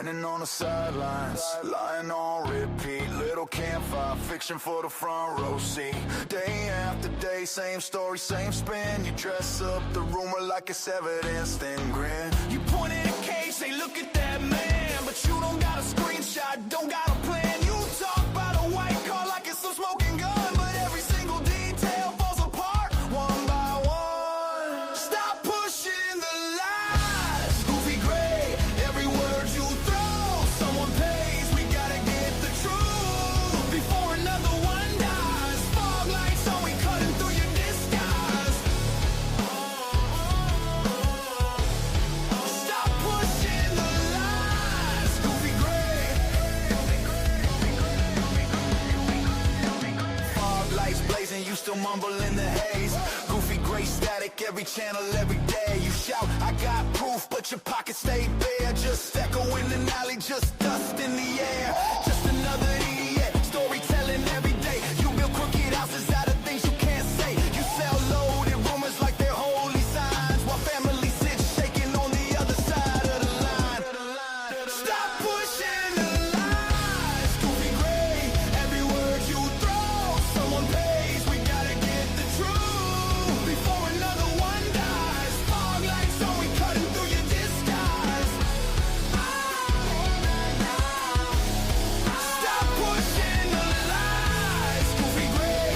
Standing on the sidelines, lying on repeat. Little campfire, fiction for the front row seat. Day after day, same story, same spin. You dress up the rumor like it's evidence, then grin. You point at a case, say look at that man, but you don't got a screenshot, don't got a plan. You talk about a white car like it's some smoking gun, but every single detail falls apart one by one. Stop pushing the lies, goofy gray. Every word you throw, someone pays. We gotta get the truth before another one dies. Fog lights on, we cutting through your disguise. Stop pushing the lies, goofy gray. Fog lights blazing, you still mumble in the haze. Goofy gray static, every channel, every day. You shout, I got proof, but your pockets stay bare. Just echo in the alley, just dust in the air. Just another idiot, storytelling every day. You build crooked houses out of things you can't say. You sell loaded rumors like they're holy signs, while family sits shaking on the other side of the line. Stop pushing the lies, goofy gray. Every word you throw, someone pays. We gotta get the truth before another one dies. Fog lights on, we cutting through your disguise. Stop pushing the lies, goofy gray.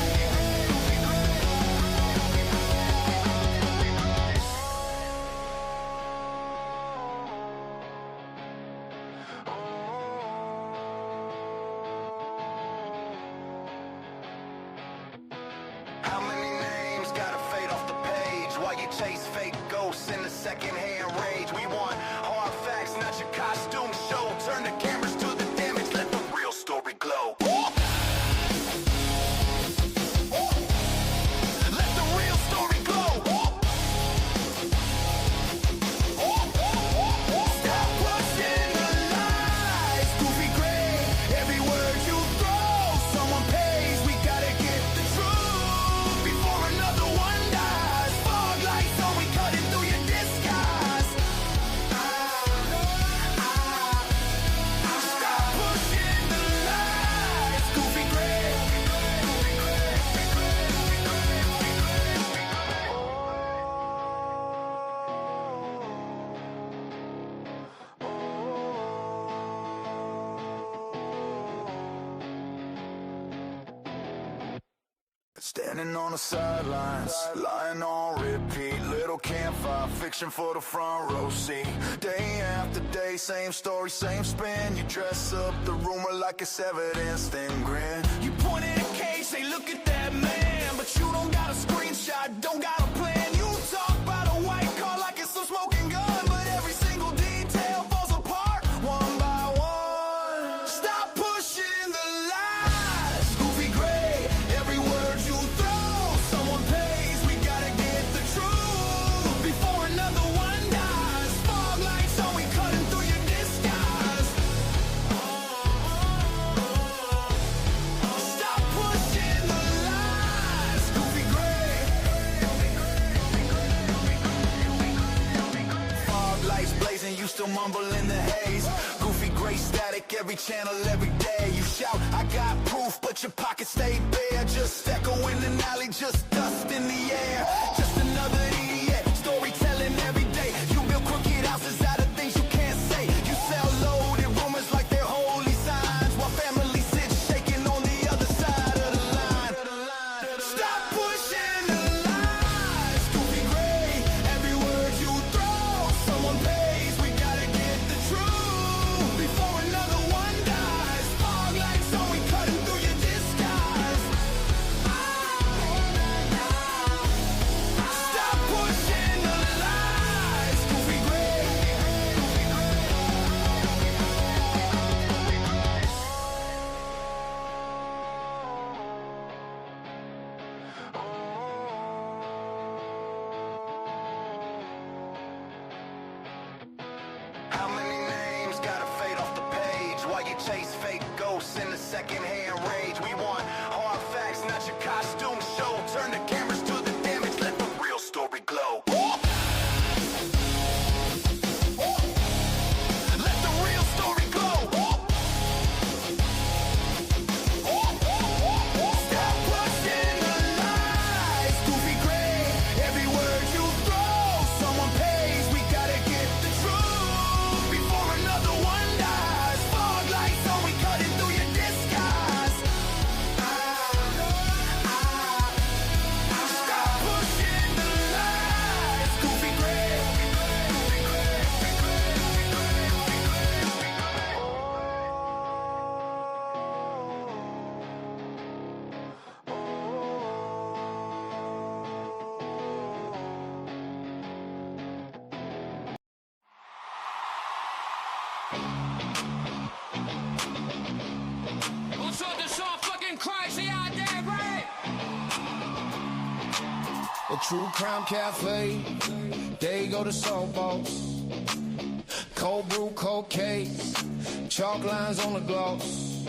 How many names gotta fade off the page while you chase fake ghosts in the secondhand rage? We want hard facts, not your costume show. Turn the cameras to the damage, let the real story glow. Let the real story glow. Stop pushing the lies, goofy gray. Every word you throw, someone pays. We gotta get the truth before another one dies. Fog lights on, we cutting through your disguise. Stop pushing the lies, goofy gray. Standing on the sidelines, lying on repeat. Little campfire, fiction for the front row seat. Day after day, same story, same spin. You dress up the rumor like it's evidence, then grin. You point at a case, say look at that man, but you don't got a screenshot, don't got a plan. You talk about a white car like it's some smoking gun, but every single detail falls apart one by one. Stop pushing the lies, goofy gray. Every word you throw, someone pays. We gotta get the truth before another one dies. Fog lights on, we cutting through your disguise. Stop pushing the lies, goofy gray. Fog lights blazing, you still mumble in the haze. Goofy gray static, every channel, every day. You shout, I got proof, but your pockets stay bare. Just echo in the alley, just dust in the air. Just another idiot, storytelling every day. You build crooked houses out of things you can't say. You sell loaded rumors like they're holy signs, while family sits shaking on the other side of the line. Stop pushing the lies, goofy gray. Every word you throw, someone pays. We gotta get the truth before another one dies. Fog lights on, we cutting through your disguise. Stop pushing the lies, goofy gray. How many names gotta fade off the page while you chase fake ghosts in the secondhand rage? We want hard facts, not your costume show. Turn the cameras to the damage, let the real story glow. Let the real story A true crime cafe, they go to softballs. Cold brew, cold case, chalk lines on the gloss.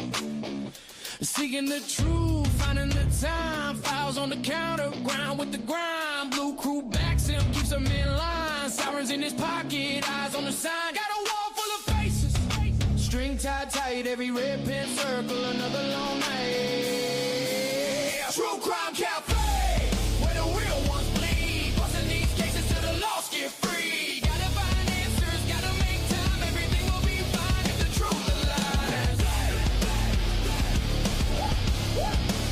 Seeking the truth, finding the time, files on the counter, grind with the grind. Blue crew backs him, keeps him in line. Sirens in his pocket, eyes on the sign. Got a wall full of faces, string tied tight, every red pen circle, another long night. True crime cafe, where the real ones bleed. Busting these cases till the lost get free. Gotta find answers, gotta make time. Everything will be fine if the truth aligns.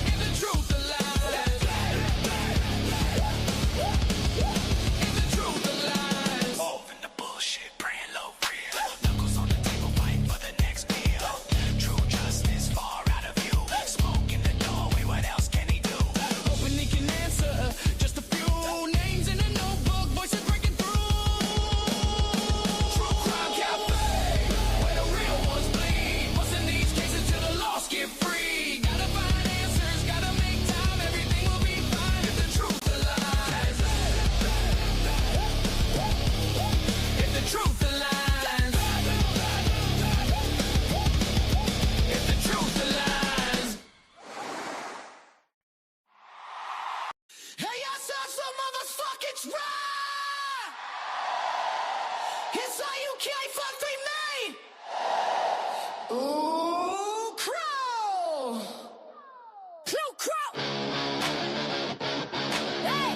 If the truth aligns. If the truth aligns. Moving the bullshit, praying low real. Knuckles on the table, fighting for the next meal. True justice far out of view. Smoke in the doorway, what else can he do? Hoping he can answer just a few names in a notebook, voices breaking through. True crime cafe, where the real ones bleed. Busting these cases till the lost get free. Gotta find answers, gotta make time. Everything will be fine if the truth aligns. If the truth aligns. If the truth aligns. Hey, I saw some motherfucking try! It's all you can't fuck with me! Ooh, crow! Crow, crow! Hey!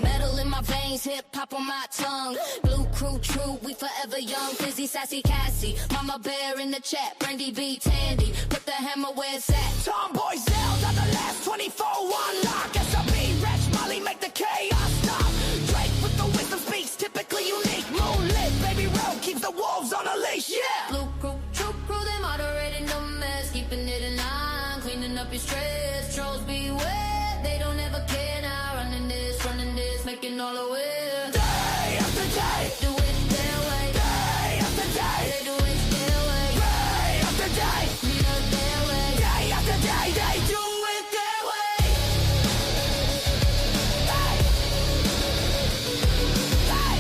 Metal in my veins, hip hop on my tongue. Blue crew, true, we forever young. Fizzy, sassy, Cassie. Mama Bear in the chat. Brandy B, Tandy. Put the hammer where it's at. Tomboy Zell, got the last 24 one lock. SLB, Ratch, Molly, make the chaos stop. Drake with the wisdom speaks, typically unique. Moonlit, baby road keeps the wolves on a leash. Yeah. Blue crew, true crew, they moderating the mess, keeping it in line, cleaning up your stress. Trolls beware, they don't ever care now. Running this, making all the way. Day after day, do it their way. Day after day, they do it their way. Day after day, meet up their way. Day after day, they do it their way. Hey. Hey.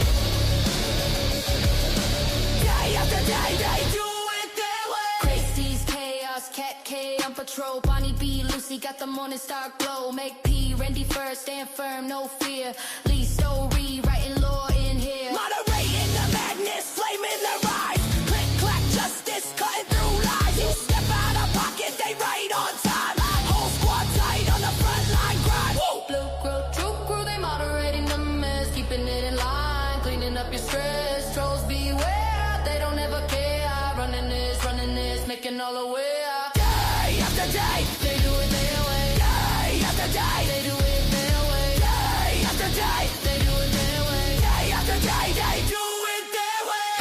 Day after day, they do it their way. Crazy's chaos, Cat K on patrol. Bonnie B, Lucy got the morning star glow. Make P, Randy first, stand firm, no fear. Lee story, writing law in here. Moderating the madness, flaming the rise. Click, clack, justice, cutting through lies. You step out of pocket, they right on time. Whole squad tight on the front line grind. Blue crew, true crew, they moderating the mess, keeping it in line, cleaning up your stress. Trolls beware, they don't ever care. Running this, making all the way. Day after day, they do it their way. Day after day, they do it their way. Day after day, they do it their way. Day after day, they do it their way.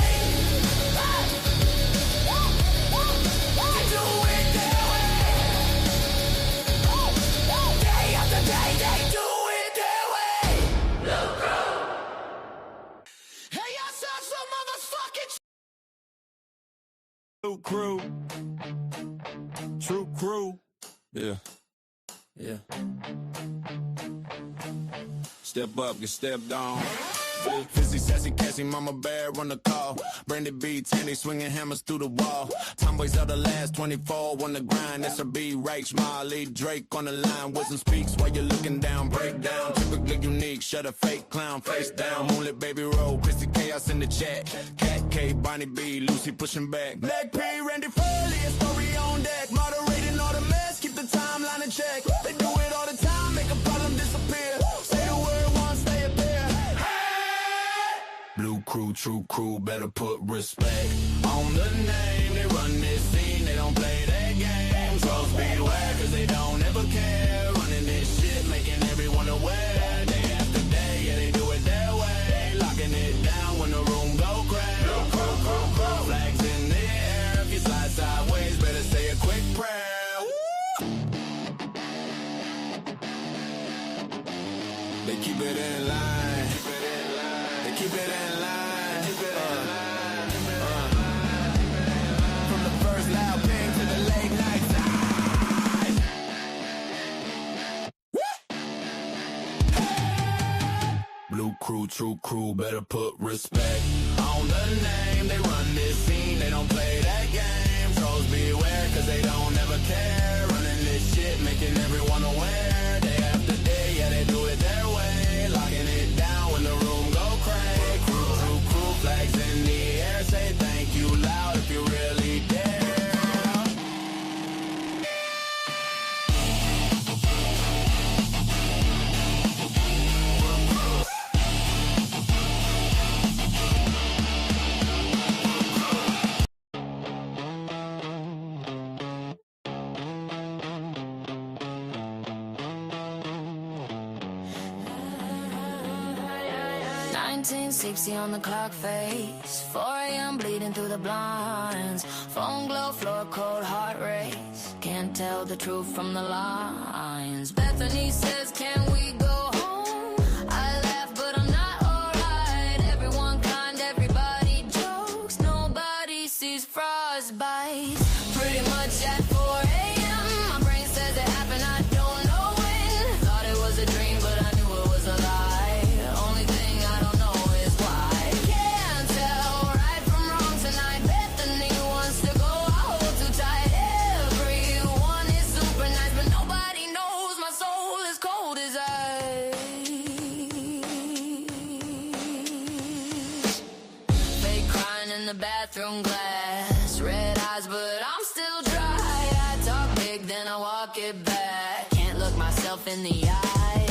They do it their way. Day after day, they do it their way. Hey, I saw some motherfucking True crew. True crew. Yeah. Yeah. Step up, get stepped on. Fizzy, sassy, Cassie, Mama Bear on the call. Brandy B, Tandy, swinging hammers through the wall. Tomboys are the last 24 on the grind. SRB, Rach, Molly, Drake on the line. Wisdom speaks while you're looking down. Breakdown, typically unique. Shut a fake clown, face down. Moonlit baby roll, Chrissy chaos in the chat. Cat K, Bonnie B, Lucy pushing back. Black P, Randy Foley, a story on deck. Moderating all the mess, keep the timeline in check. They do it all the time, make a problem disappear. Say the word once, stay up there. Blue crew, true crew, better put respect on the name. They run this scene, they don't play that game. Trolls beware, cause they don't ever care. Running this shit, making everyone aware. Day after day, yeah, they do it their way. Locking it down when the room go crack. Blue crew, flags in the air. If you slide sideways, better say a quick prayer. Woo! They keep it in line. Keep it in line. From the first loud true crew better put respect on the name. They run this scene, they don't play that game. Trolls beware, cause they don't ever care. Running this shit, making everyone aware. Day after day, yeah, they do it their way. Locking it down when the room go crazy. Crew, flags in the air. Say thank you loud if you really dare. 1960 on the clock face, 4 a.m. bleeding through the blinds. Phone glow, floor cold, heart race. Can't tell the truth from the lines. Bethany says, can we go home? I laugh, but I'm not alright. Everyone kind, everybody jokes. Nobody sees frostbite. Pretty much at 4 a.m. My brain says it happened, I don't know when. Thought it was a dream, but I knew it was a lie. Only thing I don't know is why. Can't tell right from wrong tonight. Bethany wants to go, I hold too tight. Everyone is super nice, but nobody knows my soul is cold as ice. Fake crying in the bathroom glass. Red eyes, but I'm still dry. I talk big, then I walk it back. Can't look myself in the eye.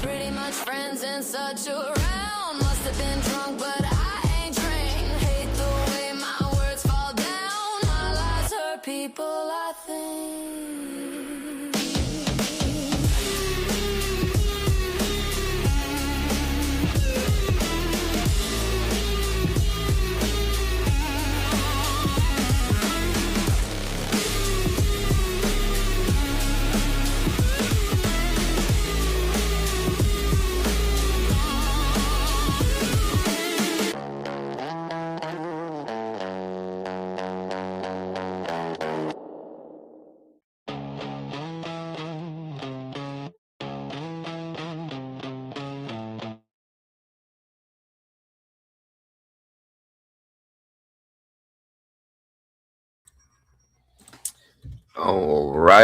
Pretty much friends and such around. Must have been drunk, but I ain't trained. Hate the way my words fall down. My lies hurt people, I think.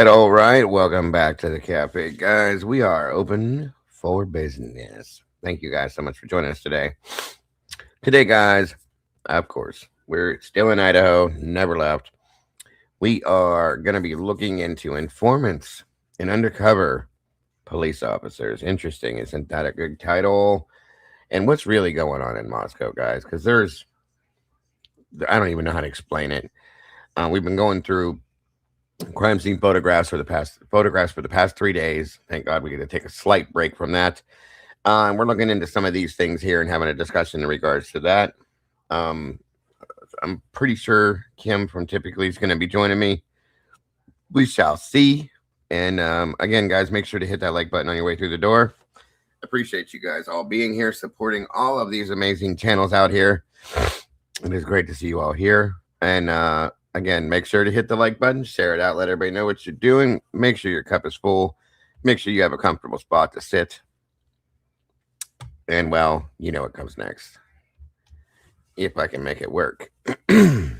All right. Welcome back to the cafe, guys. We are open for business. Thank you guys so much for joining us today. Today, guys, of course, we're still in Idaho, never left. We are going to be looking into informants and undercover police officers. Interesting. Isn't that a good title? And what's really going on in Moscow, guys? Because I don't even know how to explain it. We've been going through crime scene photographs for the past 3 days. Thank God we get to take a slight break from that. And we're looking into some of these things here and having a discussion in regards to that. I'm pretty sure Kim from Typically is going to be joining me. We shall see. And again, guys, make sure to hit that like button on your way through the door. Appreciate you guys all being here, supporting all of these amazing channels out here. It is great to see you all here. And again, make sure to hit the like button, share it out, let everybody know what you're doing. Make sure your cup is full. Make sure you have a comfortable spot to sit. And, well, you know what comes next. If I can make it work. I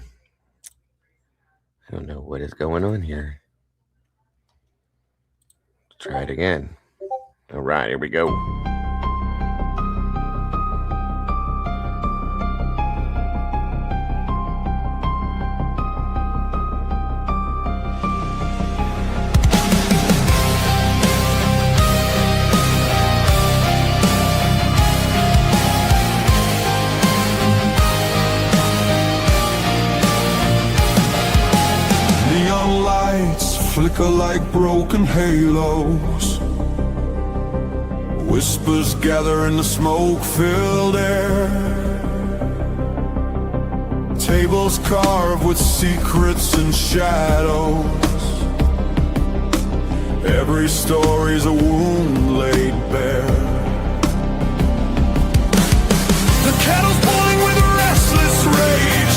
don't know what is going on here. Let's try it again. All right, here we go. Flicker like broken halos. Whispers gather in the smoke-filled air. Tables carved with secrets and shadows. Every story's a wound laid bare. The kettle's boiling with a restless rage.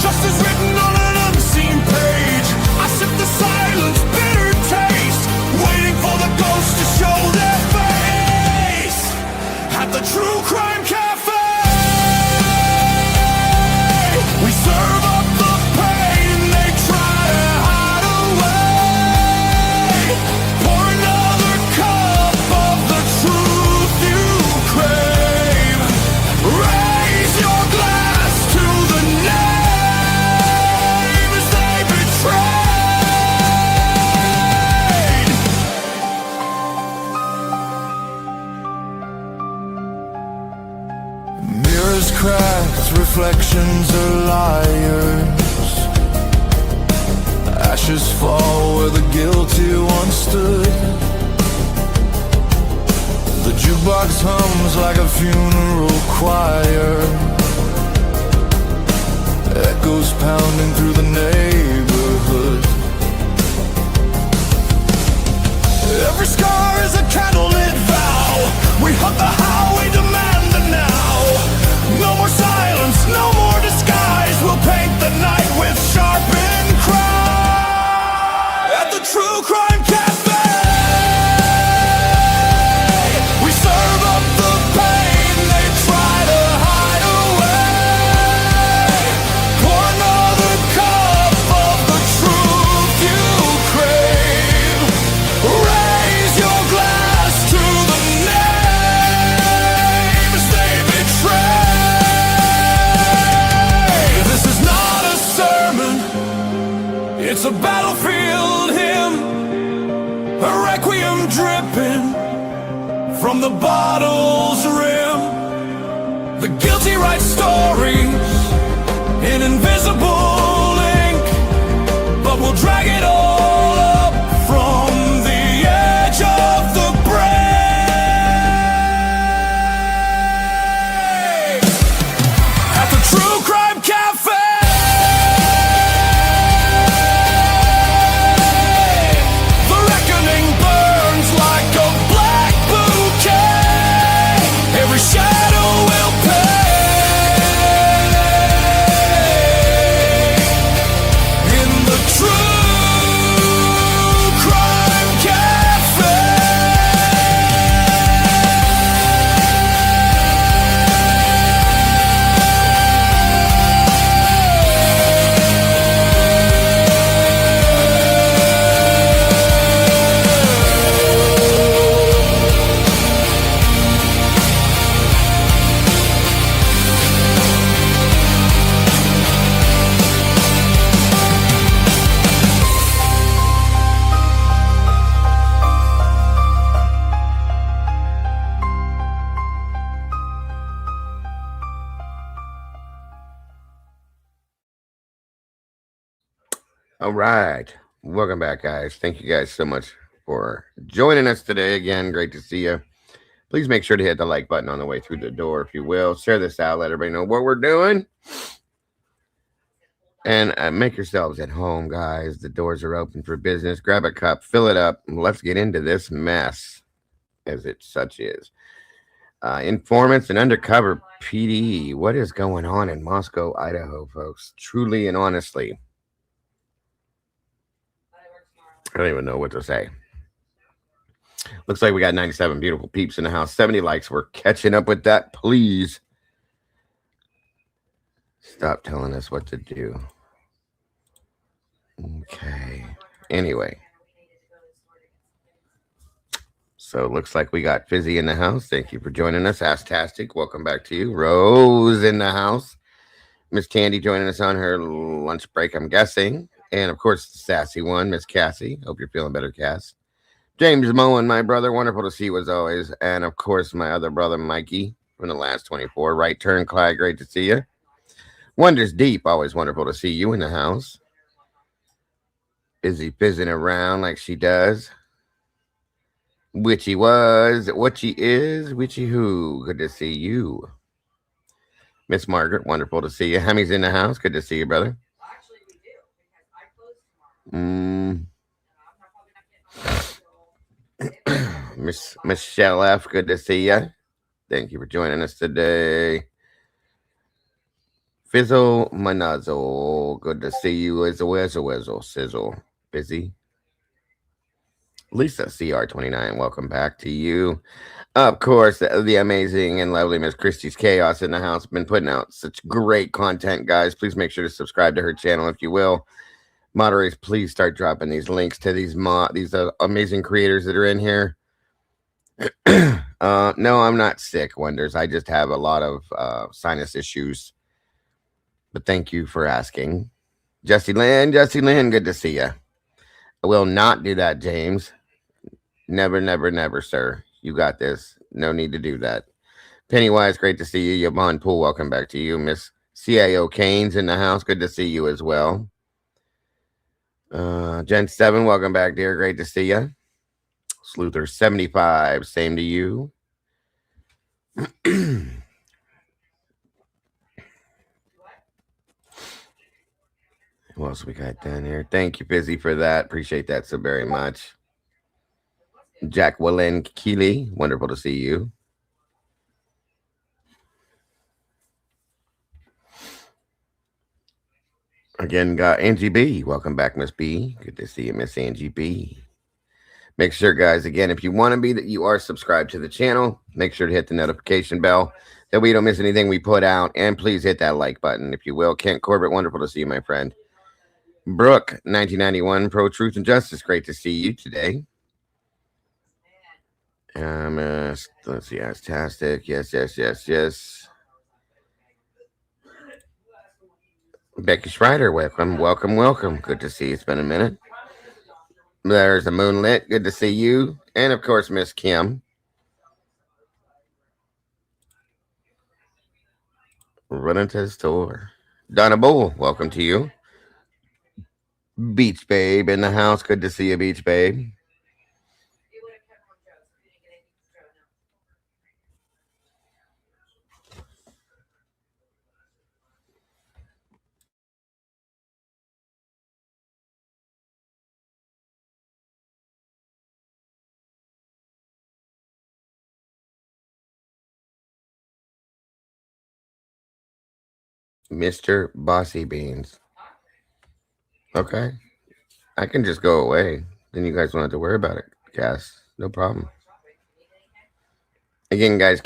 Justice written on an unseen page. I sip the silence, bitter taste, waiting for the ghosts to show their face at the True Crime Cafe. reflections are liars. Ashes fall where the guilty once stood. The jukebox hums like a funeral choir. Echoes pounding through the neighborhood. Every scar is a candlelit vow. We hunt the how, we demand the now. No more silence, no more disguise. We'll paint the night with sharpened cry. At the True Crime Cafe, we serve up the pain they try to hide away. Pour another cup of the truth you crave. Raise your glass to the names they betray. This is not a sermon, it's a battlefield hymn. A requiem dripping from the bottle's rim. The guilty write stories in invisible ink, but we'll drag it all up from the edge of the brave. At the True Crime Cafe, the reckoning burns like a black bouquet. Every shadow will pay. In the True Crime Cafe. All right. Welcome back, guys. Thank you guys so much for joining us today. Again, great to see you. Please make sure to hit the like button on the way through the door, if you will. Share this out. Let everybody know what we're doing. And make yourselves at home, guys. The doors are open for business. Grab a cup, fill it up. And let's get into this mess, as it such is. Informants and Undercover PD. What is going on in Moscow, Idaho, folks? Truly and honestly, I don't even know what to say. Looks like we got 97 beautiful peeps in the house. 70 likes. We're catching up with that. Please stop telling us what to do. Okay. Anyway. So it looks like we got Fizzy in the house. Thank you for joining us. Astastic. Welcome back to you. Rose in the house. Miss Tandy joining us on her lunch break, I'm guessing. And, of course, the sassy one, Miss Cassie. Hope you're feeling better, Cass. James Moen, my brother. Wonderful to see you as always. And, of course, my other brother, Mikey, from the last 24. Right turn, Clyde. Great to see you. Wonders Deep. Always wonderful to see you in the house. Busy fizzing around like she does. Witchy was, witchy is, witchy who. Good to see you. Miss Margaret, wonderful to see you. Hemmy's in the house. Good to see you, brother. Miss Michelle F, good to see you. Thank you for joining us today. Fizzle Manazzle, good to see you as a wezzle sizzle. Busy. Lisa CR29, welcome back to you. Of course, the amazing and lovely Miss Christie's Chaos in the house. Been putting out such great content, guys. Please make sure to subscribe to her channel if you will. Moderators, please start dropping these links to these amazing creators that are in here. No, I'm not sick, Wonders. I just have a lot of sinus issues. But thank you for asking. Jesse Lynn, good to see you. I will not do that, James. Never, never, never, sir. You got this. No need to do that. Pennywise, great to see you. Yvonne Poole, welcome back to you. Miss CIO Kane's in the house. Good to see you as well. Gen 7, welcome back, dear. Great to see you. Sleuther 75, same to you. Who else we got down here? Thank you, Fizzy, for that. Appreciate that so very much. Jacqueline Keeley, wonderful to see you. Again, got Angie B. Welcome back, Miss B. Good to see you, Miss Angie B. Make sure, guys, again, if you want to be that you are subscribed to the channel, make sure to hit the notification bell that we don't miss anything we put out. And please hit that like button, if you will. Kent Corbett, wonderful to see you, my friend. Brooke, 1991, Pro Truth and Justice. Great to see you today. Let's see, fantastic. Yes. Becky Schreider, welcome. Good to see you. It's been a minute. There's the Moonlit. Good to see you. And, of course, Miss Kim. Running to the store. Donna Bull, welcome to you. Beach Babe in the house. Good to see you, Beach Babe. Mr. Bossy Beans. Okay. I can just go away. Then you guys won't have to worry about it, Cass. No problem. Again, guys,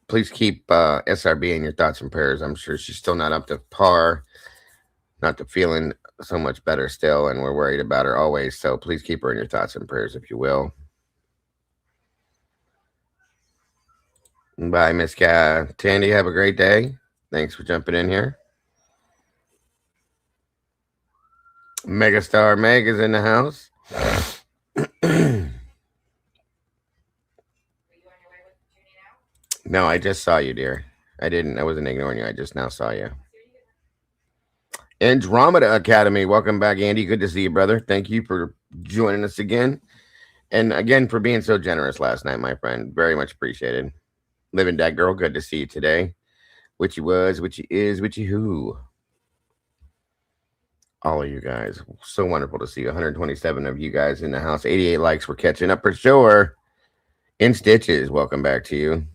please keep SRB in your thoughts and prayers. I'm sure she's still not up to par, not to feeling so much better still, and we're worried about her always. So please keep her in your thoughts and prayers, if you will. Bye, Miss Tandy. Have a great day. Thanks for jumping in here. Megastar Meg is in the house. No, I just saw you, dear. I wasn't ignoring you. I just now saw you. Andromeda Academy. Welcome back, Andy. Good to see you, brother. Thank you for joining us again. And again, for being so generous last night, my friend. Very much appreciated. Living Dead Girl. Good to see you today. Which you was, which you is, which you who. All of you guys. So wonderful to see you. 127 of you guys in the house. 88 likes. We're catching up for sure. In Stitches. Welcome back to you.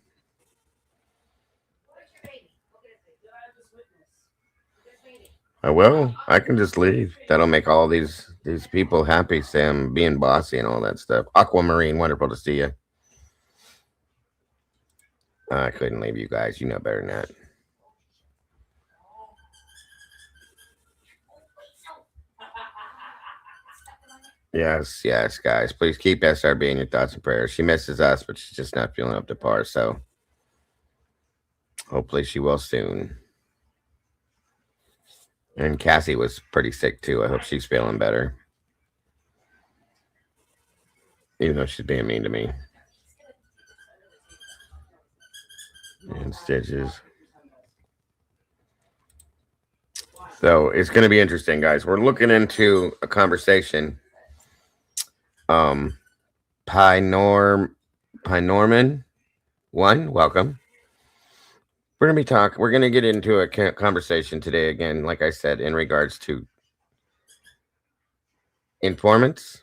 Well, I can just leave. That'll make all these people happy, Sam, being bossy and all that stuff. Aquamarine, wonderful to see you. I couldn't leave you guys. You know better than that. Yes, guys. Please keep SRB in your thoughts and prayers. She misses us, but she's just not feeling up to par. So hopefully she will soon. And Cassie was pretty sick too. I hope she's feeling better. Even though she's being mean to me. And Stitches. So it's going to be interesting, guys. We're looking into a conversation. Norman 1, welcome. We're going to get into a conversation today again, like I said, in regards to informants,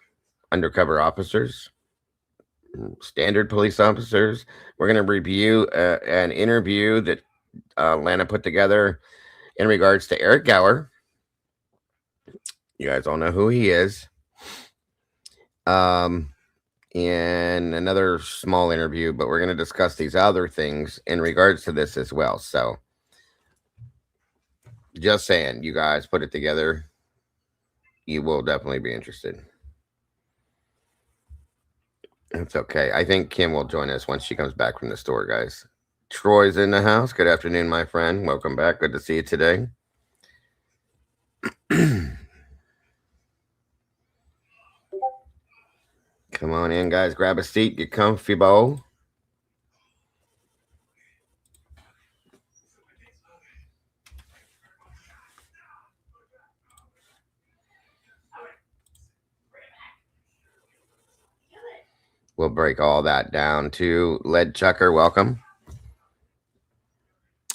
undercover officers, standard police officers. We're going to review an interview that Lana put together in regards to Eric Gower. You guys all know who he is. And another small interview, but we're going to discuss these other things in regards to this as well. So just saying, you guys put it together. You will definitely be interested. It's okay. I think Kim will join us once she comes back from the store, guys. Troy's in the house. Good afternoon, my friend. Welcome back. Good to see you today. Come on in, guys. Grab a seat. Get comfy, Bo. We'll break all that down too. Lead Chucker, welcome.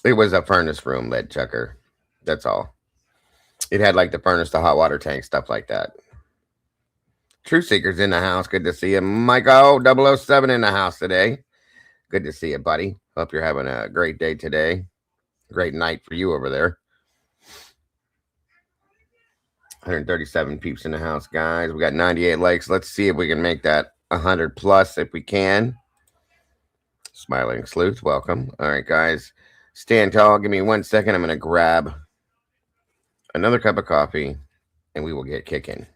It was a furnace room, Lead Chucker. That's all. It had like the furnace, the hot water tank, stuff like that. Truth Seeker's in the house. Good to see you. Michael 007 in the house today. Good to see you, buddy. Hope you're having a great day today. Great night for you over there. 137 peeps in the house, guys. We got 98 likes. Let's see if we can make that 100 plus if we can. Smiling Sleuth, welcome. All right, guys. Stand tall. Give me 1 second. I'm going to grab another cup of coffee and we will get kicking.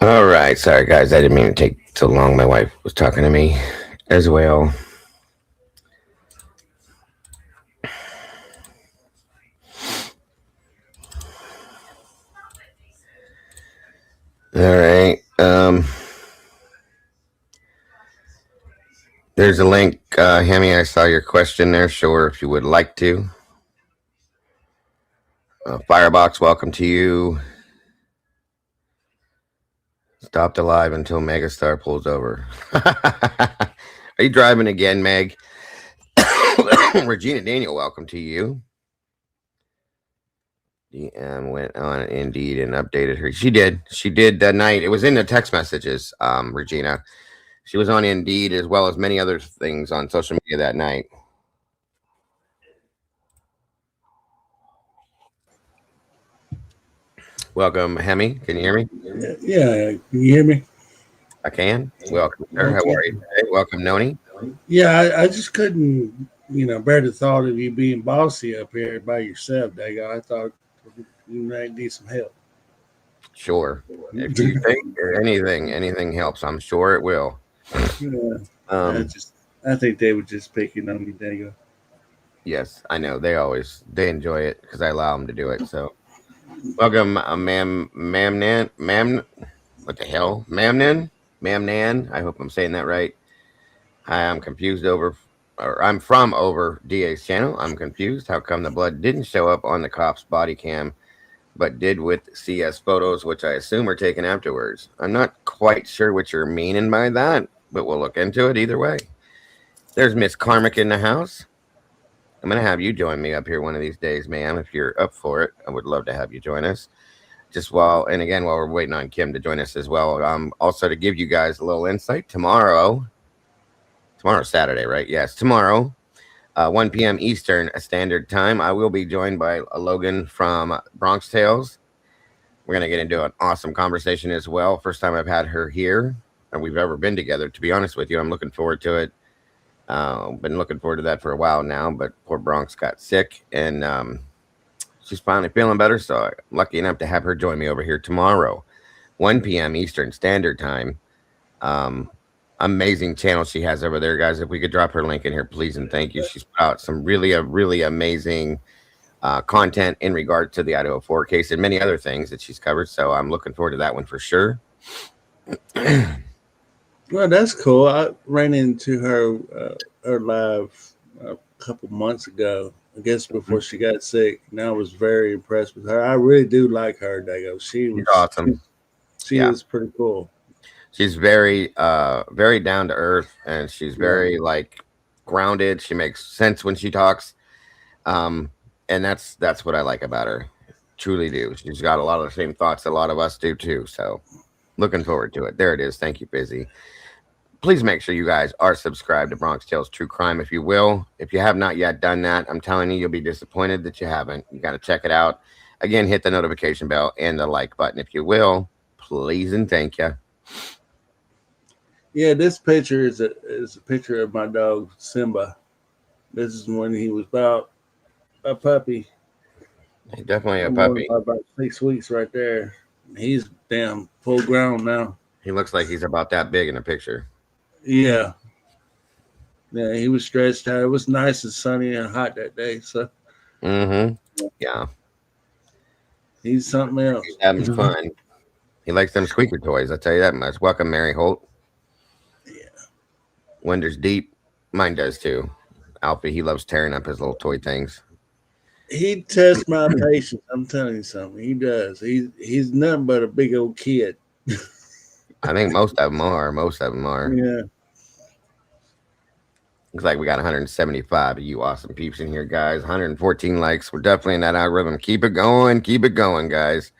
All right. Sorry, guys. I didn't mean to take so long. My wife was talking to me as well. All right. There's a link. Hammy, I saw your question there. Sure, if you would like to. Firebox, welcome to you. Stopped alive until Megastar pulls over. Are you driving again, Meg? Regina Daniel, welcome to you. DM went on Indeed and updated her. She did. She did that night. It was in the text messages, Regina. She was on Indeed as well as many other things on social media that night. Welcome, Hemi. Can you hear me? Yeah, can you hear me? I can. Welcome, sir. How are you today? Welcome, Noni. Yeah, I just couldn't, bear the thought of you being bossy up here by yourself, Dago. I thought you might need some help. Sure. If you think anything helps, I'm sure it will. Yeah, Um, I think they were just picking on you, Dago. yes, I know. They enjoy it because I allow them to do it. So, welcome, ma'am, what the hell, ma'am Nan. I hope I'm saying that right. Hi, I'm from over DA's channel. I'm confused. How come the blood didn't show up on the cop's body cam, but did with CS photos, which I assume are taken afterwards? I'm not quite sure what you're meaning by that, but we'll look into it either way. There's Miss Karmic in the house. I'm going to have you join me up here one of these days, ma'am, if you're up for it. I would love to have you join us. While we're waiting on Kim to join us as well. Also to give you guys a little insight, tomorrow's Saturday, right? Yes, tomorrow, 1 p.m. Eastern Standard Time, I will be joined by Logan from Bronx Tales. We're going to get into an awesome conversation as well. First time I've had her here and we've ever been together, to be honest with you. I'm looking forward to it. Been looking forward to that for a while now, but poor Bronx got sick and she's finally feeling better. So I'm lucky enough to have her join me over here tomorrow, 1 p.m. Eastern Standard Time. Amazing channel she has over there, guys. If we could drop her link in here, please and thank you. She's put out some really amazing content in regard to the Idaho 4 case and many other things that she's covered. So I'm looking forward to that one for sure. Well, that's cool. I ran into her live a couple months ago, I guess before she got sick, and I was very impressed with her. I really do like her, Dago. She's awesome. She is pretty cool. She's very very down to earth, and she's very grounded. She makes sense when she talks, and that's what I like about her. Truly do. She's got a lot of the same thoughts a lot of us do too. So looking forward to it. There it is. Thank you, Busy. Please make sure you guys are subscribed to Bronx Tales True Crime, if you will. If you have not yet done that, I'm telling you, you'll be disappointed that you haven't. You got to check it out. Again, hit the notification bell and the like button, if you will. Please and thank you. Yeah, this picture is a picture of my dog Simba. This is when he was about a puppy. Definitely a puppy. About 6 weeks right there. He's damn full grown now. He looks like he's about that big in the picture. Yeah. Yeah, he was stretched out. It was nice and sunny and hot that day. So yeah. He's something else. He's having fun. He likes them squeaker toys, I'll tell you that much. Welcome, Mary Holt. Yeah. Winder's deep. Mine does too. Alfie, he loves tearing up his little toy things. He tests my patience. I'm telling you something. He does. He's nothing but a big old kid. I think most of them are. Yeah. Looks like we got 175 of you awesome peeps in here, guys. 114 likes. We're definitely in that algorithm. Keep it going, guys.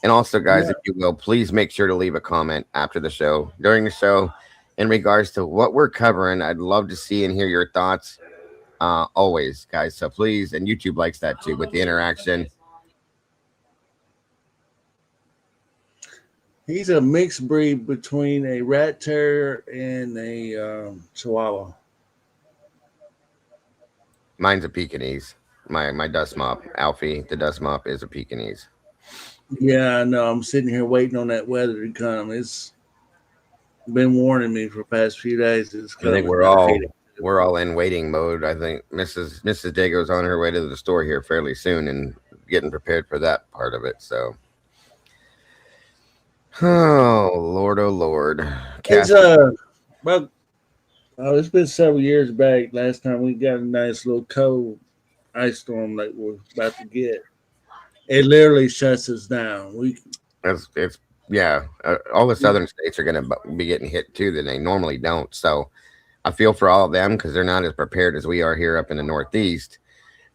And also, guys, if you will, please make sure to leave a comment after the show, during the show, in regards to what we're covering. I'd love to see and hear your thoughts. Always, guys. So please, and YouTube likes that too with the interaction. He's a mixed breed between a rat terrier and a chihuahua. Mine's a Pekingese. My dust mop, Alfie, the dust mop is a Pekingese. Yeah, I know. I'm sitting here waiting on that weather to come. It's been warning me for the past few days. It's I think we're all in waiting mode. I think Mrs. Dago's on her way to the store here fairly soon and getting prepared for that part of it. So, oh Lord, it's been several years back. Last time we got a nice little cold ice storm like we're about to get. It literally shuts us down. It's Yeah, all the southern states are going to be getting hit too than they normally don't. So I feel for all of them because they're not as prepared as we are here up in the Northeast.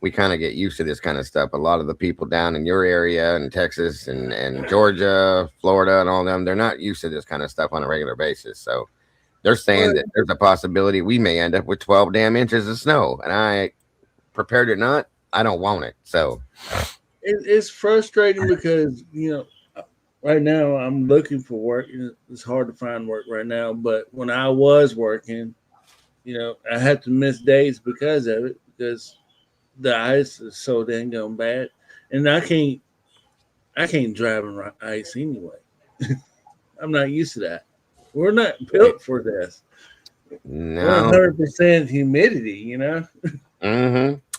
We kind of get used to this kind of stuff. A lot of the people down in your area and Texas and Georgia, Florida, and all them, they're not used to this kind of stuff on a regular basis. So they're saying Well, that there's a possibility we may end up with 12 damn inches of snow. And I, prepared or not, I don't want it. So, it's frustrating because right now I'm looking for work. It's hard to find work right now, but when I was working, I had to miss days because of it because the ice is so dang gone bad, and I can't drive in ice anyway. I'm not used to that. We're not built for this. We're no. 100% humidity.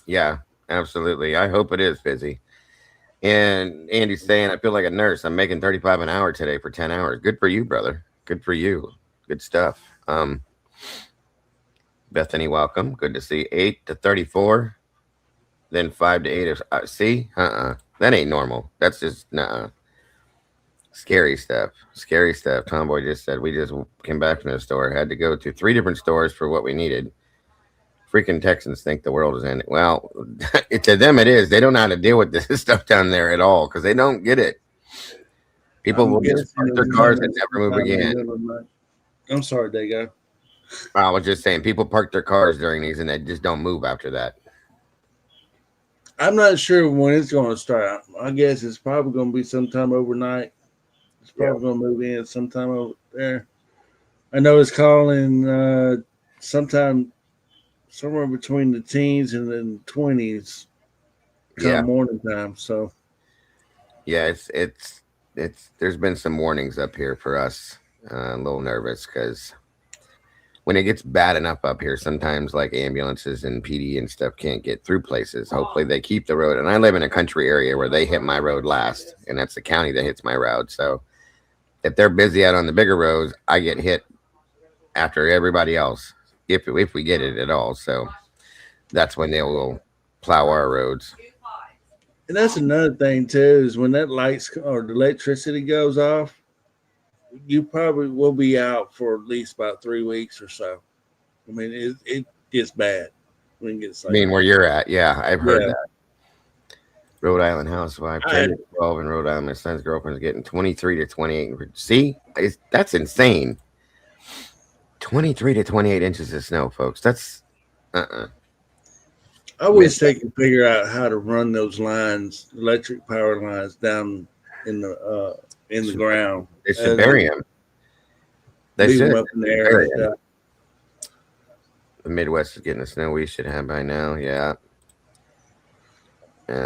Yeah, absolutely. I hope it is busy. And Andy's saying, I feel like a nurse. I'm making 35 an hour today for 10 hours. Good for you, brother. Good for you. Good stuff. Bethany, welcome. Good to see. 8 to 34, then 5 to 8. See? That ain't normal. That's just, scary stuff. Scary stuff. Tomboy just said, we just came back from the store. Had to go to 3 different stores for what we needed. Freaking Texans think the world is ending. Well, to them it is. They don't know how to deal with this stuff down there at all because they don't get it. People I'm will just guessing park it'll their be cars done and never move sometime in the again. middle of the night. I'm sorry, Dago. I was just saying, people park their cars during these and they just don't move after that. I'm not sure when it's going to start. I guess it's probably going to be sometime overnight. It's probably going to move in sometime over there. I know it's calling sometime somewhere between the teens and the 20s come Yeah, morning time. So yeah. It's. There's been some warnings up here for us. A little nervous because when it gets bad enough up here, sometimes like ambulances and PD and stuff can't get through places. Hopefully they keep the road. And I live in a country area where they hit my road last, and that's the county that hits my road. So if they're busy out on the bigger roads, I get hit after everybody else if we get it at all. So that's when they will plow our roads. and that's another thing too is when that lights or the electricity goes off, you probably will be out for at least about 3 weeks or so. I mean, it gets bad when it gets I like mean, where you're at, yeah, I've heard yeah. that. Rhode Island housewife, I 10 to 12 in Rhode Island. My son's girlfriend's getting 23 to 28. See, that's insane. 23 to 28 inches of snow, folks. That's uh-uh. I wish they could figure out how to run those lines, electric power lines, down in the ground. They should bury him. They Leave them should up in the air bury like him. that. The Midwest is getting the snow we should have by now. Yeah.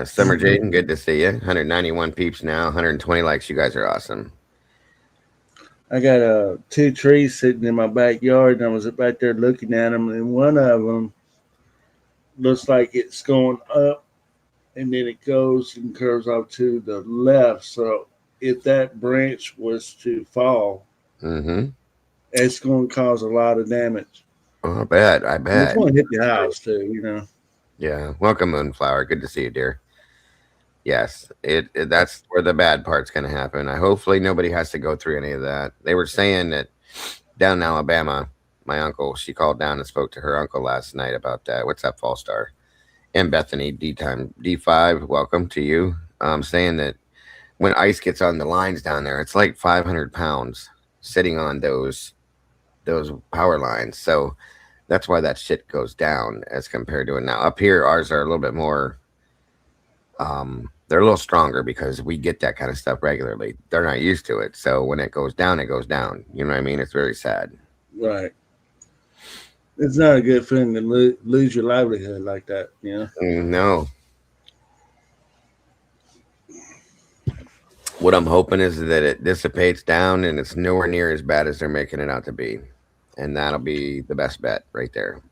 Summer Jaden, good to see you. 191 peeps now, 120 likes. You guys are awesome. I got 2 trees sitting in my backyard, and I was back there looking at them, and one of them looks like it's going up, and then it goes and curves off to the left. So if that branch was to fall, Mm-hmm. it's going to cause a lot of damage. Oh, I bet. I And bet. it's going to hit the house too. Yeah. Welcome, Moonflower. Good to see you, dear. Yes, that's where the bad part's going to happen. Hopefully nobody has to go through any of that. They were saying that down in Alabama, my uncle, she called down and spoke to her uncle last night about that. What's up, Fall Star? And Bethany, D5, welcome to you. Saying that when ice gets on the lines down there, it's like 500 pounds sitting on those power lines. So that's why that shit goes down as compared to it now. Up here, ours are a little bit more. They're a little stronger because we get that kind of stuff regularly. They're not used to it. So when it goes down, it goes down. You know what I mean? It's very sad. Right. It's not a good feeling to lose your livelihood like that. No. What I'm hoping is that it dissipates down and it's nowhere near as bad as they're making it out to be. And that'll be the best bet right there.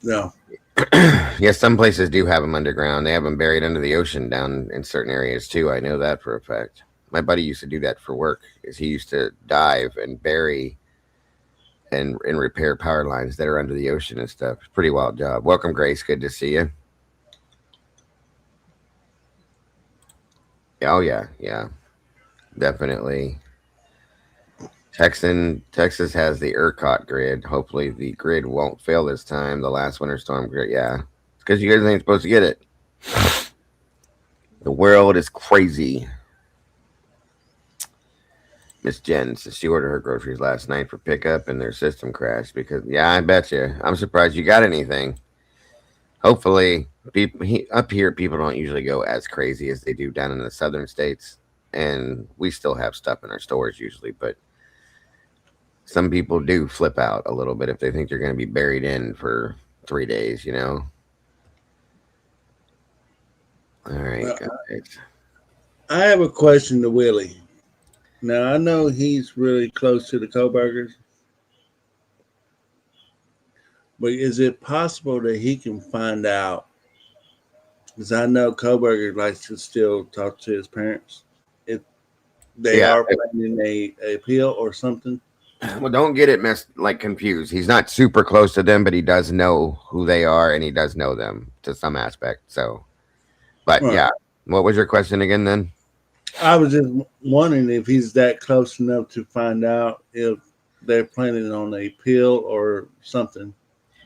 No. Yes, some places do have them underground. They have them buried under the ocean down in certain areas too. I know that for a fact. My buddy used to do that for work. Is he used to dive and bury and repair power lines that are under the ocean and stuff. Pretty wild job. Welcome, Grace. Good to see you. Oh yeah, definitely. Texas has the ERCOT grid. Hopefully, the grid won't fail this time. The last winter storm grid, yeah, because you guys ain't supposed to get it. The world is crazy. Miss Jen says she ordered her groceries last night for pickup and their system crashed because, yeah, I bet you. I'm surprised you got anything. Hopefully, up here, people don't usually go as crazy as they do down in the southern states. And we still have stuff in our stores usually, but some people do flip out a little bit if they think they're going to be buried in for 3 days, you know? All right, Well, guys. I have a question to Willie. Now I know he's really close to the Coburgers, but is it possible that he can find out? Because I know Coburger likes to still talk to his parents if they Yeah. are planning a appeal or something. Well, don't get it confused. He's not super close to them, but he does know who they are and he does know them to some aspect. So, but Right. yeah. What was your question again then? I was just wondering if he's that close enough to find out if they're planning on a appeal or something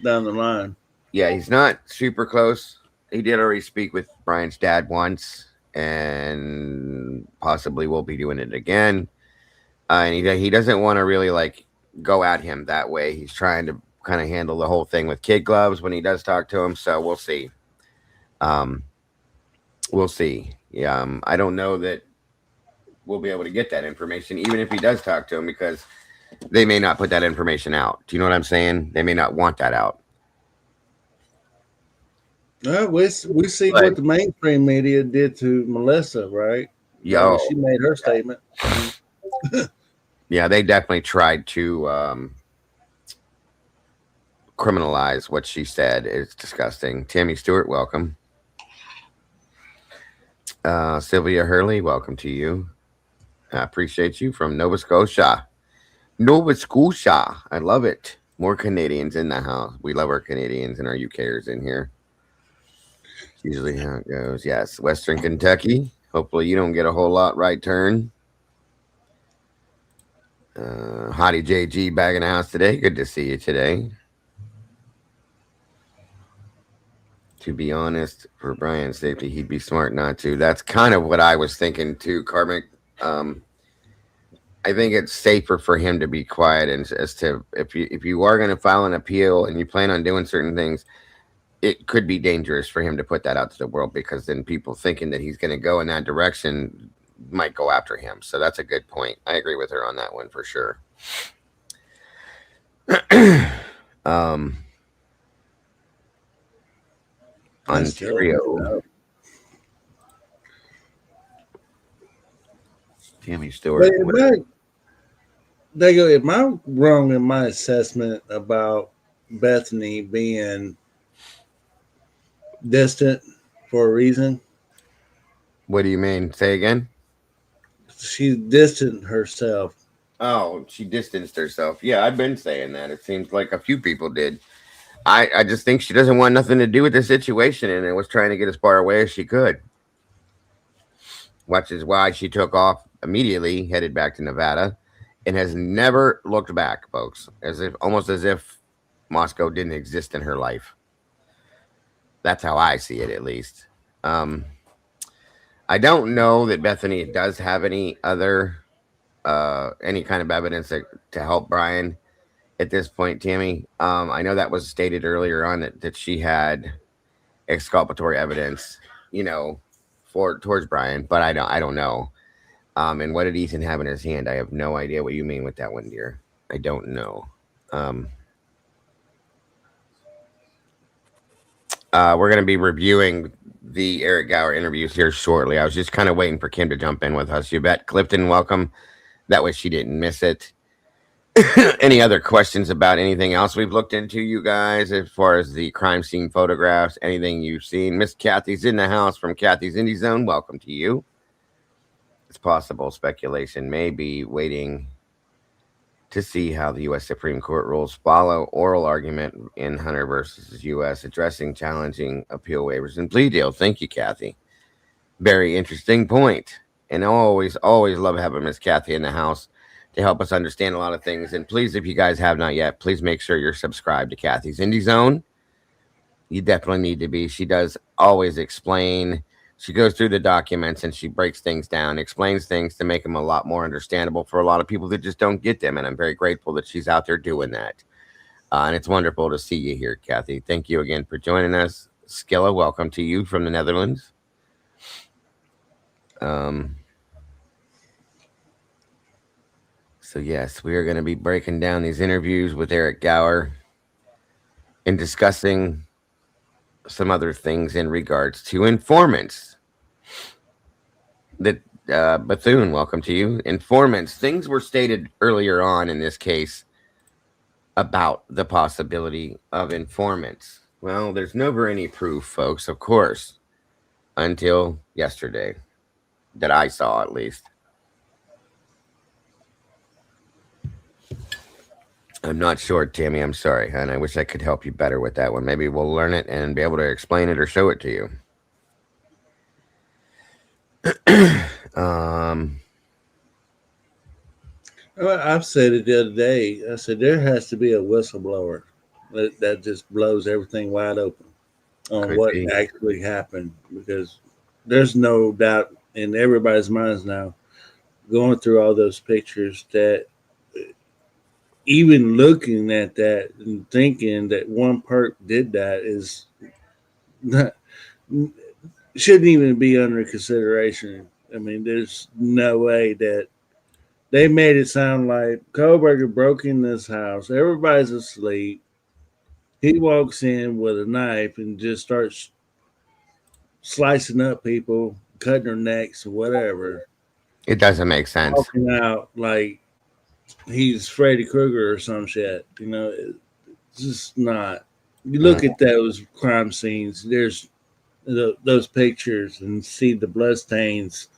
down the line. Yeah, he's not super close. He did already speak with Brian's dad once and possibly will be doing it again. And he doesn't want to really go at him that way. He's trying to kind of handle the whole thing with kid gloves when he does talk to him. So we'll see. Um, we'll see. Yeah, I don't know that we'll be able to get that information, even if he does talk to him, because they may not put that information out. Do you know what I'm saying? They may not want that out. We see But what the mainstream media did to Melissa, right? yo, She made her statement. yeah, they definitely tried to criminalize what she said. It's disgusting. Tammy Stewart, welcome. Sylvia Hurley, welcome to you. I appreciate you from Nova Scotia. Nova Scotia. I love it. More Canadians in the house. We love our Canadians and our UKers in here. It's usually how it goes. Yes, Western Kentucky. Hopefully you don't get a whole lot right turn. Hottie JG back in the house today. Good to see you today. To be honest, for Brian's safety, he'd be smart not to. That's kind of what I was thinking too, Karmic. I think it's safer for him to be quiet, and as to if you are going to file an appeal and you plan on doing certain things, it could be dangerous for him to put that out to the world, because then people thinking that he's going to go in that direction might go after him. So that's a good point. I agree with her on that one for sure. Ontario. Tammy Stewart. Am I wrong in my assessment about Bethany being distant for a reason? What do you mean? Say again? She distanced herself. Oh, she distanced herself. Yeah, I've been saying that. It seems like a few people did. I just think she doesn't want nothing to do with the situation and it was trying to get as far away as she could. Which is why she took off immediately, headed back to Nevada, and has never looked back, folks. Almost as if Moscow didn't exist in her life. That's how I see it, at least. I don't know that Bethany does have any other any kind of evidence to help Brian at this point, Tammy. I know that was stated earlier on that she had exculpatory evidence, towards Brian, but I don't know. And what did Ethan have in his hand? I have no idea what you mean with that one, dear. I don't know. We're going to be reviewing the Eric Gower interviews here shortly. I was just kind of waiting for Kim to jump in with us. You bet. Clifton, welcome. That way she didn't miss it. Any other questions about anything else we've looked into, you guys, as far as the crime scene photographs, anything you've seen? Miss Kathy's in the house from Kathy's Indie Zone. Welcome to you. It's possible speculation may be waiting to see how the U.S. Supreme Court rules follow oral argument in Hunter versus U.S. addressing challenging appeal waivers and plea deals. Thank you, Kathy. Very interesting point. And I always love having Miss Kathy in the house to help us understand a lot of things. And please, if you guys have not yet, please make sure you're subscribed to Kathy's Indie Zone. You definitely need to be. She does always explain. She goes through the documents and she breaks things down, explains things to make them a lot more understandable for a lot of people that just don't get them. And I'm very grateful that she's out there doing that. And it's wonderful to see you here, Kathy. Thank you again for joining us. Skilla, welcome to you from the Netherlands. So, yes, we are going to be breaking down these interviews with Eric Gower and discussing some other things in regards to informants. That Bethune, welcome to you. Informants. Things were stated earlier on in this case about the possibility of informants. Well, there's never any proof, folks, of course, until yesterday, that I saw at least. I'm not sure, Tammy. I'm sorry, and I wish I could help you better with that one. Maybe we'll learn it and be able to explain it or show it to you. Well, I've said it the other day. I said there has to be a whistleblower that just blows everything wide open on Could what be. actually happened, because there's no doubt in everybody's minds now, going through all those pictures, that even looking at that and thinking that one perp did that is not, shouldn't even be under consideration. I mean, there's no way that they made it sound like Kohlberger broke in this house. Everybody's asleep. He walks in with a knife and just starts slicing up people, cutting their necks or whatever. It doesn't make sense. Walking out like he's Freddy Krueger or some shit. You know, it's just not. You look at those crime scenes. There's those pictures and see the bloodstains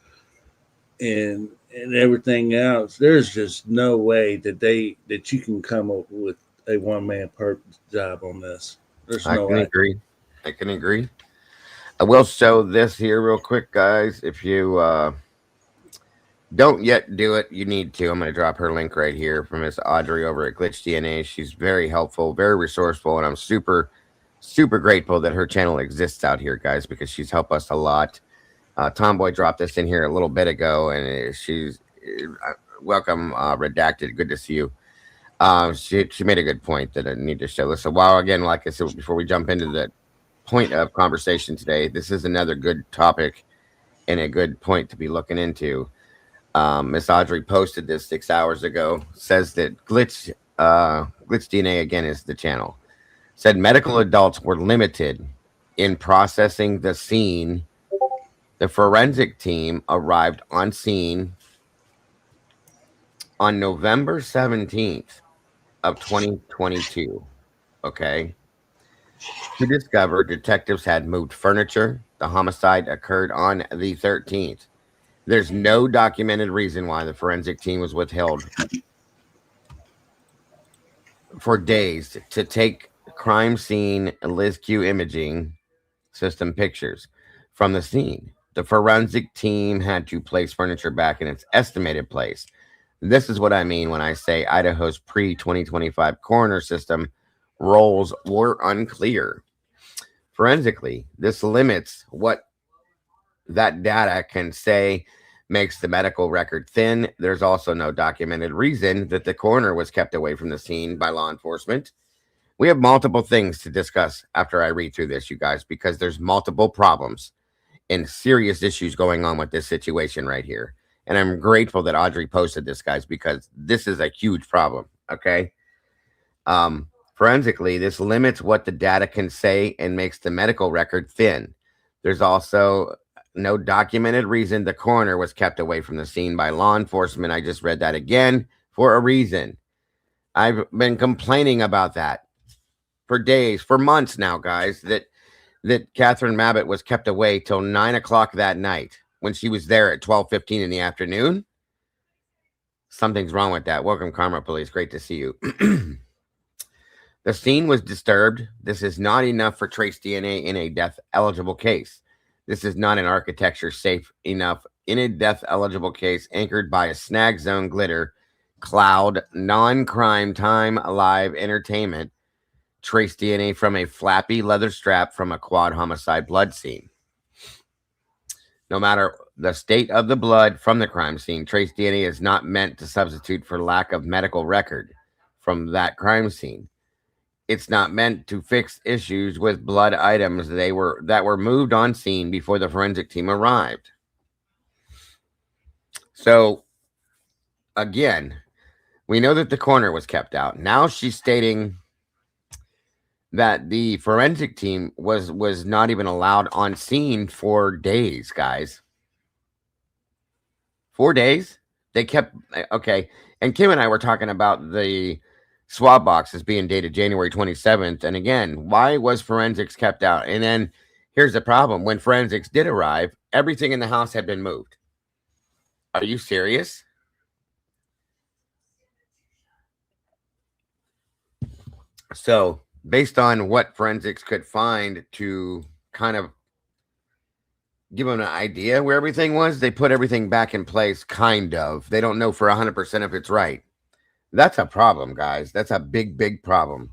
and everything else. There's just no way that you can come up with a one man purpose job on this. There's I no can way. agree. I can agree. I will show this here real quick, guys. If you don't yet do it, you need to. I'm going to drop her link right here from Miss Audrey over at Glitch DNA. She's very helpful, very resourceful, and I'm super, super grateful that her channel exists out here, guys, because she's helped us a lot. Tomboy dropped this in here a little bit ago, and she's welcome, Redacted. Good to see you. She made a good point that I need to show this. So, while again, like I said, before we jump into the point of conversation today, this is another good topic and a good point to be looking into. Miss Audrey posted this 6 hours ago. Says that Glitch DNA again is the channel. Said medical adults were limited in processing the scene. The forensic team arrived on scene on November 17th of 2022. Okay. To discover detectives had moved furniture. The homicide occurred on the 13th. There's no documented reason why the forensic team was withheld for days to take crime scene LizQ imaging system pictures from the scene. The forensic team had to place furniture back in its estimated place. This is what I mean when I say Idaho's pre-2025 coroner system roles were unclear. Forensically, this limits what that data can say, makes the medical record thin. There's also no documented reason that the coroner was kept away from the scene by law enforcement. We have multiple things to discuss after I read through this, you guys, because there's multiple problems and serious issues going on with this situation right here. And I'm grateful that Audrey posted this, guys, because this is a huge problem. Okay. Forensically, this limits what the data can say and makes the medical record thin. There's also no documented reason the coroner was kept away from the scene by law enforcement. I just read that again for a reason. I've been complaining about that for days, for months now, guys, that Catherine Mabbitt was kept away till 9 o'clock that night when she was there at 12:15 in the afternoon. Something's wrong with that. Welcome, Karma Police. Great to see you. The scene was disturbed. This is not enough for trace DNA in a death-eligible case. This is not an architecture safe enough in a death-eligible case anchored by a snag zone glitter cloud, non-crime time alive entertainment, trace DNA from a flappy leather strap from a quad homicide blood scene. No matter the state of the blood from the crime scene, trace DNA is not meant to substitute for lack of medical record from that crime scene. It's not meant to fix issues with blood items that were moved on scene before the forensic team arrived. So again, we know that the coroner was kept out. Now she's stating that the forensic team was not even allowed on scene for days, guys. 4 days? They kept okay. And Kim and I were talking about the swab boxes being dated January 27th. And again, why was forensics kept out? And then here's the problem. When forensics did arrive, everything in the house had been moved. Are you serious? So, based on what forensics could find to kind of give them an idea where everything was, they put everything back in place, kind of. They don't know for 100% if it's right. That's a problem, guys. That's a big, big problem.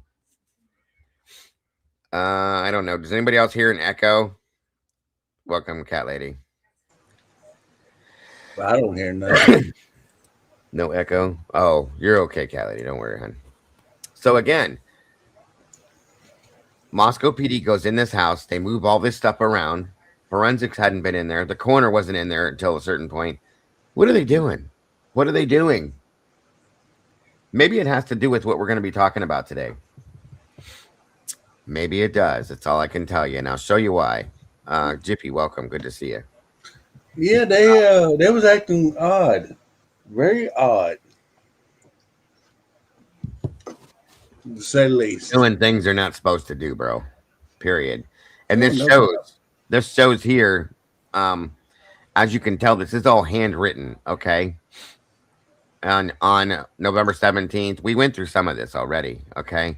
I don't know. Does anybody else hear an echo? Welcome, Cat Lady. I don't hear nothing. No echo? Oh, you're okay, Cat Lady. Don't worry, hon. So again, Moscow PD goes in this house. They move all this stuff around. Forensics hadn't been in there. The coroner wasn't in there until a certain point. What are they doing? What are they doing? Maybe it has to do with what we're going to be talking about today. Maybe it does. That's all I can tell you. And I'll show you why. Jippy, welcome. Good to see you. Yeah, they was acting odd. Very odd. To say the least. Doing things they're not supposed to do, bro. Period. And this shows here, as you can tell, this is all handwritten, okay? On November 17th, we went through some of this already, okay?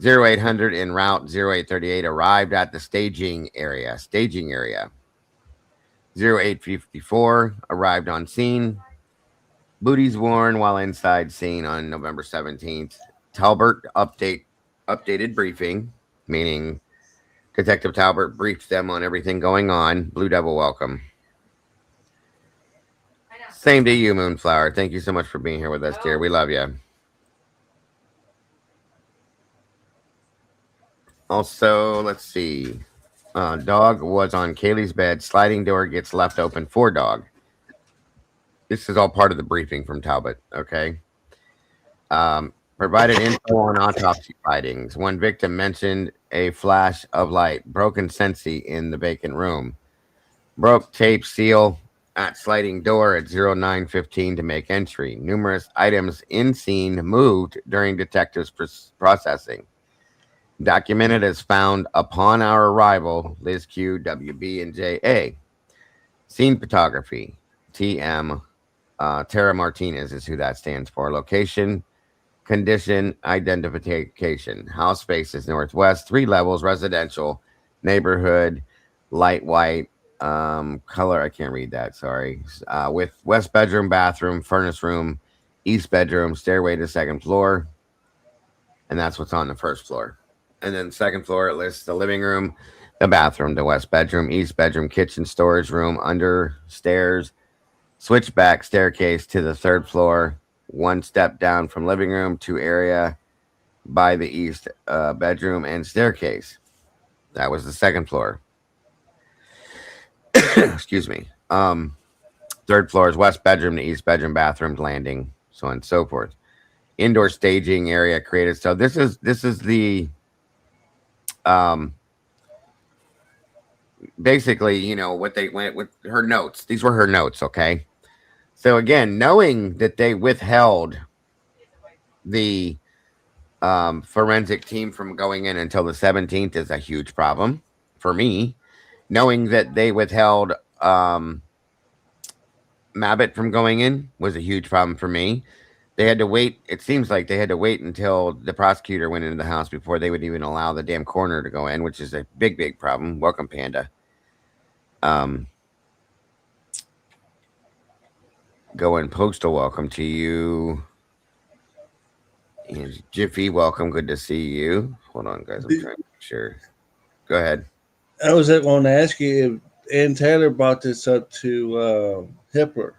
0800 en route 0838 arrived at the staging area. 0854 arrived on scene. Booties worn while inside scene on November 17th. Talbert updated briefing, meaning Detective Talbert briefed them on everything going on. Blue Devil, welcome. Same to you, Moonflower. Thank you so much for being here with us, dear. We love you. Also, let's see. Dog was on Kaylee's bed. Sliding door gets left open for dog. This is all part of the briefing from Talbot, okay? Provided info on autopsy findings. One victim mentioned a flash of light. Broken sensi in the vacant room. Broke tape seal at sliding door at 0915 to make entry. Numerous items in scene moved during detectives' processing. Documented as found upon our arrival. Liz Q, WB, and JA. Scene photography. TM. Tara Martinez is who that stands for. Location. Condition identification. House faces northwest. 3 levels. Residential. Neighborhood. Light white. Color, I can't read that, sorry. With west bedroom, bathroom, furnace room, east bedroom, stairway to second floor. And that's what's on the first floor. And then second floor, it lists the living room, the bathroom, the west bedroom, east bedroom, kitchen, storage room, under stairs, switchback staircase to the third floor, 1 step down from living room to area by the east bedroom and staircase. That was the second floor. Excuse me. Third floor is west bedroom to east bedroom, bathrooms, landing, so on and so forth. Indoor staging area created. So this is the basically, you know, what they went with her notes. These were her notes, okay? So again, knowing that they withheld the forensic team from going in until the 17th is a huge problem for me. Knowing that they withheld Mabbitt from going in was a huge problem for me. They had to wait. It seems like they had to wait until the prosecutor went into the house before they would even allow the damn coroner to go in, which is a big, big problem. Welcome, Panda. Going postal, welcome to you. And Jiffy, welcome. Good to see you. Hold on, guys. I'm trying to make sure. Go ahead. I was going to ask you if Ann Taylor brought this up to Hipper.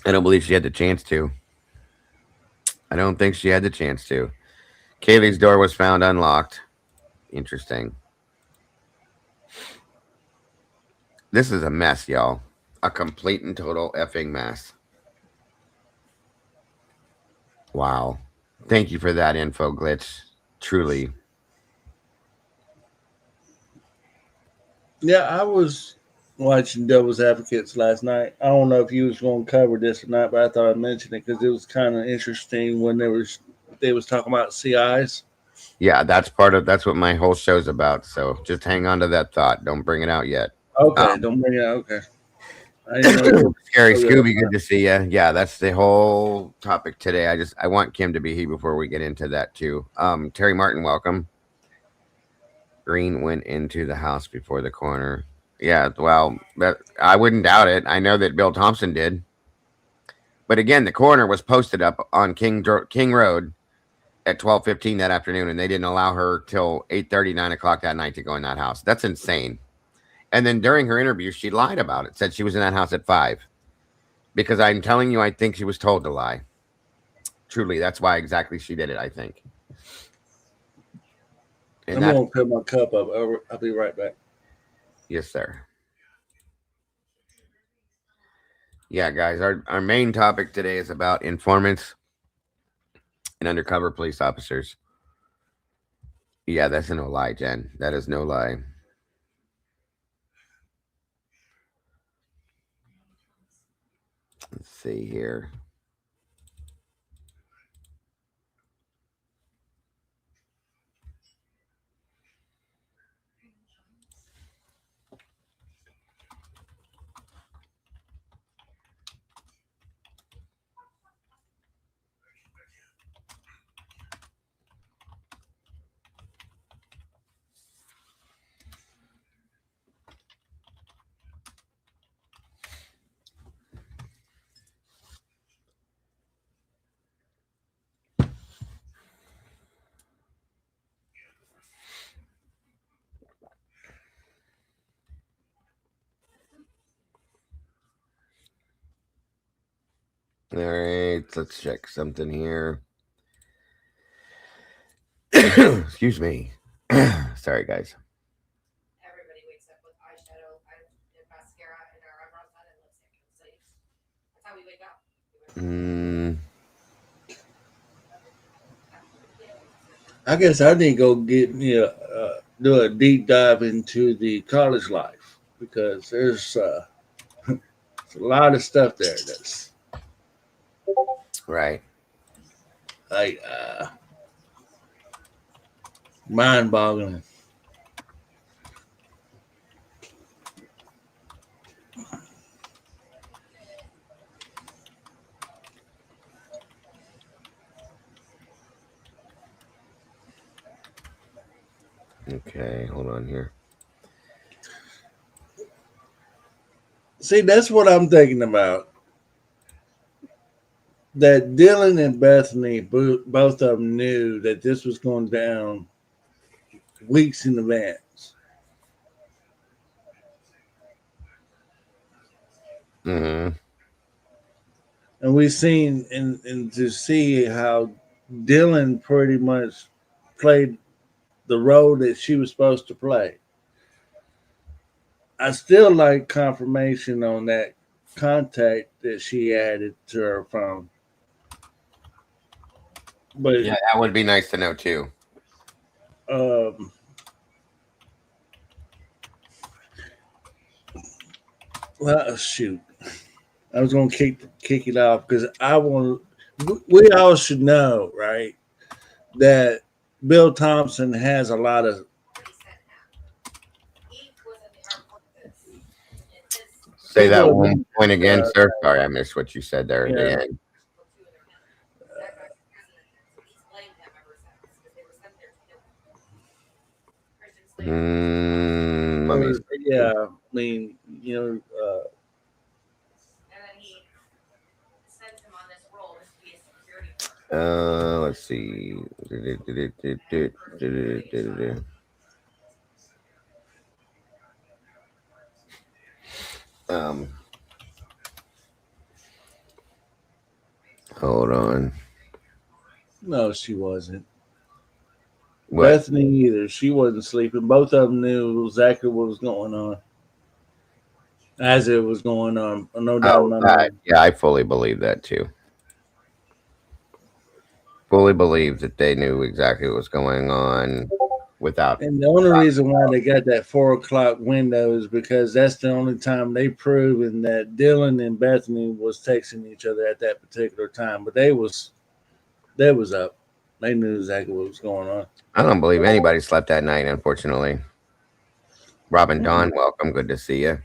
I don't believe she had the chance to. I don't think she had the chance to. Kaylee's door was found unlocked. Interesting. This is a mess, y'all. A complete and total effing mess. Wow. Thank you for that info, Glitch. Truly. Yeah, I was watching Devil's Advocates last night. I don't know if you was going to cover this or not, but I thought I'd mention it because it was kind of interesting when they was talking about CIs. Yeah, that's what my whole show's about. So just hang on to that thought. Don't bring it out yet. Okay, Um, don't bring it out. Okay, I didn't know you Scary covered it or Scooby, good not. to see you. Yeah, that's the whole topic today. I want Kim to be here before we get into that too. Terry Martin, welcome. Green went into the house before the coroner. Yeah, well, I wouldn't doubt it. I know that Bill Thompson did. But again, the coroner was posted up on King Road at 12:15 that afternoon, and they didn't allow her till 8:30, 9 o'clock that night to go in that house. That's insane. And then during her interview, she lied about it. Said she was in that house at 5. Because I'm telling you, I think she was told to lie. Truly, that's why exactly she did it. I think. And I'm that's going to fill my cup up. I'll be right back. yes, sir. Yeah, guys. Our main topic today is about informants and undercover police officers. Yeah, that's no lie, Jen. That is no lie. Let's see here. All right, let's check something here. Excuse me. Sorry, guys. Everybody wakes up with eyeshadow, mascara, and our eyebrows done and lipstick. So that's how we wake up. Mm, I guess I need to go get me do a deep dive into the college life because there's a lot of stuff there that's right. like mind-boggling. Okay, hold on here. See, that's what I'm thinking about. That Dylan and Bethany, both of them knew that this was going down weeks in advance. Hmm. And we've seen and to see how Dylan pretty much played the role that she was supposed to play. I still like confirmation on that contact that she added to her phone. But Yeah, that would be nice to know too. um, well, shoot, I was gonna kick it off because I want. We all should know, right, that Bill Thompson has a lot of. Reset him. He was at the airport with this. And his Say People that have one been, point again, uh, sir. Sorry, I missed what you said there at the yeah, end. people two in their him. That guy's in prison again. So he's blamed them ever since because they were sent there to kill him. Christian Slater. Let me yeah. I mean, Let's see. Um, hold on. No, she wasn't. What? Bethany either. She wasn't sleeping. Both of them knew exactly what was going on as it was going on. No doubt in Oh, my that. mind. Yeah, I fully believe that too. Fully believe that they knew exactly what was going on without. And the only reason why they got that 4 o'clock window is because that's the only time they proven that Dylan and Bethany was texting each other at that particular time. But they was up. They knew exactly what was going on. I don't believe anybody slept that night. Unfortunately, Robin Dawn, welcome. Good to see you.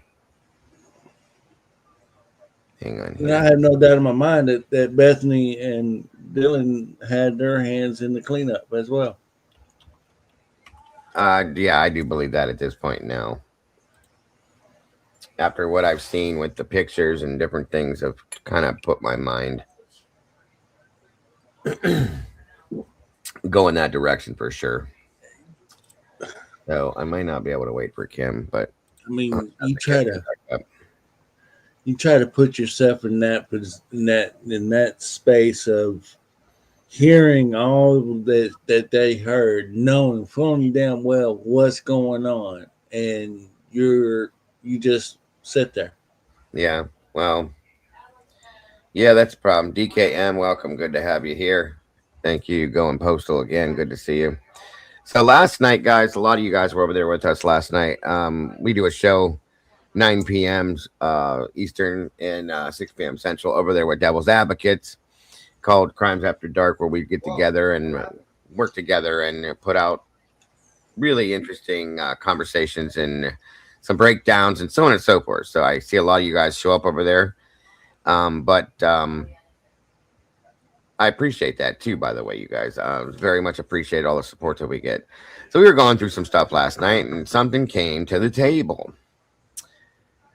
Hang on And I here. have no doubt in my mind that Bethany and Dylan had their hands in the cleanup as well. Yeah, I do believe that at this point now. After what I've seen with the pictures and different things, have kind of put my mind go in that direction for sure. So I might not be able to wait for Kim, but I I'll mean, have to catch her back up. you try to put yourself in that space of hearing all that they heard, knowing fully damn well what's going on, and you just sit there. Yeah, well, yeah, that's a problem. DKM, welcome. Good to have you here. Thank you. Going postal again. Good to see you. So last night, guys, a lot of you guys were over there with us last night. We do a show 9 p.m. Eastern and 6 p.m. Central over there with Devil's Advocates called Crimes After Dark, where we get together and work together and put out really interesting conversations and some breakdowns and so on and so forth. So I see a lot of you guys show up over there. But I appreciate that too, by the way, you guys. Very much appreciate all the support that we get. So we were going through some stuff last night and something came to the table.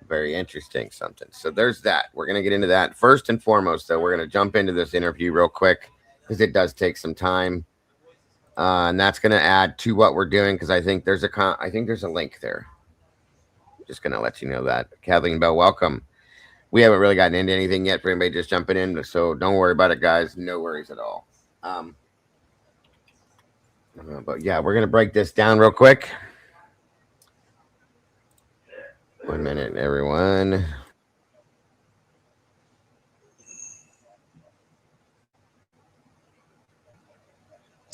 Very interesting something. So there's that. We're going to get into that. First and foremost, though, we're going to jump into this interview real quick because it does take some time. And that's going to add to what we're doing because I think there's a link there. Just going to let you know that. Kathleen Bell, welcome. We haven't really gotten into anything yet for anybody just jumping in, so don't worry about it, guys. No worries at all. But yeah, we're gonna break this down real quick. 1 minute, everyone.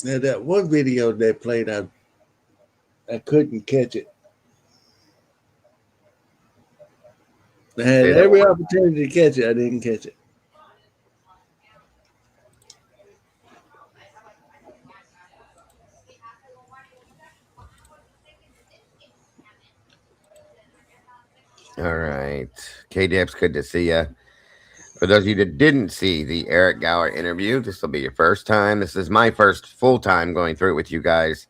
Now that one video they played, I couldn't catch it. I had Say that every one. opportunity to catch it. I didn't catch it. All right, K Dips, good to see you. For those of you that didn't see the Eric Gower interview, this will be your first time. This is my first full time going through it with you guys.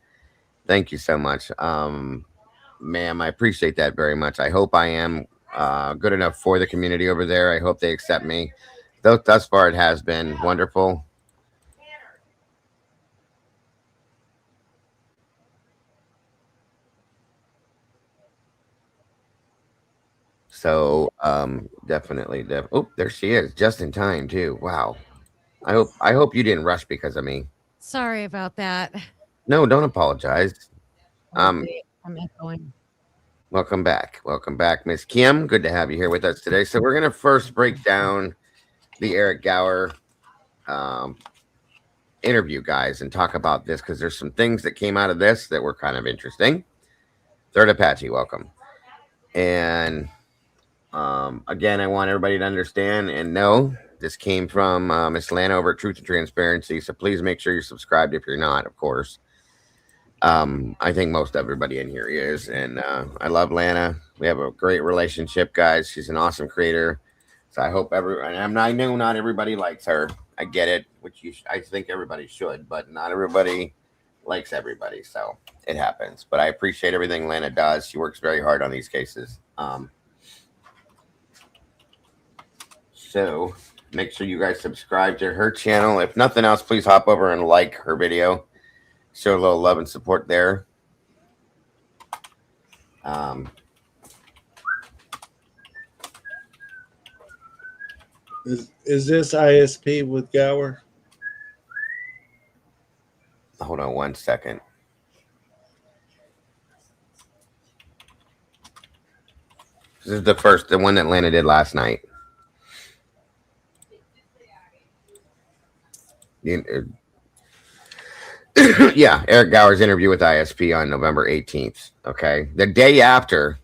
Thank you so much, ma'am. I appreciate that very much. I hope I am good enough for the community over there. I hope they accept me. Thus far, it has been wonderful. So definitely. Oh, there she is, just in time too. Wow. I hope you didn't rush because of me. Sorry about that. No, don't apologize. Oh, Um, wait, I'm echoing. welcome back. Welcome back, Miss Kim. Good to have you here with us today. So we're gonna first break down the Eric Gower um, interview, guys, and talk about this because there's some things that came out of this that were kind of interesting. Third Apache, welcome. And again, I want everybody to understand and know this came from Miss Lana over at Truth and Transparency. So please make sure you're subscribed if you're not, of course. I think most everybody in here is, and I love Lana. We have a great relationship, guys. She's an awesome creator. So I hope I know not everybody likes her. I get it, which I think everybody should, but not everybody likes everybody. So it happens. But I appreciate everything Lana does. She works very hard on these cases. So Make sure you guys subscribe to her channel. If nothing else, please hop over and like her video. Show a little love and support there. Is this ISP with Gower? Hold on one second. This is the one that Lana did last night. Yeah, Eric Gower's interview with ISP on November 18th. Okay, the day after,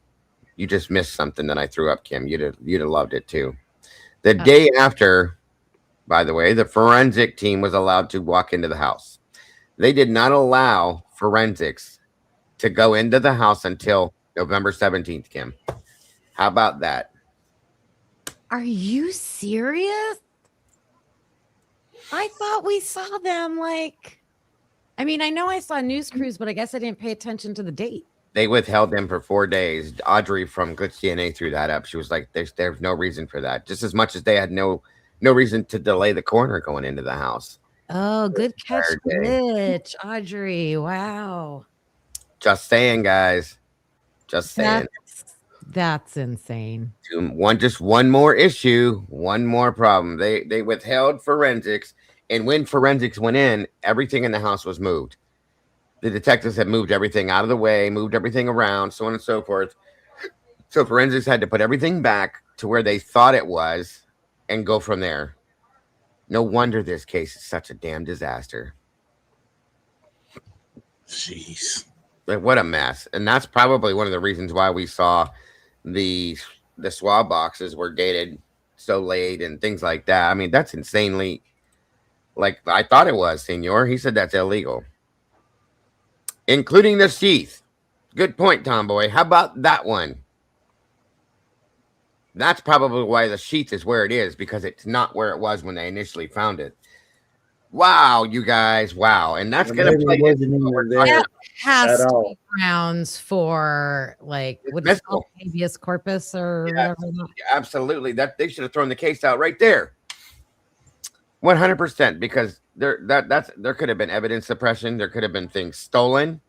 you just missed something that I threw up, Kim. You'd have loved it too. The day after, by the way, the forensic team was allowed to walk into the house. They did not allow forensics to go into the house until November 17th, Kim. How about that? Are you serious? I thought we saw them I mean, I know I saw News Cruise, but I guess I didn't pay attention to the date. They withheld them for 4 days. Audrey from Glitch DNA threw that up. She was like, there's no reason for that. Just as much as they had no reason to delay the coroner going into the house. Oh, good catch, Glitch, Audrey. Wow. Just saying, guys. Just saying. That's insane. Just one more issue, one more problem. They withheld forensics, and when forensics went in, everything in the house was moved. The detectives had moved everything out of the way, moved everything around, so on and so forth. So forensics had to put everything back to where they thought it was and go from there. No wonder this case is such a damn disaster. Jeez. Like, what a mess. And that's probably one of the reasons why we saw the swab boxes were dated so late and things like that. I mean, that's insanely, like I thought it was, Senor. He said that's illegal. Including the sheath. Good point, Tomboy. How about that one? That's probably why the sheath is where it is, because it's not where it was when they initially found it. Wow, you guys. Wow. And that's going to play that has to be grounds for what is called habeas corpus or whatever. Absolutely. That they should have thrown the case out right there. 100%, because there could have been evidence suppression. There could have been things stolen,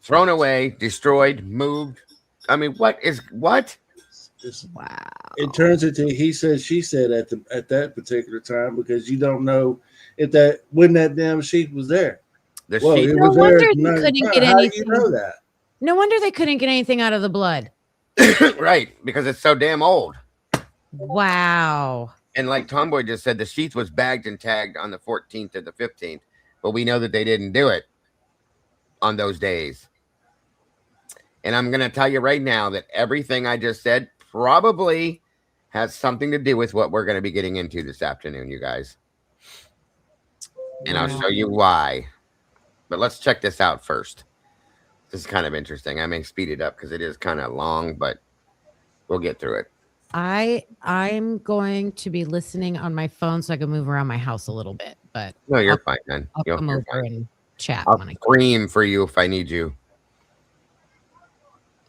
thrown away, destroyed, moved. I mean, what? Wow. It turns into he said, she said at that particular time, because you don't know if when that damn sheet was there. No wonder they couldn't get anything. How do you know that? No wonder they couldn't get anything out of the blood. Right, because it's so damn old. Wow. And like Tomboy just said, the sheath was bagged and tagged on the 14th or the 15th, but we know that they didn't do it on those days. And I'm going to tell you right now that everything I just said probably has something to do with what we're going to be getting into this afternoon, you guys. And I'll show you why. But let's check this out first. This is kind of interesting. I may speed it up because it is kind of long, but we'll get through it. I'm going to be listening on my phone so I can move around my house a little bit. But no, you're fine, man. I'll come over and chat. I'll scream for you if I need you.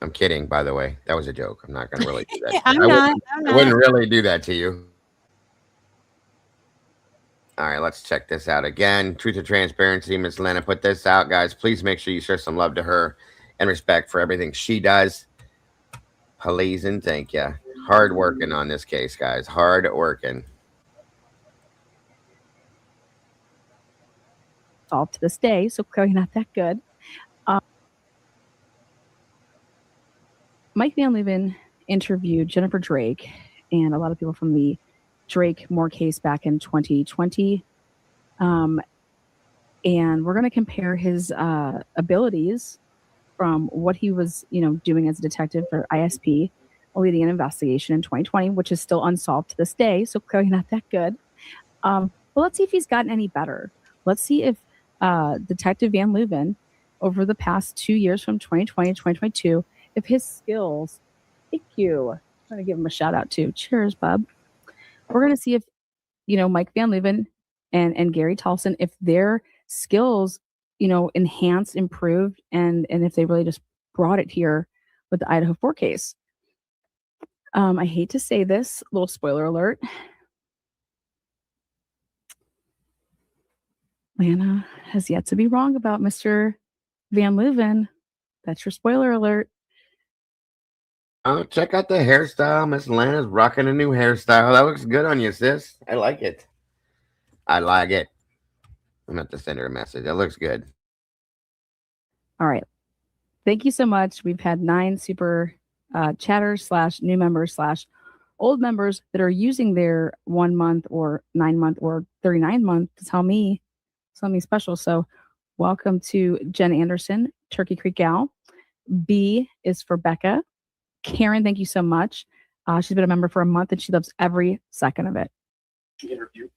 I'm kidding, by the way. That was a joke. I'm not going to really do that. I wouldn't really do that to you. All right, let's check this out again. Truth or Transparency. Miss Lena put this out, guys. Please make sure you show some love to her and respect for everything she does. Please and thank you. Hard working on this case, guys. Hard working. Solved to this day, so clearly not that good. Mike Van Leeuwen interviewed Jennifer Drake and a lot of people from the Drake Moore case back in 2020. And we're going to compare his abilities from what he was, doing as a detective for ISP, leading an investigation in 2020, which is still unsolved to this day, so clearly not that good. But let's see if he's gotten any better. Let's see if Detective Van Leeuwen, over the past 2 years from 2020 to 2022, if his skills, thank you. I'm going to give him a shout out too. Cheers, bub. We're going to see if, Mike Van Leeuwen and Gary Tolson, if their skills, enhanced, improved, and if they really just brought it here with the Idaho 4 case. I hate to say this, little spoiler alert. Lana has yet to be wrong about Mr. Van Leuven. That's your spoiler alert. Oh, check out the hairstyle. Miss Lana's rocking a new hairstyle. That looks good on you, sis. I like it. I like it. I'm going to have to send her a message. That looks good. All right. Thank you so much. We've had 9 super chatters / new members / old members that are using their 1 month or 9 month or 39 month to tell me something special. So welcome to Jen Anderson, Turkey Creek Gal. B is for Becca. Karen, thank you so much. She's been a member for a month and she loves every second of it. The interview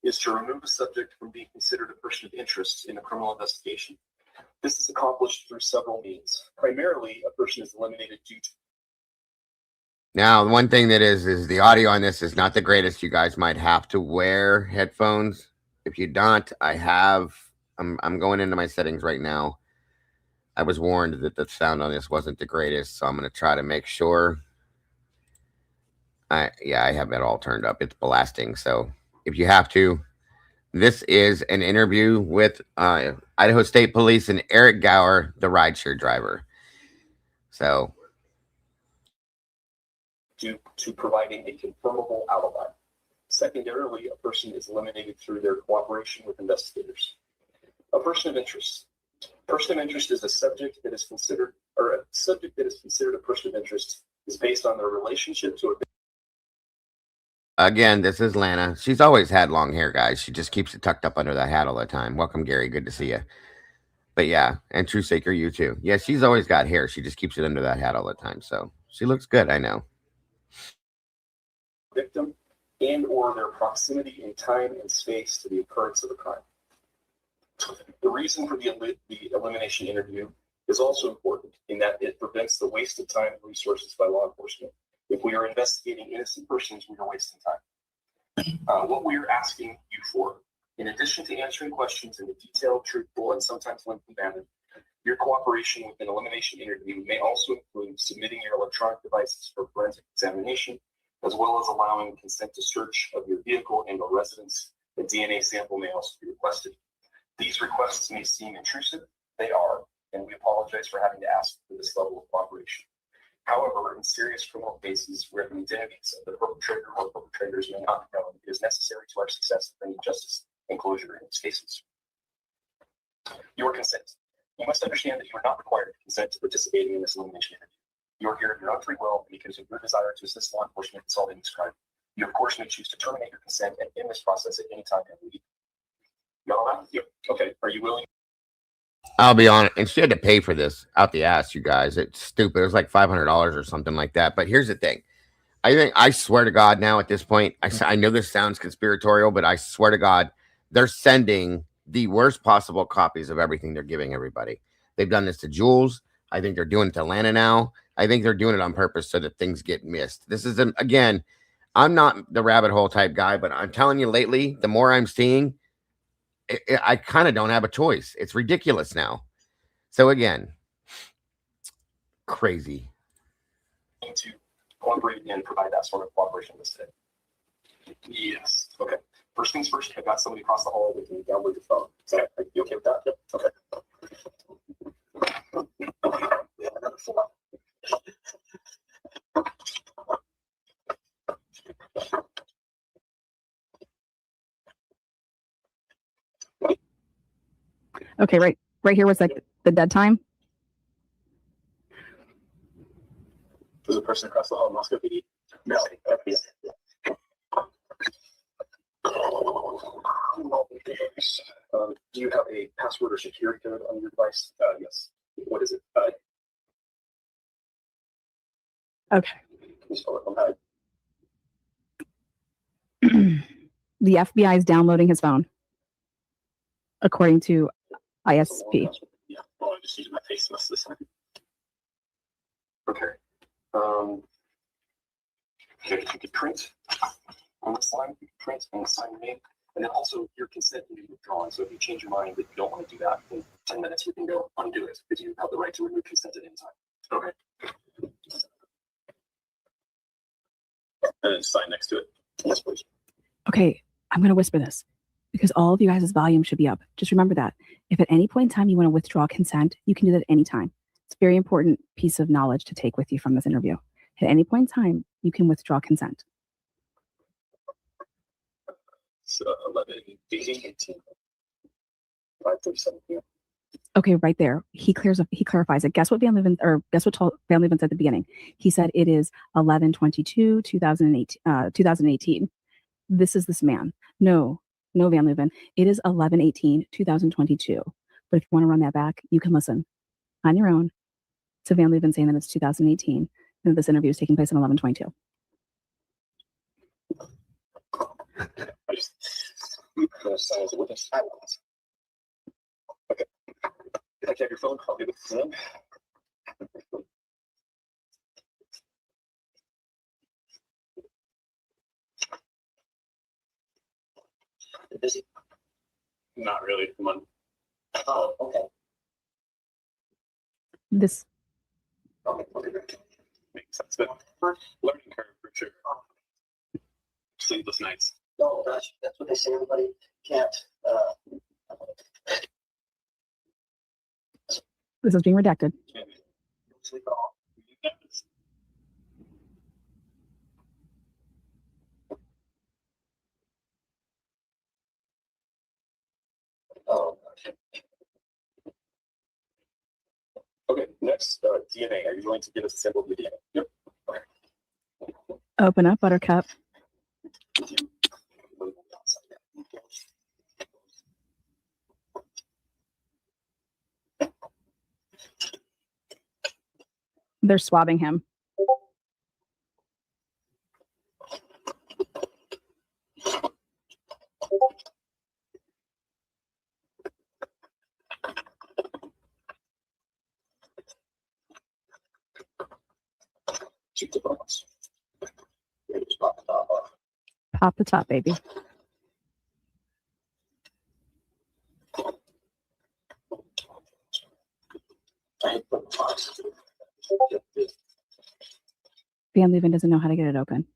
is to remove a subject from being considered a person of interest in a criminal investigation. This is accomplished through several means. Primarily, a person is eliminated due to. Now, one thing that is the audio on this is not the greatest. You guys might have to wear headphones. If you don't, I'm going into my settings right now. I was warned that the sound on this wasn't the greatest, so I'm going to try to make sure. I have it all turned up. It's blasting. So if you have to, this is an interview with Idaho State Police and Eric Gower, the rideshare driver. So, Due to providing a confirmable alibi. Secondarily, a person is eliminated through their cooperation with investigators. A person of interest. Person of interest is a subject that is considered, or a subject that is considered a person of interest is based on their relationship to a. Again, this is Lana. She's always had long hair, guys. She just keeps it tucked up under the hat all the time. Welcome, Gary. Good to see you. But yeah, and True Saker, you too. Yeah, she's always got hair. She just keeps it under that hat all the time. So she looks good, I know. Victim and or their proximity in time and space to the occurrence of a crime. The reason for the elimination interview is also important in that it prevents the waste of time and resources by law enforcement. If we are investigating innocent persons, we are wasting time. What we are asking you for, in addition to answering questions in a detailed, truthful, and sometimes lengthy manner, your cooperation with an elimination interview may also include submitting your electronic devices for forensic examination, as well as allowing consent to search of your vehicle and or residence. A DNA sample may also be requested. These requests may seem intrusive. They are, and we apologize for having to ask for this level of cooperation. However, in serious criminal cases where the identities of the perpetrator or perpetrators may not be known, it is necessary to our success of bringing justice and closure in these cases. Your consent. You must understand that you are not required to consent to participating in this elimination interview. You are here of your own free will because of your desire to assist law enforcement in solving this crime. You, of course, may choose to terminate your consent and end this process at any time and leave. You all right? Yep. Okay. Are you willing? I'll be honest. And she had to pay for this out the ass, you guys. It's stupid. It was like $500 or something like that. But here's the thing. I swear to God now at this point, I know this sounds conspiratorial, but I swear to God, they're sending the worst possible copies of everything they're giving everybody. They've done this to Jules. I think they're doing it to Lana now. I think they're doing it on purpose so that things get missed. This is again, I'm not the rabbit hole type guy, but I'm telling you lately, the more I'm seeing, I kind of don't have a choice. It's ridiculous now. So again, crazy. To cooperate and provide that sort of cooperation this day. Yes. Okay. First things first, I've got somebody across the hall that can download your phone. Is that, are you okay with that? Yep. Okay, right here was like the dead time. There's a person across the hall in Moscow PD. No. Do you have a password or security code on your device? Yes. What is it? Okay. The FBI is downloading his phone, according to ISP. Yeah. Well, I'm just using my face most of the time. Okay. Okay, if you could print on this line, you can print and sign your name, and then also your consent can be withdrawn. So if you change your mind that you don't want to do that, in 10 minutes you can go undo it because you have the right to remove consent at any time. Okay. And then sign next to it. Yes, please. Okay, I'm going to whisper this. because all of you guys' volume should be up. Just remember that. If at any point in time you want to withdraw consent, you can do that at any time. It's a very important piece of knowledge to take with you from this interview. At any point in time, you can withdraw consent. So 11, 18, 18. 5:37 p.m. Okay, right there. He clarifies it. Guess what Van Leeuwen said at the beginning? He said it is 11/22, 2018. This is this man. No, Van Leeuwen. It is 11/18, 2022. But if you want to run that back, you can listen on your own to Van Leeuwen saying that it's 2018 and this interview is taking place on 11/22. I just sign as a witness. Okay. If I have your phone, I'll give it to them. You're busy? Not really. Come on. Oh, okay. This. Okay. Makes sense. But learning curve for sure. Sleepless nights. No, that's what they say. Everybody can't. This is being redacted. Sleep at all. Oh, okay. Next, DNA. Are you going to give us a sample of the DNA? Yep. Okay. Open up, Buttercup. They're swabbing him. Shoot the bones. Pop the top, baby. Van Leeuwen doesn't know how to get it open.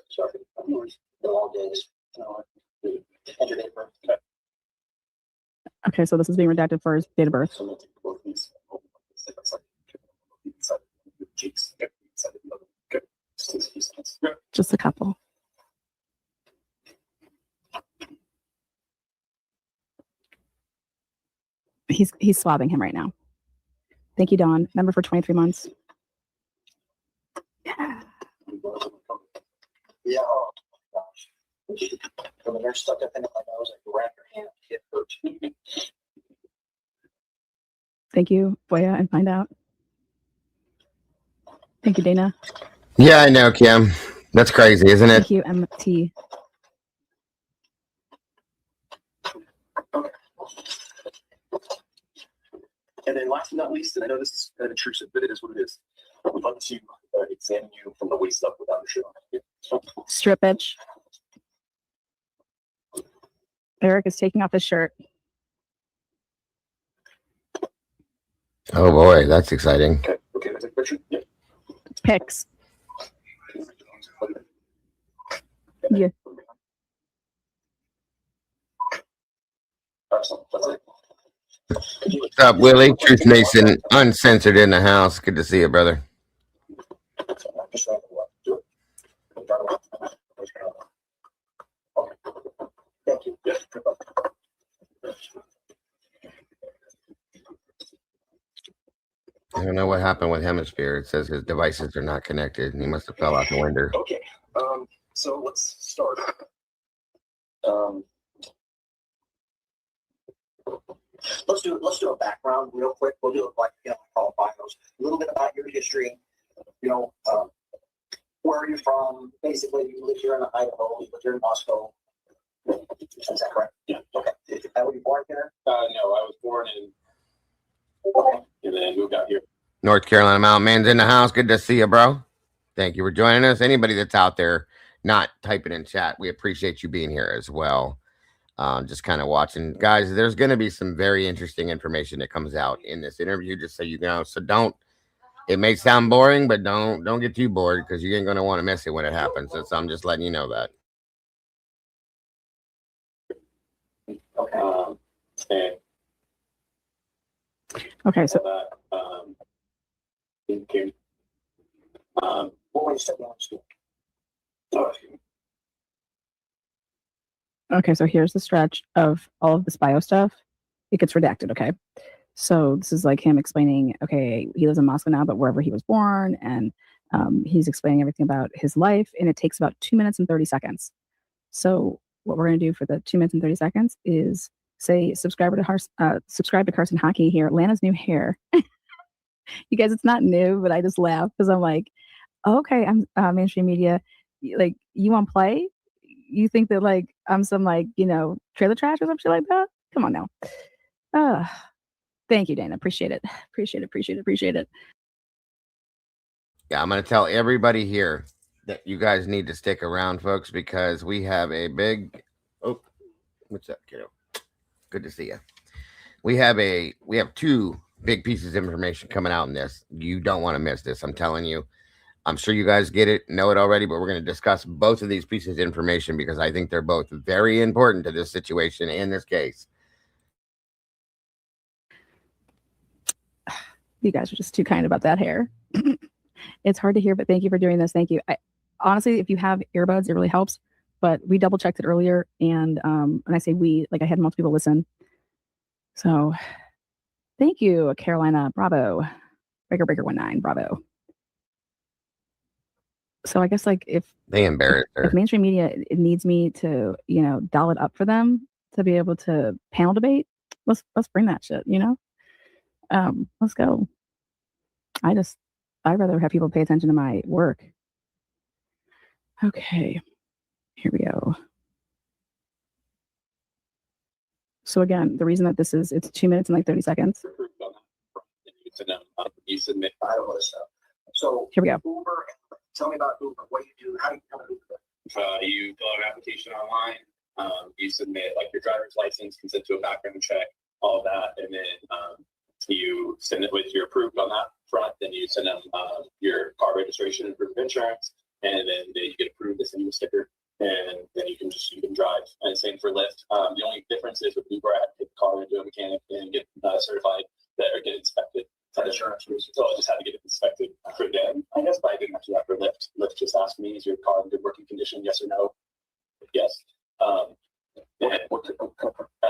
Sorry. The long days. Enter date of birth. Okay, so this is being redacted for his date of birth. Just a couple. He's swabbing him right now. Thank you, Dawn. Member for 23 months. Yeah. Oh gosh. When the nurse stuck up in my nose, I grabbed her hand. It hurt. Thank you, Boya, and find out. Thank you, Dana. Yeah, I know, Kim. That's crazy, isn't it? Thank you, MT. And then last but not least, and I know this is kind of intrusive, but it is what it is. We'd like to examine you from the waist up without your shirt on. Strip bitch. Eric is taking off his shirt. Oh boy, that's exciting. Okay, can I take a picture? Yeah. Pics. Yeah. Excellent. That's it. What's up, Willie? Truth Mason, uncensored in the house. Good to see you, brother. Thank you. I don't know what happened with Hemisphere. It says his devices are not connected, and he must have fell out the window. Okay, so let's start. Let's do a background real quick. We'll do it like call bios. A little bit about your history. Where are you from? Basically, you live here in Idaho. You live here in Moscow. Is that correct? Yeah. Okay. Were you born here? No, I was born in. Okay. And then moved out here. North Carolina Mountain Man's in the house. Good to see you, bro. Thank you for joining us. Anybody that's out there not typing in chat, we appreciate you being here as well. Just kind of watching, guys. There's going to be some very interesting information that comes out in this interview, just so you know. So don't. It may sound boring, but don't get too bored because you ain't going to want to miss it when it happens. So I'm just letting you know that. Okay. Okay, so okay, so here's the stretch of all of this bio stuff. It gets redacted, okay? So this is like him explaining, okay, he lives in Moscow now, but wherever he was born, and he's explaining everything about his life, and it takes about 2 minutes and 30 seconds. So what we're going to do for the 2 minutes and 30 seconds is say subscribe to Carson Hockey here, Lana's new hair. You guys, it's not new, but I just laugh because I'm like, okay, I'm mainstream media. Like, you want play? You think that like I'm some like, trailer trash or some shit like that? Come on now. Thank you, Dana. Appreciate it. Appreciate it. Yeah, I'm going to tell everybody here that you guys need to stick around, folks, because we have a big. Oh, what's up, kiddo? Good to see you. We have two big pieces of information coming out in this. You don't want to miss this. I'm telling you. I'm sure you guys get it, know it already, but we're going to discuss both of these pieces of information because I think they're both very important to this situation and this case. You guys are just too kind about that hair. It's hard to hear, but thank you for doing this. Thank you. Honestly, if you have earbuds, it really helps. But we double checked it earlier, and when I say we, like I had multiple people listen. So, thank you, Carolina. Bravo, Breaker 19. Bravo. So I guess like if they embarrass her, if mainstream media it needs me to dial it up for them to be able to panel debate, let's bring that shit. Let's go. I'd rather have people pay attention to my work. Okay, here we go. So again, the reason that it's 2 minutes and like 30 seconds. You submit So here we go. Uber, tell me about Uber. What do you do? How do you become an Uber? You fill out an application online. You submit like your driver's license, consent to a background check, all of that, and then you send it with your approved on that front. Then you send them your car registration and proof of insurance, and then you get approved. They send you a sticker, and then you can drive. And same for Lyft. The only difference is with Uber, I have to take the car into a mechanic and get certified or get inspected. Insurance reasons. So I just had to get it inspected for them, I guess, but I didn't have to do that for Lyft. Lyft just asked me, is your car in good working condition? Yes or no? Yes.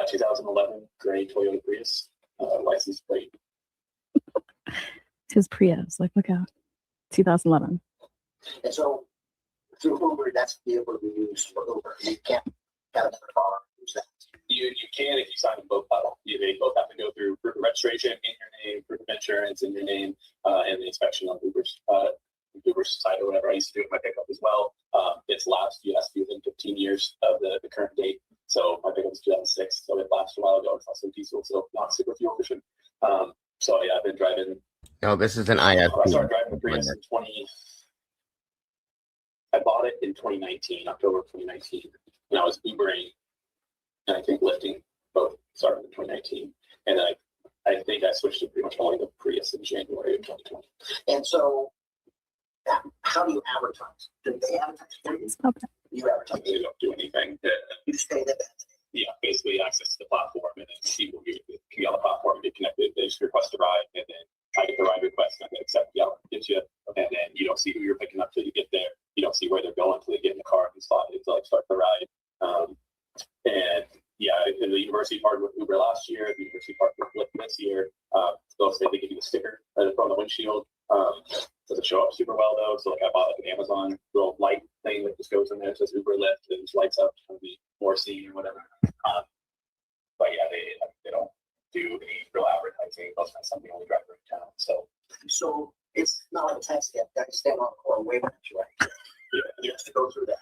2011 gray Toyota Prius, license plate. His Prius, like, look out. 2011. And so through Uber, that's the vehicle to be used for Uber. You can't have another car use that. You can if you sign them both up. They both have to go through proof of registration in your name, proof of insurance in your name, and the inspection on Uber's site or whatever. I used to do it with my pickup as well. It's lapsed. You have to be within 15 years of the current date. So my pickup was 2006, so it lapsed a while ago. It's also diesel, so not super fuel efficient. So yeah, I've been driving. No, this is an IS. I started driving Prius in I bought it in 2019, October 2019, and I was Ubering and I think lifting both started in 2019. And I think I switched to pretty much only the Prius in January of 2020. And so how do you advertise? Do they advertise? You advertise. You don't do anything. You just pay them. Yeah, basically access to the platform, and then people can be on the platform and get connected. They just request a ride, and then I get the ride request, and I accept the hour gets you, and then you don't see who you're picking up till you get there. You don't see where they're going till they get in the car and start the ride. And yeah, in the university partnered with Uber last year, the university partnered with Lyft this year. They'll say they give you the sticker from the windshield. Doesn't show up super well though. So like I bought like an Amazon little light thing that just goes in there. It says Uber Lyft and just lights up to be more seen or whatever. But yeah, they don't do any real advertising. Most of the time, they only drive around town. So it's not like a taxi. I can stand on the corner waving at you, right? Yeah, you have to go through that.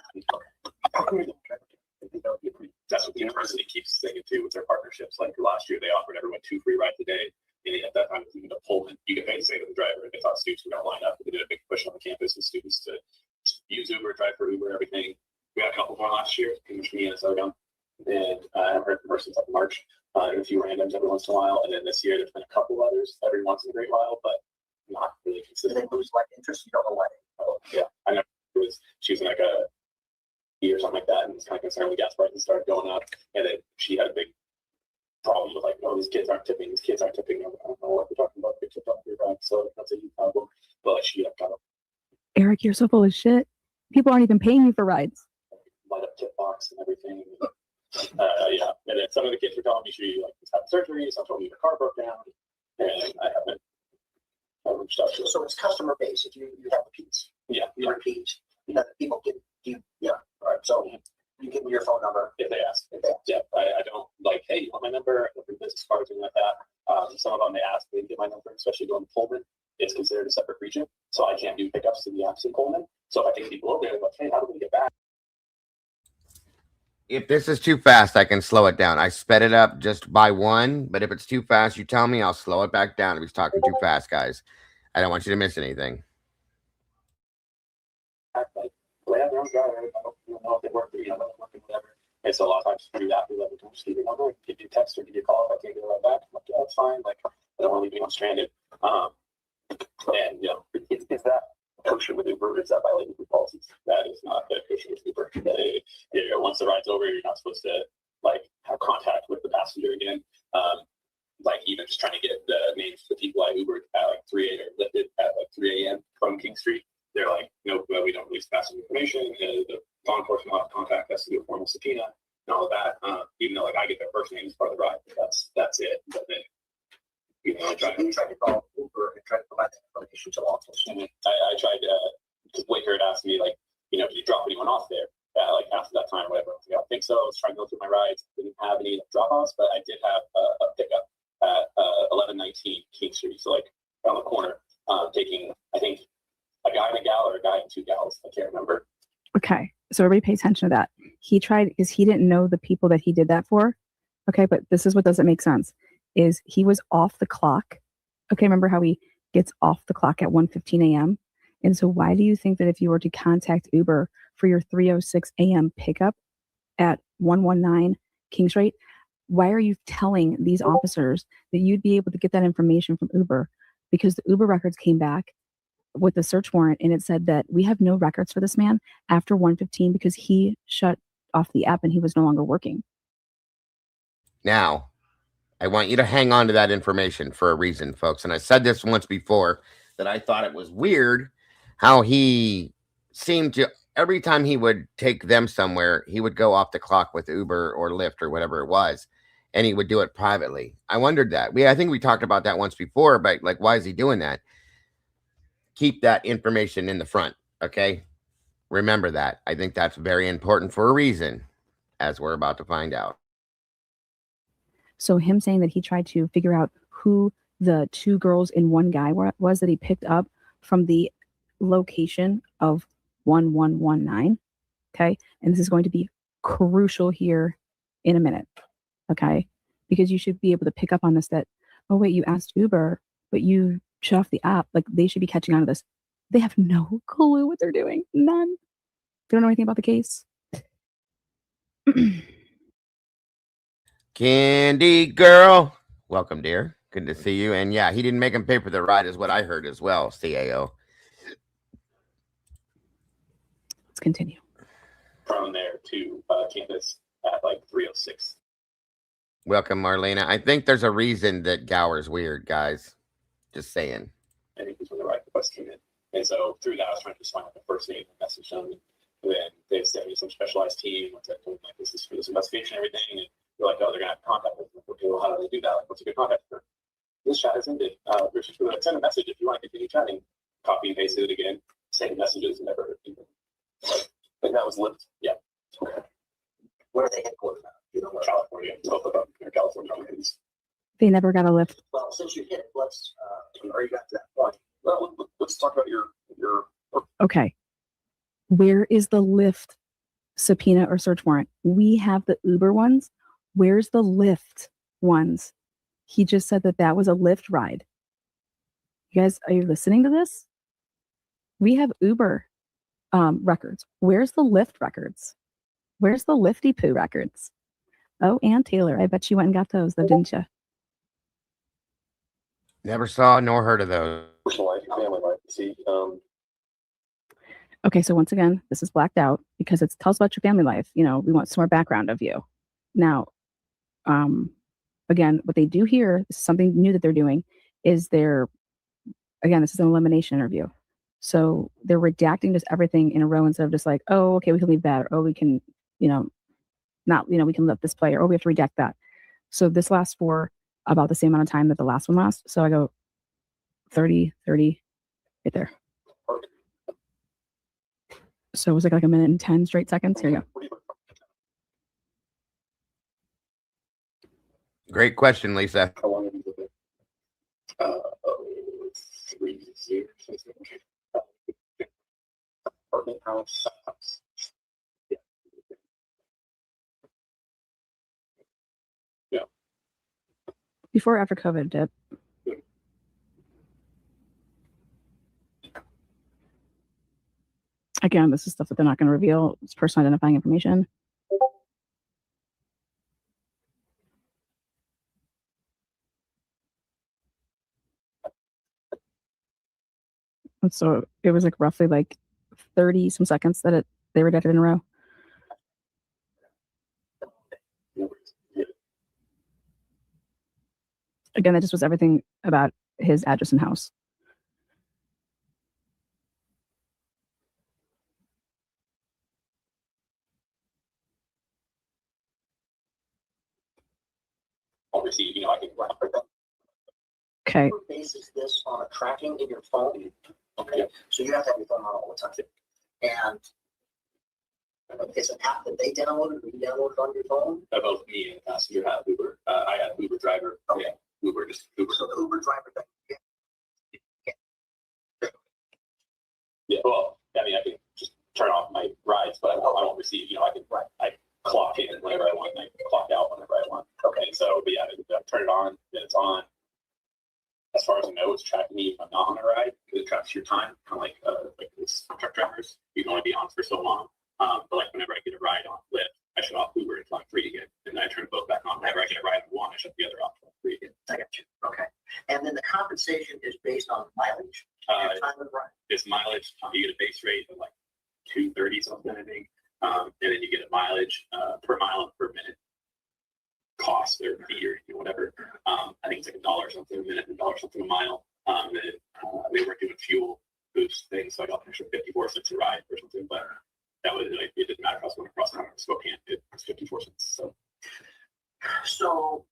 That's what the university keeps saying too with their partnerships. Like last year, they offered everyone 2 free rides a day. And at that time, it was even a Pullman. You could pay to say to the driver. They thought students were going to line up. They did a big push on the campus with students to use Uber, drive for Uber, everything. We had a couple more last year, in which me and this other guy and I haven't heard from her since like March. And a few randoms every once in a while, and then this year there's been a couple others every once in a great while, but not really consistent. They lose like interest, you don't know why. Oh, yeah, I know she was in like a or something like that, and was kind of concerned when gas prices started going up, and then she had a big problem with like, oh, these kids aren't tipping. I don't know what they're talking about. They tipped off your back, so that's a huge problem. But she got a Eric, you're so full of shit. People aren't even paying you for rides. light up tip box and everything. Yeah, and then some of the kids were telling me she like was having surgery. Some told me her car broke down, and I haven't reached out to her. So it's customer base. If you have repeats, you repeat. You know, people get you. Yeah, all right. So you give me your phone number if they ask. Yeah, I don't like, hey, you want my number? I don't business cards or anything like that. Some of them they ask me to get my number, especially going to Pullman. It's considered a separate region, so I can't do pickups to the apps in Pullman. So if I take people over there, like, hey, how do we get back? If this is too fast, I can slow it down. I sped it up just by one, but if it's too fast, you tell me, I'll slow it back down if he's talking too fast, guys. I don't want you to miss anything. Like, well, yeah, they're on drive. I don't know if they work or, working, whatever. And so a lot of times to do that, we let them just give you a number, give you a text or give you a call if I can't get it right back. I'm like, yeah, that's fine. Like, I don't want to leave anyone stranded. And, is that kosher with Uber? Is that violating Uber policies? That is not kosher with Uber. Once the ride's over, you're not supposed to, like, have contact with the passenger again. Like, even just trying to get the names of the people I Ubered at, like, 3 a.m. or lifted at, like, 3 a.m. from King Street. They're like, nope, we don't release passenger information. The law enforcement will have contact us to do a formal subpoena and all of that. Even though, like, I get their first name as part of the ride. That's it. But then, I tried to call Uber and try to provide that information to law enforcement. I tried to, because Blaker had asked me, like, did you drop anyone off there? Like, after that time, whatever. I was like, I think so. I was trying to go through my rides. Didn't have any drop-offs, but I did have a pickup at 1119 King Street. So, like, around the corner, taking, I think, a guy and a gal or a guy and two gals. I can't remember. Okay. So everybody pay attention to that. He tried, because he didn't know the people that he did that for. Okay. But this is what doesn't make sense is he was off the clock. Okay. Remember how he gets off the clock at 1:15 a.m. And so why do you think that if you were to contact Uber for your 3:06 a.m. pickup at 119 King Street, why are you telling these officers that you'd be able to get that information from Uber? Because the Uber records came back with the search warrant and it said that we have no records for this man after 1:15 because he shut off the app and he was no longer working. Now, I want you to hang on to that information for a reason, folks. And I said this once before that I thought it was weird how he seemed to, every time he would take them somewhere, he would go off the clock with Uber or Lyft or whatever it was, and he would do it privately. I wondered that. I think we talked about that once before, but like, why is he doing that? Keep that information in the front, okay? Remember that. I think that's very important for a reason, as we're about to find out. So him saying that he tried to figure out who the two girls and one guy was that he picked up from the location of 1119, okay? And this is going to be crucial here in a minute, okay? Because you should be able to pick up on this that, oh, wait, you asked Uber, but you shut off the app. Like, they should be catching on to this. They have no clue what they're doing. None. They don't know anything about the case. Candy girl, welcome, dear. Good to see you. And yeah, he didn't make him pay for the ride, is what I heard as well. CAO. Let's continue. From there to campus at like 3:06. Welcome, Marlena. I think there's a reason that Gower's weird, guys. Just saying. I think it's when the right request came in. And so through that, I was trying to just find out the first name and message them. And then they sent me some specialized team. Like, this is for this investigation and everything. And they're like, oh, they're going to have contact with them. Okay, well, how do they do that? Like, what's a good contact for? This chat is ended. There's just send a message if you want to continue chatting. Copy and paste it again. Same messages and never heard people. And that was Lyft. Yeah. Okay. Where are they headquartered now? California. Both of them are California. They never got a lift. Well, since you hit it, let's or you got to that point. Well, let's talk about your. Okay. Where is the Lyft subpoena or search warrant? We have the Uber ones. Where's the Lyft ones? He just said that that was a Lyft ride. You guys, are you listening to this? We have Uber records. Where's the Lyft records? Where's the Lifty Poo records? Oh, and Taylor. I bet you went and got those, though, didn't you? Never saw nor heard of those. Personal life, family life. See, Okay, so once again, this is blacked out because it tells about your family life. You know, we want some more background of you. Now, again, what they do here, this is something new that they're doing, is again, this is an elimination interview. So they're redacting just everything in a row instead of just like, oh, okay, we can leave that, or oh, we can, we can let this play, or oh, we have to redact that. So this lasts for about the same amount of time that the last one lasts. So I go 30, right there. So it was like a minute and 10 straight seconds. Here you go. Great question, Lisa. How long have you lived there? 3 years, I think. Apartment house. Yeah. Yeah. Before or after COVID, Dip? Again, this is stuff that they're not going to reveal. It's personal identifying information. And so it was like roughly like 30 some seconds that they were dead in a row. Again, that just was everything about his address and house. Obviously, I can wrap it up. Okay. Bases this on a tracking in your phone. Okay. So you have to have your phone on all the time. And it's an app that they downloaded or you downloaded on your phone. Both me and the passenger have Uber. I have Uber driver. Okay. Yeah. Uber, just Uber. So the Uber driver thing. Yeah, well, I mean, I can just turn off my rides, but I won't receive, I clock in whenever I want, and I clock out whenever I want. Okay, so, but yeah, I turn it on, then it's on. As far as I know, it's tracking me if I'm not on a ride, because it tracks your time, kind of like it's truck drivers. You can only be on for so long. But like whenever I get a ride on Lyft, I shut off Uber until I'm free again, and then I turn both back on. Whenever I get a ride on one, I shut the other off until I'm free again. I got you. Okay. And then the compensation is based on mileage and time of ride. It's mileage. You get a base rate of like $2.30 something, I think, and then you get a mileage per mile and per minute cost or fee or whatever. I think it's like $1 something a minute and $1 something a mile. And then we were doing fuel boost things, so I got an extra 54 cents a ride or something. But that was like, it didn't matter if I was going across town or Spokane. It was 54 cents. So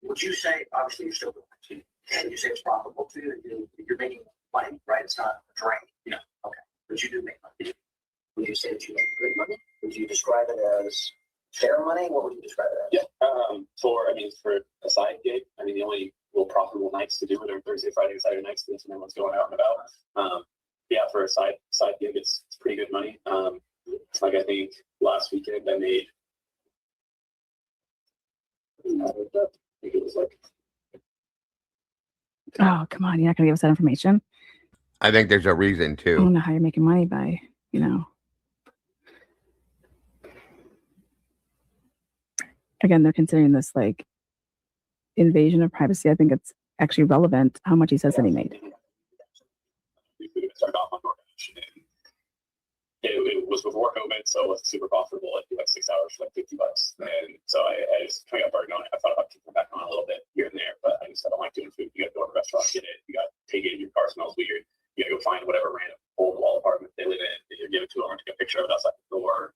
would you say, obviously you're still doing it, and you say it's profitable to you, you're making money, right? It's not a drain. No. Okay. But you do make money. Would you say that you make good money? Would you describe it as fair money? What would you describe it as? Yeah. For a side gig, the only real profitable nights to do it are Thursday, Friday, and Saturday nights when everyone's going out and about. Yeah, for a side gig, it's pretty good money. Like I think last weekend I made, I think it was like. Oh, come on. You're not going to give us that information? I think there's a reason too. I don't know how you're making money by, Again, they're considering this like invasion of privacy. I think it's actually relevant how much he says that he made. Started off on DoorDash, and it was before COVID, so it wasn't super profitable. I do like 6 hours for like $50, and so I just kind of got burned on it. I thought about kicking back on a little bit here and there, but I don't like doing food. You got to go to a restaurant, get it. You got to take it. Your car smells weird. You got to go find whatever random old wall apartment they live in. You give it to them, or take a picture of it outside the door.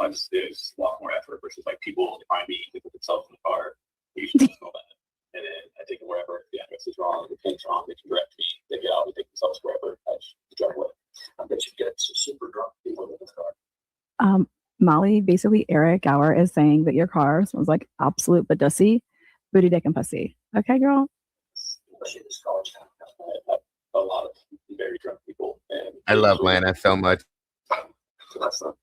There's a lot more effort versus like people find me, they put themselves in the car. They usually smell that, and then I take it wherever. If the address is wrong, the pin's wrong, they can direct me. They get out, they take themselves wherever. I just drive away. I bet you get some super drunk people in the car. Molly, basically Eric Gower is saying that your car smells like absolute badussy, booty, dick, and pussy. Okay, girl? Especially this college town. I have a lot of very drunk people. And I love Lana so much. So that's not,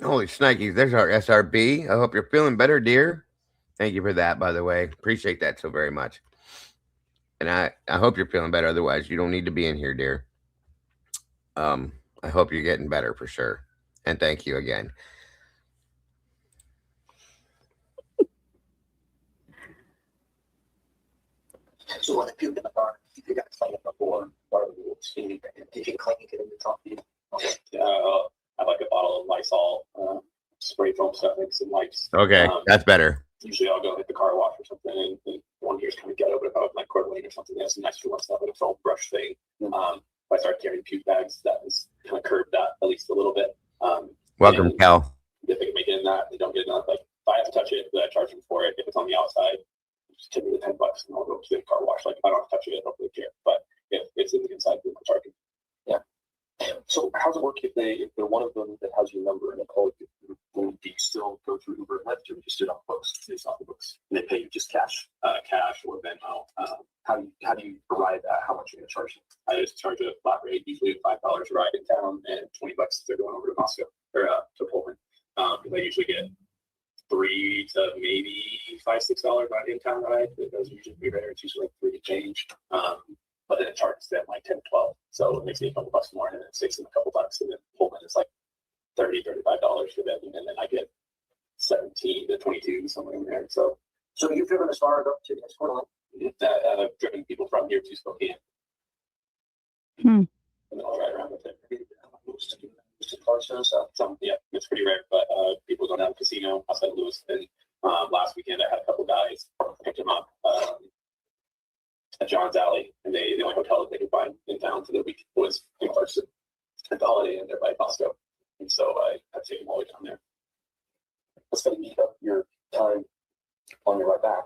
Holy shnikes, there's our SRB. I hope you're feeling better, dear. Thank you for that, by the way. Appreciate that so very much. And I hope you're feeling better. Otherwise, you don't need to be in here, dear. I hope you're getting better for sure. And thank you again. So when the puke in the car, if you got to clean it before, what are the rules? Did you clean it in the top? Okay. I like a bottle of Lysol, spray foam stuff, and some wipes. Okay, that's better. Usually I'll go hit the car wash or something, and one here's kind of ghetto, but if I was like Coeur d'Alene or something, that's some extra one stuff, like a foam brush thing. If I start carrying puke bags, that was kind of curbed that at least a little bit. Welcome, Cal. If they can make it in that, they don't get enough. Like if I have to touch it, then I charge them for it. If it's on the outside, just give me the $10 and I'll go to the car wash. Like if I don't have to touch it, I don't really care. But if it's in the inside, then I'll charge them. Yeah. So how does it work if they're one of them that has your number and they call you? Do you still go through Uber and Lyft, or just do it on the books? It's off the books, and they pay you just cash, cash or Venmo. How do you arrive at how much you're going to charge them? I just charge a flat rate, usually $5 a ride in town, and $20 if they're going over to Moscow or to Poland. Because I usually get $3 to maybe $5-6 ride in town ride. Those are usually pretty rare. It's usually like 3 to change. But then it charges them like 10 to 12, so it makes me a couple bucks more, and then it saves them a couple bucks, and then Pullman is like $30-$35 for them, and then I get 17 to 22 somewhere in there. So you've driven as far up to Coeur d'Alene? I've driven people from here to Spokane. And I'll ride around with it. Yeah, it's pretty rare, but people go down to the casino outside of Lewiston. Last weekend, I had a couple guys pick them up at John's Alley, and the only hotel that they could find in town for the week was in Clarkson at the Holiday Inn there by Costco. And so I take them all the way down there. That's going to eat up your time on your ride back.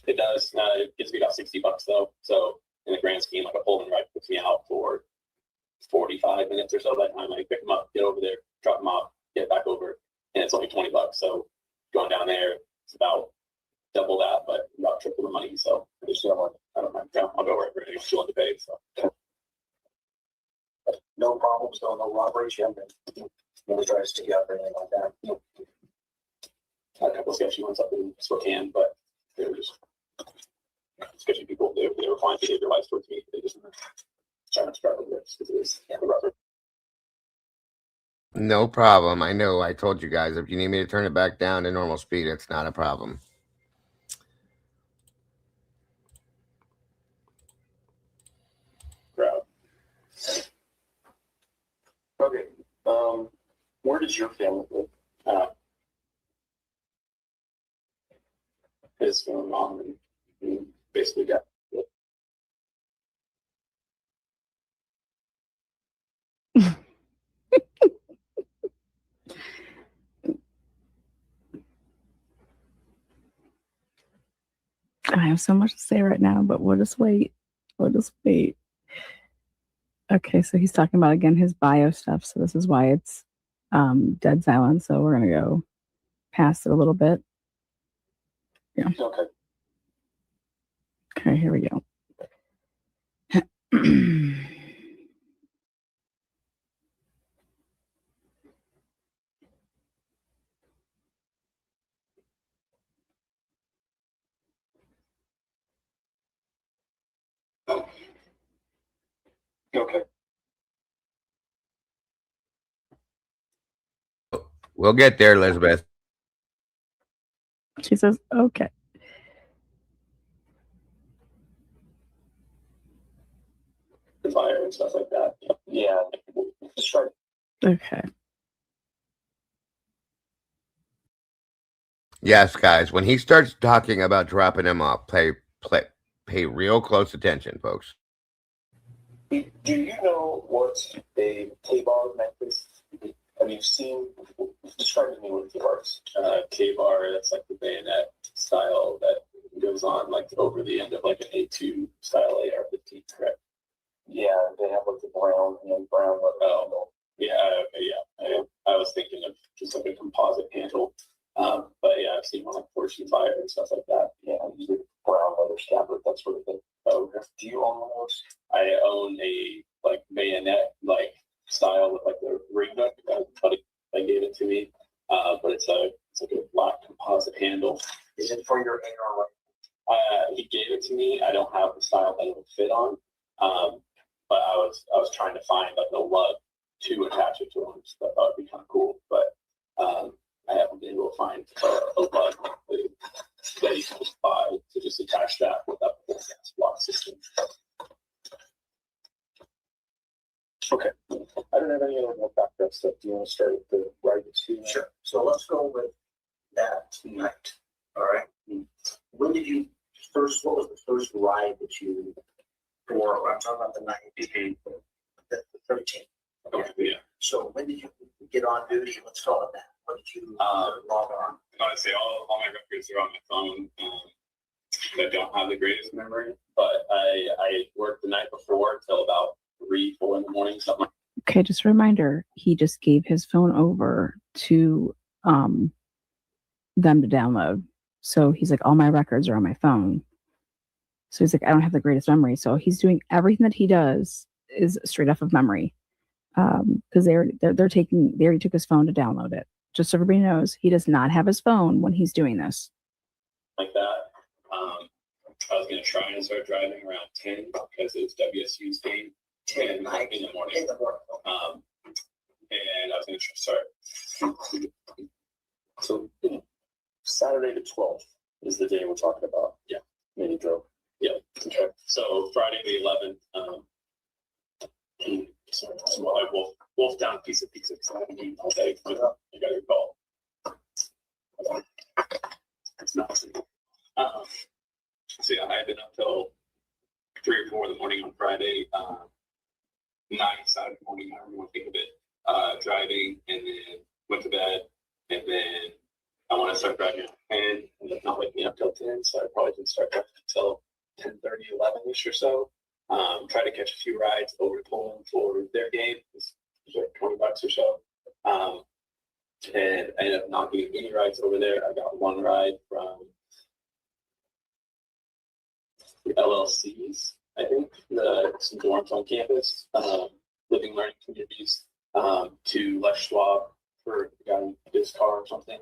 It does. It gives me about $60 though. So in the grand scheme, like a Pullman ride puts me out for 45 minutes or so by the time I pick them up, get over there, drop them off, get back over, and it's only $20. So going down there, it's about double that, but about triple the money. So I don't mind. I'll go wherever anyone's willing to pay. So no problems, no robberies. You haven't really tried to stick you up or anything like that. Had a couple of sketchy ones up in Spokane, but they were just sketchy people. They were fine behavior-wise towards me. They just trying to start with this because it was the rubber. No problem. I know. I told you guys if you need me to turn it back down to normal speed, it's not a problem. Crowd. Okay. Where does your family live? His mom and basically got it. I have so much to say right now, but we'll just wait. Okay, so he's talking about, again, his bio stuff. So this is why it's dead silent. So we're going to go past it a little bit. Yeah. Okay, here we go. Okay. We'll get there, Elizabeth. She says, okay. The fire and stuff like that. Yeah. Sure. Okay. Yes, guys. When he starts talking about dropping him off, pay real close attention, folks. Do you know what a K-bar necklace? Have you seen? Describe to me what K-bars. K-bar, that's like the bayonet style that goes on like over the end of like an A2 style AR-15, correct? Yeah, they have like the brown leather handle. Yeah, okay, yeah. I was thinking of just like a composite handle. But yeah, I've seen one like Fortune Fire and stuff like that. Yeah, usually brown leather scabbard, that sort of thing. Do you own one of those? I own a like bayonet like style with like the ring hook. They gave it to me, but it's like a black composite handle. Is it for your AR? He gave it to me. I don't have the style that it would fit on, but I was trying to find like a lug to attach it to them. So I thought it'd be kind of cool, but I haven't been able to find a lug that you can just buy to just attach that without the gas block system. Okay. I don't have any other more background stuff. Do you want to start with the ride to? Sure. So let's go with that night. All right. When did you first? What was the first ride that you? Or I'm talking about the night. The 13th. Okay. Yeah. So when did you get on duty? Let's call it that. When did you log on? I would say all my records are on my phone. I don't have the greatest memory, but I worked the night before till about 3-4 in the morning, something. Okay, just a reminder, he just gave his phone over to them to download. So he's like, all my records are on my phone. So he's like, I don't have the greatest memory. So he's doing everything that he does is straight off of memory. Because they already took his phone to download it. Just so everybody knows, he does not have his phone when he's doing this. Like that. I was going to try and start driving around 10 because it was WSU's game. 10 in the morning. And I was going to start. So Saturday the 12th is the day we're talking about. Yeah. Mini drove. Yeah. Okay. So Friday the 11th. So I wolf down piece of pizza because I haven't eaten all day. I got your call. It's not. So yeah, I had been up till 3 or 4 in the morning on Friday. 9 Saturday morning, however you want to think of it. Driving, and then went to bed, and then I want to start driving at 10, and it's not waking me up till 10, so I probably didn't start driving until 10:30, 11ish or so. Try to catch a few rides over to Poland for their game. It was like $20 or so. And I ended up not getting any rides over there. I got one ride from the LLCs, I think, some dorms on campus, living learning communities, to Les Schwab for his car or something.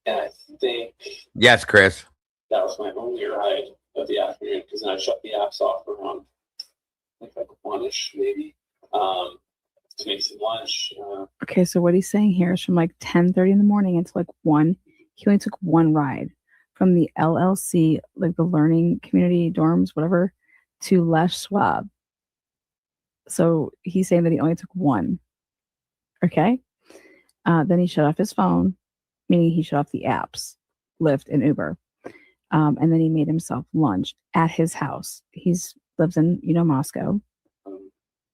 And I think. Yes, Chris. That was my only ride of the afternoon because then I shut the apps off around like 1ish maybe to make some lunch. Okay, so what he's saying here is from like 10:30 in the morning until like 1. He only took one ride from the LLC, like the learning community dorms, whatever, to Les Schwab. So he's saying that he only took one. Okay. Then he shut off his phone, meaning he shut off the apps, Lyft and Uber. And then he made himself lunch at his house. He's lives in, Moscow.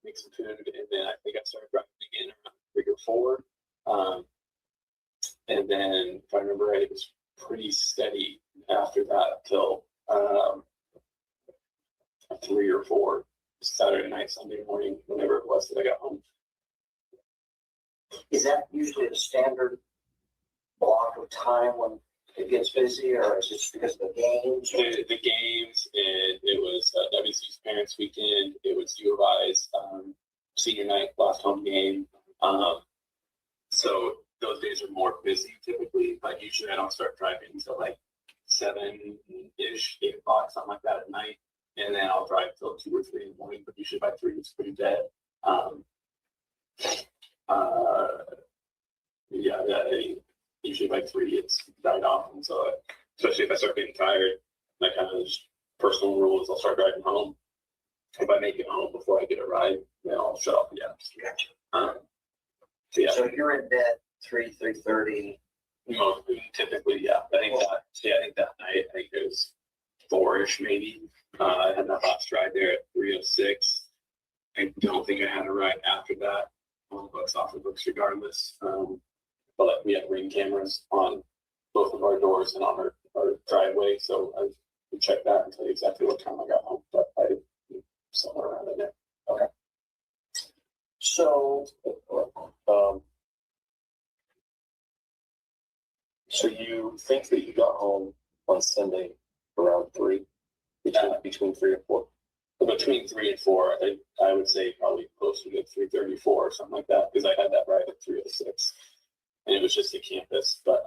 Make some food, and then I think I started driving again around 3 or 4. And then, if I remember right, it was pretty steady after that till 3 or 4 Saturday night, Sunday morning, whenever it was that I got home. Is that usually the standard block of time when it gets busy, or is it just because of the games? The games, and it was WC's Parents Weekend. It was U of I's senior night, last home game. So those days are more busy typically, but usually I don't start driving until like 7-ish, 8 o'clock, something like that at night. And then I'll drive till 2 or 3 in the morning, but usually by 3 it's pretty dead. Usually by 3 it's died off, and so especially if I start getting tired, my kind of personal rule is I'll start driving home. If I make it home before I get a ride, then I'll shut off the apps. Gotcha. So you're in bed 3:30. Typically, yeah. I think that night, I think it was 4-ish maybe. I had that last ride there at 3:06. I don't think I had a ride after that. On books, off the books, regardless. But we had ring cameras on both of our doors and on our driveway, so I can check that and tell you exactly what time I got home. But I somewhere around in there. Okay. So, so you think that you got home on Sunday around 3, between 3 and 4? Between 3 and 4, I would say probably closer to 3:34 or something like that, because I had that ride at 3:06, and it was just a campus. But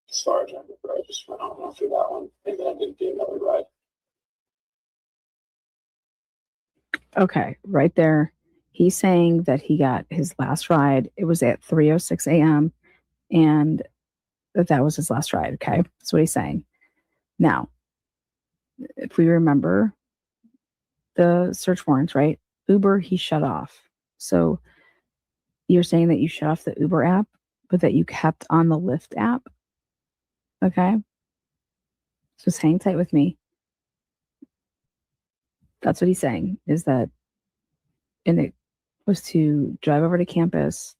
as far as I remember, I just went on after that one, and then I didn't get another ride. Okay, right there. He's saying that he got his last ride. It was at 3:06 a.m. and that was his last ride. Okay, that's what he's saying. Now, if we remember the search warrants, right? Uber, he shut off. So you're saying that you shut off the Uber app, but that you kept on the Lyft app. Okay, just hang tight with me. That's what he's saying. Is that, and it was to drive over to campus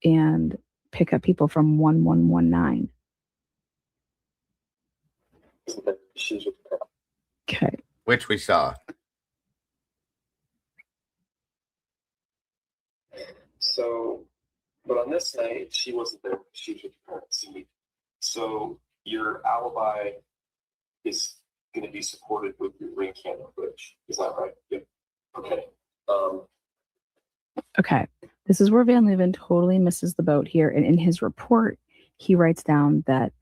and pick up people from 1119. Okay. Which we saw. So, but on this night, she wasn't there. She was with the parents. So your alibi is going to be supported with your ring camera footage. Is that right? Yep. Okay. Okay. This is where Van Leeuwen totally misses the boat here. And in his report, he writes down that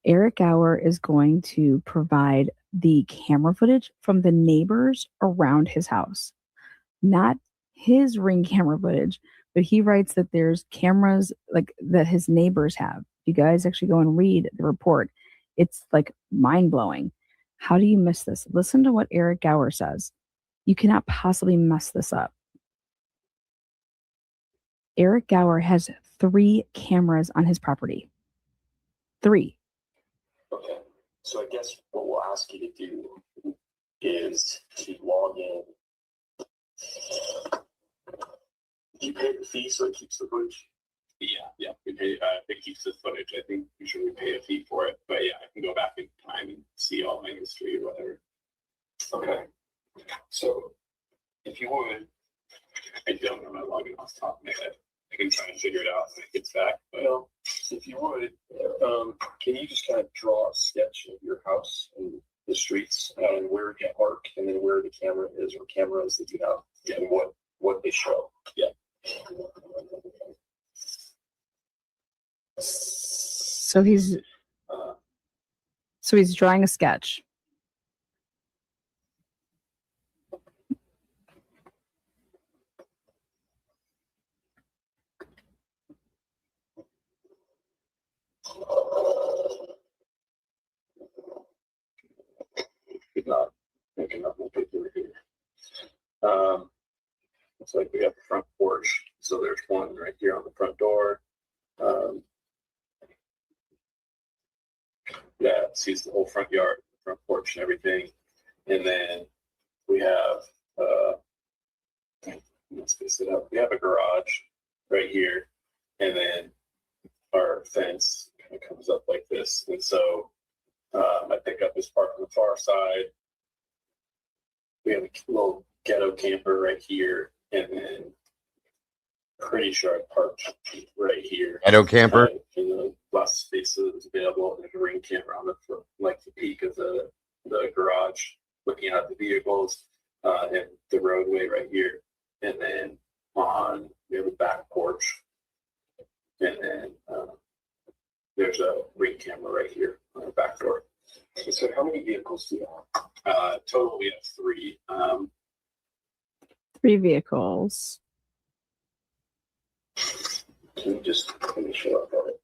Eric Gower is going to provide the camera footage from the neighbors around his house, not his ring camera footage, but he writes that there's cameras like that his neighbors have. You guys actually go and read the report. It's like mind blowing. How do you miss this? Listen to what Eric Gower says. You cannot possibly mess this up. Eric Gower has 3 cameras on his property. 3. Okay. So I guess what we'll ask you to do is to log in. Do you pay the fee so it keeps the footage? Yeah, we pay. It keeps the footage. I think usually we pay a fee for it, but yeah, I can go back in time and see all my history or whatever. Okay. So if you would, I don't know my login off the top of my head. I can try and figure it out when it gets back. Well, if you would, can you just kind of draw a sketch of your house and the streets and where you park and then where the camera is or cameras that you have and what they show? Yeah. So he's drawing a sketch. Not making up particular here. It's like we have the front porch. So there's one right here on the front door. Yeah, it sees the whole front yard, front porch and everything. And then we have let's face it up. We have a garage right here, and then our fence kind of comes up like this. And so my pickup is parked on the far side. We have a little ghetto camper right here, and then pretty sure I parked right here. Ghetto camper? In the last spaces available. There's a ring camera on the peak of the garage, looking at the vehicles and the roadway right here. And then we have a back porch, and then there's a ring camera right here on the back door. So how many vehicles do you have? Total, we have 3. 3 vehicles. Can you just finish it up on it?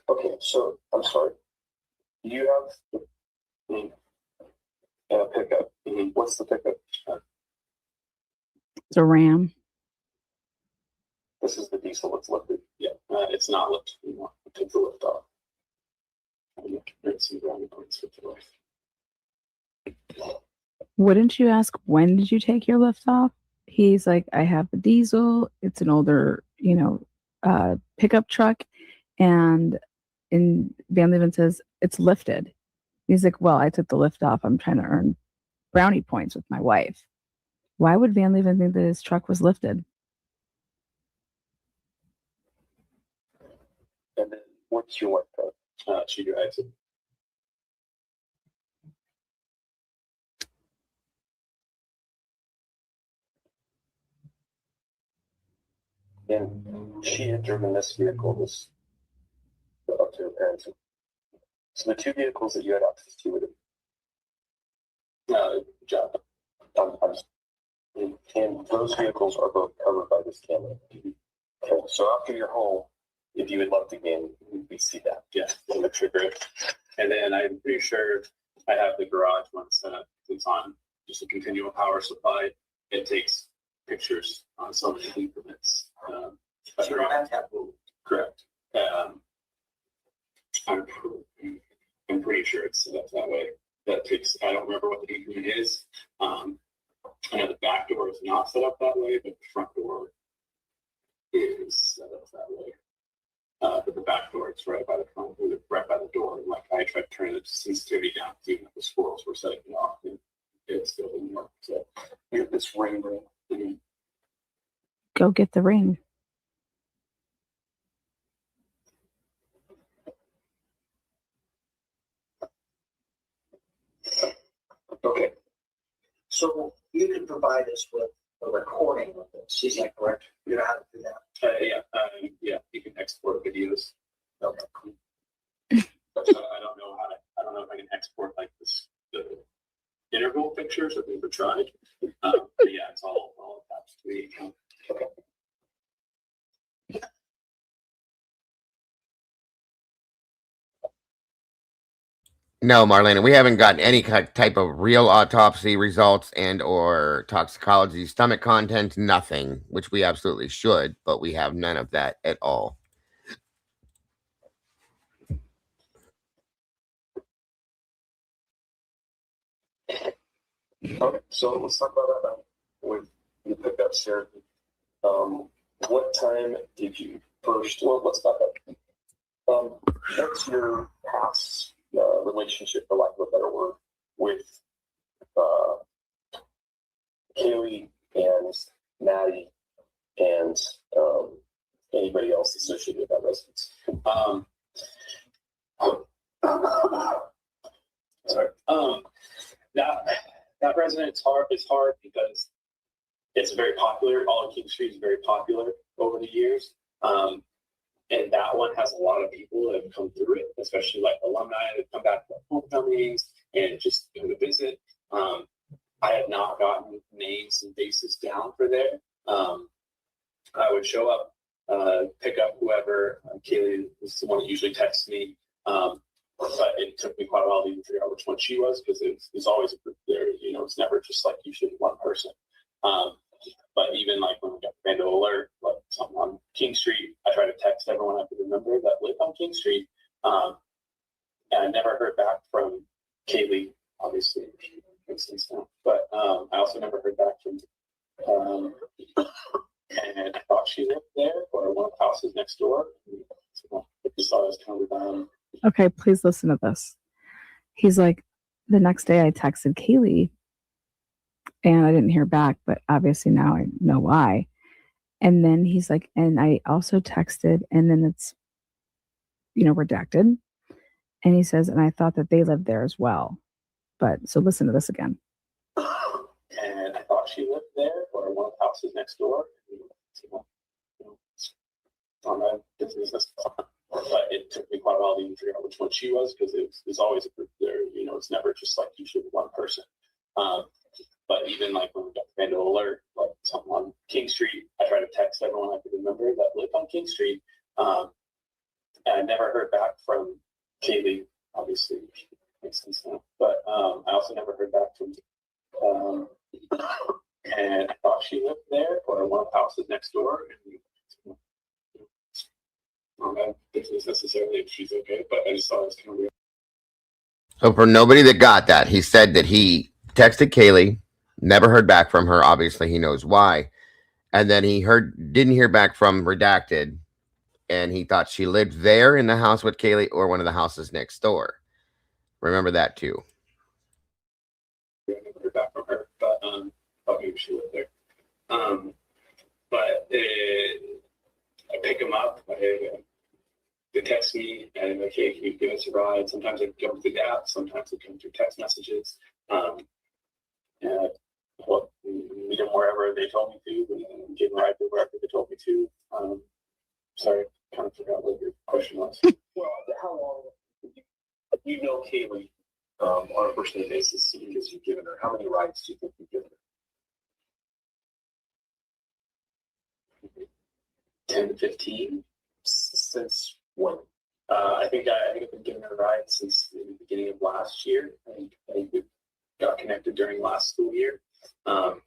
Okay, so I'm sorry. You have a pickup. What's the pickup? It's a Ram. This is the diesel that's lifted. Yeah, it's not lifted anymore. We took the lift off. Some brownie points with the lift. Wouldn't you ask, when did you take your lift off? He's like, I have a diesel. It's an older, pickup truck. And Van Leeuwen says, it's lifted. He's like, well, I took the lift off. I'm trying to earn brownie points with my wife. Why would Van Leeuwen think that his truck was lifted? And then what's your wife? She drives it. And she had driven this vehicle up to her parents. So the two vehicles that you had access to were John, and those vehicles are both covered by this camera. Okay, so after you're home, if you would love to game, we see that. Yeah, we'll trigger it. And then I'm pretty sure I have the garage one set up. It's on just a continual power supply. It takes pictures on so many increments. But you don't have to have moved. Correct. I'm pretty sure it's set up that way. That takes, I don't remember what the increment is. I know the back door is not set up that way, but the front door is set up that way. But the back door, it's right by the front, right by the door. Like I tried to turn the sensitivity down, even if the squirrels were setting it off, and it still didn't work. So you have this ring. Go get the ring. Okay. So you can provide us with a recording of this, is that correct? You know how to do that? yeah, you can export videos. Okay. But I don't know if I can export like this, the interval pictures. I've never tried. But yeah, it's all attached to the account. Okay. No, Marlena, we haven't gotten any type of real autopsy results and or toxicology, stomach contents, nothing, which we absolutely should, but we have none of that at all. Okay, so let's talk about that now. With you picked up Sarah. What time did you first? Well, let's back up. What's your past relationship, for lack of a better word, with Kaylee and Maddie and anybody else associated with that residence? Sorry. That residence is hard because it's very popular. All of King Street is very popular over the years. And that one has a lot of people that have come through it, especially like alumni that come back from homecomings and just go to visit. I have not gotten names and faces down for there. I would show up, pick up whoever. Kaylee is the one that usually texts me. But it took me quite a while to even figure out which one she was, because it's always a group there. You know, it's never just like usually one person. But even like when we got the Vandal Alert, like something on King Street, I try to text everyone I could remember that lived on King Street. And I never heard back from Kaylee, obviously, since now. But I also never heard back from, and I thought she lived there or one of the houses next door. So I just thought it was kind of Okay, please listen to this. He's like, the next day I texted Kaylee and I didn't hear back, but obviously now I know why. And then he's like, and I also texted, and then it's, redacted. And he says, and I thought that they lived there as well. But so listen to this again. And I thought she lived there or one of the houses next door. On that business. But it took me quite a while to even figure out which one she was, because there's always a group there. You know, it's never just like usually one person. But even like when we got the Vandal Alert, like something on King Street, I tried to text everyone I could remember that lived on King Street. And I never heard back from Kaylee, obviously, makes sense now. But I also never heard back from, and I thought she lived there or one of the houses next door. And, I don't think it's necessarily if she's okay, but I just thought it was kind of weird. So for nobody that got that, he said that he texted Kaylee, never heard back from her. Obviously, he knows why. And then he didn't hear back from Redacted, and he thought she lived there in the house with Kaylee or one of the houses next door. Remember that too. I never heard back from her, but thought maybe she lived there. But I pick him up. They text me and like, hey, can you give us a ride? Sometimes it comes through the app, sometimes it comes through text messages. And meet them wherever they told me to, and give a ride to wherever they told me to. Sorry, kind of forgot what your question was. Well, how long you know Kaylee on a personal basis because you've given her. How many rides do you think you've given her? 10 to 15. Since when? I think I've been giving her rides since the beginning of last year. I think we got connected during last school year. But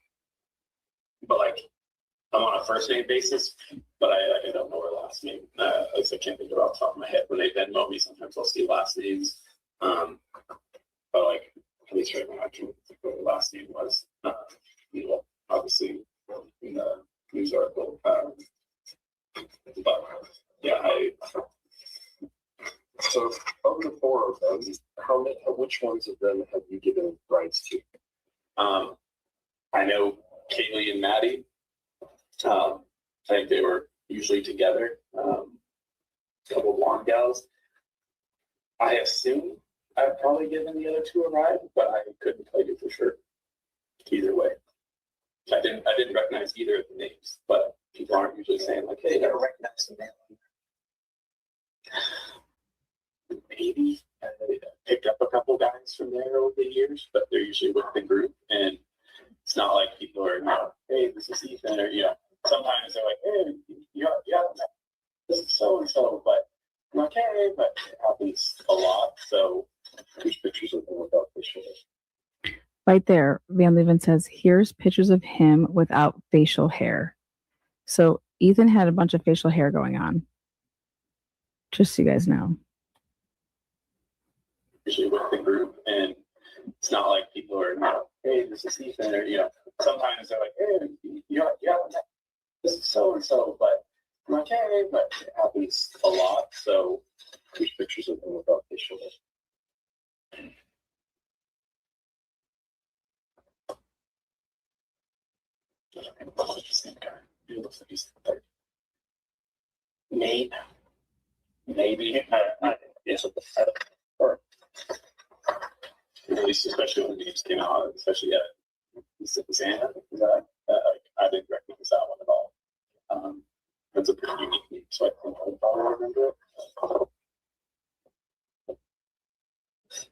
like, I'm on a first name basis, but I don't know her last name. I can't think of it off the top of my head. When they Venmo me, sometimes I'll see last names. But like, at least right now, I can't think of what her last name was. Obviously, in the news article. But yeah, so of the four of them, which ones of them have you given rides to? I know Kaylee and Maddie. I think they were usually together. A couple of blonde gals. I assume I've probably given the other two a ride, but I couldn't tell you for sure. Either way, I didn't recognize either of the names, but people aren't usually saying like, "Hey, I don't recognize the name." Maybe I picked up a couple guys from there over the years, but they're usually with the group, and it's not like people are, "Hey, this is Ethan," or sometimes they're like, "Hey, yeah, this is so and so," but I'm like, "Hey," but it happens a lot. So there's pictures of them without facial hair. Right there, Van Leeuwen says, "Here's pictures of him without facial hair." So Ethan had a bunch of facial hair going on. Just so you guys know. Usually with the group, and it's not like people are, "Hey, this is Ethan," or sometimes they're like, "Hey, yeah, this is so and so," but I'm like, "Hey," but it happens a lot. So there's pictures of them without facial hair. He looks like he's 30. Maybe. Yes, or at least, especially when the names came out, especially Xana. I didn't recognize that one at all. That's a pretty unique name, so I think I would probably remember it.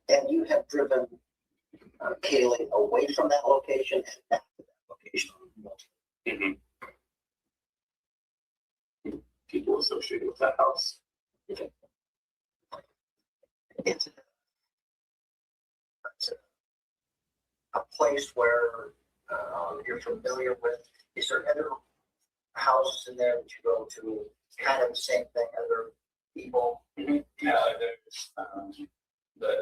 And you have driven Kaylee away from that location and back to that location. Mm-hmm. People associated with that house. Okay. It's a place where you're familiar with. Is there other houses in there that you go to? Kind of the same thing, other people? Mm-hmm. Yeah, there's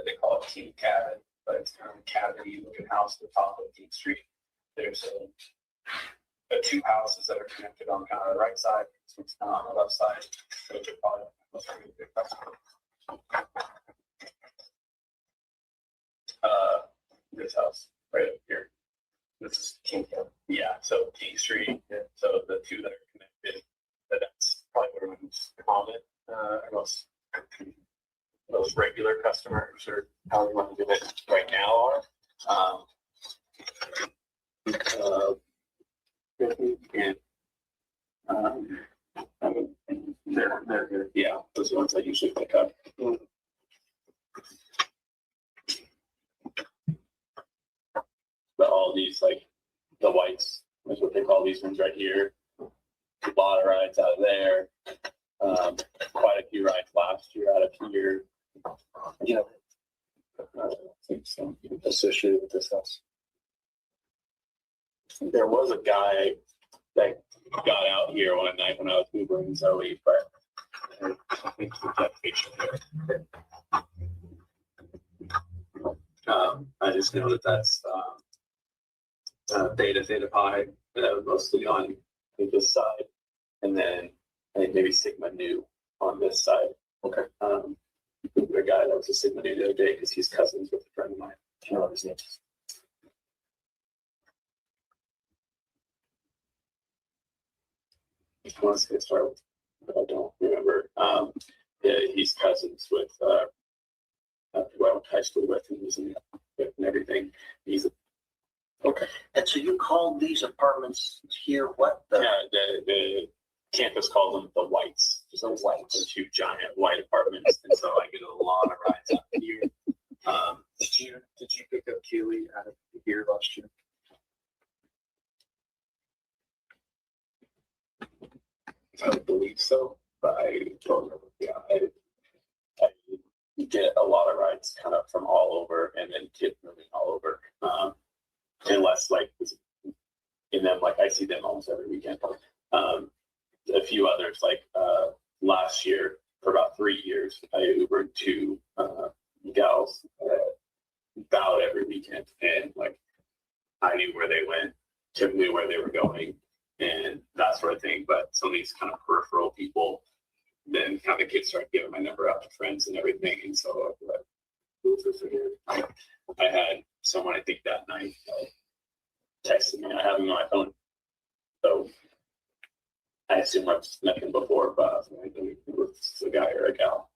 they call it Team Cabin, but it's kind of a cabin-y looking house at the top of Deep Street. There's two houses that are connected on kind of the right side, so it's not on the left side. Which are probably this house right up here. This is King. Yeah, so King Street. So the two that are connected, that's probably where most common, most regular customers, or how we want to do it right now, are. They're yeah, those are the ones I usually pick up. But all these, like the whites, is what they call these ones right here. A lot of rides out of there. Quite a few rides last year out of here. I think so. Associated with this house. There was a guy that got out here one night when I was Ubering Zoe, but I think he got facial hair. I just know that's Theta Pi, mostly on this side, and then I think maybe Sigma Nu on this side. Okay. The guy that was a Sigma Nu the other day because he's cousins with a friend of mine. Do you know what his name is? I want to say start with, but I don't remember. Yeah, he's cousins with who I went to high school with, and he's in it and everything. He's okay. And so you called these apartments here what? Yeah, the campus calls them the Whites. just a white, two giant white apartments, and so I get a lot of rides out here. Did you pick up Keely out of here last year? I believe so, but I don't remember. Yeah, I get a lot of rides kind of from all over, and then kids moving all over. Unless like, and then like I see them almost every weekend. A few others like last year for about 3 years, I Ubered two gals about every weekend, and like I knew where they went, Tim knew where they were going, and that sort of thing. But some of these kind of peripheral people, then kind of the kids start giving my number out to friends and everything, and so I'd be like, who's this again? I had someone I think that night texted me. I have him on my phone, so I assume I've met him before, but I don't know if it's a guy or a gal.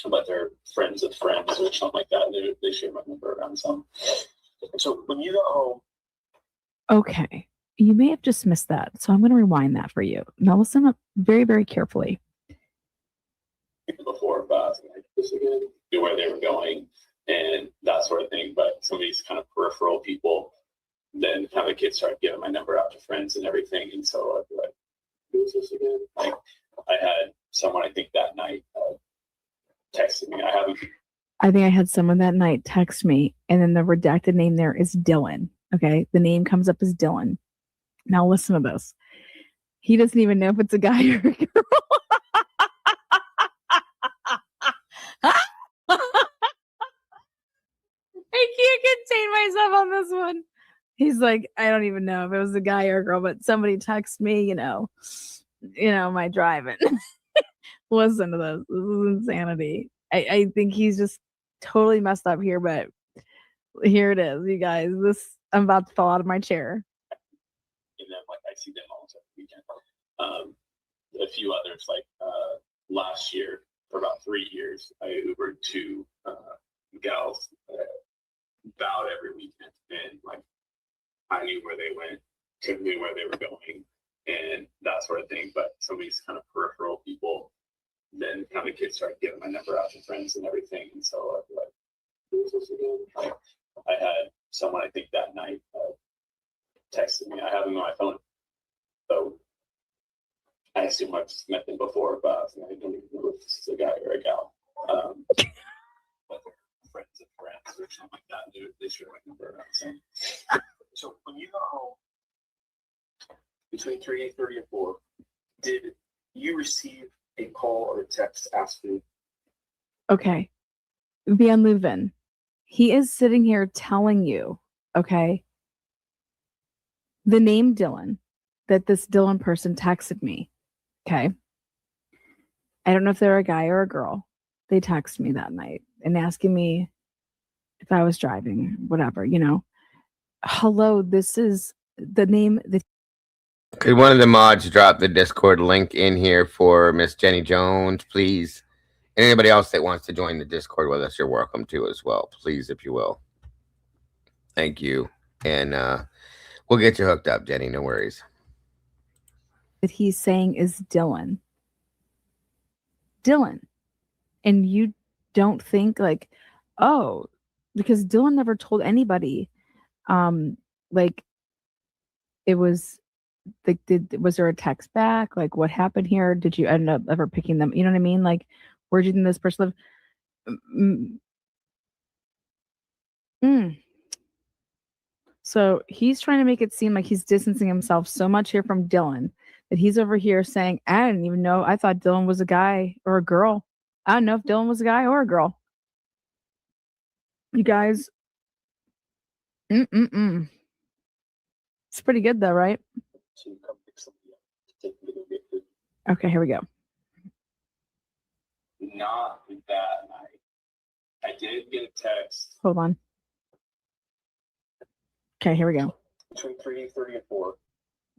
But they're friends of friends or something like that. They share my number around some. So when you got home. Okay. You may have just missed that. So I'm going to rewind that for you. Now listen up very, very carefully. Before, knew where they were going and that sort of thing. But some of these kind of peripheral people, then kind of kids start giving my number out to friends and everything. And so I'd be like, who's this again? Like I had someone I think that night texted me. I think I had someone that night text me, and then the redacted name there is Dylan. Okay. The name comes up as Dylan. Now listen to this. He doesn't even know if it's a guy or a girl. I can't contain myself on this one. He's like, I don't even know if it was a guy or a girl, but somebody texted me, you know, my driving. Listen to this. This is insanity. I think he's just totally messed up here, but here it is, you guys. I'm about to fall out of my chair. And then like I see them almost every weekend. A few others like last year for about 3 years, I Ubered two gals about every weekend, and like I knew where they went, Tim knew where they were going, and that sort of thing. But some of these kind of peripheral people, then kind of kids start giving my number out to friends and everything, and so I'd be like, who's this again? Like, I had someone I think that night texted me. I have him on my phone, so I assume I've met them before, but I don't even know if this is a guy or a gal. But they're friends of friends or something like that. They share my number around. So when you got home between 3:30 and 4, did you receive a call or a text asking? Okay. Van Leuven. He is sitting here telling you, okay, the name Dylan, that this Dylan person texted me. Okay. I don't know if they're a guy or a girl. They texted me that night and asking me if I was driving, whatever, Hello, this is the name that. Could one of the mods drop the Discord link in here for Miss Jenny Jones, please? And anybody else that wants to join the Discord with us, you're welcome to as well. Please, if you will. Thank you. And we'll get you hooked up, Jenny. No worries. That he's saying is Dylan. Dylan. And you don't think like, oh, because Dylan never told anybody, like it was like, was there a text back? Like what happened here? Did you end up ever picking them? You know what I mean? Like, where do you think this person live? So he's trying to make it seem like he's distancing himself so much here from Dylan that he's over here saying, I didn't even know. I thought Dylan was a guy or a girl. I don't know if Dylan was a guy or a girl. You guys. It's pretty good though, right? Okay, here we go. Not that night. I did get a text. Hold on. Okay, here we go. Between 3:30 and 4,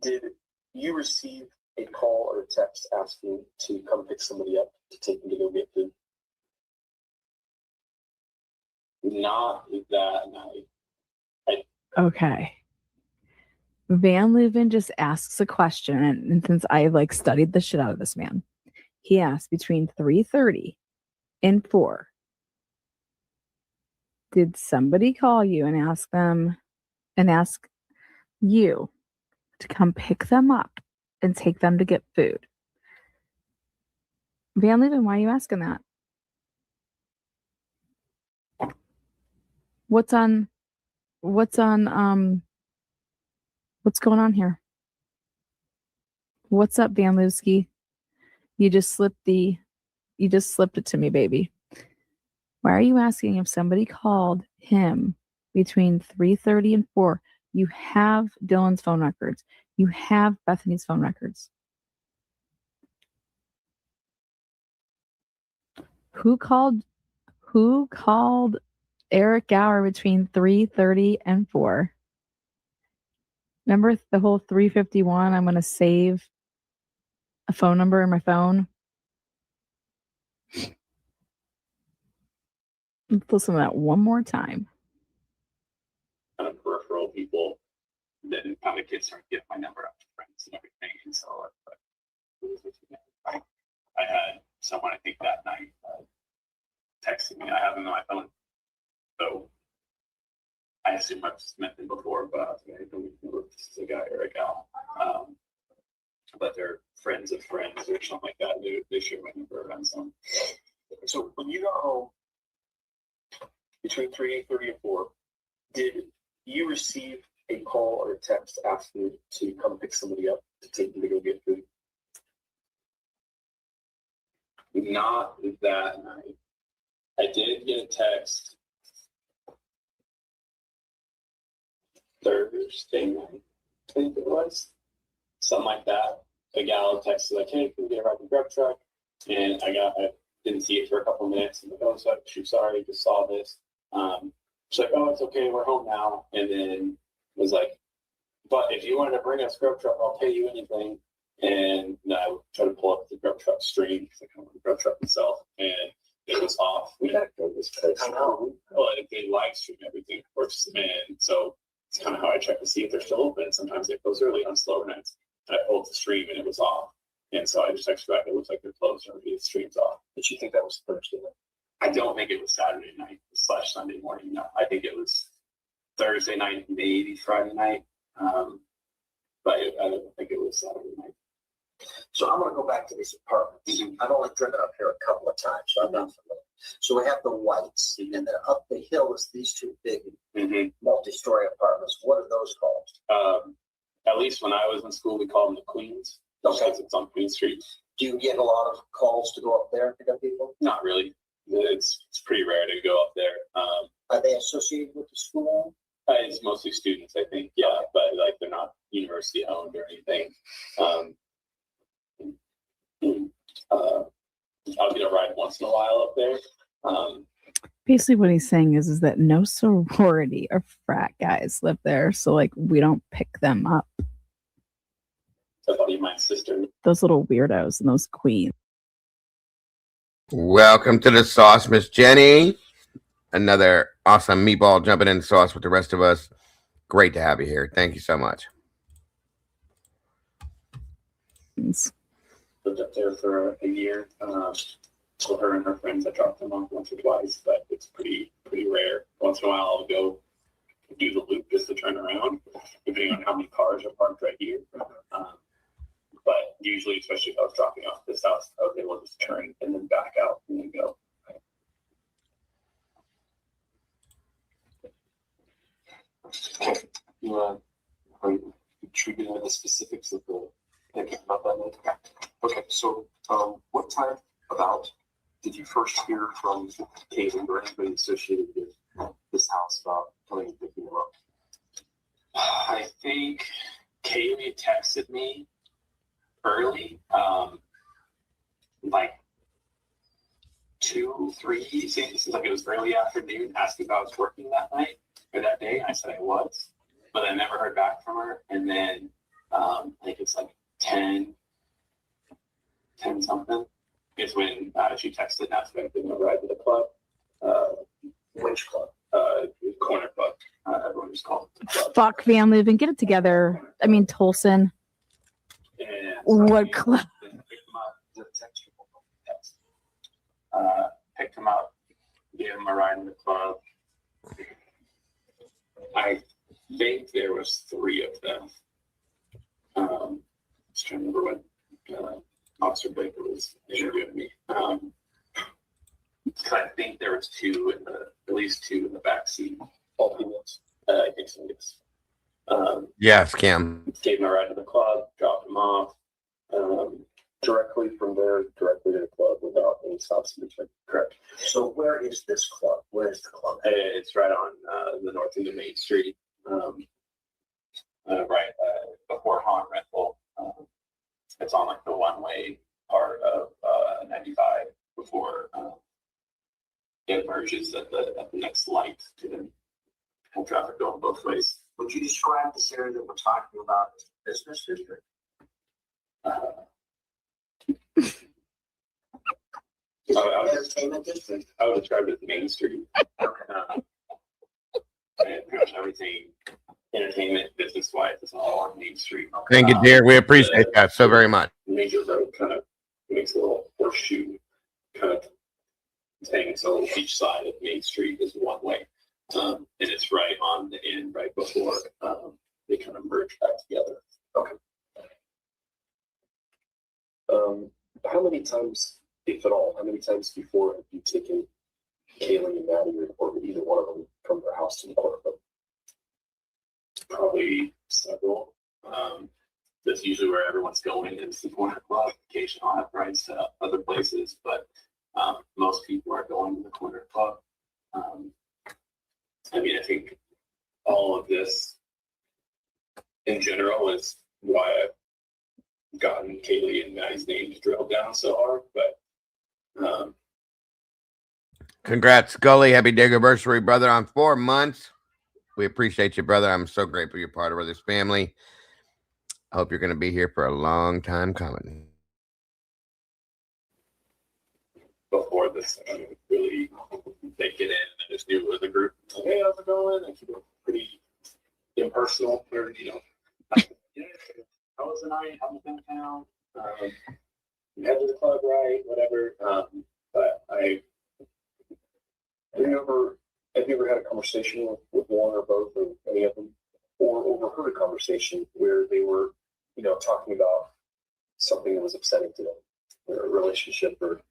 did you receive a call or a text asking to come pick somebody up to take them to go get food? Not that night. Okay. Van Leuven just asks a question, and since I like studied the shit out of this man, he asked between 3:30 and 4. Did somebody call you and ask you to come pick them up and take them to get food? Van Leuven, why are you asking that? What's going on here? What's up, Van Lewski? You just slipped it to me, baby. Why are you asking if somebody called him between 3:30 and 4? You have Dylan's phone records. You have Bethany's phone records. Who called Eric Gower between 3:30 and 4? Remember the whole 351? I'm going to save a phone number in my phone. Let's listen to that one more time. Kind of peripheral people, then kind of kids start to get my number out to friends and everything. And so I had someone, I think that night, texting me. I have him on my phone. So I assume I've met them before, but I was like, I don't even know if this is a guy or a gal. But they're friends of friends or something like that. They share my number around some. So when you got home between 3:30 and 4, did you receive a call or a text asking to come pick somebody up to take them to go get food? Not that night. I did get a text Thursday night, I think it was. Something like that. A gal texted like, hey, can we get a ride in the grub truck? And I didn't see it for a couple of minutes. I'm like, oh, sorry, just saw this. She's like, oh, it's okay, we're home now. And then was like, but if you wanted to bring us grub truck, I'll pay you anything. And I tried to pull up the grub truck stream because I come on the grub truck myself, and it was off. We had to go this place. I know. Well, they live stream everything, of course, and so it's kind of how I check to see if they're still open. Sometimes they close early on slower nights. And I pulled the stream and it was off. And so I just texted back, it looks like they're closed or the stream's off. Did you think that was Thursday night? I don't think it was Saturday night / Sunday morning. No, I think it was Thursday night, maybe Friday night. But I don't think it was Saturday night. So I'm going to go back to these apartments. I've only driven up here a couple of times, so I'm not familiar. So we have the whites, and then up the hill is these two big multi-story apartments. What are those called? At least when I was in school, we called them the Queens. Because it's on Queen Street. Do you get a lot of calls to go up there and pick up people? Not really. It's pretty rare to go up there. Are they associated with the school? It's mostly students, I think. Yeah, but like they're not university owned or anything. I'll get a ride once in a while up there. Basically, what he's saying is that no sorority or frat guys live there, so like we don't pick them up. A buddy of my sister. Those little weirdos and those queens. Welcome to the sauce, Miss Jenny. Another awesome meatball jumping in the sauce with the rest of us. Great to have you here. Thank you so much. Lived up there for a year. So her and her friends, I dropped them off once or twice, but it's pretty rare. Once in a while, I'll go do the loop just to turn around, depending on how many cars are parked right here. But usually, especially if I was dropping off this house, I was able to just turn and then back out and then go. Are you intrigued by the specifics of the thinking about that later? Okay, so what time about did you first hear from Caitlin or anybody associated with this house about coming and picking them up? I think Kaylee texted me early, like 2, 3. It seems like it was early afternoon, asking if I was working that night or that day. I said I was, but I never heard back from her. And then I think it's like 10 something is when she texted and asked if I could ride to the club. Which club? Corner club. Everyone just called it. Fuck, family, we've been get it together. I mean, Tolson. And What club? Picked him up, gave him a ride in the club. I think there was 3 of them. I was trying to remember when Officer Baker was interviewing me. I think there was 2 at least 2 in the back seat. All females. I think so. Yes. Yes, Cam. Gave him a ride to the club, dropped him off. Directly from there, directly to the club without any stops in between. Correct. So where is this club? Where is the club? It's right on the north end of Main Street, right before Haunt Rental. It's on like the one-way part of 95 before it merges at the next light to have traffic going both ways. Would you describe this area that we're talking about as a business district? Entertainment district. I would describe it as Main Street. And pretty much everything, entertainment, business-wise, is all on Main Street. Thank you, dear. We appreciate that so very much. Major road kind of makes a little horseshoe kind of thing. So each side of Main Street is one way. And it's right on the end, right before they kind of merge back together. Okay. How many times, if at all, how many times before have you taken Kaylee and Maddie or either one of them from their house to the corner club? Probably several. That's usually where everyone's going is the corner club. Occasionally I'll have rides to other places, but most people are going to the corner club. I mean, I think all of this in general is why I've gotten Kaylee and Maddie's names drilled down so hard, but Congrats, Scully. Happy day anniversary, brother, on 4 months. We appreciate you, brother. I'm so grateful you're part of this family. I hope you're going to be here for a long time before this really they get in, I just knew it was a group. Hey, how's it going? I keep it pretty impersonal. Or, you know, yeah, how was the night? How was downtown? You head to the club, right? Whatever. But Have you ever had a conversation with one or both of any of them, or overheard a conversation where they were, you know, talking about something that was upsetting to them, or a relationship, or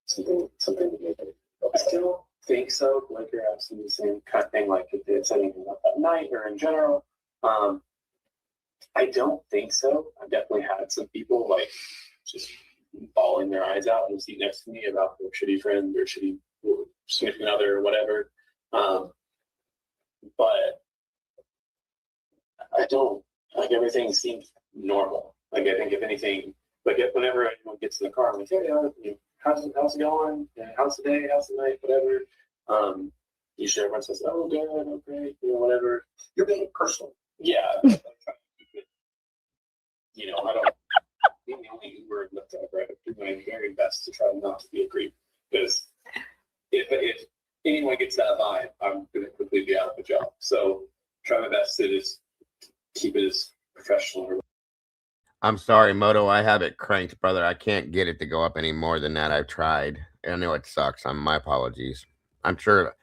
something that made them upset? I don't think so. Like you're asking the same kind of thing, like if it's anything about that night or in general. I don't think so. I've definitely had some people like just bawling their eyes out in the seat next to me about their shitty friend or shitty significant other or whatever. But I don't, like, everything seems normal. Like, I think if anything, like whenever anyone gets in the car, I'm like, hey, how's it going? How's the day? How's the night? Whatever. Usually everyone says, oh, good, okay, you know, whatever. You're being personal. Yeah. You know, I don't being the only word left out, right? I do my very best to try not to be a creep, because if anyone gets that vibe, I'm going to quickly be out of a job. So try my best to just keep it as professional. I'm sorry, Moto. I have it cranked, brother. I can't get it to go up any more than that. I've tried. I know it sucks. My apologies. I'm sure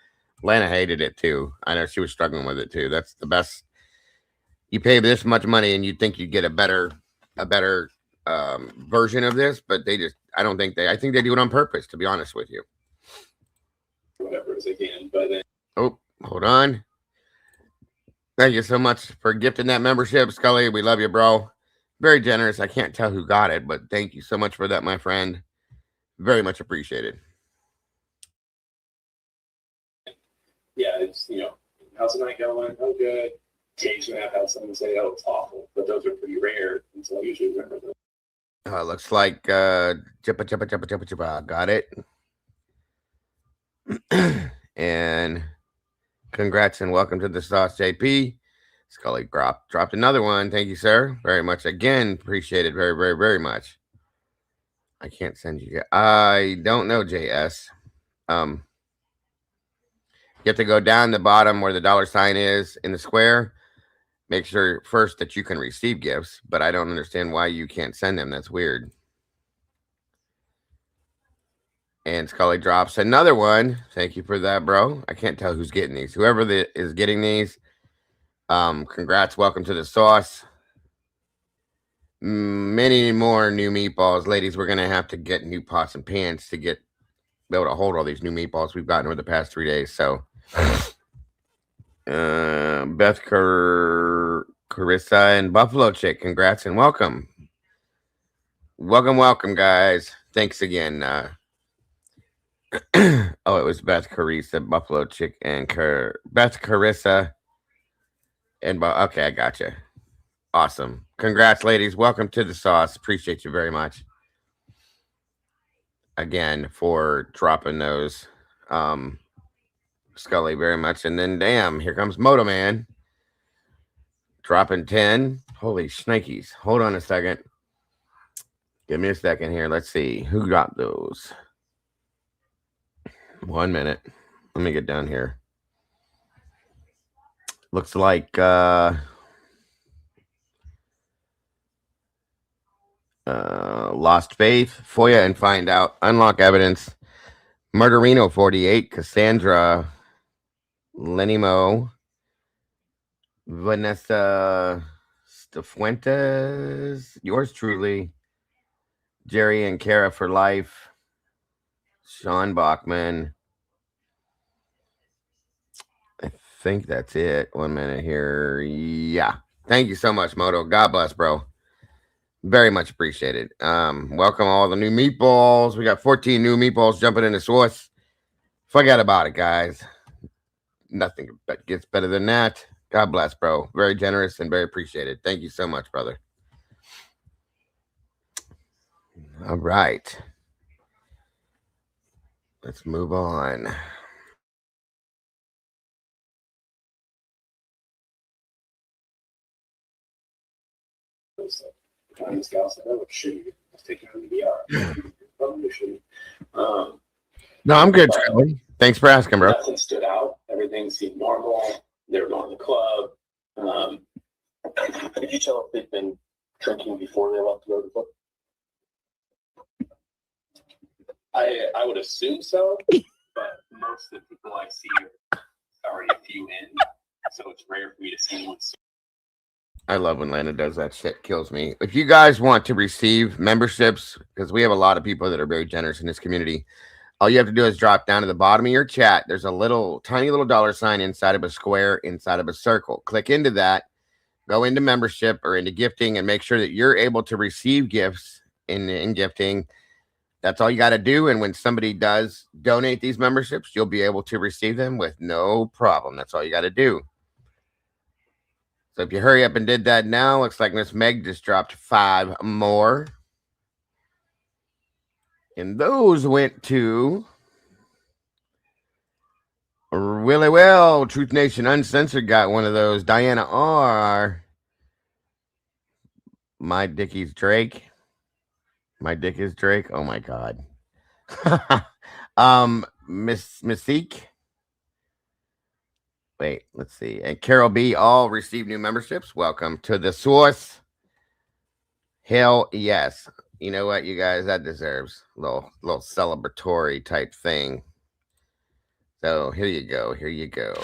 Lana hated it too. I know she was struggling with it too. That's the best. You pay this much money and you think you get a better version of this, but I think they do it on purpose, to be honest with you. Whatever as I can, but then. Oh, hold on. Thank you so much for gifting that membership, Scully. We love you, bro. Very generous. I can't tell who got it, but thank you so much for that, my friend. Very much appreciated. Yeah, it's, you know, how's the night going? Oh, good. Occasionally I've had someone say, oh, it's awful, but those are pretty rare, and so I usually remember them. Looks like Chippa got it. And congrats and welcome to the sauce, JP. Scully dropped another one. Thank you, sir. Very much. Again, appreciate it very, very, very much. I can't send you. I don't know, JS. You have to go down the bottom where the dollar sign is in the square. make sure first that you can receive gifts, but I don't understand why you can't send them. That's weird. And Scully drops another one. Thank you for that, bro. I can't tell who's getting these. Whoever is getting these, congrats. Welcome to the sauce. Many more new meatballs. Ladies, we're going to have to get new pots and pans to be able to hold all these new meatballs we've gotten over the past 3 days. So, Beth Carissa and Buffalo Chick, congrats and welcome. Welcome, guys. Thanks again. Oh, it was Beth Carissa, Buffalo Chick, and Beth Carissa. And okay, I gotcha. Awesome. Congrats, ladies. Welcome to the sauce. Appreciate you very much. Again, for dropping those. Scully, very much. And then, damn, here comes Moto Man. Dropping 10. Holy shnikes. Hold on a second. Give me a second here. Let's see. Who got those? 1 minute. Let me get down here. Looks like Lost Faith, FOIA and Find Out, Unlock Evidence, Murderino 48, Cassandra, Lenny Mo, Vanessa Stefuentes, yours truly, Jerry and Kara for life, Sean Bachman. I think that's it. 1 minute here. Yeah. Thank you so much, Moto. God bless, bro. Very much appreciated. Welcome all the new meatballs. We got 14 new meatballs jumping in the sauce. Forget about it, guys. Nothing gets better than that. God bless, bro. Very generous and very appreciated. Thank you so much, brother. All right. Let's move on. No, I'm good, Charlie. Thanks for asking, bro. Nothing stood out. Everything seemed normal. They were going to the club. Could you tell if they've been drinking before they left to go to the club? I would assume so, but most of the people I see are already a few in, so it's rare for me to see anyone. I love when Lana does that shit. Kills me. If you guys want to receive memberships, because we have a lot of people that are very generous in this community, all you have to do is drop down to the bottom of your chat. There's a tiny little dollar sign inside of a square, inside of a circle. Click into that, go into membership or into gifting, and make sure that you're able to receive gifts in gifting. That's all you got to do. And when somebody does donate these memberships, you'll be able to receive them with no problem. That's all you got to do. So if you hurry up and did that now, looks like Miss Meg just dropped 5 more. And those went to Willie Will, Truth Nation Uncensored got one of those. Diana R. My Dickie's Drake. My dick is Drake. Oh my God. Miss Mystique. Wait, let's see. And Carol B. all received new memberships. Welcome to the source. Hell yes. You know what, you guys, that deserves a little celebratory type thing. So here you go. Here you go.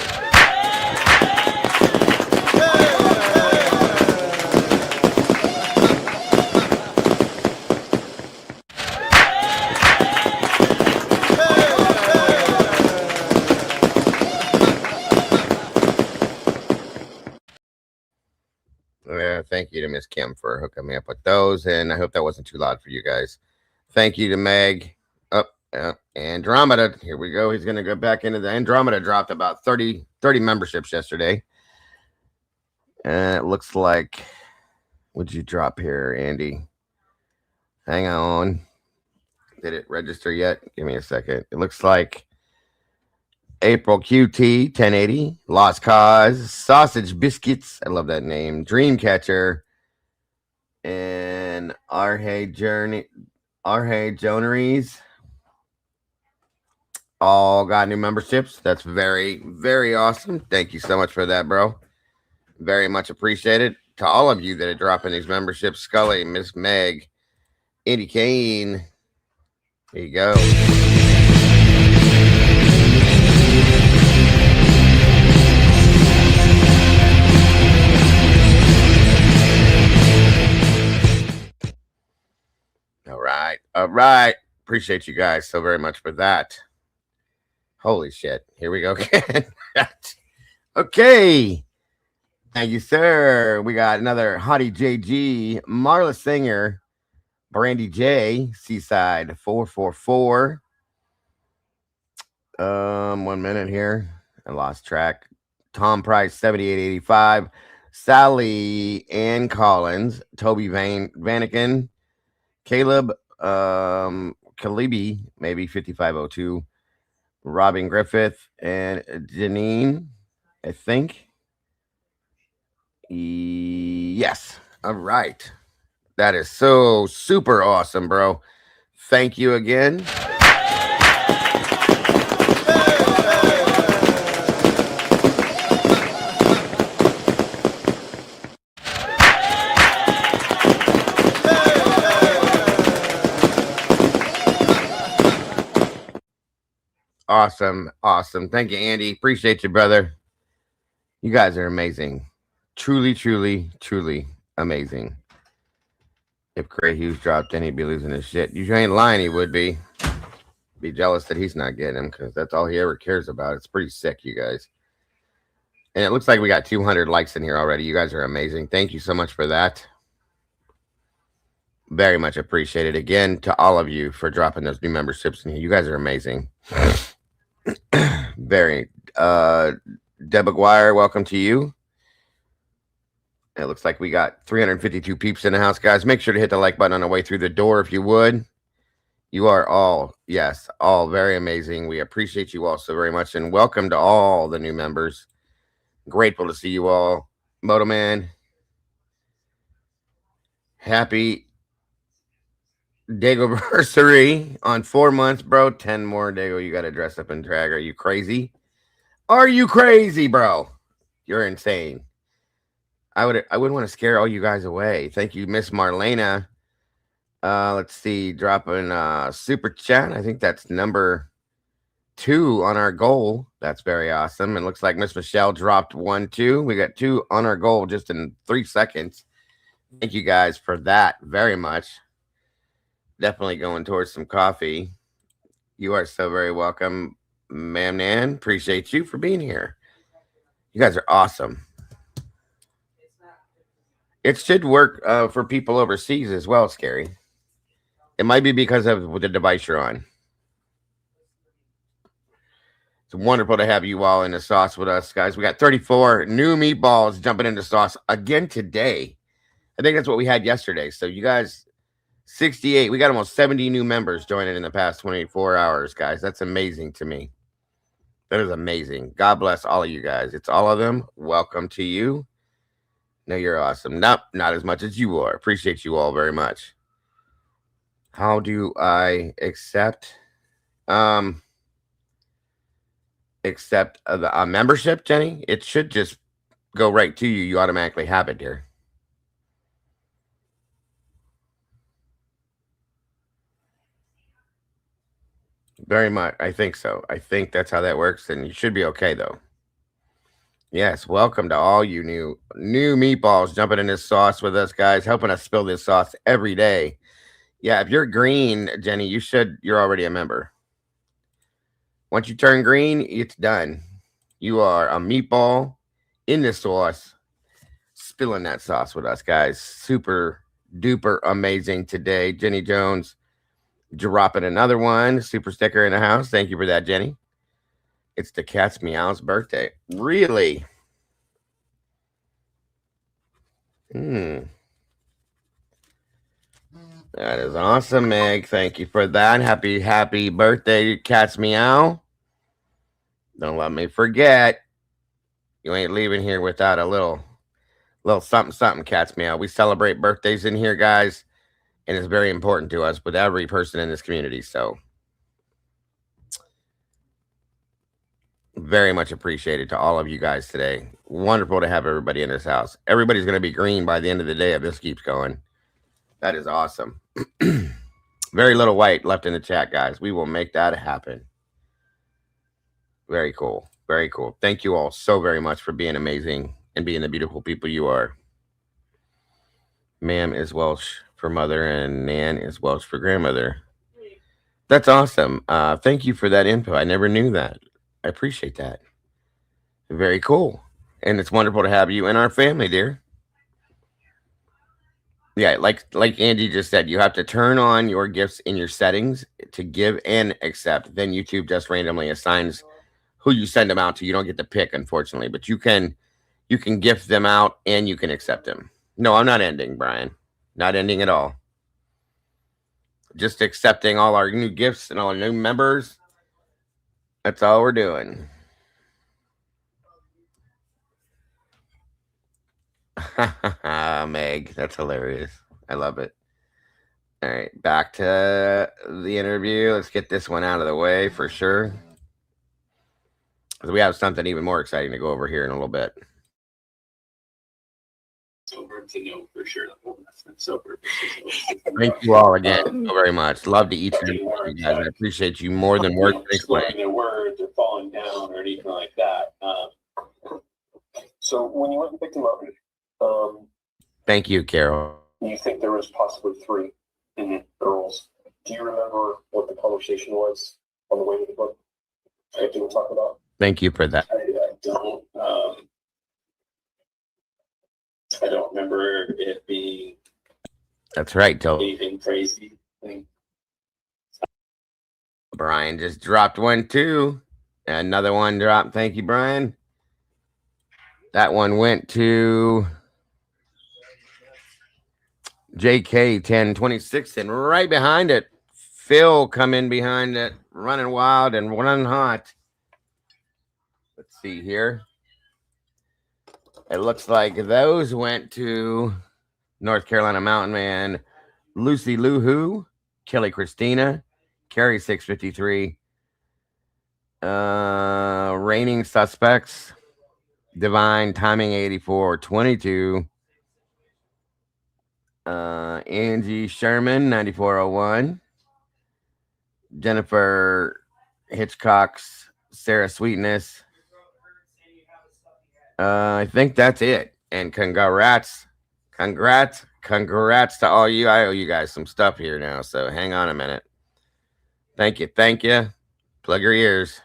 Thank you to Miss Kim for hooking me up with those, and I hope that wasn't too loud for you guys. Thank you to Meg. Andromeda. Here we go. He's going to go back into the Andromeda. Dropped about 30 memberships yesterday. It looks like, what'd you drop here, Andy? Hang on. Did it register yet? Give me a second. It looks like April QT 1080, Lost Cause, Sausage Biscuits. I love that name. Dreamcatcher, and Arhe Joneries. All got new memberships. That's very, very awesome. Thank you so much for that, bro. Very much appreciated. To all of you that are dropping these memberships, Scully, Miss Meg, Andy Kane. There you go. All right. All right. Appreciate you guys so very much for that. Holy shit. Here we go again. Okay. Thank you, sir. We got another Hottie JG, Marla Singer, Brandy J, Seaside 444. 1 minute here. I lost track. Tom Price 7885. Sally Ann Collins, Toby Vaniken, Caleb Kalibi, maybe 5502. Robin Griffith and Janine, I think. Yes. All right. That is so super awesome, bro. Thank you again. Awesome. Awesome. Thank you, Andy. Appreciate you, brother. You guys are amazing. Truly, truly, truly amazing. If Gray Hughes dropped in, he'd be losing his shit. You ain't lying, he would be. Be jealous that he's not getting him because that's all he ever cares about. It's pretty sick, you guys. And it looks like we got 200 likes in here already. You guys are amazing. Thank you so much for that. Very much appreciated. Again, to all of you for dropping those new memberships in here. You guys are amazing. Very. Deb Aguirre, welcome to you. It looks like we got 352 peeps in the house, guys. Make sure to hit the like button on the way through the door if you would. You are all, yes, all very amazing. We appreciate you all so very much. And welcome to all the new members. Grateful to see you all. Moto Man. Happy Dago-versary on 4 months, bro. 10 more, Dago. You got to dress up in drag. Are you crazy? Are you crazy, bro? You're insane. I wouldn't want to scare all you guys away. Thank you, Miss Marlena. Let's see, dropping super chat. I think that's number 2 on our goal. That's very awesome. And looks like Miss Michelle dropped 1 too. We got 2 on our goal just in 3 seconds. Thank you guys for that very much. Definitely going towards some coffee. You are so very welcome, ma'am Nan. Appreciate you for being here. You guys are awesome. It should work for people overseas as well, Scary. It might be because of the device you're on. It's wonderful to have you all in the sauce with us, guys. We got 34 new meatballs jumping into sauce again today. I think that's what we had yesterday. So you guys, 68. We got almost 70 new members joining in the past 24 hours, guys. That's amazing to me. That is amazing. God bless all of you guys. It's all of them. Welcome to you. No, you're awesome. Nope, not as much as you are. Appreciate you all very much. How do I accept the membership, Jenny? It should just go right to you. You automatically have it here. Very much. I think so. I think that's how that works, and you should be okay though. Yes, welcome to all you new meatballs jumping in this sauce with us, guys, helping us spill this sauce every day. Yeah, if you're green, Jenny, you're already a member. Once you turn green, it's done. You are a meatball in this sauce, spilling that sauce with us, guys. Super duper amazing today. Jenny Jones dropping another one. Super sticker in the house. Thank you for that, Jenny. It's the cat's meow's birthday. Really? That is awesome, Meg. Thank you for that. Happy birthday, cat's meow. Don't let me forget. You ain't leaving here without a little something, cat's meow. We celebrate birthdays in here, guys, and it's very important to us with every person in this community. So very much appreciated to all of you guys today. wonderful to have everybody in this house. Everybody's going to be green by the end of the day if this keeps going. That is awesome. Very little white left in the chat, guys. We will make that happen. Very cool. Very cool. Thank you all so very much for being amazing and being the beautiful people you are. Ma'am is Welsh for mother and Nan is Welsh for grandmother. That's awesome. Thank you for that info. I never knew that. I appreciate that. Very cool. And it's wonderful to have you in our family, dear. Yeah, like Andy just said, you have to turn on your gifts in your settings to give and accept. Then YouTube just randomly assigns who you send them out to. You don't get to pick, unfortunately, but you can gift them out and you can accept them. No, I'm not ending, Brian. Not ending at all. Just accepting all our new gifts and all our new members. That's all we're doing. Meg, that's hilarious. I love it. All right, back to the interview. Let's get this one out of the way for sure. We have something even more exciting to go over here in a little bit. Over to know for sure. Thank you all again so very much. Love to each and every one of you guys. I appreciate you more than words. Their words or falling down or anything like that. So when you went and picked him up, thank you, Carol. You think there was possibly 3 girls. Do you remember what the conversation was on the way to the book? Anything to talk about? Thank you for that. I don't remember it being. That's right, anything crazy. Brian just dropped one too. Another one dropped. Thank you, Brian. That one went to JK 1026, and right behind it, Phil come in behind it, running wild and running hot. Let's see here. It looks like those went to North Carolina Mountain Man, Lucy Luhu, Kelly Christina, Carrie 653, Reigning Suspects, Divine Timing 8422, Angie Sherman 9401, Jennifer Hitchcock's Sarah Sweetness. I think that's it. And congrats to all you. I owe you guys some stuff here now, so hang on a minute. Thank you. Plug your ears.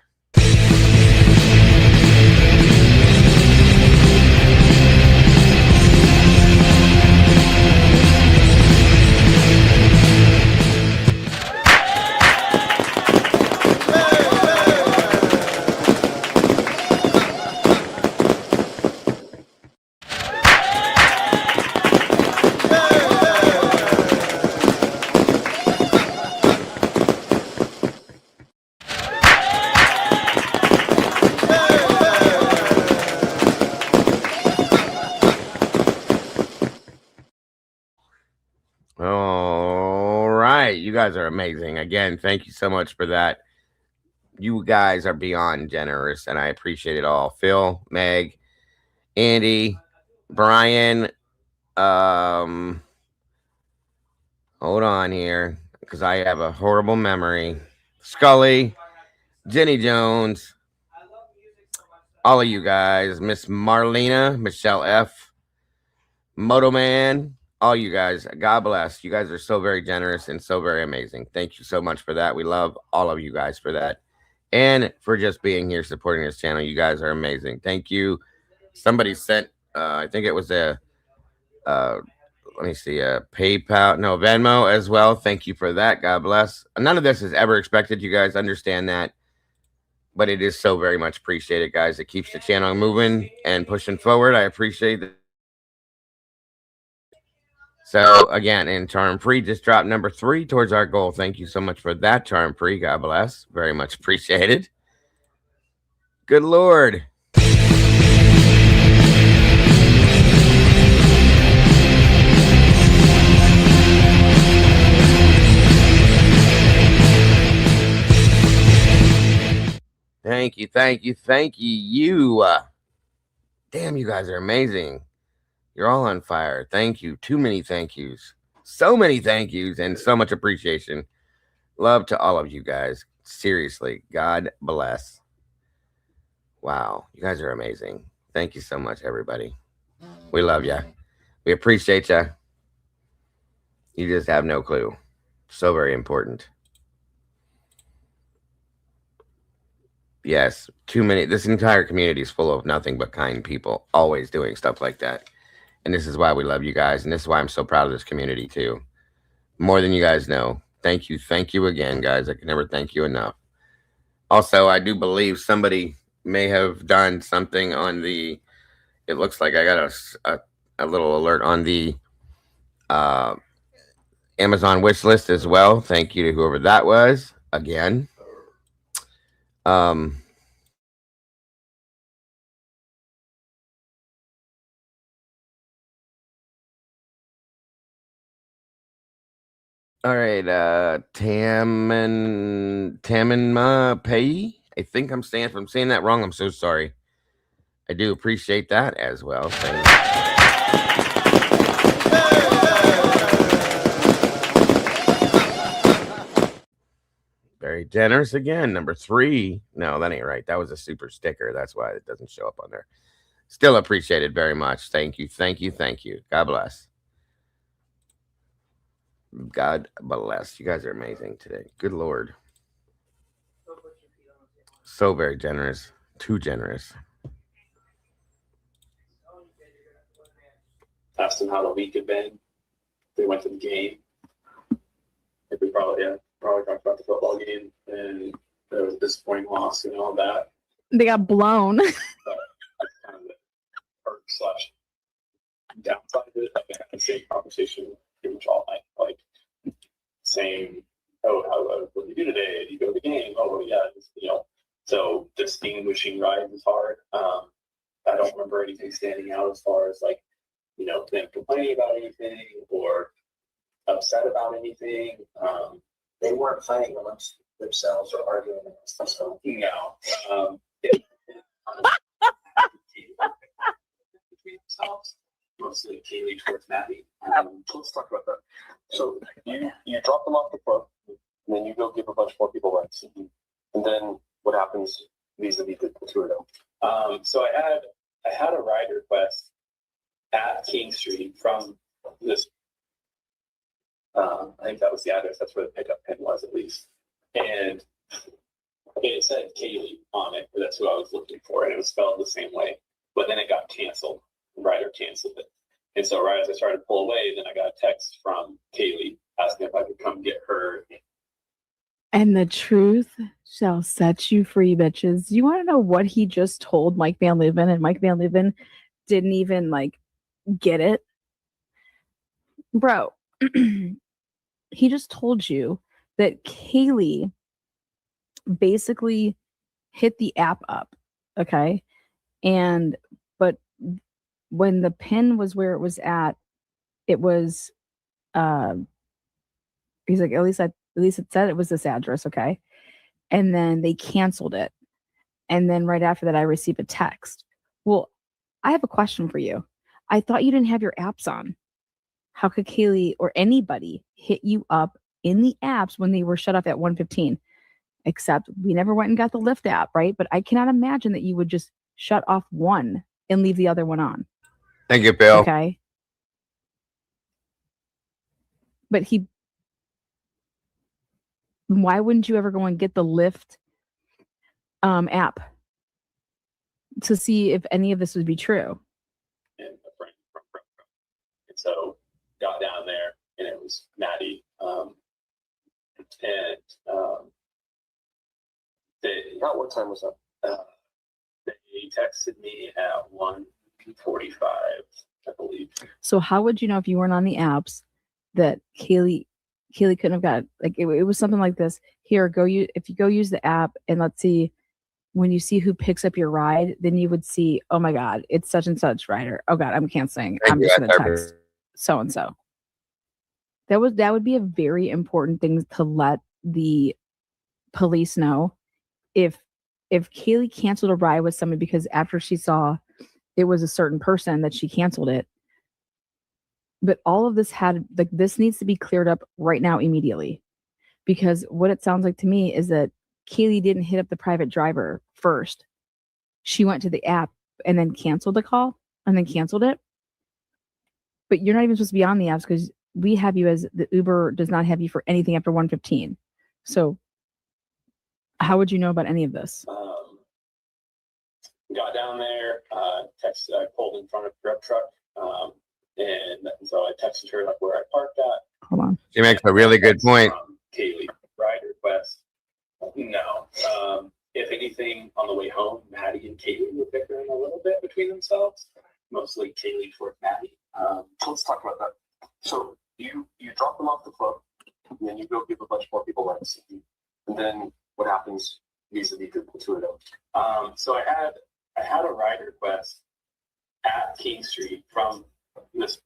You guys are amazing. Again, thank you so much for that. You guys are beyond generous, and I appreciate it all. Phil, Meg, Andy, Brian. Hold on here, because I have a horrible memory. Scully, Jenny Jones, all of you guys. Miss Marlena, Michelle F, Moto Man. All you guys, God bless. You guys are so very generous and so very amazing. Thank you so much for that. We love all of you guys for that. And for just being here supporting this channel. You guys are amazing. Thank you. Somebody sent, I think it was a, let me see, a PayPal, no, Venmo as well. Thank you for that. God bless. None of this is ever expected. You guys understand that. But it is so very much appreciated, guys. It keeps the channel moving and pushing forward. I appreciate that. So, again, and Charm Free just dropped number 3 towards our goal. Thank you so much for that, Charm Free. God bless. Very much appreciated. Good Lord. Thank you. Damn, you guys are amazing. You're all on fire. Thank you. Too many thank yous. So many thank yous and so much appreciation. Love to all of you guys. Seriously, God bless. Wow, you guys are amazing. Thank you so much, everybody. We love you. We appreciate you. You just have no clue. So very important. Yes, too many. This entire community is full of nothing but kind people, always doing stuff like that. And this is why we love you guys. And this is why I'm so proud of this community, too. More than you guys know. Thank you. Thank you again, guys. I can never thank you enough. Also, I do believe somebody may have done something on the. It looks like I got a little alert on the Amazon wish list as well. Thank you to whoever that was. Again. All right, Tamanma Pei. I think I'm saying, if I'm saying that wrong, I'm so sorry. I do appreciate that as well. Very generous again. Number 3. No, that ain't right. That was a super sticker. That's why it doesn't show up on there. Still appreciated very much. Thank you. Thank you. Thank you. God bless. God bless. You guys are amazing today. Good Lord. So very generous. Too generous. Asked them how the week had been. They went to the game. We probably talked about the football game, and there was a disappointing loss and all that. They got blown. But that's kind of the perk / downside of it. Like, I had the same conversation pretty much all night. Like, same, what did you do today? Did you go to the game? Oh, yeah, so distinguishing rides is hard. I don't remember anything standing out as far as, like, them complaining about anything or upset about anything. They weren't fighting amongst themselves or arguing amongst themselves. No. Between themselves, mostly Kaylee towards Maddie. Let's talk about that. So you drop them off the club, and then you go give a bunch more people rides. And then what happens vis-a-vis the two of them? So I had a ride request at King Street from this. I think that was the address. That's where the pickup pin was, at least. And it said Kaylee on it. That's who I was looking for, and it was spelled the same way. But then it got canceled. The rider canceled it. And so right as I started to pull away, then I got a text from Kaylee asking if I could come get her. And the truth shall set you free, bitches. You want to know what he just told Mike Van Leeuwen? And Mike Van Leeuwen didn't even, get it. Bro, he just told you that Kaylee basically hit the app up, okay? But when the pin was where it was at, it was he's like, at least it said it was this address, okay? And then they canceled it. And then right after that, I received a text. Well, I have a question for you. I thought you didn't have your apps on. How could Kaylee or anybody hit you up in the apps when they were shut off at 1:15? Except we never went and got the Lyft app, right? But I cannot imagine that you would just shut off one and leave the other one on. Thank you, Bill. Okay. But why wouldn't you ever go and get the Lyft app to see if any of this would be true? And a friend from. And so got down there, and it was Maddie. What time was that? They texted me at 1:45, I believe. So how would you know if you weren't on the apps that Kaylee couldn't have got, it was something like this. Here, if you go use the app, and let's see, when you see who picks up your ride, then you would see, oh my God, it's such and such rider. Oh God, I'm canceling. I'm just gonna text so and so. That would be a very important thing to let the police know. If Kaylee canceled a ride with somebody because after she saw it was a certain person that she canceled it. But all of this this needs to be cleared up right now immediately, because what it sounds like to me is that Kaylee didn't hit up the private driver first. She went to the app and then canceled the call and then canceled it. But you're not even supposed to be on the apps because we have you as the Uber does not have you for anything after 1:15. So how would you know about any of this? Got down there, texted, I pulled in front of a grub truck, and so I texted her like where I parked at. Hold on. She makes a really good point. Kaylee, ride request. No. If anything, on the way home, Maddie and Kaylee were bickering a little bit between themselves. Mostly Kaylee toward Maddie. Let's talk about that. So you drop them off the club, and then you go give a bunch more people rides. And then what happens vis-a-vis to it? So I had a ride request at King Street from this.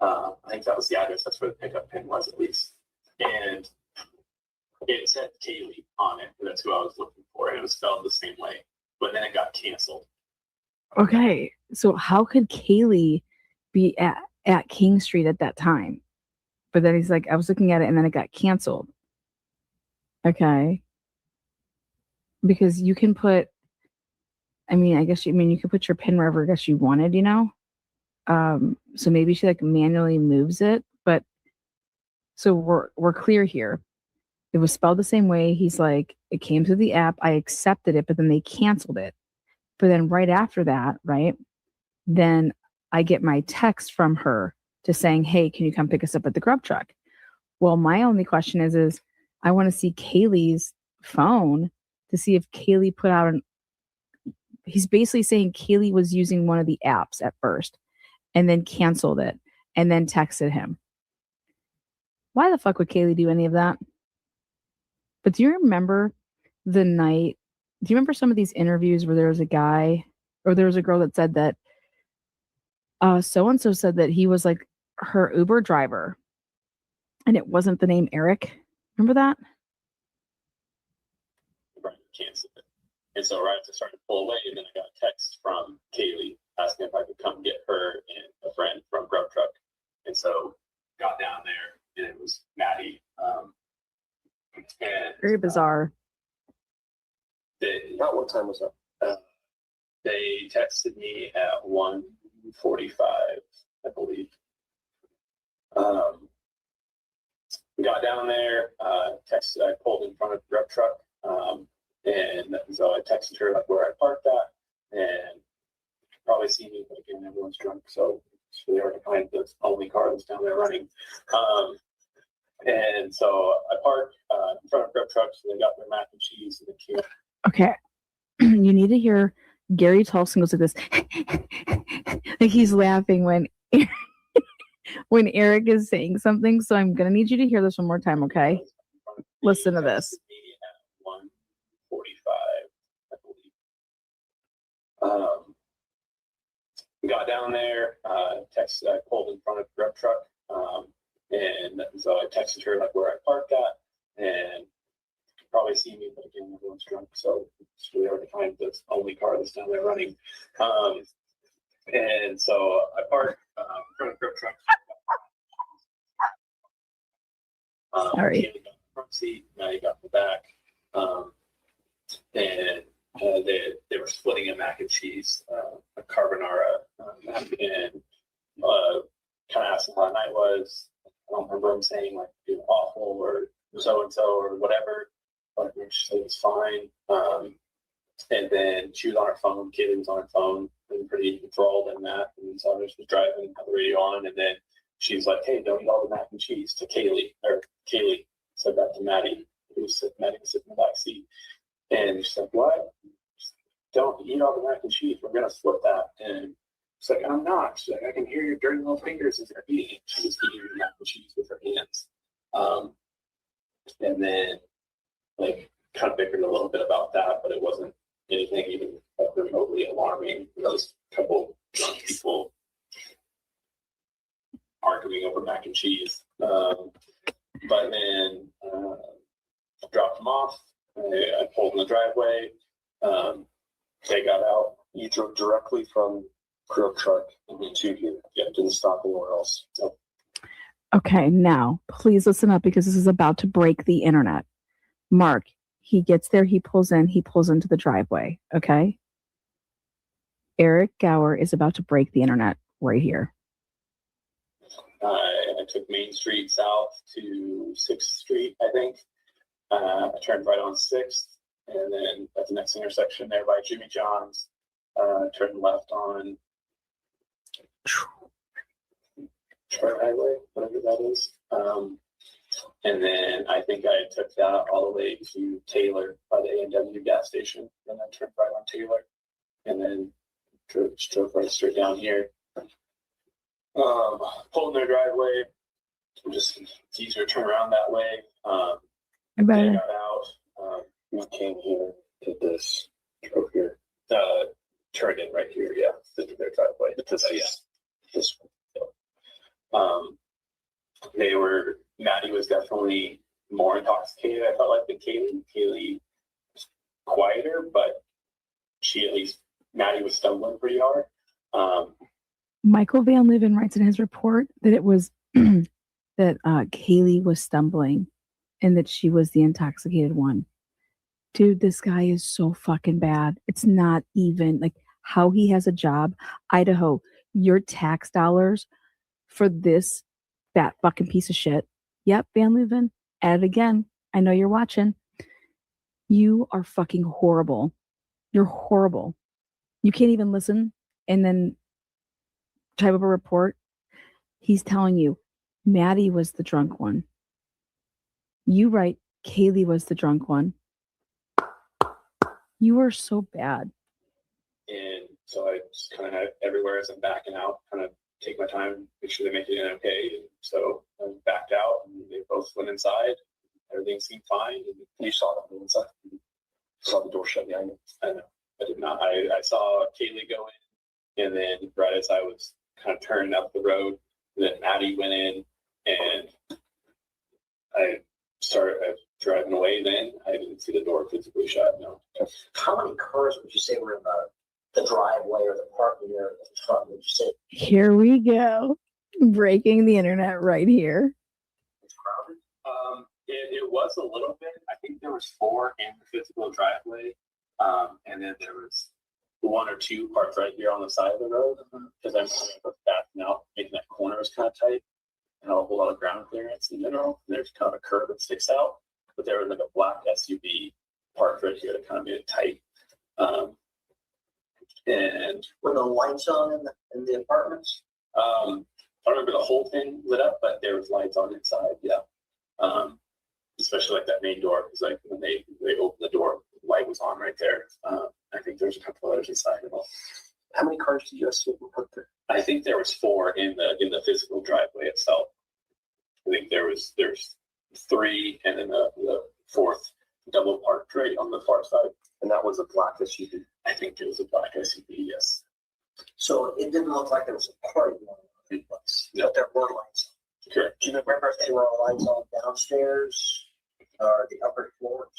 I think that was the address. That's where the pickup pin was, at least. And it said Kaylee on it. That's who I was looking for. And it was spelled the same way. But then it got canceled. Okay. So how could Kaylee be at King Street at that time? But then he's like, I was looking at it and then it got canceled. Okay. Because you can put, you could put your pin wherever I guess you wanted, you know? So maybe she like manually moves it, but so we're clear here. It was spelled the same way. He's like, it came through the app. I accepted it, but then they canceled it. But then right after that, right? Then I get my text from her to saying, hey, can you come pick us up at the grub truck? Well, my only question is I want to see Kaylee's phone to see if Kaylee put out he's basically saying Kaylee was using one of the apps at first and then canceled it and then texted him. Why the fuck would Kaylee do any of that? But do you remember the night? Do you remember some of these interviews where there was a guy or there was a girl that said that so-and-so said that he was like her Uber driver and it wasn't the name Eric? Remember that? Right, canceled it. And so right as I started to pull away, and then I got a text from Kaylee asking if I could come get her and a friend from Grub Truck. And so got down there and it was Maddie. And very bizarre. About what time was that? They texted me at 1:45, I believe. Got down there, texted, I pulled in front of the grub truck, and so I texted her like where I parked at, and probably see me, but again, everyone's drunk, so it's really hard to find the only car that's down there running. And so I parked in front of grub trucks, and they got their mac and cheese and the can. Okay. You need to hear Gary Tolson goes like this. Like he's laughing when when Eric is saying something. So I'm going to need you to hear this one more time, okay? Listen to this. 1:45, I believe. Got down there, texted, I pulled in front of the grub truck, and so I texted her like where I parked at, and probably see me, but again, everyone's drunk, so it's really hard to find the only car that's down there running. And so I parked in front of the grub truck. Sorry. Got the front seat, Maddie got the back, and they were splitting a mac and cheese, a carbonara, and kind of asked him how the night was. I don't remember him saying like awful or so and so or whatever. But she said it was fine. And then she was on her phone. Kaylee was on her phone and pretty enthralled in that. And so I was driving, had the radio on, and then she's like, "Hey, don't eat all the mac and cheese." To Kaylee, or Kaylee said that to Maddie, Maddie was sitting in the back seat, and she's like, "What? Don't eat all the mac and cheese. We're gonna split that." And she's like, "I'm not." She's like, "I can hear your dirty little fingers as you're eating." She was eating the mac and cheese with her hands, and then like kind of bickered a little bit about that, but it wasn't anything even remotely alarming. Those couple drunk people arguing over mac and cheese. But then dropped them off. I pulled in the driveway. They got out. You drove directly directly from Grill Truck to here. Yeah, didn't stop anywhere else. So, Okay, now please listen up because this is about to break the internet. Mark, he gets there, he pulls into the driveway. Okay. Eric Gower is about to break the internet right here. I took Main Street south to 6th Street, I think. I turned right on 6th, and then at the next intersection there by Jimmy John's, turned left on Troy Highway, whatever that is. And then I think I took that all the way to Taylor by the A&W gas station, and then turned right on Taylor, and then drove right straight down here. Pulled in their driveway. It's easier to turn around that way. They got out. we came here, did this, drove here. Turned in right here, yeah, into their driveway. This one. Maddie was definitely more intoxicated, I felt like, than Kaylee. Kaylee was quieter, but Maddie was stumbling pretty hard. Michael Van Leeuwen writes in his report that it was that Kaylee was stumbling and that she was the intoxicated one. Dude, this guy is so fucking bad. It's not even like how he has a job. Idaho, your tax dollars for this fat fucking piece of shit. Yep, Van Leeuwen, at it again. I know you're watching. You are fucking horrible. You're horrible. You can't even listen and then type up a report. He's telling you Maddie was the drunk one. You write Kaylee was the drunk one. You are so bad. And so I just kind of everywhere as I'm backing out, kind of take my time, make sure they make it in okay. And so I backed out, and they both went inside. Everything seemed fine. And you saw them inside. You saw the door shut behind you. I know. I did not. I saw Kaylee go in, and then right as I was kind of turning up the road, then Maddie went in, and I started driving away. Then I didn't see the door physically shut. No. How many cars would you say were in the driveway or the parking area in front? Would you say? Here we go. Breaking the internet right here. It's crowded. It was a little bit. I think there was 4 in the physical driveway, and then there was 1 or 2 parked right here on the side of the road. Because I'm kind of backing out, making that corner is kind of tight, and a whole lot of ground clearance in general. And there's kind of a curb that sticks out, but there was like a black SUV parked right here that kind of made it tight. And were the lights on in the apartments? I don't remember the whole thing lit up, but there was lights on inside. Yeah. Especially like that main door, because like when they opened the door, the light was on right there. I think there's a couple others inside of them. How many cars did you assume were put there? I think there was 4 in the physical driveway itself. I think there's 3, and then the 4th double parked right on the far side. And that was a black SUV. I think it was a black SUV. Yes. So it didn't look like there was a party going on in place, but there were lights on. Correct. Do you remember if they were all lights on downstairs or the upper floors?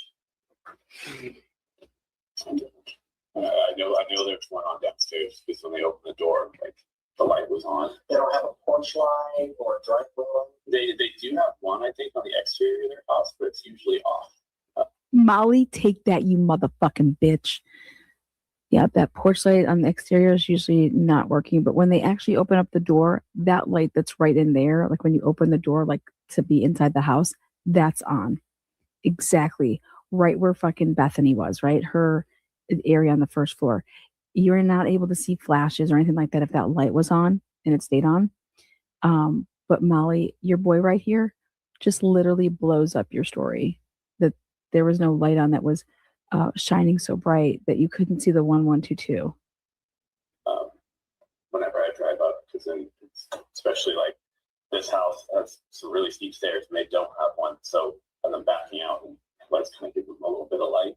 I know there's one on downstairs because when they opened the door, like the light was on. They don't have a porch light or a driveway light? They do have one, I think, on the exterior of their house, but it's usually off. Molly, take that, you motherfucking bitch. Yeah, that porch light on the exterior is usually not working, but when they actually open up the door, that light that's right in there, like when you open the door, like to be inside the house, that's on. Exactly. Right where fucking Bethany was, right? Her area on the first floor. You're not able to see flashes or anything like that if that light was on and it stayed on. But Molly, your boy right here just literally blows up your story that there was no light on that was shining so bright that you couldn't see the 1122. Whenever I drive up, because then especially like this house has some really steep stairs and they don't have one, so as I'm backing out and lights kind of give them a little bit of light.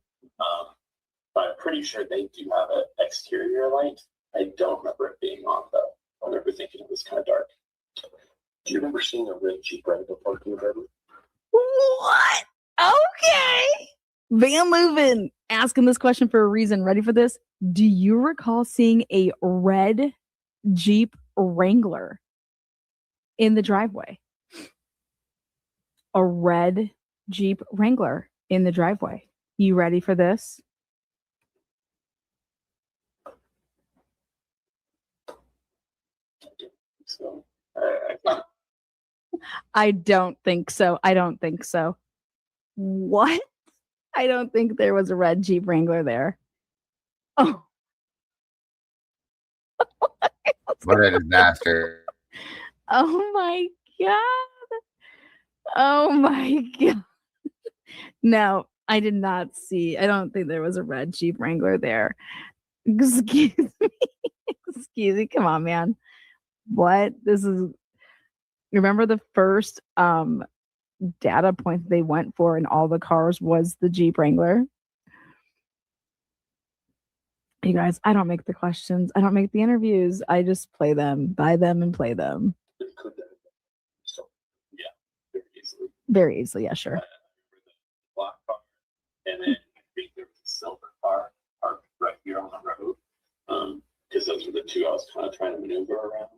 But I'm pretty sure they do have an exterior light. I don't remember it being on though. I remember thinking it was kind of dark. Do you remember seeing a red Jeep Wrangler parked in the driveway? What? Okay. Van Leeuwen asking this question for a reason. Ready for this? Do you recall seeing a red Jeep Wrangler in the driveway? A red Jeep Wrangler in the driveway. You ready for this? So, I don't think so. I don't think so. What? I don't think there was a red Jeep Wrangler there. Oh. What a disaster. Oh my God. Oh my God. No, I did not see. I don't think there was a red Jeep Wrangler there. Excuse me. Excuse me. Come on, man. What? This is, remember the first data point they went for in all the cars was the Jeep Wrangler? You guys, I don't make the questions. I don't make the interviews. I just play them, buy them, and play them. So, yeah, very easily. Very easily, yeah, sure. Black car, and then I think there was a silver car parked right here on the road. Because those were the two I was kind of trying to maneuver around.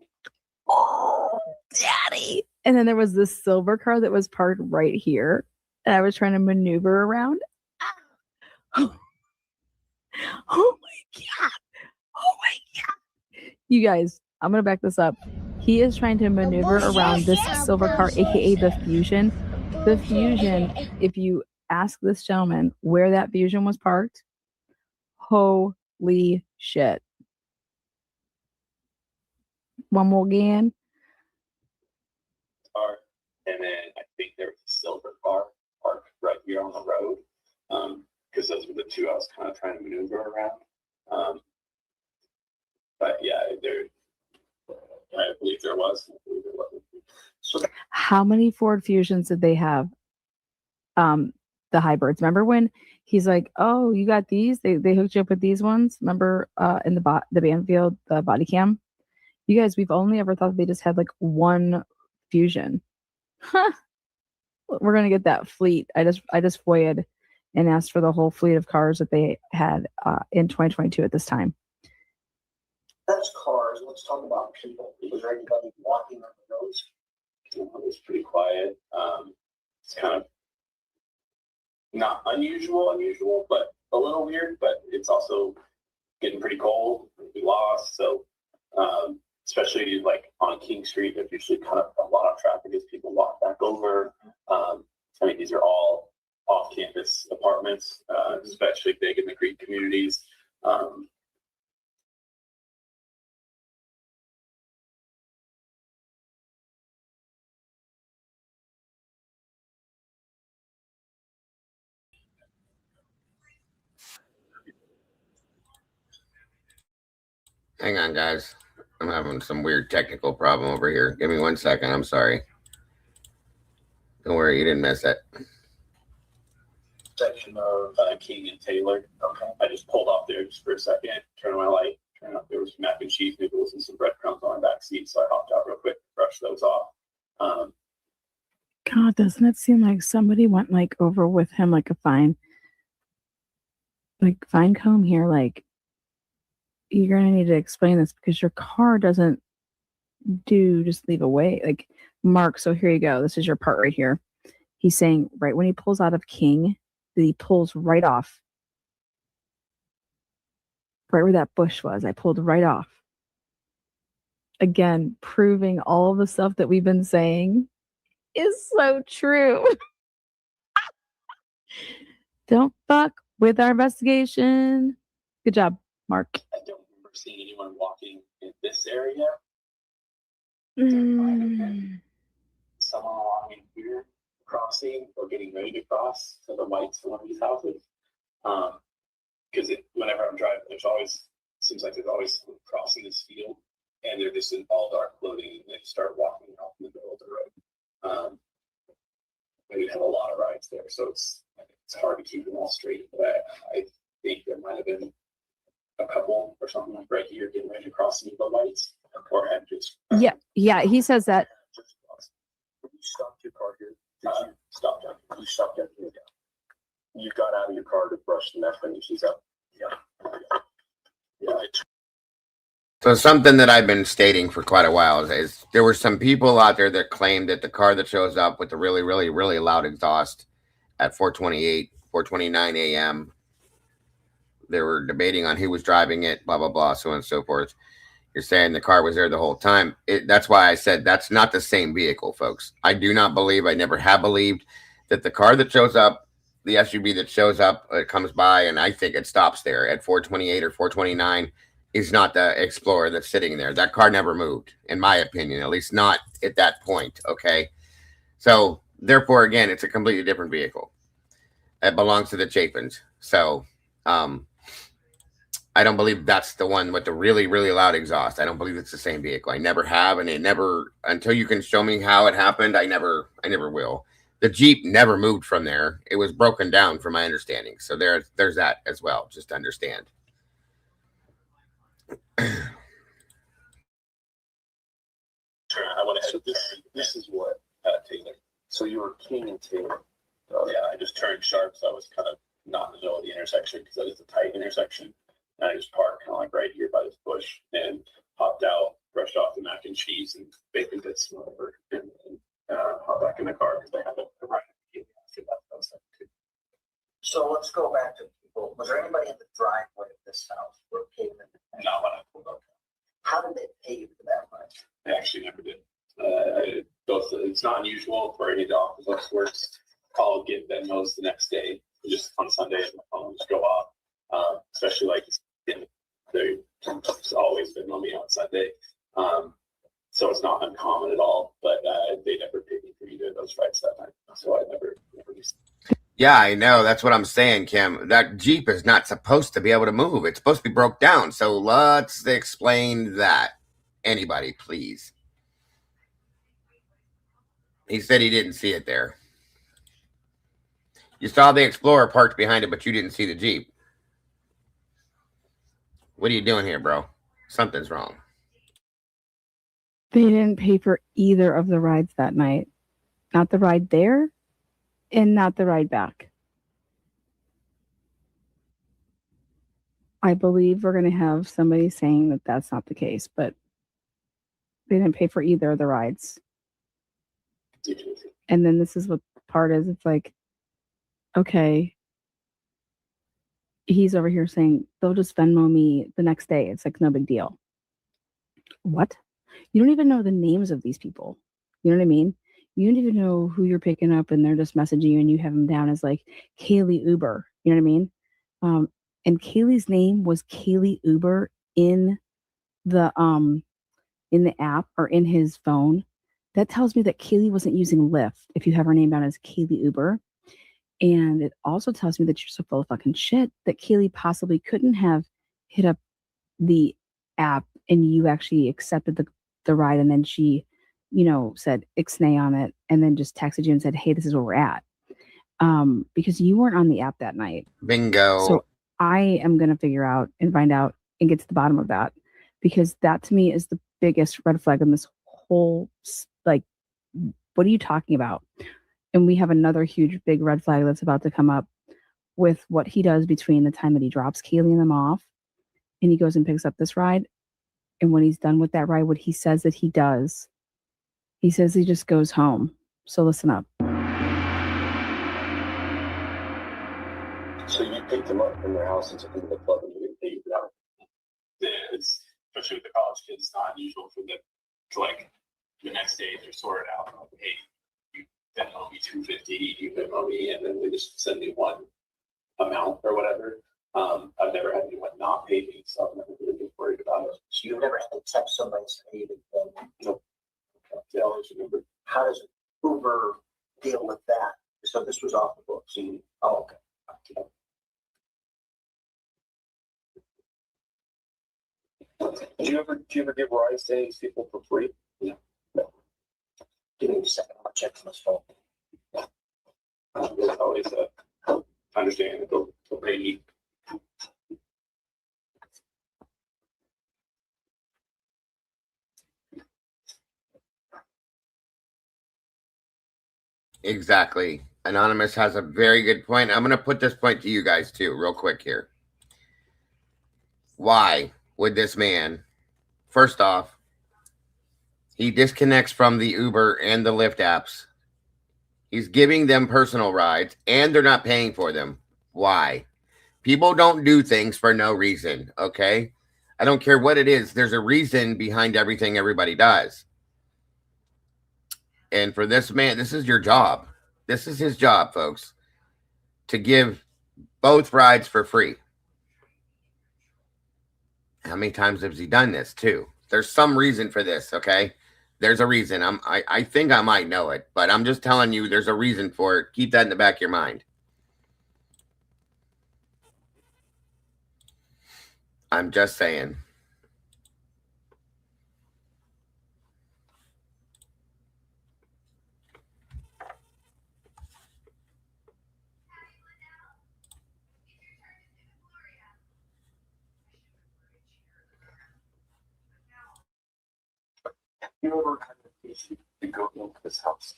Oh, daddy. And then there was this silver car that was parked right here. And I was trying to maneuver around. Oh my God. Oh my God. You guys, I'm going to back this up. He is trying to maneuver around this silver car, aka the Fusion. The Fusion, if you ask this gentleman where that Fusion was parked, holy shit. One more again. Car, and then I think there was a silver car parked right here on the road. Because those were the two I was kind of trying to maneuver around. But yeah, I believe there was. I believe there wasn't. So, How many Ford Fusions did they have? The hybrids. Remember when he's like, "Oh, you got these? They hooked you up with these ones." Remember in the Banfield, the body cam? You guys, we've only ever thought they just had like one Fusion. Huh. We're gonna get that fleet. I just FOIA'd and asked for the whole fleet of cars that they had in 2022 at this time. That's cars. Let's talk about people. Was there anybody walking on the roads? it was pretty quiet. It's kind of not unusual, but a little weird. But it's also getting pretty cold. We lost, so especially like on King Street, there's usually kind of a lot of traffic as people walk back over. I mean, these are all off-campus apartments, especially big in the Greek communities. Hang on, guys. I'm having some weird technical problem over here. Give me 1 second. I'm sorry. Don't worry, you didn't miss it. Section of King and Taylor. Okay. I just pulled off there just for a second, turned on my light, turned out there was mac and cheese, maybe there was some breadcrumbs on my back seat, so I hopped out real quick, brushed those off. God, doesn't it seem like somebody went like over with him like a fine comb here? Like, you're gonna need to explain this because your car doesn't just leave away. Like, Mark, so here you go. This is your part right here. He's saying right when he pulls out of King, that he pulls right off. Right where that bush was. I pulled right off. Again, proving all of the stuff that we've been saying is so true. Don't fuck with our investigation. Good job, Mark. I don't remember seeing anyone walking in this area. Someone along in here crossing or getting ready to cross to the whites for one of these houses. Because whenever I'm driving, seems like there's always someone crossing this field, and they're just in all dark clothing, and they start walking off in the middle of the road. And we have a lot of rides there, so it's hard to keep them all straight. But I think there might have been a couple or something like right here getting ready to cross the lights, or had just yeah. He says that. You stopped your car here. Did you stop down? You stopped down here. You got out of your car to brush the mac and cheese up. Yeah. So something that I've been stating for quite a while is there were some people out there that claimed that the car that shows up with the really, really, really loud exhaust at 4:28, 4:29 a.m. They were debating on who was driving it, blah, blah, blah, so on and so forth. You're saying the car was there the whole time. That's why I said that's not the same vehicle, folks. I do not believe, I never have believed that the car that shows up, the SUV that shows up, it comes by, and I think it stops there at 4:28 or 4:29, is not the Explorer that's sitting there. That car never moved, in my opinion, at least not at that point, okay? So, therefore, again, it's a completely different vehicle. It belongs to the Chapins. So, I don't believe that's the one with the really, really loud exhaust. I don't believe it's the same vehicle. I never have, and it never, until you can show me how it happened, I never will. The Jeep never moved from there. It was broken down, from my understanding. So there's that as well, just to understand. I want to. This is what Taylor. So you were King and Taylor. Yeah, I just turned sharp, so I was kind of not in the middle of the intersection because that is a tight intersection. And I just parked kind of like right here by this bush and hopped out, brushed off the mac and cheese and bacon bits and whatever, and hopped back in the car because I had a ride. So let's go back to people. Was there anybody in the driveway of this house where pavement? Not when I pulled up. How did they pave for that much? I actually never did. It's not unusual for any dog that looks worse. I'll get Venmos the next day, just on Sunday, and my phone just go off. Especially like there's always Venmo me on Sunday, so it's not uncommon at all. But they never paid me for either of those rides that night, so I never used. Yeah, I know. That's what I'm saying, Kim. That Jeep is not supposed to be able to move. It's supposed to be broke down. So let's explain that. Anybody, please. He said he didn't see it there. You saw the Explorer parked behind it, but you didn't see the Jeep. What are you doing here, bro? Something's wrong. They didn't pay for either of the rides that night. Not the ride there and not the ride back. I believe we're going to have somebody saying that that's not the case, but they didn't pay for either of the rides. And then this is what the part is. It's like, okay, he's over here saying they'll just Venmo me the next day. It's like no big deal. What? You don't even know the names of these people. You know what I mean? You don't even know who you're picking up, and they're just messaging you, and you have them down as like Kaylee Uber. You know what I mean? And Kaylee's name was Kaylee Uber in the app or in his phone. That tells me that Kaylee wasn't using Lyft if you have her name down as Kaylee Uber. And it also tells me that you're so full of fucking shit that Kaylee possibly couldn't have hit up the app and you actually accepted the ride, and then she, said ixnay on it and then just texted you and said, hey, this is where we're at. Because you weren't on the app that night. Bingo. So I am going to figure out and find out and get to the bottom of that, because that to me is the biggest red flag in this whole, like, what are you talking about? And we have another huge big red flag that's about to come up with what he does between the time that he drops Kaylee and them off and he goes and picks up this ride. And when he's done with that ride, what he says that he does, he says he just goes home. So listen up. So you picked them up from their house and took them to the club and you didn't pay you for that? Yeah, it's especially with the college kids, it's not unusual for them to like the next day they're sorted out. Like, hey, you Venmo me $250, you Venmo me, and then they just send me one amount or whatever. I've never had anyone not pay me, so I've never really been worried about it. So you've never had to text somebody and say, hey, Nope. I always remember. how does Uber deal with that? So this was off the books. Oh, okay. Do you ever give rides to any of these people for free? No. Give me a second. I'll check on this phone. There's always understanding that they'll pay me. Exactly. Anonymous has a very good point. I'm going to put this point to you guys too, real quick here. Why would this man, first off, he disconnects from the Uber and the Lyft apps. He's giving them personal rides and they're not paying for them. Why? People don't do things for no reason, okay? I don't care what it is. There's a reason behind everything everybody does. And for this man, this is your job. This is his job, folks, to give both rides for free. How many times has he done this too? There's some reason for this, okay? There's a reason. I think I might know it, but I'm just telling you there's a reason for it. Keep that in the back of your mind. I'm just saying. You ever had an issue to go into this house?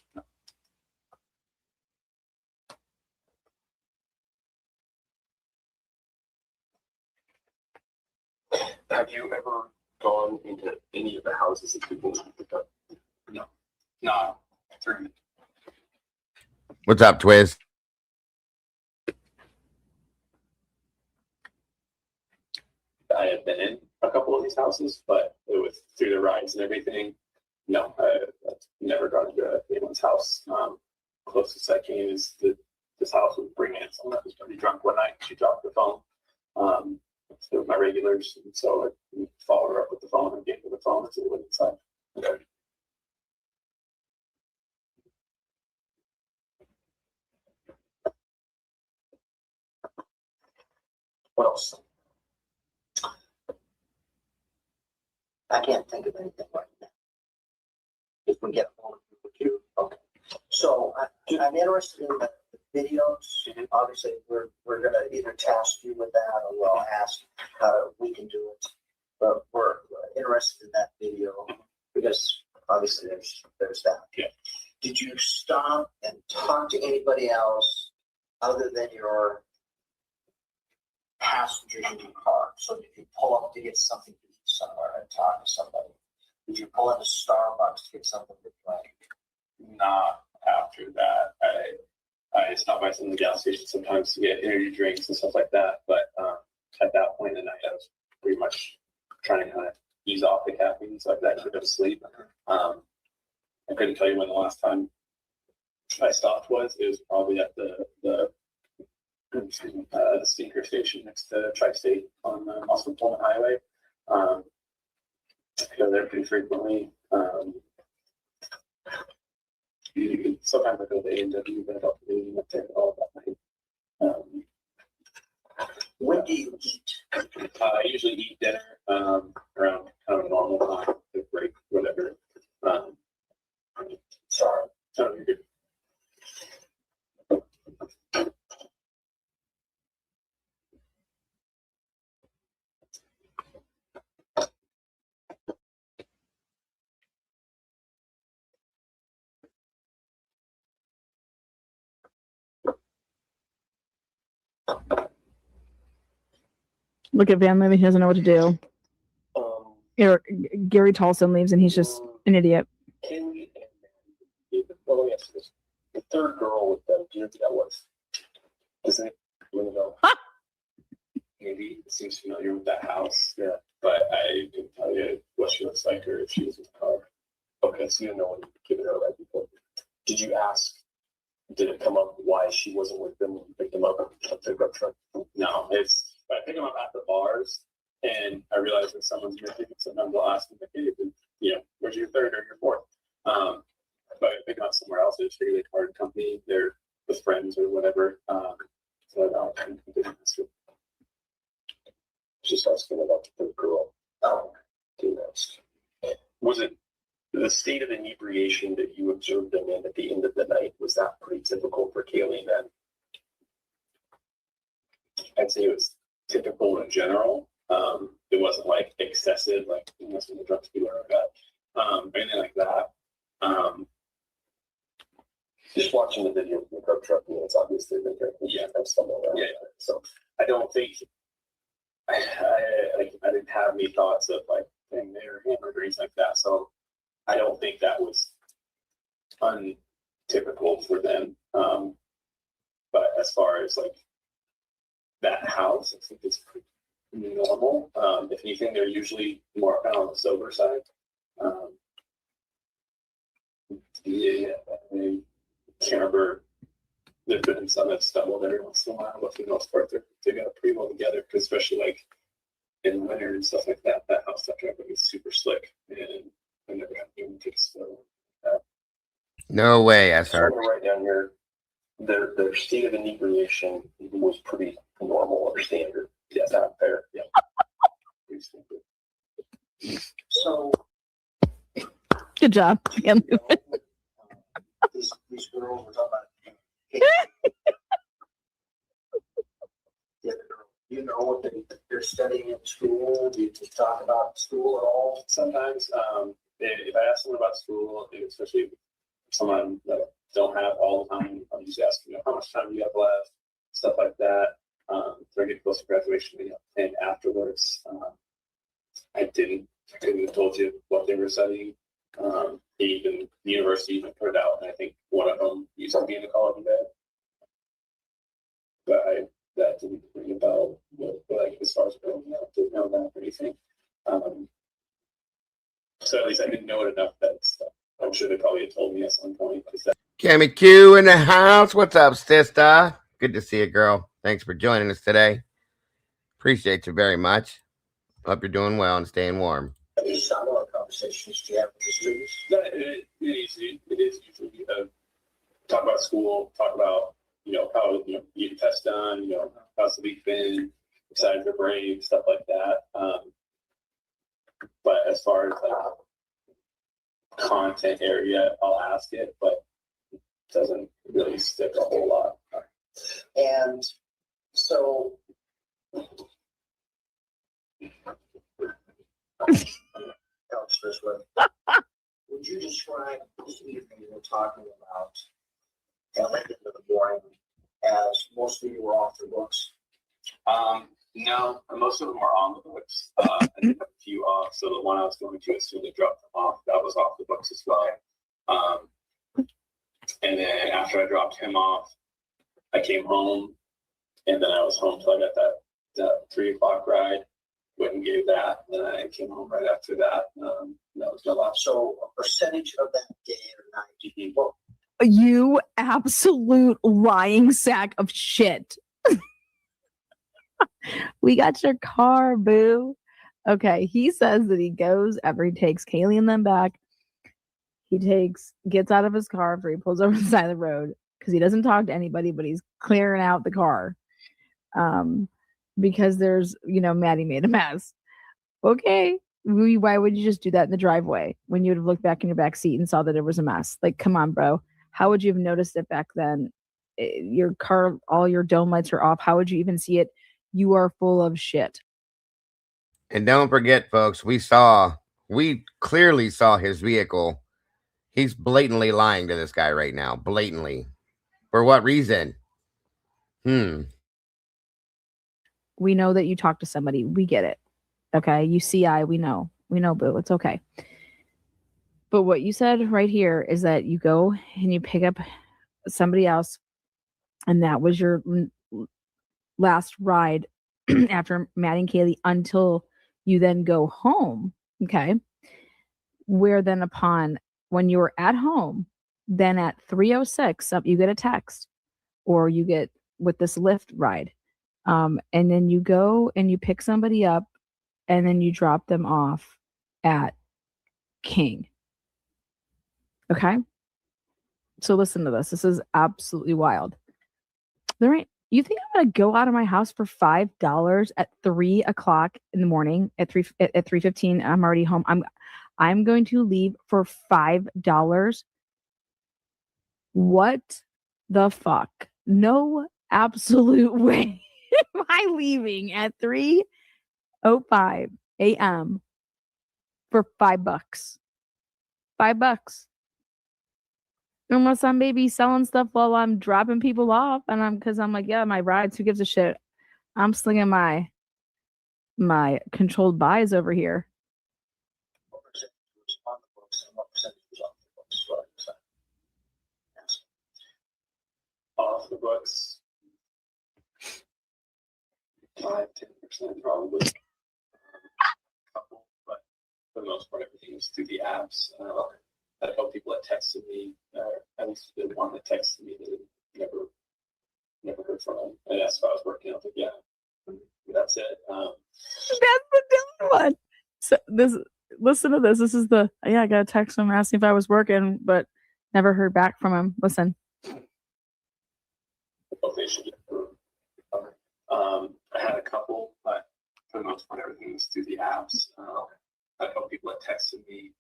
Have you ever gone into any of the houses that people picked up? No. No. What's up, Twiz? I have been in a couple of these houses, but it was through the rides and everything. No, I've never gone to anyone's house. Closest I came is this house was bringing in someone that was pretty drunk one night. She dropped the phone. So my regulars, and so I followed her up with the phone and gave her the phone as it went inside. Okay. What else? I can't think of anything right now. If we get hold of you, okay. So I'm interested in the videos. Obviously, we're gonna either task you with that or we'll ask how we can do it. But we're interested in that video because obviously there's that. Yeah. Did you stop and talk to anybody else other than your passengers in your car? So if you pull up to get something to eat somewhere and talk to somebody, did you pull into Starbucks to get something to drink? Not after that. I stop by some of the gas stations sometimes to get energy drinks and stuff like that. But at that point in the night, I was pretty much trying to kind of ease off the caffeine and stuff like that to go to sleep. I couldn't tell you when the last time I stopped was. It was probably at the stinker station next to Tri-State on the Austin Pullman Highway. I go there pretty frequently. Sometimes I go to A&W, but I don't really up there at all that night. When do you eat? I usually eat dinner around kind of a normal time, break, whatever. Sorry. No, you're good. Look at Van Limmy. He doesn't know what to do. Gary Tolson leaves and he's just an idiot. Can we? Well, let me ask you this: the third girl with them, do you know who that was? Isn't it? Maybe it seems familiar with that house. Yeah, but I didn't tell you what she looks like or if she was in the car. Okay, so you didn't know when you given her that before. Did you ask? Did it come up why she wasn't with them when you picked them up at the pickup truck? No, it's I pick them up at the bars, and I realize that someone's missing. Sometimes I'll ask them, hey, where's your third or your fourth? But I pick them up somewhere else. It's really hard company. They're with friends or whatever. So I didn't ask her. Just asking about the third girl. Was it the state of inebriation that you observed them in at the end of the night? Was that pretty typical for Kaylee then? I'd say it was typical in general. It wasn't like excessive, like unless when the drugs people or anything like that. Just watching the video from the pickup truck, it's obviously they're drinking. Yeah, that's somewhere around. Yeah. So I don't think I didn't have any thoughts of like saying they're hammered or anything like that. So I don't think that was untypical for them. But as far as like that house, I think it's pretty normal. If anything, they're usually more on the sober side. Yeah, I can't remember. There's been some that stumbled every once in a while, but for the most part, they got pretty well together. Because especially like in winter and stuff like that, that house that driveway is super slick, and I never had anyone take a slow. No way, So SR. I'm gonna write down here. Their state of inebriation was pretty normal or standard. Yeah, not fair. Yeah. Pretty standard. So Good job. these girls were talking about. You know what they're studying at school? Do you talk about school at all? Sometimes, if I ask someone about school, especially someone that I don't have all the time, I'll just ask, how much time do you have left, stuff like that. So I get close to graduation, and afterwards, I couldn't have told you what they were studying. Even the university even put it out, and I think one of them used to be in the college bed. But that didn't ring a bell. But like as far as growing up, didn't know that or anything. So at least I didn't know it enough that I'm sure they probably had told me at some point. Cammy Q in the house. What's up, sister? Good to see you, girl. Thanks for joining us today. Appreciate you very much. Hope you're doing well and staying warm. These summer conversations do you have with the students? It is usually talk about school, talk about how you get tests done, how's the week been, besides their brain, stuff like that. But as far as like content area, I'll ask it, but it doesn't really stick a whole lot. And so this way. Would you describe this evening we're talking about Ended in the Morning as most of you were off the books? No, most of them are on the books. I have a few off. So the one I was going to, as soon as I dropped them off, that was off the books as well. And then after I dropped him off, I came home, and then I was home till I got that 3 o'clock ride. Went and gave that, and then I came home right after that. That was my last. So a percentage of that day or night, well, you absolute lying sack of shit. We got your car, boo. Okay, he says that he goes after he takes Kaylee and them back. He gets out of his car after he pulls over the side of the road because he doesn't talk to anybody, but he's clearing out the car. Because there's, Maddie made a mess. Okay, why would you just do that in the driveway when you would have looked back in your back seat and saw that there was a mess? Like, come on, bro. How would you have noticed it back then? Your car, all your dome lights are off. How would you even see it? You are full of shit. And don't forget, folks, we clearly saw his vehicle. He's blatantly lying to this guy right now. Blatantly. For what reason? We know that you talk to somebody. We get it. Okay. You see, we know. We know, boo. It's okay. But what you said right here is that you go and you pick up somebody else, and that was your last ride after Matt and Kaylee until you then go home. Okay. Where then when you were at home, then at 3:06, you get a text or you get with this Lyft ride. And then you go and you pick somebody up and then you drop them off at King. Okay. So listen to this. This is absolutely wild. You think I'm going to go out of my house for $5 at 3 o'clock in the morning at 3:15? I'm already home. I'm going to leave for $5. What the fuck? No absolute way am I leaving at 3:05 a.m. for $5. $5. Unless I'm maybe selling stuff while I'm dropping people off, and because I'm like, yeah, my rides, who gives a shit? I'm slinging my my controlled buys over here. What percentage was on the books and what percentage was off the books? Is what I'm saying. Yes. Off the books, 5-10% probably. Couple, but for the most part, everything is through the apps. I know people that texted me, at least the one that texted me that never heard from him. And that's why I was working. I was like, yeah, that's it. That's the dumb one. So listen to this. This is the I got a text from him asking if I was working, but never heard back from him. Listen. Okay, should I had a couple, but for the most part, everything was through the apps. I know people that texted me,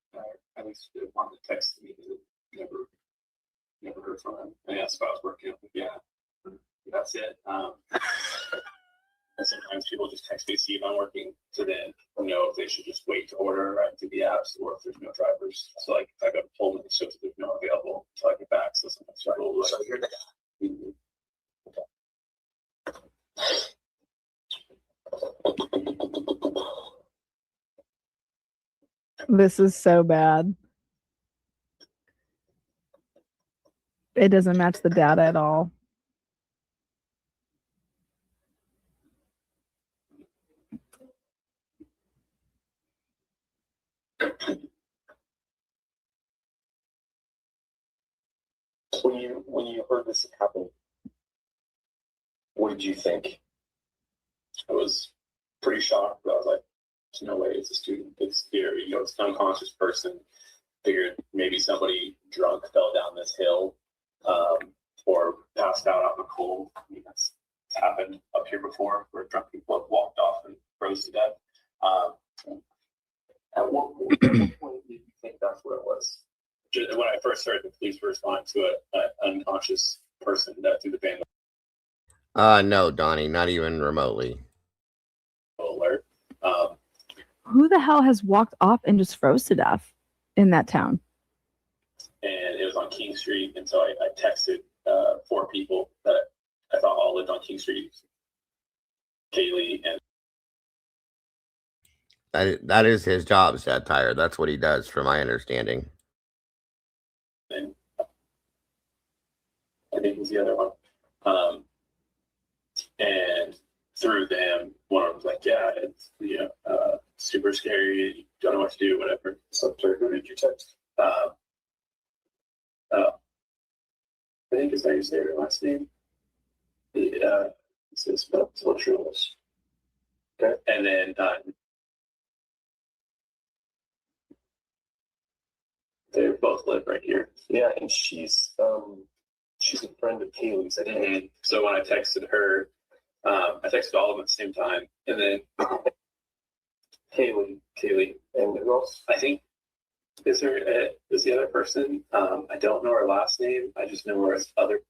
at least the one that texted me that never heard from him. And that's why I was working. I was like, yeah, that's it. And sometimes people just text me to see if I'm working to then know if they should just wait to order right through the apps or if there's no drivers. So like if I go to Pullman, it shows that there's no available until I get back. So sometimes people like, So you're the guy. This is so bad. It doesn't match the data at all. When you heard this happen, what did you think? I was pretty shocked, but I was like, there's no way it's a student. It's here, it's an unconscious person. Figured maybe somebody drunk fell down this hill, or passed out in the cold. I mean, that's happened up here before, where drunk people have walked off and froze to death. At what point did you think that's what it was? When I first heard the police respond to an unconscious person that through the van No, Donnie, not even remotely. alert. Who the hell has walked off and just froze to death in that town? And it was on King Street, and so I texted 4 people that I thought all lived on King Street. Kaylee and That is his job, satire. That's what he does, from my understanding. I think it was the other one. And through them, one of them was like, yeah, it's super scary. Don't know what to do, whatever. So, who did you text? I think it's how you say her last name. It says what's yours. Okay. And then they both live right here. Yeah, and she's a friend of Kaylee's. Mm-hmm. So when I texted her, I texted all of them at the same time, and then Kaylee, and who else? I think is the other person. I don't know her last name. I just know her as other.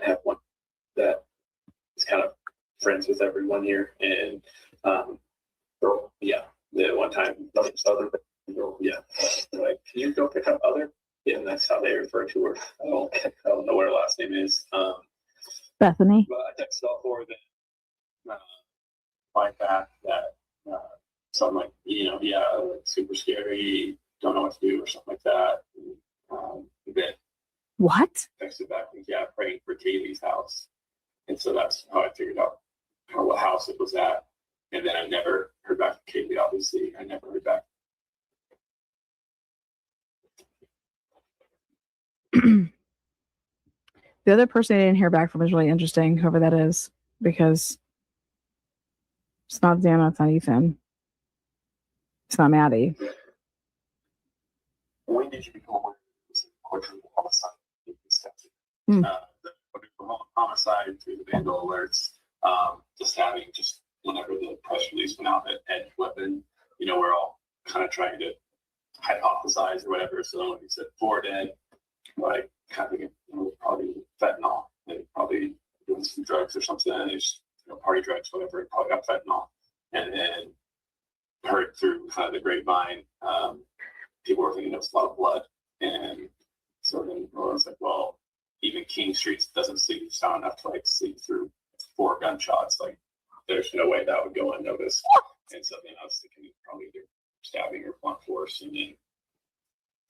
I have one that is kind of friends with everyone here, and yeah, the one time other. Yeah, like, can you go pick up other? Yeah, and that's how they refer to her. I don't know what her last name is. Bethany. But I texted all 4 of them like that something like, like super scary, don't know what to do or something like that. Then What? texted back, praying for Kaylee's house. And so that's how I figured out what house it was at. And then I never heard back from Kaylee, obviously. I never heard back. The other person I didn't hear back from is really interesting, whoever that is, because it's not Xana, it's not Ethan. It's not Maddie. When did you become aware it was a quadruple homicide? The homicide through the vandal alerts, just whenever the press release went out that Edge weapon, we're all kind of trying to hypothesize or whatever. So when he said 4 dead, like kind of thinking it was probably fentanyl. They probably doing some drugs or something. And just party drugs, whatever. It probably got fentanyl. And then heard through kind of the grapevine, people were thinking it was a lot of blood. And so then I was like, well, even King Street doesn't sound enough to sleep through 4 gunshots. Like, there's no way that would go unnoticed. And something I was thinking probably either stabbing or blunt force, and then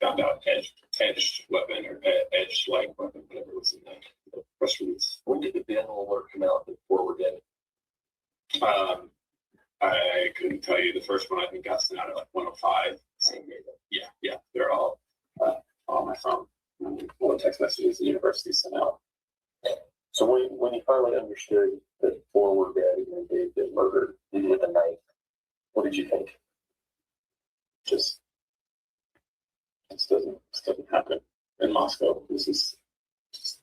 found out edged weapon or edged like weapon, whatever was in the press release. When did the ban alert come out before we're dead? I couldn't tell you. The first one I think got sent out at like 105. Yeah, they're all on my phone. All the text messages the university sent out. So when you finally understood that 4 were dead and they'd been murdered with a knife, what did you think? Just this doesn't happen in Moscow. This is just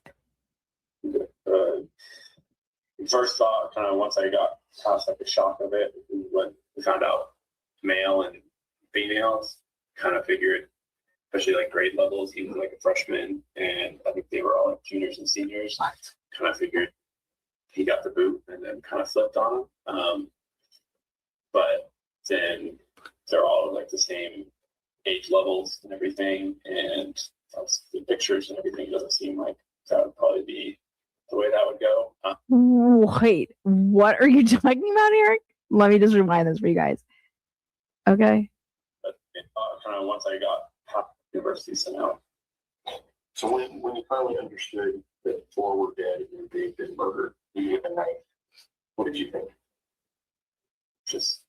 first thought, kind of once I got past like the shock of it, when we found out male and females, kind of figured, especially like grade levels, he was like a freshman, and I think they were all like juniors and seniors. Kind of figured he got the boot, and then kind of flipped on him. But then they're all like the same age levels and everything, and the pictures and everything doesn't seem like that would probably be the way that would go. Wait, what are you talking about, Eric? Let me just remind this for you guys. Okay. But kind of once I got past university sent out. So when you finally understood that 4 were dead and they'd been murdered with a knife, what did you think? Just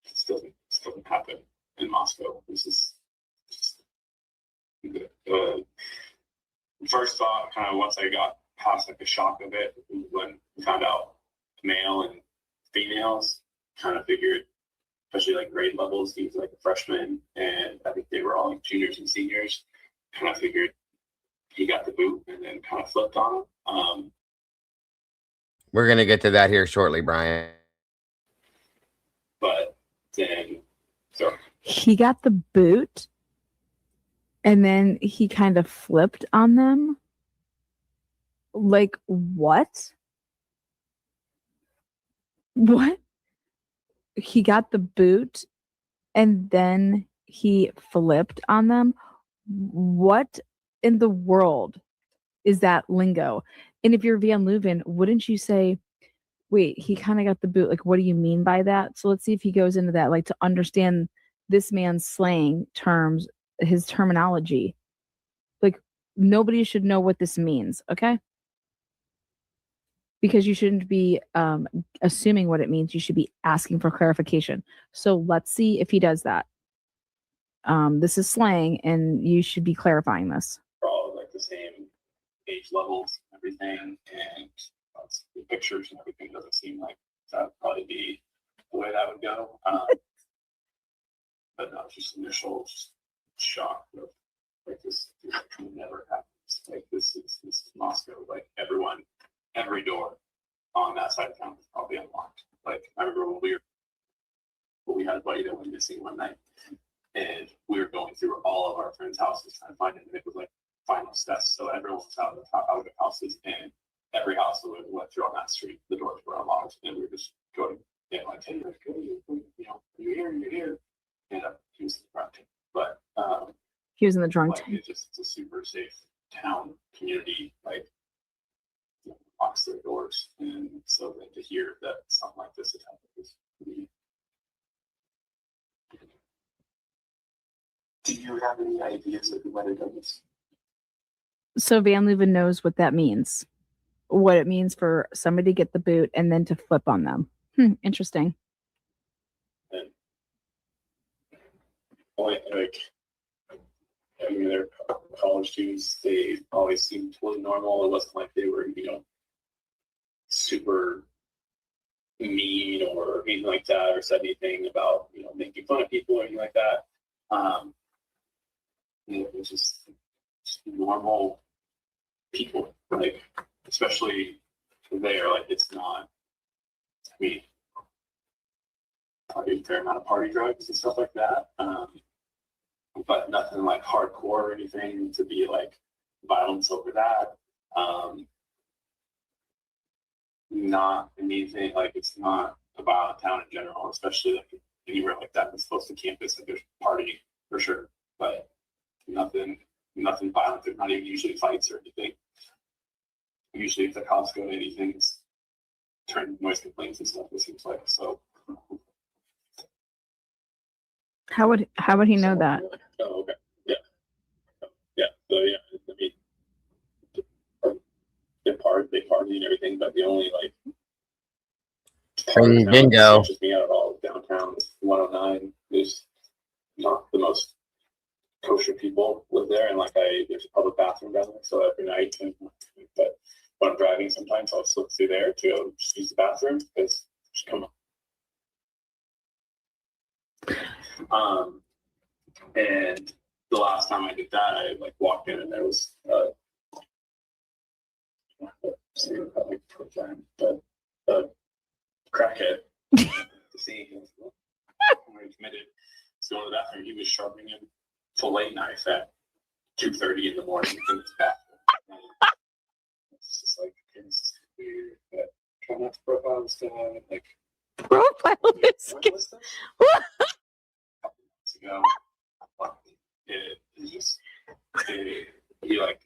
this doesn't happen in Moscow. This is just first thought, kind of once I got past like the shock of it, when we found out male and females, kind of figured, especially like grade levels, he was like a freshman, and I think they were all like juniors and seniors. Kind of figured he got the boot, and then kind of flipped on him. We're gonna get to that here shortly, Brian. But then, so he got the boot, and then he kind of flipped on them. Like what? What? He got the boot, and then he flipped on them. What in the world is that lingo? And if you're Van Leuven, wouldn't you say, wait, he kind of got the boot? Like, what do you mean by that? So let's see if he goes into that, like, to understand this man's slang terms, his terminology. Like, nobody should know what this means, okay? Because you shouldn't be assuming what it means. You should be asking for clarification. So let's see if he does that. This is slang, and you should be clarifying this. We're all like the same age levels, and everything, and the pictures and everything doesn't seem like that would probably be the way that would go. But no, just initial shock of like this never happens. Like this is Moscow. Like every door on that side of town is probably unlocked. Like I remember when we had a buddy that went missing one night, and we were going through all of our friends' houses trying to find him, and it was like final steps. So everyone was out of the houses, and every house that we went through on that street, the doors were unlocked, and we were just going, like, hey, you're here. And he was in the front. But he was in the drunk tank. It's a super safe town community, like locks their doors, and so then to hear that something like this has happened is pretty. Do you have any ideas of who might have done this? So Van Leuven knows what that means. What it means for somebody to get the boot and then to flip on them. Interesting. And they're college students. They always seemed totally normal. It wasn't like they were, super mean or anything like that, or said anything about, making fun of people or anything like that. It was just normal people, like, especially there, like, it's not, probably a fair amount of party drugs and stuff like that, but nothing like hardcore or anything to be like violence over that. Not anything, like, it's not a violent town in general, especially like anywhere like that that's close to campus. Like, there's party for sure, but nothing violent. There's not even usually fights or anything. Usually if the cops go to anything, it's turn noise complaints and stuff. It seems like so. How would he know that? Oh, okay. Yeah. Yeah. So yeah, I mean, they party and everything, but the only like part of town that stretches me out at all downtown is 109. There's not the most kosher people live there, and like there's a public bathroom down there, so every night. But when I'm driving, sometimes I'll slip through there to go use the bathroom because just come on. And the last time I did that, I like walked in and there was crackhead. See, when he committed to going to the bathroom, he was sharpening a fillet knife at 2:30 in the morning in his bathroom. It's just like it's weird. But try not to profile this guy. Like profile this guy. Ago, he like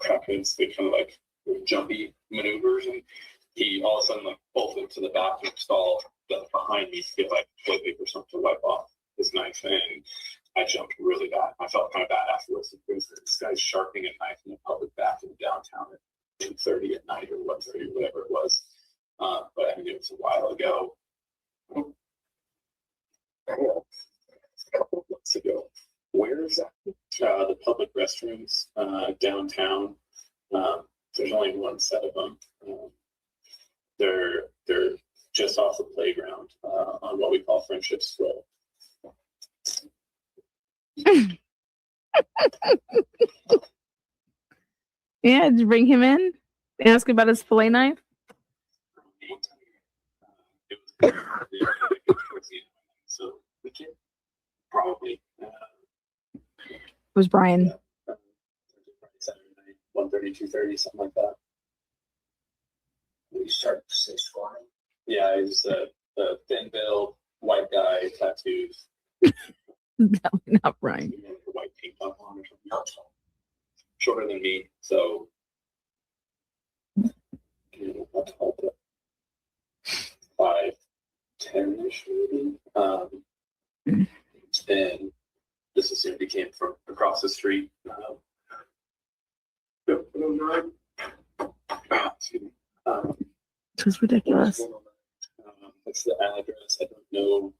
crackheads, they kind of like jumpy maneuvers, and he all of a sudden like bolted to the bathroom stall that's behind me to get like toilet paper or something to wipe off his knife, and I jumped really bad. I felt kind of bad afterwards. This guy's sharpening a knife in a public bathroom downtown at 2:30 at night or 1:30, whatever it was. But I mean, it was a while ago. A couple of months ago. Where is that? The public restrooms downtown. There's only one set of them. They're just off the playground on what we call Friendship Square. Yeah, did you bring him in? Ask about his fillet knife? So we can probably. It was Brian. Saturday night, 1:30, 2:30, something like that. We started to say squatting. Yeah, he's a thin build, white guy, tattoos. Not Brian. White pink top on or something. Shorter than me, so what's called 5'10" maybe. And this is he came from across the street. This is ridiculous. That's the address. I don't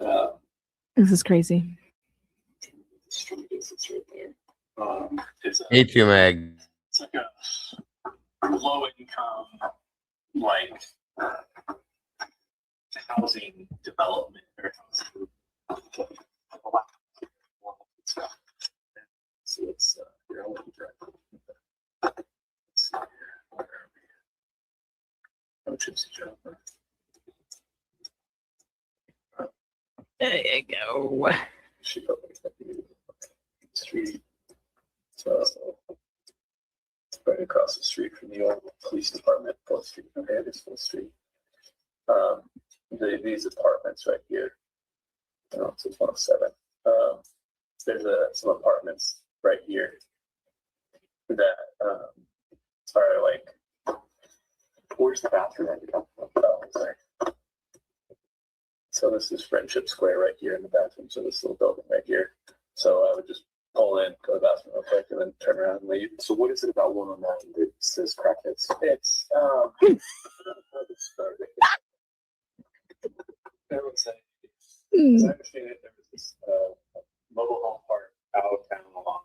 know. This is crazy. The street is, it's right there. It's Hate you, Meg. It's like a low income, like housing development or housing. So it's your own direct. Let's see here. Where are we? Oh, Gypsy Jumper. There you go. She probably street. So it's right across the street from the old police department, 4th Street. Okay, it is 4th Street. These apartments right here. Oh, it's 107. There's some apartments right here that are like. Where's the bathroom ended up? Oh, sorry. So this is Friendship Square right here in the bathroom. So this little building right here. So I would just pull in, go to the bathroom real quick, and then turn around and leave. So what is it about 109 that says crackheads? It's I would say, as I understand it, there was this mobile home park out of town along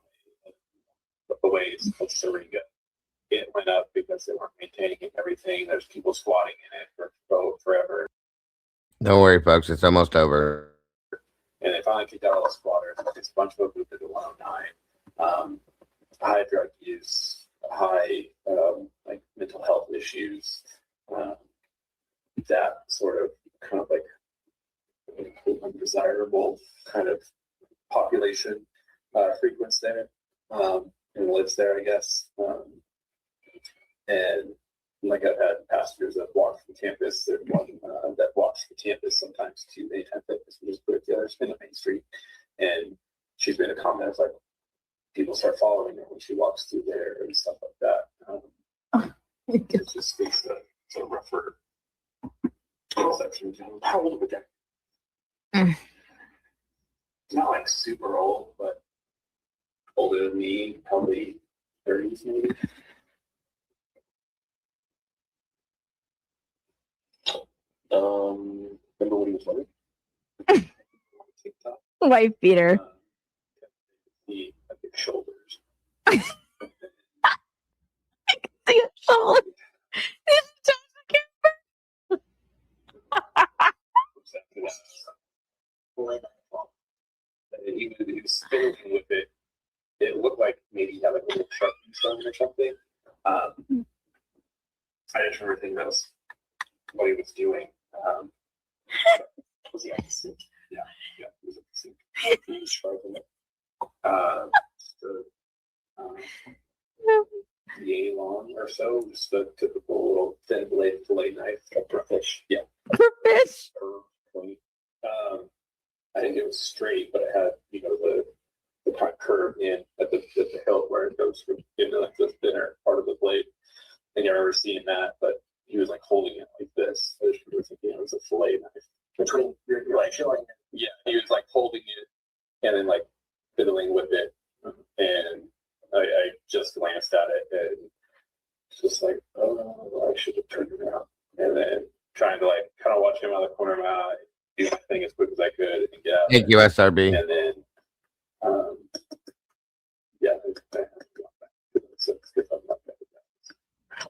the ways called Syringa. It went up because they weren't maintaining it and everything. There's people squatting in it for forever. Don't worry, folks. It's almost over. And they finally kicked out all the squatters. It's a bunch of them moved into 109. High drug use, high like mental health issues. That sort of kind of like undesirable kind of population frequents there and lives there, I guess. And like I've had pastors that walk from campus. There's one that walks from campus sometimes to Anytime Fitness, which is put together. It's been on Main Street, and she's made a comment of like people start following her when she walks through there and stuff like that. It just speaks to a rougher section of town. How old was that? Not like super old, but older than me, probably 30s maybe. Remember when he was living? Wife beater. He had big shoulders. I can see his shoulders. He was spinning with it. It looked like maybe he had like a little sharp stone or something. I just remember thinking that was what he was doing. Was he at the sink? Yeah, he was at the sink. He was sharpening it. Yay long or so, just a typical little thin blade fillet knife for fish. Yeah. For fish. I think it was straight, but it had, the kind of curve in at the hilt where it goes from into like the thinner part of the blade. And I remember seeing that, but he was like holding it like this. I just remember thinking it was a fillet knife. Between you're like showing. Yeah, he was like holding it and then like fiddling with it, and I just glanced at it and just like, oh, I should have turned around, and then trying to like kind of watch him out of the corner of my eye, do my thing as quick as I could, and get out. Thank you, SRB. And then,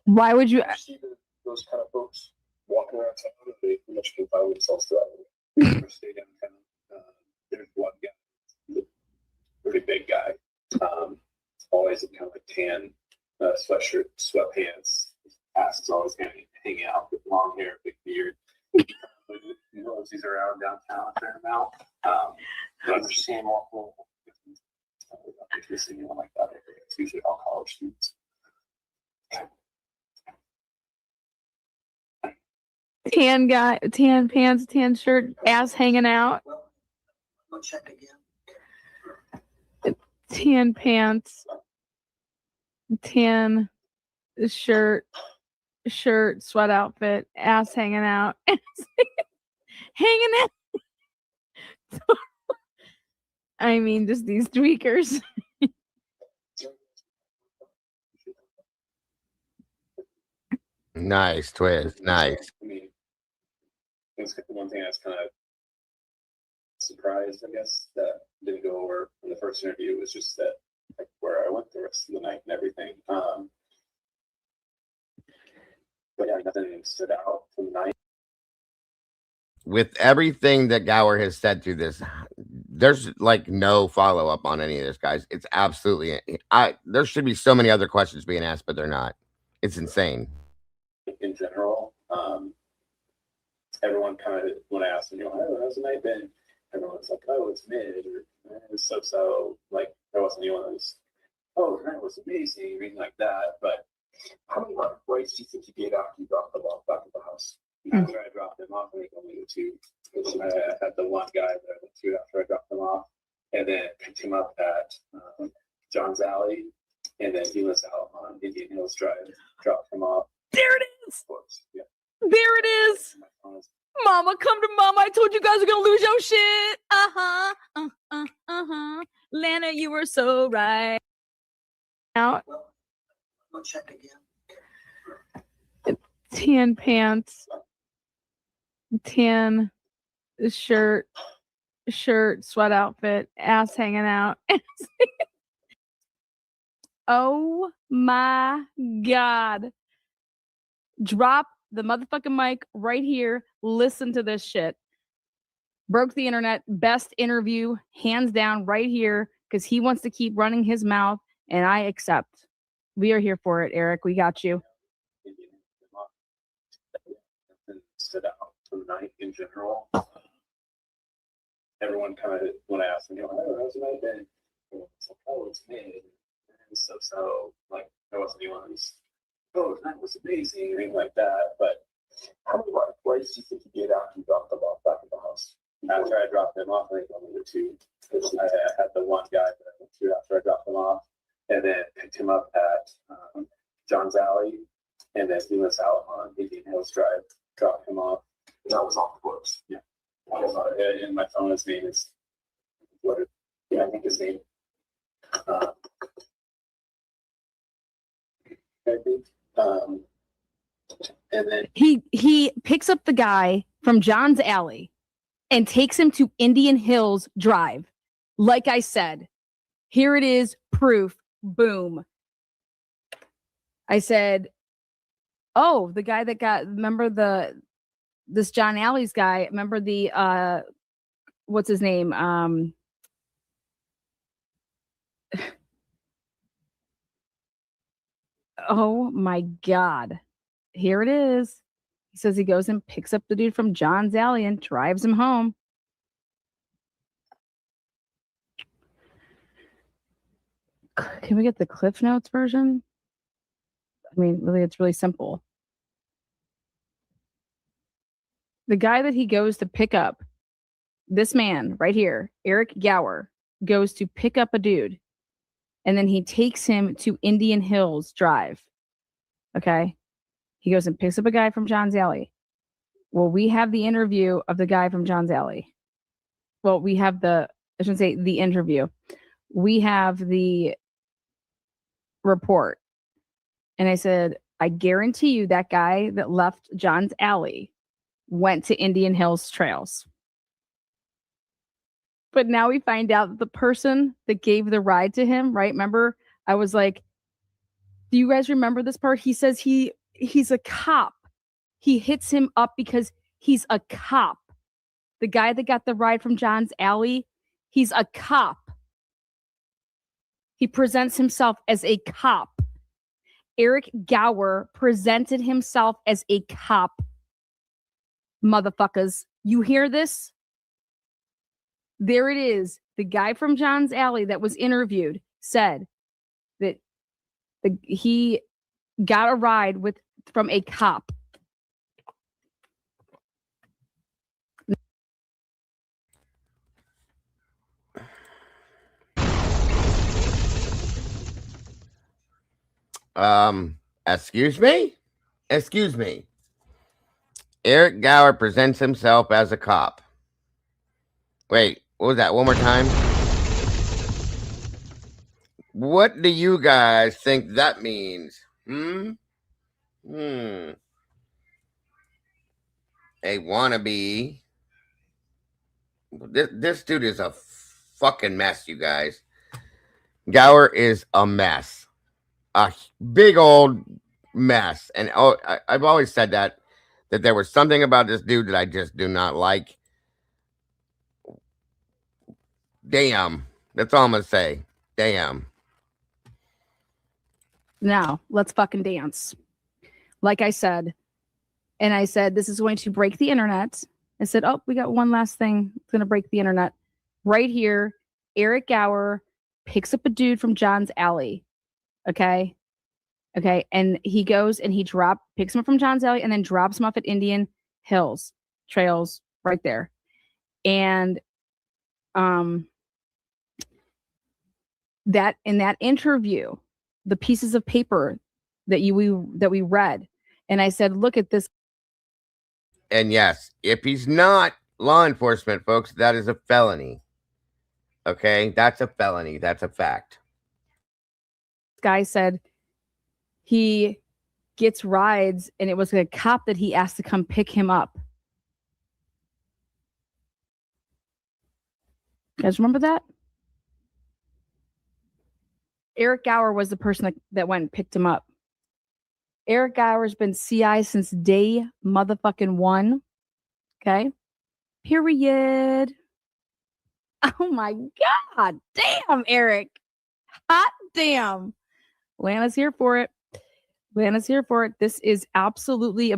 Why would you see those kind of folks walking around town? They pretty much confine themselves to that. Stay downtown. There's one guy, pretty big guy, always in kind of a tan sweatshirt, sweatpants. His ass is always kind of hanging out with long hair, big beard. He knows he's around downtown a fair amount. But I've seen him walk along. If you see anyone like that, it's usually all college students. tan guy, tan pants, tan shirt, ass hanging out? I'll check again. Tan pants, tan shirt, sweat outfit, ass hanging out. Hanging out. I mean, just these tweakers. Nice twist. Nice. I mean, it's one thing I was kind of surprised, I guess, that didn't go over in the first interview was just that, like, where I went the rest of the night and everything. But yeah, nothing stood out from the night. With everything that Gower has said through this, there's like no follow up on any of this, guys. It's absolutely, there should be so many other questions being asked, but they're not. It's insane. In general, everyone kind of, when I asked them, oh, how's the night been? Everyone's like, oh, it's mid, or it's so. Like, there wasn't anyone that was, oh, the night was amazing, or anything like that. But how many rights do you think you gave after you dropped them off back at the house? After I dropped them off, I think only the two. I had the one guy that I went to after I dropped them off, and then picked him up at John's Alley, and then he was out on Indian Hills Drive, dropped him off. There it is. Of course, yeah. There it is. Mama, come to mama. I told you guys are gonna lose your shit. Lana, you were so right. Out. Well, I'll check again. Tan pants, tan shirt, sweat outfit, ass hanging out. Oh my God. Drop the motherfucking mic right here. Listen to this shit. Broke the internet. Best interview, hands down, right here, because he wants to keep running his mouth, and I accept. We are here for it, Eric. We got you. Stood out from the night in general. Everyone kind of, when I asked them, oh, how's the night been? It's like, oh, it's mid. And so, like, there wasn't anyone who's, oh, the night was amazing, or anything like that. But how many rights do you think you gave after you dropped them off back at the house? After I dropped them off, I think only the two. I had the one guy that I went to after I dropped them off, and then picked him up at John's Alley, and then he was out on Indian Hills Drive, dropped him off. That was off the books. Yeah. And my phone, his name is, I think his name. I think. And then he picks up the guy from John's Alley and takes him to Indian Hills Drive. Like I said, here it is, proof. Boom. I said, oh, the guy that got, remember this John Alley's guy, remember the what's his name? Oh my God. Here it is. He says he goes and picks up the dude from John's Alley and drives him home. Can we get the Cliff Notes version? I mean, really, it's really simple. The guy that he goes to pick up, this man right here, Eric Gower, goes to pick up a dude, and then he takes him to Indian Hills Drive. Okay? He goes and picks up a guy from John's Alley. Well, we have the interview of the guy from John's Alley. Well, we have I shouldn't say the interview. We have the report. And I said, I guarantee you that guy that left John's Alley went to Indian Hills Trails. But now we find out that the person that gave the ride to him, right? Remember, I was like, do you guys remember this part? He says he's a cop. He hits him up because he's a cop. The guy that got the ride from John's Alley, he's a cop. He presents himself as a cop. Eric Gower presented himself as a cop. Motherfuckers, you hear this? There it is. The guy from John's Alley that was interviewed said that he got a ride from a cop. Excuse me? Excuse me. Eric Gower presents himself as a cop. Wait, what was that? One more time? What do you guys think that means? A wannabe. This dude is a fucking mess, you guys. Gower is a mess. A big old mess. And I've always said that there was something about this dude that I just do not like. Damn. That's all I'm going to say. Damn. Now, let's fucking dance. Like I said, and I said, this is going to break the internet. I said, oh, we got one last thing. It's going to break the internet. Right here, Eric Gower picks up a dude from John's Alley. Okay. And he goes and he picks him up from John's Alley and then drops him off at Indian Hills Trails right there. And that in that interview, the pieces of paper that we read, and I said, look at this. And yes, if he's not law enforcement, folks, that is a felony. Okay, that's a felony. That's a fact. This guy said he gets rides, and it was a cop that he asked to come pick him up. You guys remember that? Eric Gower was the person that went and picked him up. Eric Gower's been CI since day motherfucking one. Okay? Period. Oh my God. Damn, Eric. Hot damn. Lana's here for it. This is absolutely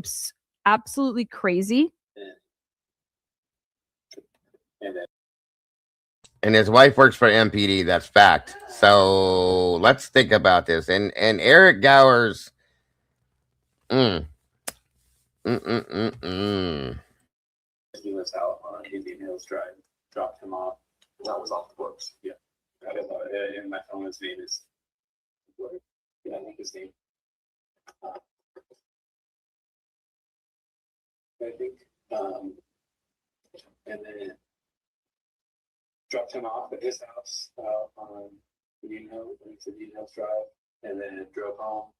crazy. And his wife works for MPD. That's fact. So let's think about this. And Eric Gower's. He was out on Indian Hills Drive, dropped him off. That was off the books. Yeah. And my phone, his name is, I think his name. I think. And then dropped him off at his house on Indian Hills, went to Indian Hills Drive, and then drove home,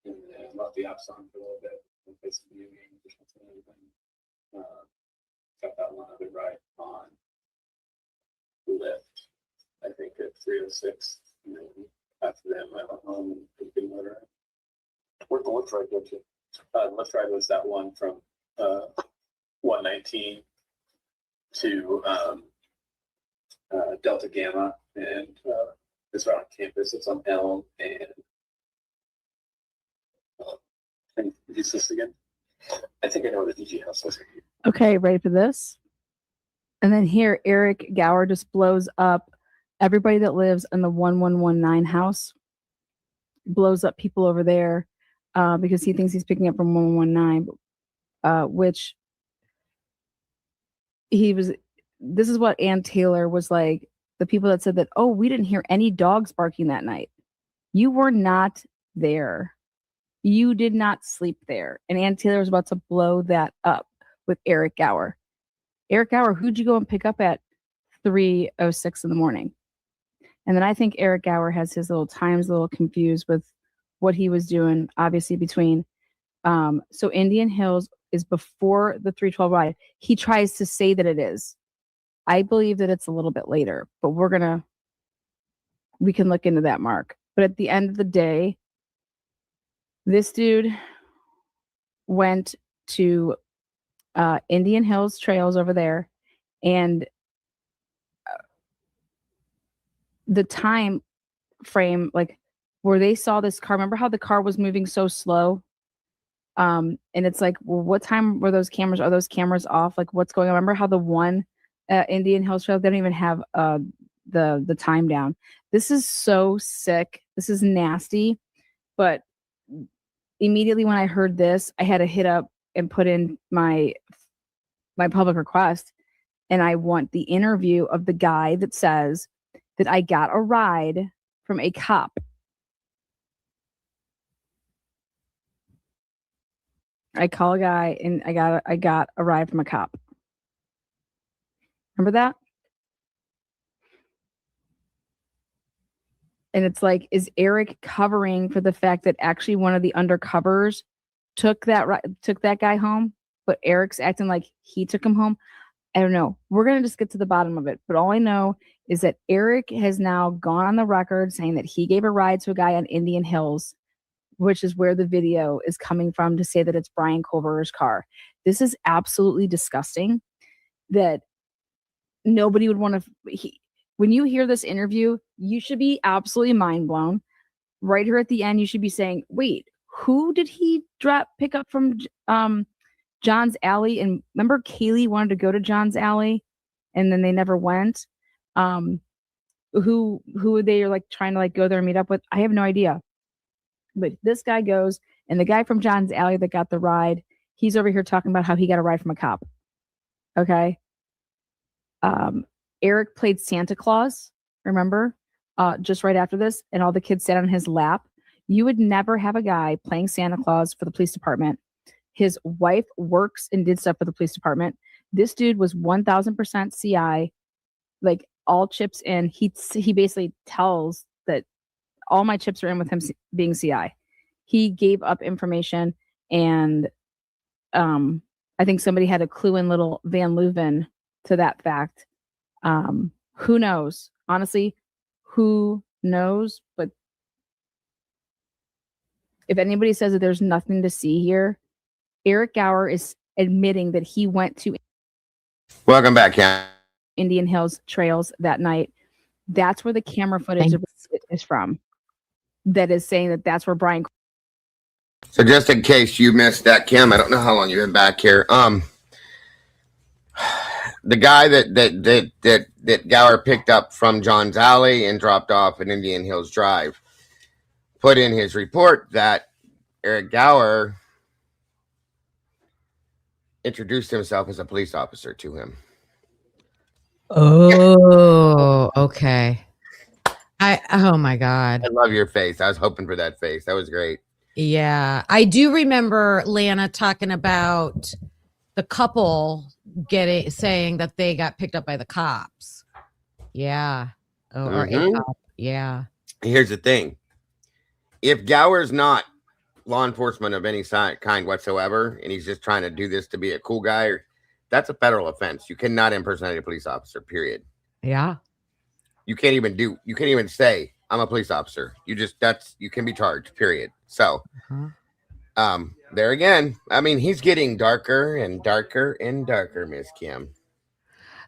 and then left the apps on for a little bit, and played some video games or something, and then got that one other ride on Lyft, I think at 3:06, and then after that I went home and did water. Where'd the Lyft ride go to? Lyft ride was that one from 119 to Delta Gamma, and it's right on campus. It's on Elm, and is this again? I think I know where the DJ house is. Okay, ready for this? And then here, Eric Gower just blows up everybody that lives in the 1119 house, blows up people over there because he thinks he's picking up from 1119, which he was. This is what Ann Taylor was like, the people that said that, oh, we didn't hear any dogs barking that night. You were not there. You did not sleep there. And Ann Taylor was about to blow that up with Eric Gower. Eric Gower, who'd you go and pick up at 3:06 in the morning? And then I think Eric Gower has his little times a little confused with what he was doing, obviously between. So Indian Hills is before the 312 ride. He tries to say that it is. I believe that it's a little bit later, but we can look into that, Mark. But at the end of the day, this dude went to Indian Hills Trails over there, and the time frame, like where they saw this car, remember how the car was moving so slow? And it's like, well, what time were those cameras? Are those cameras off? Like, what's going on? Remember how the one Indian Hills Trail, they don't even have the time down. This is so sick. This is nasty. But immediately when I heard this, I had to hit up and put in my public request, and I want the interview of the guy that says that I got a ride from a cop. I call a guy and I got a ride from a cop. Remember that? And it's like, is Eric covering for the fact that actually one of the undercovers took that guy home, but Eric's acting like he took him home? I don't know. We're going to just get to the bottom of it. But all I know is that Eric has now gone on the record saying that he gave a ride to a guy on Indian Hills, which is where the video is coming from, to say that it's Brian Culver's car. This is absolutely disgusting that nobody would want to. When you hear this interview, you should be absolutely mind blown. Right here at the end, you should be saying, wait, who did he pick up from John's Alley? And remember Kaylee wanted to go to John's Alley and then they never went. Who they are like trying to like go there and meet up with? I have no idea. But this guy goes, and the guy from John's Alley that got the ride, he's over here talking about how he got a ride from a cop. Okay. Eric played Santa Claus, remember? Just right after this, and all the kids sat on his lap. You would never have a guy playing Santa Claus for the police department. His wife works and did stuff for the police department. This dude was 1000% CI, like all chips in. He basically tells that all my chips are in with him being CI. He gave up information, and I think somebody had to clue in little Van Leuven to that fact. Who knows? Honestly, who knows? But if anybody says that there's nothing to see here, Eric Gower is admitting that he went to Welcome back, Cam. Indian Hills Trails that night. That's where the camera footage is from. That is saying that that's where Brian. So just in case you missed that, Kim, I don't know how long you've been back here. The guy that Gower picked up from John's Alley and dropped off at Indian Hills Drive put in his report that Eric Gower introduced himself as a police officer to him. Oh, okay. Oh my God. I love your face. I was hoping for that face. That was great. Yeah. I do remember Lana talking about the couple saying that they got picked up by the cops. Yeah. Oh, or a cop. Yeah. Here's the thing. If Gower's not law enforcement of any kind whatsoever, and he's just trying to do this to be a cool guy, that's a federal offense. You cannot impersonate a police officer, period. Yeah. You can't even say, I'm a police officer. You can be charged, period. So, there again, I mean, he's getting darker and darker and darker, Miss Kim.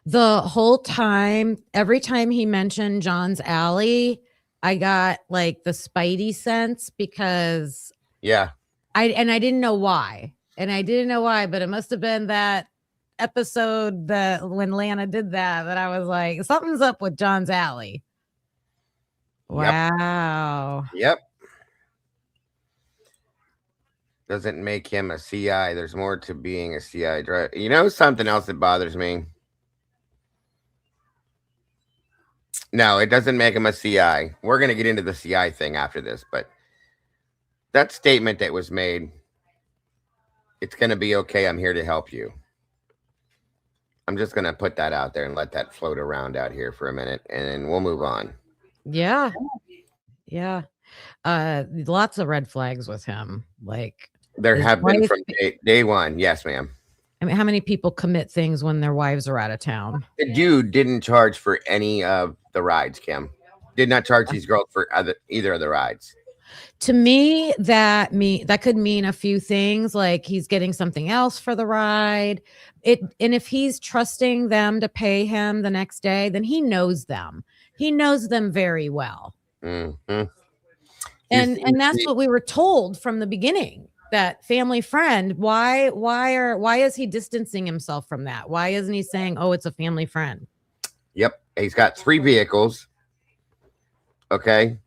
The whole time, every time he mentioned John's Alley, I got like the Spidey sense because I didn't know why. And I didn't know why, but it must have been that episode that when Lana did that I was like, something's up with John's Alley. Wow. Yep. Doesn't make him a CI. There's more to being a CI driver. You know something else that bothers me? No, it doesn't make him a CI. We're going to get into the CI thing after this, but that statement that was made, it's going to be okay. I'm here to help you. I'm just going to put that out there and let that float around out here for a minute, and then we'll move on. Yeah. Yeah. Lots of red flags with him. Like there have been from day one. Yes, ma'am. I mean, how many people commit things when their wives are out of town? The dude didn't charge for any of the rides, Kim. Did not charge these girls for either of the rides. To me, that could mean a few things, like he's getting something else for the ride. And if he's trusting them to pay him the next day, then he knows them. He knows them very well. Mm-hmm. And that's what we were told from the beginning. That family friend. Why is he distancing himself from that? Why isn't he saying, "Oh, it's a family friend"? Yep, he's got 3 vehicles. Okay.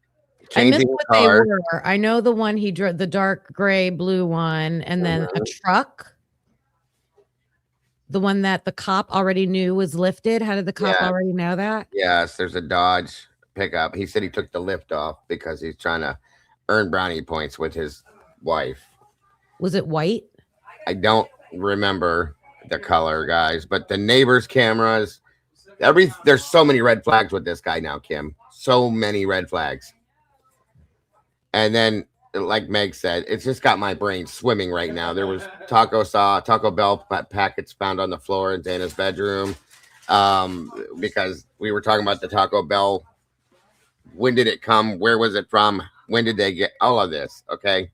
I missed what they were. I know the one he drove, the dark gray blue one, and then a truck. The one that the cop already knew was lifted. How did the cop already know that? Yes, there's a Dodge pickup. He said he took the lift off because he's trying to earn brownie points with his wife. Was it white? I don't remember the color, guys, but the neighbors' cameras, there's so many red flags with this guy now, Kim. So many red flags. And then, like Meg said, it's just got my brain swimming right now. There was Taco Bell packets found on the floor in Dana's bedroom, because we were talking about the Taco Bell. When did it come? Where was it from? When did they get all of this? Okay.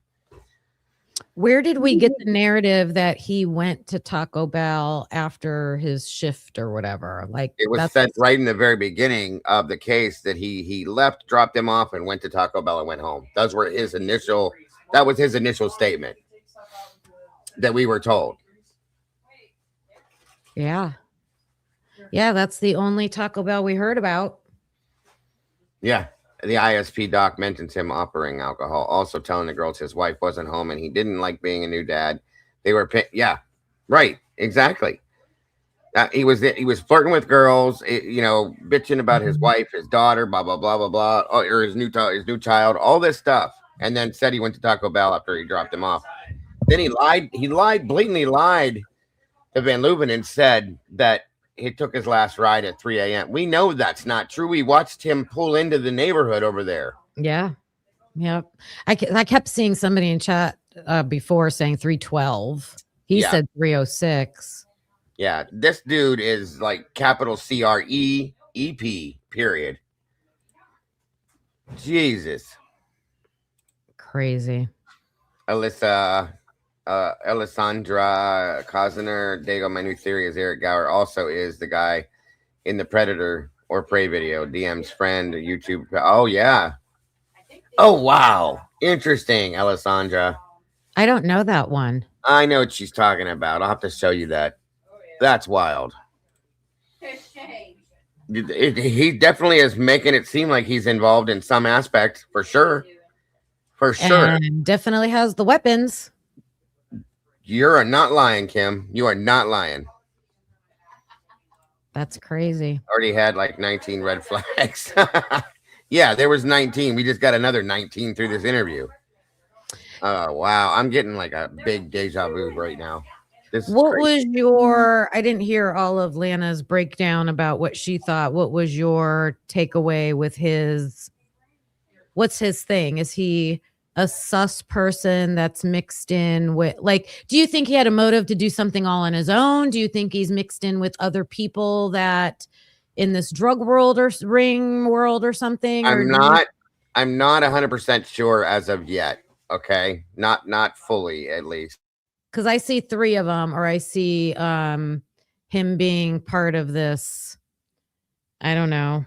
Where did we get the narrative that he went to Taco Bell after his shift or whatever? Like it was said right in the very beginning of the case that he left, dropped him off, and went to Taco Bell and went home. That was his initial statement that we were told. Yeah. Yeah, that's the only Taco Bell we heard about. Yeah. The ISP doc mentions him offering alcohol, also telling the girls his wife wasn't home and he didn't like being a new dad. They were, yeah, right, exactly. He was flirting with girls, bitching about his wife, his daughter, blah blah blah blah blah, or his new child, all this stuff, and then said he went to Taco Bell after he dropped him off. Then he blatantly lied to Van Leuven and said that he took his last ride at 3 a.m. We know that's not true. We watched him pull into the neighborhood over there. Yeah. Yep. I kept seeing somebody in chat before saying 312. He said 306. Yeah. This dude is like capital CREEP, period. Jesus. Crazy. Alessandra Koziner, Dago, my new theory is Eric Gower also is the guy in the Predator or Prey video. DM's friend, YouTube. Oh, yeah. Oh, wow. Interesting, Alessandra. I don't know that one. I know what she's talking about. I'll have to show you that. That's wild. He definitely is making it seem like he's involved in some aspect, for sure. For sure. And definitely has the weapons. You're not lying, Kim. You are not lying. That's crazy. Already had like 19 red flags. Yeah, there was 19. We just got another 19 through this interview. Oh, wow. I'm getting like a big deja vu right now. What was your, I didn't hear all of Lana's breakdown about what she thought. What was your takeaway with what's his thing? Is he a sus person that's mixed in with, like, do you think he had a motive to do something all on his own? Do you think he's mixed in with other people that in this drug world or ring world or something? I'm not 100% sure as of yet. Okay. Not fully, at least. Because I see 3 of them, or I see him being part of this, I don't know,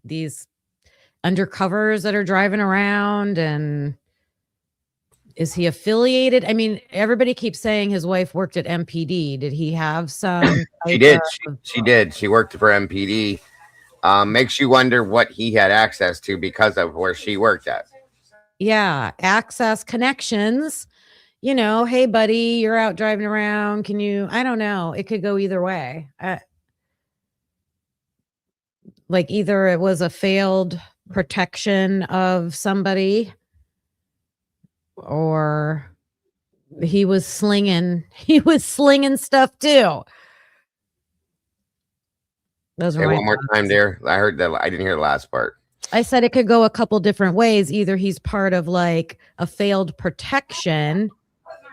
these undercovers that are driving around. And is he affiliated? I mean, everybody keeps saying his wife worked at MPD. Did he have some? She did. She did. She worked for MPD. Makes you wonder what he had access to because of where she worked at. Yeah, access, connections. You know, hey, buddy, you're out driving around. Can you? I don't know. It could go either way. Like either it was a failed protection of somebody, or he was slinging stuff too. Those are one more time, dear. I heard that. I didn't hear the last part. I said it could go a couple different ways. Either he's part of like a failed protection,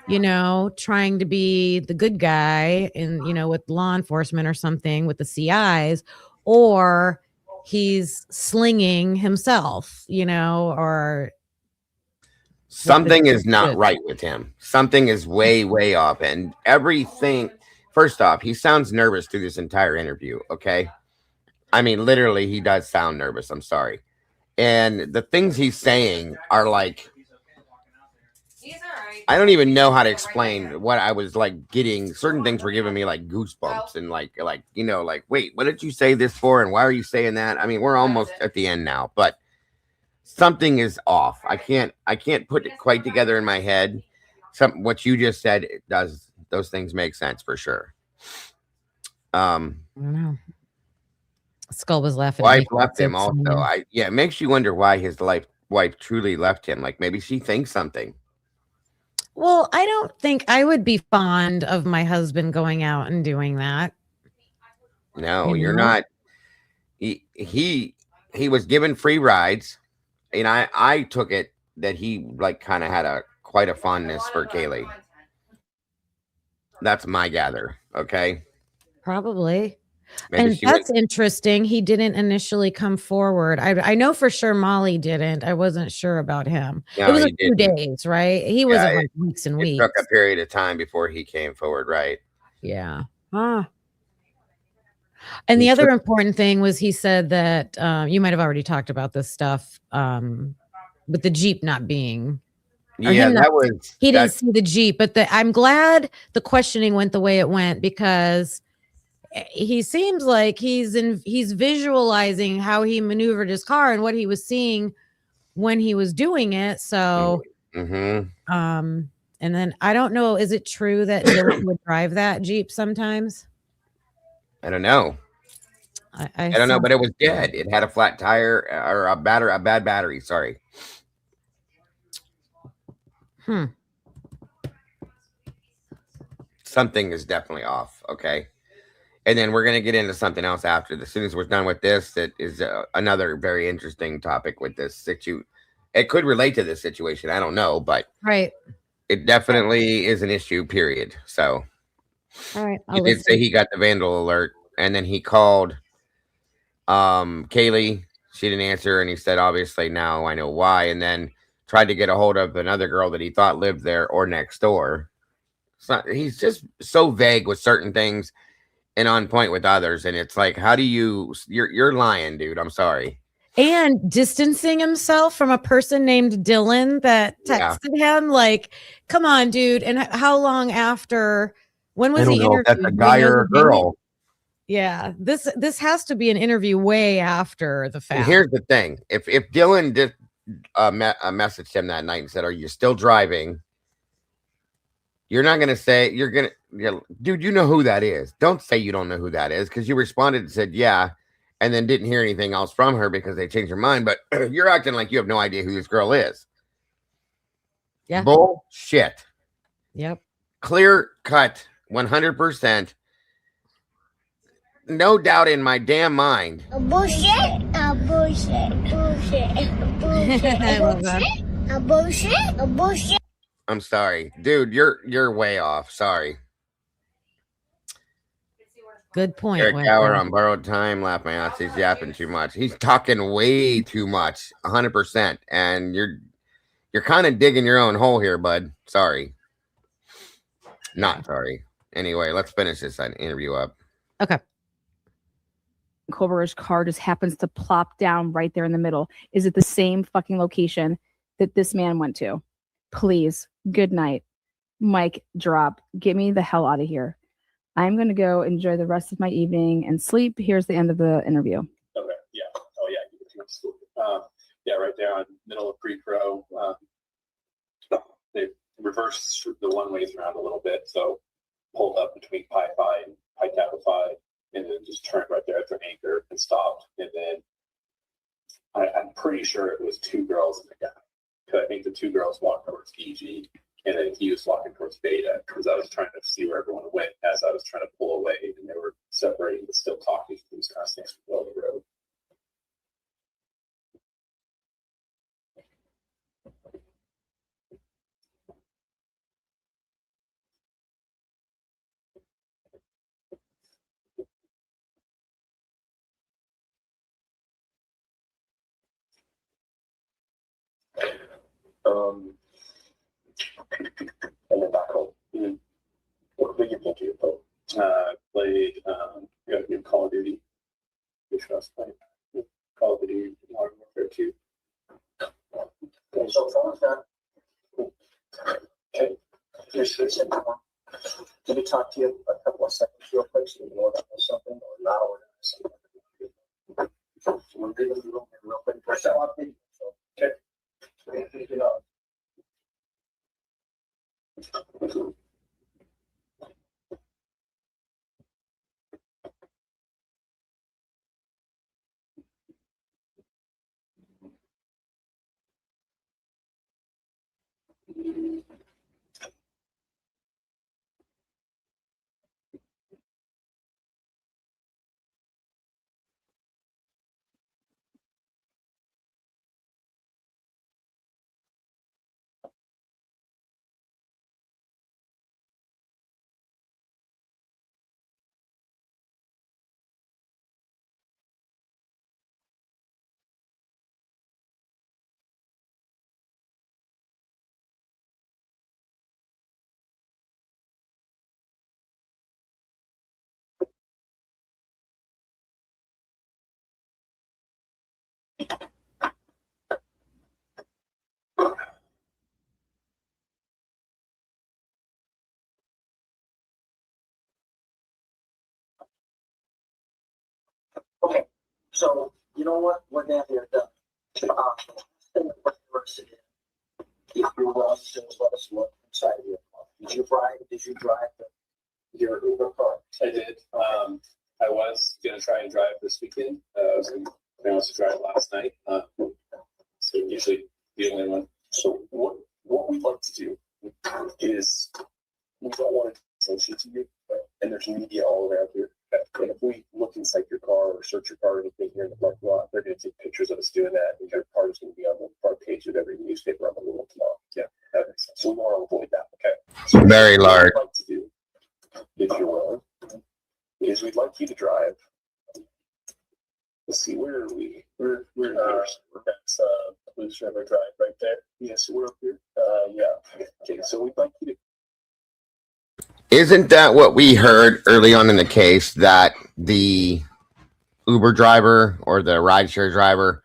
you know, trying to be the good guy in, you know, with law enforcement or something with the CIs, or he's slinging himself, you know, or something is not right with him. Something is way, way off. And everything, first off, he sounds nervous through this entire interview. Okay. I mean, literally, he does sound nervous. I'm sorry. And the things he's saying are like, I don't even know how to explain what I was like getting. Certain things were giving me like goosebumps and like, you know, like, wait, what did you say this for? And why are you saying that? I mean, we're almost at the end now, but something is off. I can't put it quite together in my head. What you just said, it does, those things make sense for sure. I don't know. Skull was laughing. Wife left him also. It makes you wonder why his wife truly left him. Like maybe she thinks something. Well, I don't think I would be fond of my husband going out and doing that. No, you're not. He was given free rides, and I took it that he like kind of had quite a fondness for Kaylee. That's my gather. Okay. Probably. Maybe, and that's interesting. He didn't initially come forward. I know for sure Molly didn't. I wasn't sure about him. No, it was a few days, right? He wasn't like weeks and weeks. It took a period of time before he came forward, right? Yeah. And the other important thing was he said that you might have already talked about this stuff with the Jeep not being. Yeah, he didn't see the Jeep, but I'm glad the questioning went the way it went, because he seems like he's visualizing how he maneuvered his car and what he was seeing when he was doing it. So, and then I don't know, is it true that Dylan would drive that Jeep sometimes? I don't know. I don't know, but it was dead. It had a flat tire or a bad battery. Sorry. Something is definitely off. Okay. And then we're going to get into something else after. As soon as we're done with this, that is another very interesting topic with this situation. It could relate to this situation. I don't know, but it definitely is an issue, period. So all right, he did say he got the vandal alert, and then he called Kaylee. She didn't answer, and he said, obviously now I know why, and then tried to get a hold of another girl that he thought lived there or next door. So he's just so vague with certain things and on point with others, and it's like, how do you're lying, dude? I'm sorry. And distancing himself from a person named Dylan that texted him, like, come on, dude. And how long after? When was the interview? If that's a guy or a girl. Yeah, this has to be an interview way after the fact. And here's the thing: if Dylan did messaged him that night and said, "Are you still driving?" You're not gonna say dude, you know who that is. Don't say you don't know who that is, because you responded and said yeah, and then didn't hear anything else from her because they changed their mind. But you're acting like you have no idea who this girl is. Yeah. Bullshit. Yep. Clear cut, 100%. No doubt in my damn mind. Bullshit. Bullshit. I love that. Bullshit. I'm sorry, dude. You're way off. Sorry. Good point. Eric Wacko. Gower on borrowed time. Laugh my ass. He's yapping too much. He's talking way too much. 100%. And you're kind of digging your own hole here, bud. Sorry. Not sorry. Anyway, let's finish this interview up. Okay. Koberger's car just happens to plop down right there in the middle. Is it the same fucking location that this man went to? Please. Good night. Mic drop. Get me the hell out of here. I'm going to go enjoy the rest of my evening and sleep. Here's the end of the interview. Okay. Yeah. Oh, yeah. Yeah, right there on middle of pre-pro. They reversed the one-ways around a little bit, so pulled up between Pi Phi and Pi Kappa Phi, and then just turned right there at their anchor and stopped. And then I'm pretty sure it was two girls and a guy. Because I think the two girls walked towards EG, and then he was walking towards Beta, because I was trying to see where everyone went as I was trying to pull away, and they were separating but still talking to these guys next to the middle of the road. And then back home. Mm-hmm. What did you think of your boat? Played got new Call of Duty. Which I was playing Call of Duty Modern Warfare 2. Okay, so phone done. Okay. Here's one. Can we talk to you a couple of seconds real quick so you know that was something or not? So we're good in the room real quick. First, I want video. So, okay. So we can get up. Okay, so you know what? We're down here done. If you're wrong, just let us look inside of your car. Did you drive your Uber car? I did. I was gonna try and drive this weekend. I was going to drive last night. So usually the only one. So what we'd like to do is we don't want to attention to you, and there's media all around here. And if we look inside your car or search your car or anything here in the parking lot, they're going to take pictures of us doing that, and your car is going to be on the front page of every newspaper on the world tomorrow. Yeah, that makes sense. So we want to avoid that. Okay. So very large. What we'd like to do, if you're willing, is we'd like you to drive. Let's see, where are we? We're that's Blues River Drive right there. Yes, we're up here. Yeah. Okay, so we'd like you to. Isn't that what we heard early on in the case, that the Uber driver or the rideshare driver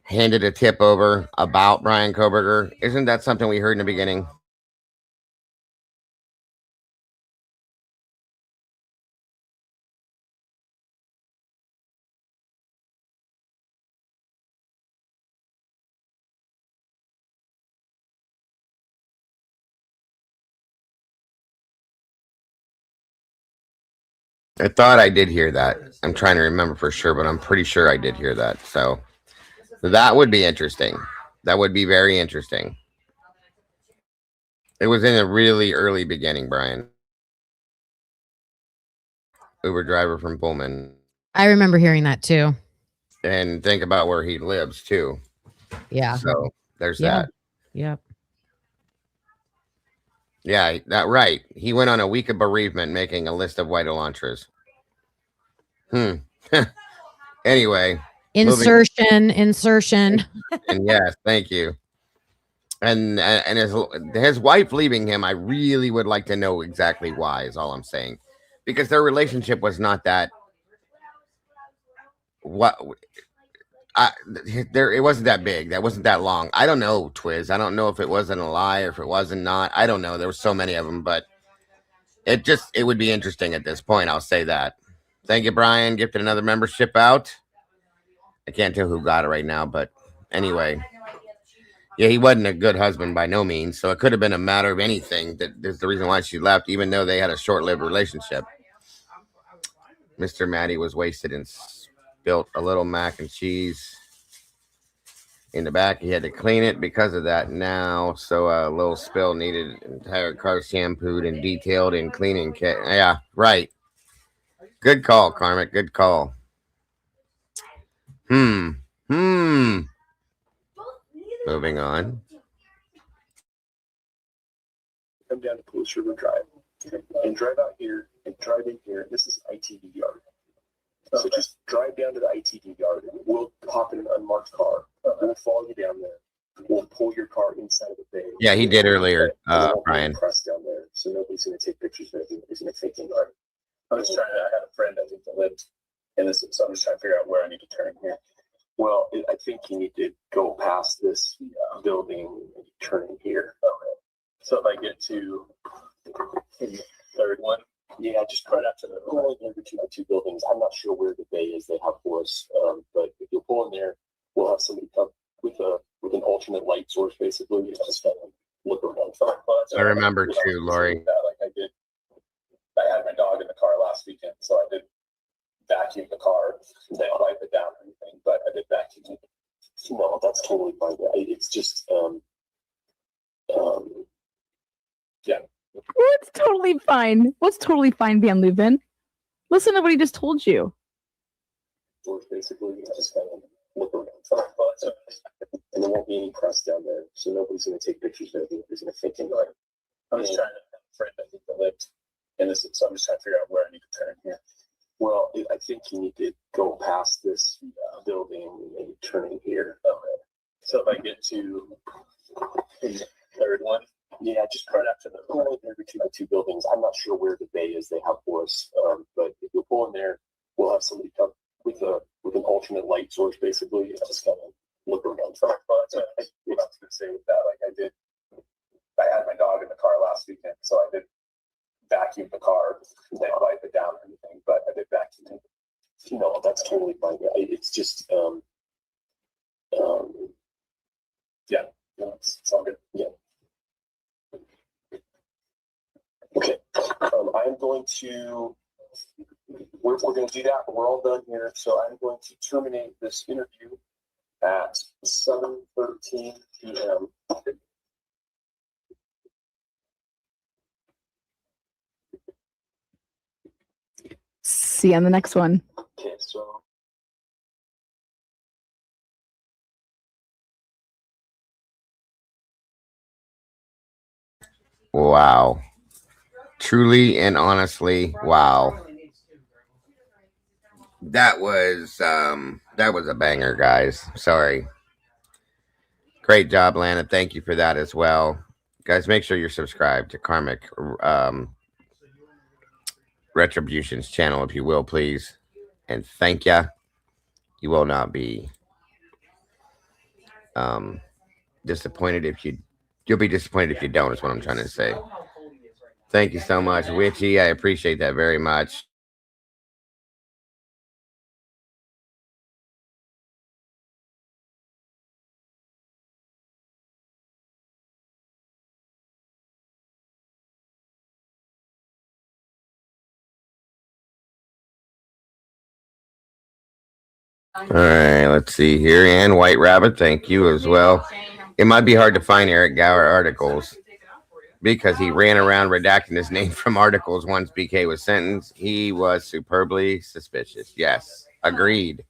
handed a tip over about Brian Koberger? Isn't that something we heard in the beginning? I thought I did hear that. I'm trying to remember for sure, but I'm pretty sure I did hear that. So that would be interesting. That would be very interesting. It was in a really early beginning, Brian. Uber driver from Pullman. I remember hearing that too. And think about where he lives too. Yeah. So there's Yeah. that. Yep. Yeah, that right. He went on a week of bereavement making a list of white elantras. Anyway. Insertion. And yes, thank you. And his wife leaving him, I really would like to know exactly why, is all I'm saying. Because their relationship was not that it wasn't that big. That wasn't that long. I don't know, Twiz. I don't know if it wasn't a lie or if it wasn't not. I don't know. There were so many of them, but it would be interesting at this point. I'll say that. Thank you, Brian. Gifted another membership out. I can't tell who got it right now, but anyway. Yeah, he wasn't a good husband by no means. So it could have been a matter of anything. That's the reason why she left, even though they had a short-lived relationship. Mr. Maddie was wasted and spilled a little mac and cheese in the back. He had to clean it because of that now. So a little spill needed entire car shampooed and detailed in cleaning kit. Yeah, right. Good call, Carmick. Good call. Moving on. Come down to Police River Drive and drive out here and drive in here. This is ITV yard. So just drive down to the ITV yard. We'll hop in an unmarked car. We'll follow you down there. We'll pull your car inside of the bay. Yeah, he did earlier, Brian. Press down there, so nobody's going to take pictures of it. Nobody's going to think anything. I was trying to. I had a friend I think that lived in this, so I'm just trying to figure out where I need to turn here. Well, I think you need to go past this building and turn here. Okay. So if I get to the third one, yeah, just right after the two buildings. I'm not sure where the bay is they have for us, but if you'll pull in there, we'll have somebody come with an alternate light source, basically. You just kind of look around. I remember too, Lori. I had my dog in the car last weekend, so I did vacuum the car. They wipe it down and everything, but I did vacuum it. No, that's totally fine. It's just yeah. What's totally fine? What's totally fine, Van Leuven? Listen to what he just told you. Basically, you just kind of look around. And there won't be any press down there, so nobody's going to take pictures of it. Nobody's going to think anything. I'm just trying to have a friend I think that lived in this, so I'm just trying to figure out where I need to turn here. Well, I think you need to go past this building and turn in here. Okay. So if I get to the third one, yeah, just right after the two buildings. I'm not sure where the bay is they have for us, but if you'll pull in there, we'll have somebody come with an alternate light source, basically. Just kind of look around. What I was going to say with that, I had my dog in the car last weekend, so I did vacuum the car. They wipe it down and everything, but I did vacuum it. No, that's totally fine. It's just yeah, no, it's all good. Yeah. Okay, I'm going to. We're going to do that. We're all done here, so I'm going to terminate this interview at 7:13 p.m. See you on the next one. Okay, so. Wow. Truly and honestly, wow. That was a banger, guys. Sorry. Great job, Lana. Thank you for that as well. Guys, make sure you're subscribed to Karmic Retribution's channel, if you will, please. And thank you. You will not be disappointed if you'll be disappointed if you don't, is what I'm trying to say. Thank you so much, Witchy. I appreciate that very much. All right, let's see here. And White Rabbit, thank you as well. It might be hard to find Eric Gower articles. because he ran around redacting his name from articles once BK was sentenced. He was superbly suspicious. Yes, agreed.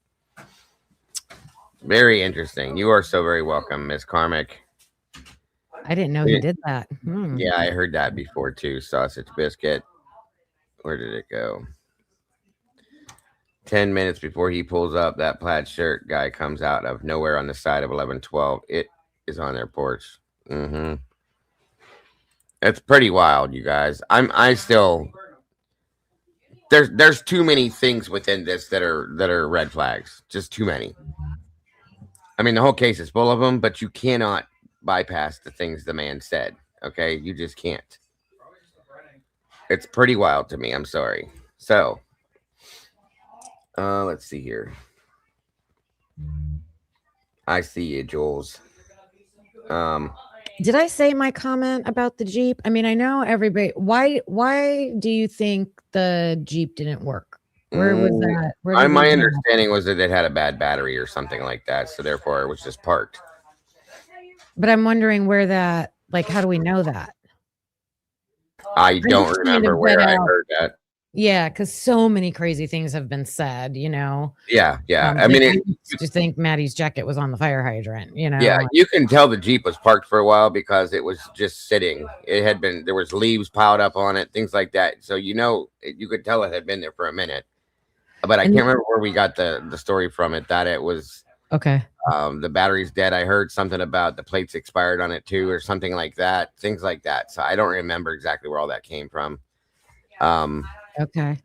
Very interesting. You are so very welcome, Miss Carmick. I didn't know he did that. Yeah, I heard that before too. Sausage biscuit. Where did it go? 10 minutes before he pulls up, that plaid shirt guy comes out of nowhere on the side of 1112. It is on their porch. Mm-hmm. It's pretty wild, you guys. I still there's too many things within this that are red flags. Just too many. I mean, the whole case is full of them, but you cannot bypass the things the man said. Okay, you just can't. It's pretty wild to me. I'm sorry. So, let's see here. I see you, Jules. Did I say my comment about the Jeep? I mean, I know everybody. Why do you think the Jeep didn't work? Where was that? My understanding was that it had a bad battery or something like that, so therefore it was just parked. But I'm wondering where that. Like, how do we know that? I don't remember where I heard that. Yeah, because so many crazy things have been said, you know. Yeah. I mean, I just think Maddie's jacket was on the fire hydrant, you know. Yeah, you can tell the Jeep was parked for a while because it was just sitting. It had been, there was leaves piled up on it, things like that. So, you know, you could tell it had been there for a minute. But I can't remember where we got the story from it, that it was okay. The battery's dead. I heard something about the plates expired on it too, or something like that, things like that. So I don't remember exactly where all that came from. Okay.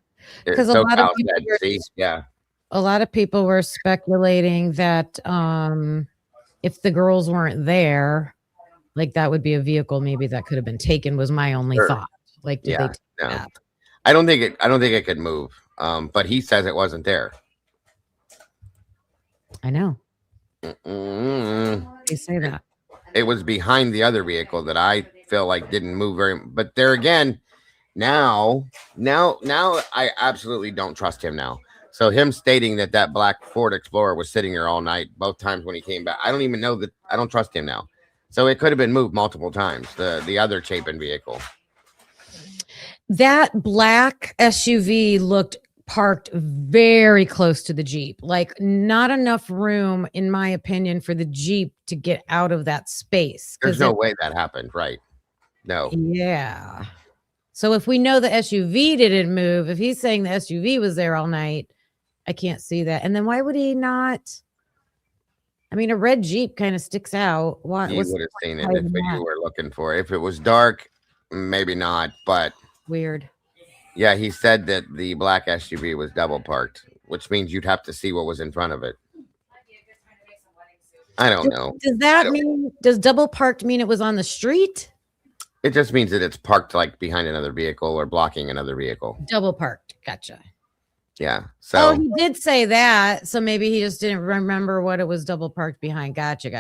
Because a lot of people a lot of people were speculating that if the girls weren't there, like that would be a vehicle maybe that could have been taken, was my only thought. Like, did they take that? I don't think it could move. But he says it wasn't there. I know. You say that. It was behind the other vehicle that I feel like didn't move very. But there again, now I absolutely don't trust him now. So him stating that black Ford Explorer was sitting here all night, both times when he came back, I don't even know that. I don't trust him now. So it could have been moved multiple times. The other Chapin vehicle. That black SUV looked parked very close to the Jeep, like not enough room, in my opinion, for the Jeep to get out of that space. There's no way that happened, right? No. Yeah. So if we know the SUV didn't move, if he's saying the SUV was there all night, I can't see that. And then why would he not? I mean, a red Jeep kind of sticks out. Why? You would have seen it if you were looking for it. If it was dark, maybe not, but weird. Yeah, he said that the black SUV was double parked, which means you'd have to see what was in front of it. I don't know. Does that mean, does double parked mean it was on the street? It just means that it's parked like behind another vehicle or blocking another vehicle. Double parked. Gotcha. Yeah. So he did say that. So maybe he just didn't remember what it was double parked behind. Gotcha.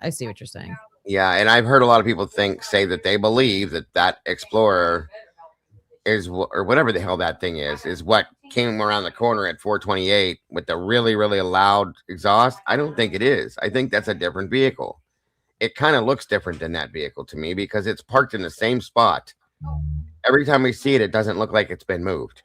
I see what you're saying. Yeah. And I've heard a lot of people say that they believe that Explorer is, or whatever the hell that thing is what came around the corner at 428 with the really, really loud exhaust. I don't think it is. I think that's a different vehicle. It kind of looks different than that vehicle to me because it's parked in the same spot. Every time we see it, it doesn't look like it's been moved.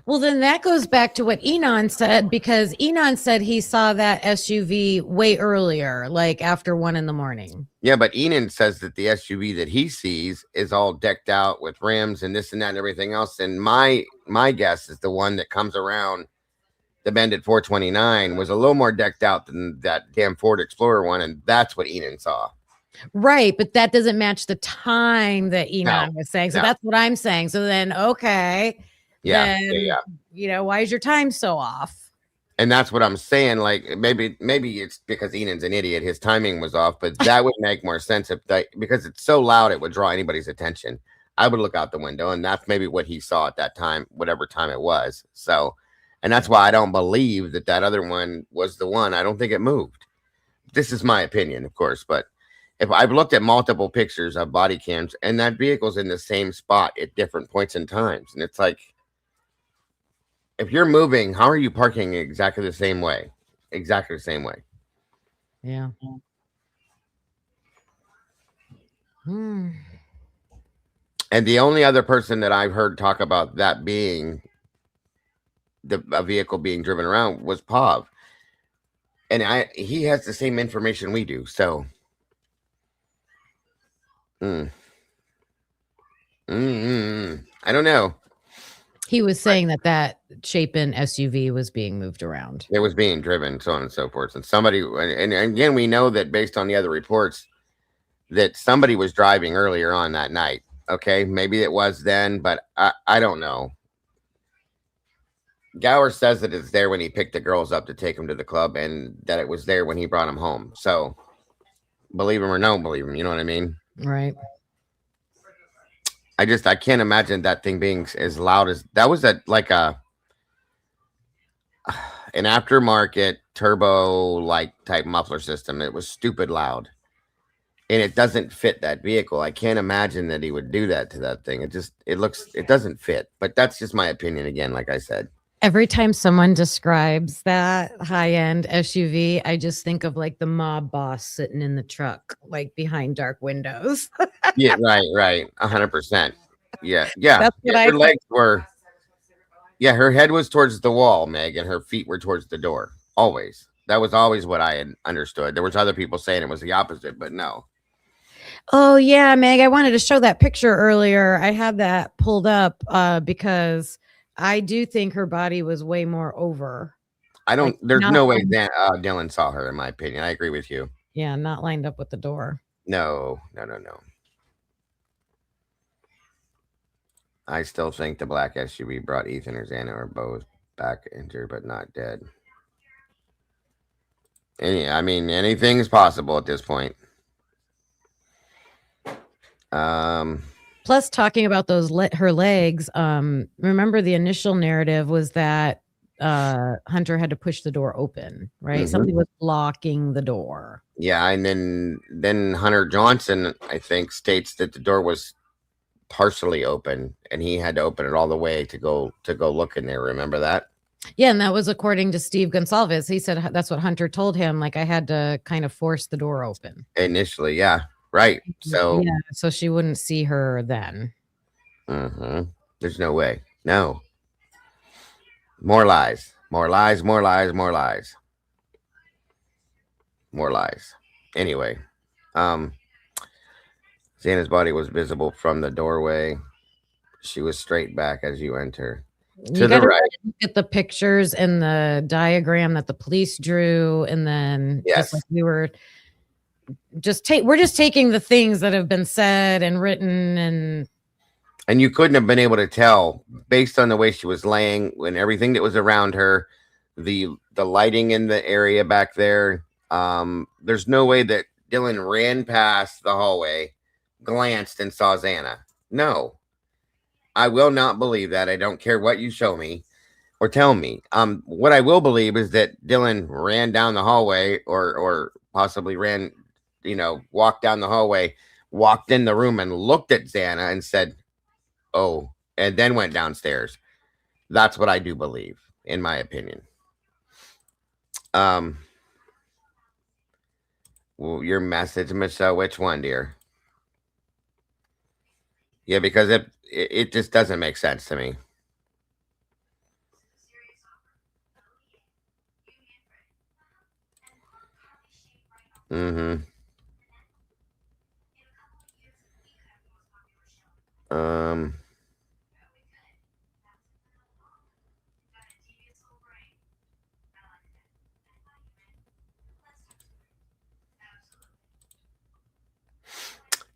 Well, then that goes back to what Enon said, because Enon said he saw that SUV way earlier, like after 1 a.m. Yeah, but Enon says that the SUV that he sees is all decked out with rims and this and that and everything else. And my guess is the one that comes around the bend at 429 was a little more decked out than that damn Ford Explorer one. And that's what Enon saw. Right. But that doesn't match the time that Enon was saying. So that's what I'm saying. So then, okay. Yeah, then, you know, why is your time so off? And that's what I'm saying. Like maybe it's because Enon's an idiot. His timing was off, but that would make more sense because it's so loud it would draw anybody's attention. I would look out the window, and that's maybe what he saw at that time, whatever time it was. So, and that's why I don't believe that other one was the one. I don't think it moved. This is my opinion, of course, but if I've looked at multiple pictures of body cams, and that vehicle's in the same spot at different points in times, and it's like, if you're moving, how are you parking exactly the same way? Exactly the same way. Yeah. Hmm. And the only other person that I've heard talk about that being a vehicle being driven around was Pav. And he has the same information we do. So, I don't know. He was saying that Chapin SUV was being moved around. It was being driven, so on and so forth. And somebody, and again, we know that based on the other reports, that somebody was driving earlier on that night. Okay, maybe it was then, but I don't know. Gower says that it's there when he picked the girls up to take them to the club, and that it was there when he brought them home. So, believe him or don't believe him, you know what I mean? Right. I can't imagine that thing being as loud as that was. An aftermarket turbo like type muffler system. It was stupid loud, and it doesn't fit that vehicle. I can't imagine that he would do that to that thing. It doesn't fit. But that's just my opinion. Again, like I said. Every time someone describes that high-end SUV, I just think of like the mob boss sitting in the truck, like behind dark windows. Yeah, right. 100%. Yeah. That's what Her legs were. Yeah, her head was towards the wall, Meg, and her feet were towards the door. Always. That was always what I had understood. There was other people saying it was the opposite, but no. Oh yeah, Meg, I wanted to show that picture earlier. I had that pulled up because I do think her body was way more over. There's no way that Dylan saw her, in my opinion. I agree with you. Yeah, not lined up with the door. No. I still think the black SUV brought Ethan or Xana or both back injured but not dead. Anything is possible at this point. Plus, talking about her legs, remember the initial narrative was that Hunter had to push the door open, right? Somebody was blocking the door. Yeah, and then Hunter Johnson, I think, states that the door was partially open and he had to open it all the way to go look in there. Remember that? Yeah, and that was according to Steve Gonsalves. He said that's what Hunter told him. Like, I had to kind of force the door open initially. Yeah, right. So yeah, so she wouldn't see her then. There's no way. No. More lies. More lies. More lies. More lies. More lies. Anyway, Xana's body was visible from the doorway. She was straight back as you enter. You got to look at the pictures and the diagram that the police drew, and then just like we were we're just taking the things that have been said and written, and you couldn't have been able to tell based on the way she was laying and everything that was around her, the lighting in the area back there. There's no way that Dylan ran past the hallway, glanced, and saw Xana. No. I will not believe that. I don't care what you show me or tell me. What I will believe is that Dylan ran down the hallway or possibly ran, walked down the hallway, walked in the room and looked at Xana and said, oh, and then went downstairs. That's what I do believe, in my opinion. Well, your message, Michelle, which one, dear? Yeah, because it just doesn't make sense to me.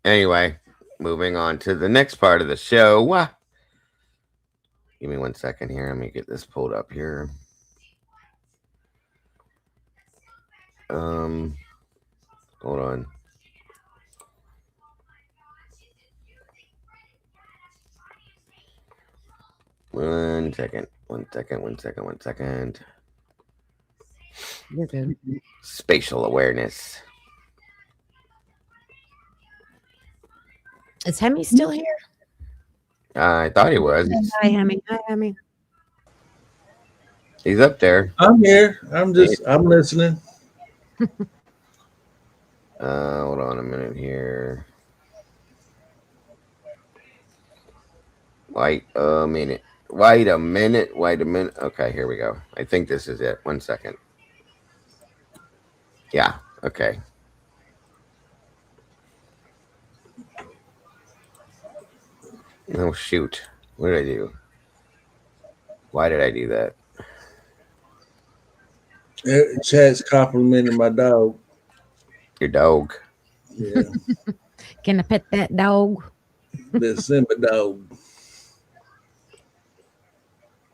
Anyway, moving on to the next part of the show. Give me 1 second here. Let me get this pulled up here. Hold on. One second. You're good. Spatial awareness. Is Hemi still here? I thought he was. Hi, Hemi. Hi, Hemi. He's up there. I'm here. I'm listening. Hold on a minute here. Wait a minute. Wait a minute. Wait a minute. Okay, here we go. I think this is it. 1 second. Yeah. Okay. Oh shoot. What did I do? Why did I do that? Chad's complimenting my dog. Your dog. Yeah. Can I pet that dog? The Simba dog.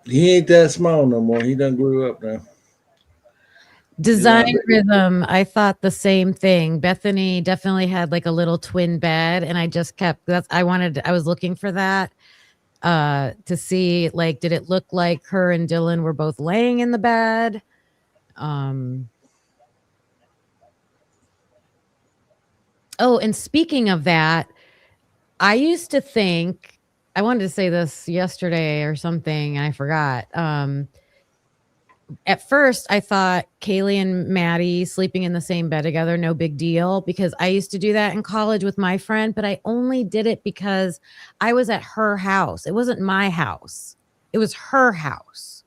He ain't that small no more. He done grew up now. Design rhythm. I thought the same thing. Bethany definitely had like a little twin bed, and I just kept I was looking for that to see, like, did it look like her and Dylan were both laying in the bed? Oh, and speaking of that, I used to think, I wanted to say this yesterday or something, and I forgot. At first, I thought Kaylee and Maddie sleeping in the same bed together, no big deal, because I used to do that in college with my friend, but I only did it because I was at her house. It wasn't my house. It was her house.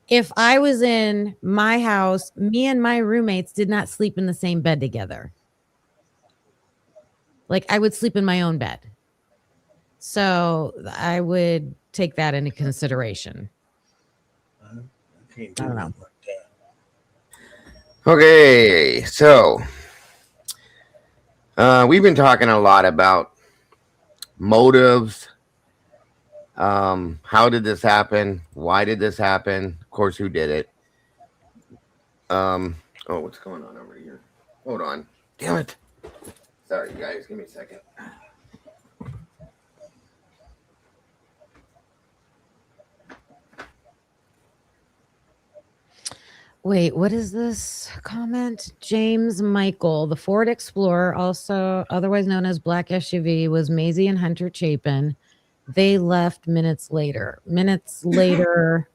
If I was in my house, me and my roommates did not sleep in the same bed together. Like, I would sleep in my own bed. So I would take that into consideration. I don't know. Okay, so we've been talking a lot about motives. How did this happen? Why did this happen? Of course, who did it? Oh, what's going on over here? Hold on. Damn it. Sorry, guys. Give me a second. Wait, what is this comment? James Michael, the Ford Explorer, also otherwise known as Black SUV, was Maisie and Hunter Chapin. They left minutes later. Minutes later.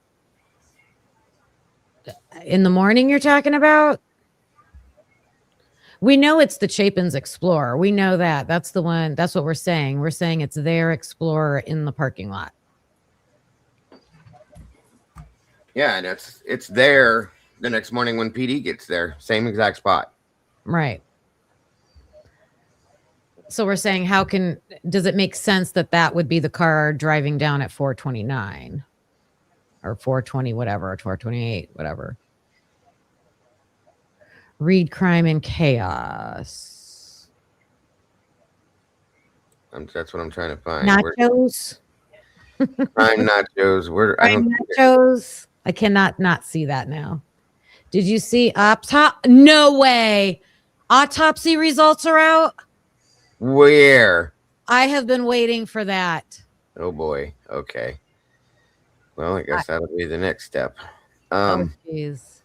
In the morning, you're talking about? We know it's the Chapin's Explorer. We know that. That's the one. That's what we're saying. We're saying it's their Explorer in the parking lot. Yeah, and it's there the next morning when PD gets there. Same exact spot. Right. So we're saying, does it make sense that would be the car driving down at 4:29 or 4:20, whatever, or 4:28, whatever? Read Crime and Chaos. That's what I'm trying to find. Nachos. Crime nachos. Nachos. I cannot not see that now. Did you see No way. Autopsy results are out. Where? I have been waiting for that. Oh boy. Okay. Well, I guess that'll be the next step. Oh, jeez.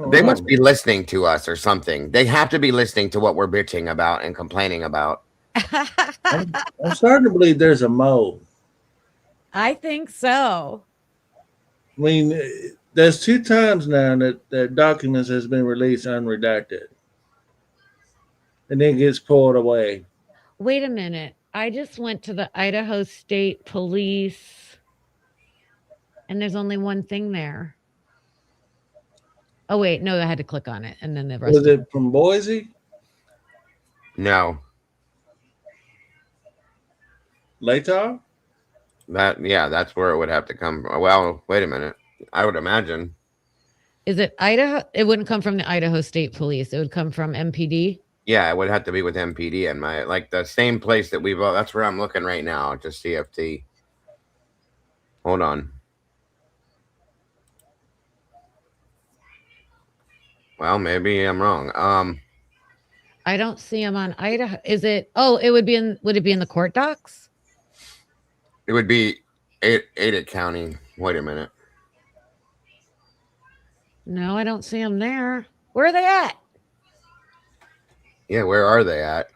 They must be listening to us or something. They have to be listening to what we're bitching about and complaining about. I'm starting to believe there's a mole. I think so. I mean, there's 2 times now that documents has been released unredacted, and then gets pulled away. Wait a minute. I just went to the Idaho State Police, and there's only one thing there. Oh, wait. No, I had to click on it, and then the rest. Was it from Boise? No. Latah? That's where it would have to come from. Well, wait a minute. I would imagine. Is it Idaho? It wouldn't come from the Idaho State Police. It would come from MPD. Yeah, it would have to be with MPD and the same place that that's where I'm looking right now, just CFT. Hold on. Well, maybe I'm wrong. I don't see them on Idaho. Is it? Oh, would it be in the court docs? It would be Ada County. Wait a minute. No, I don't see them there. Where are they at? Yeah, where are they at?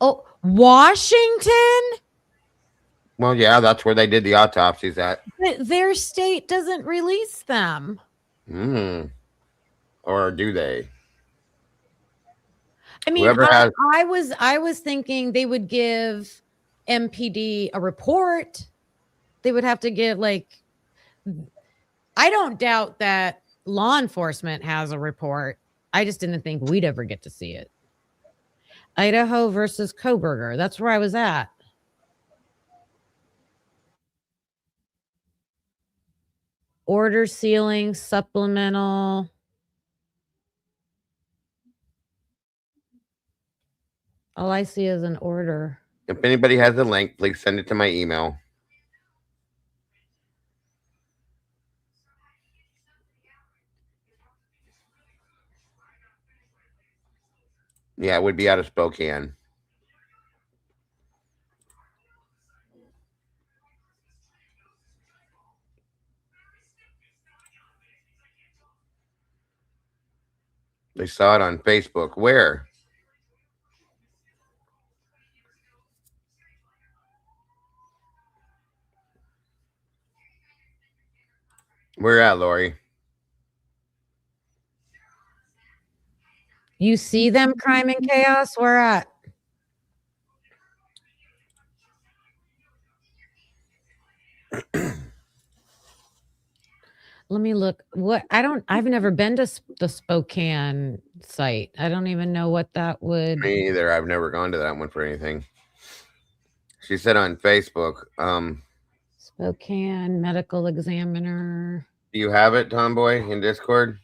Oh, Washington? Well, yeah, that's where they did the autopsies at. But their state doesn't release them. Or do they? I mean, I was thinking they would give MPD a report. They would have to give I don't doubt that law enforcement has a report. I just didn't think we'd ever get to see it. Idaho versus Koberger. That's where I was at. Order sealing, supplemental. All I see is an order. If anybody has a link, please send it to my email. Yeah, it would be out of Spokane. They saw it on Facebook. Where? Where at, Lori? You see them, Crime and Chaos? Where at? Let me look. I've never been to the Spokane site. I don't even know what that would. Me either. I've never gone to that one for anything. She said on Facebook. Spokane medical examiner. Do you have it, Tomboy, in Discord?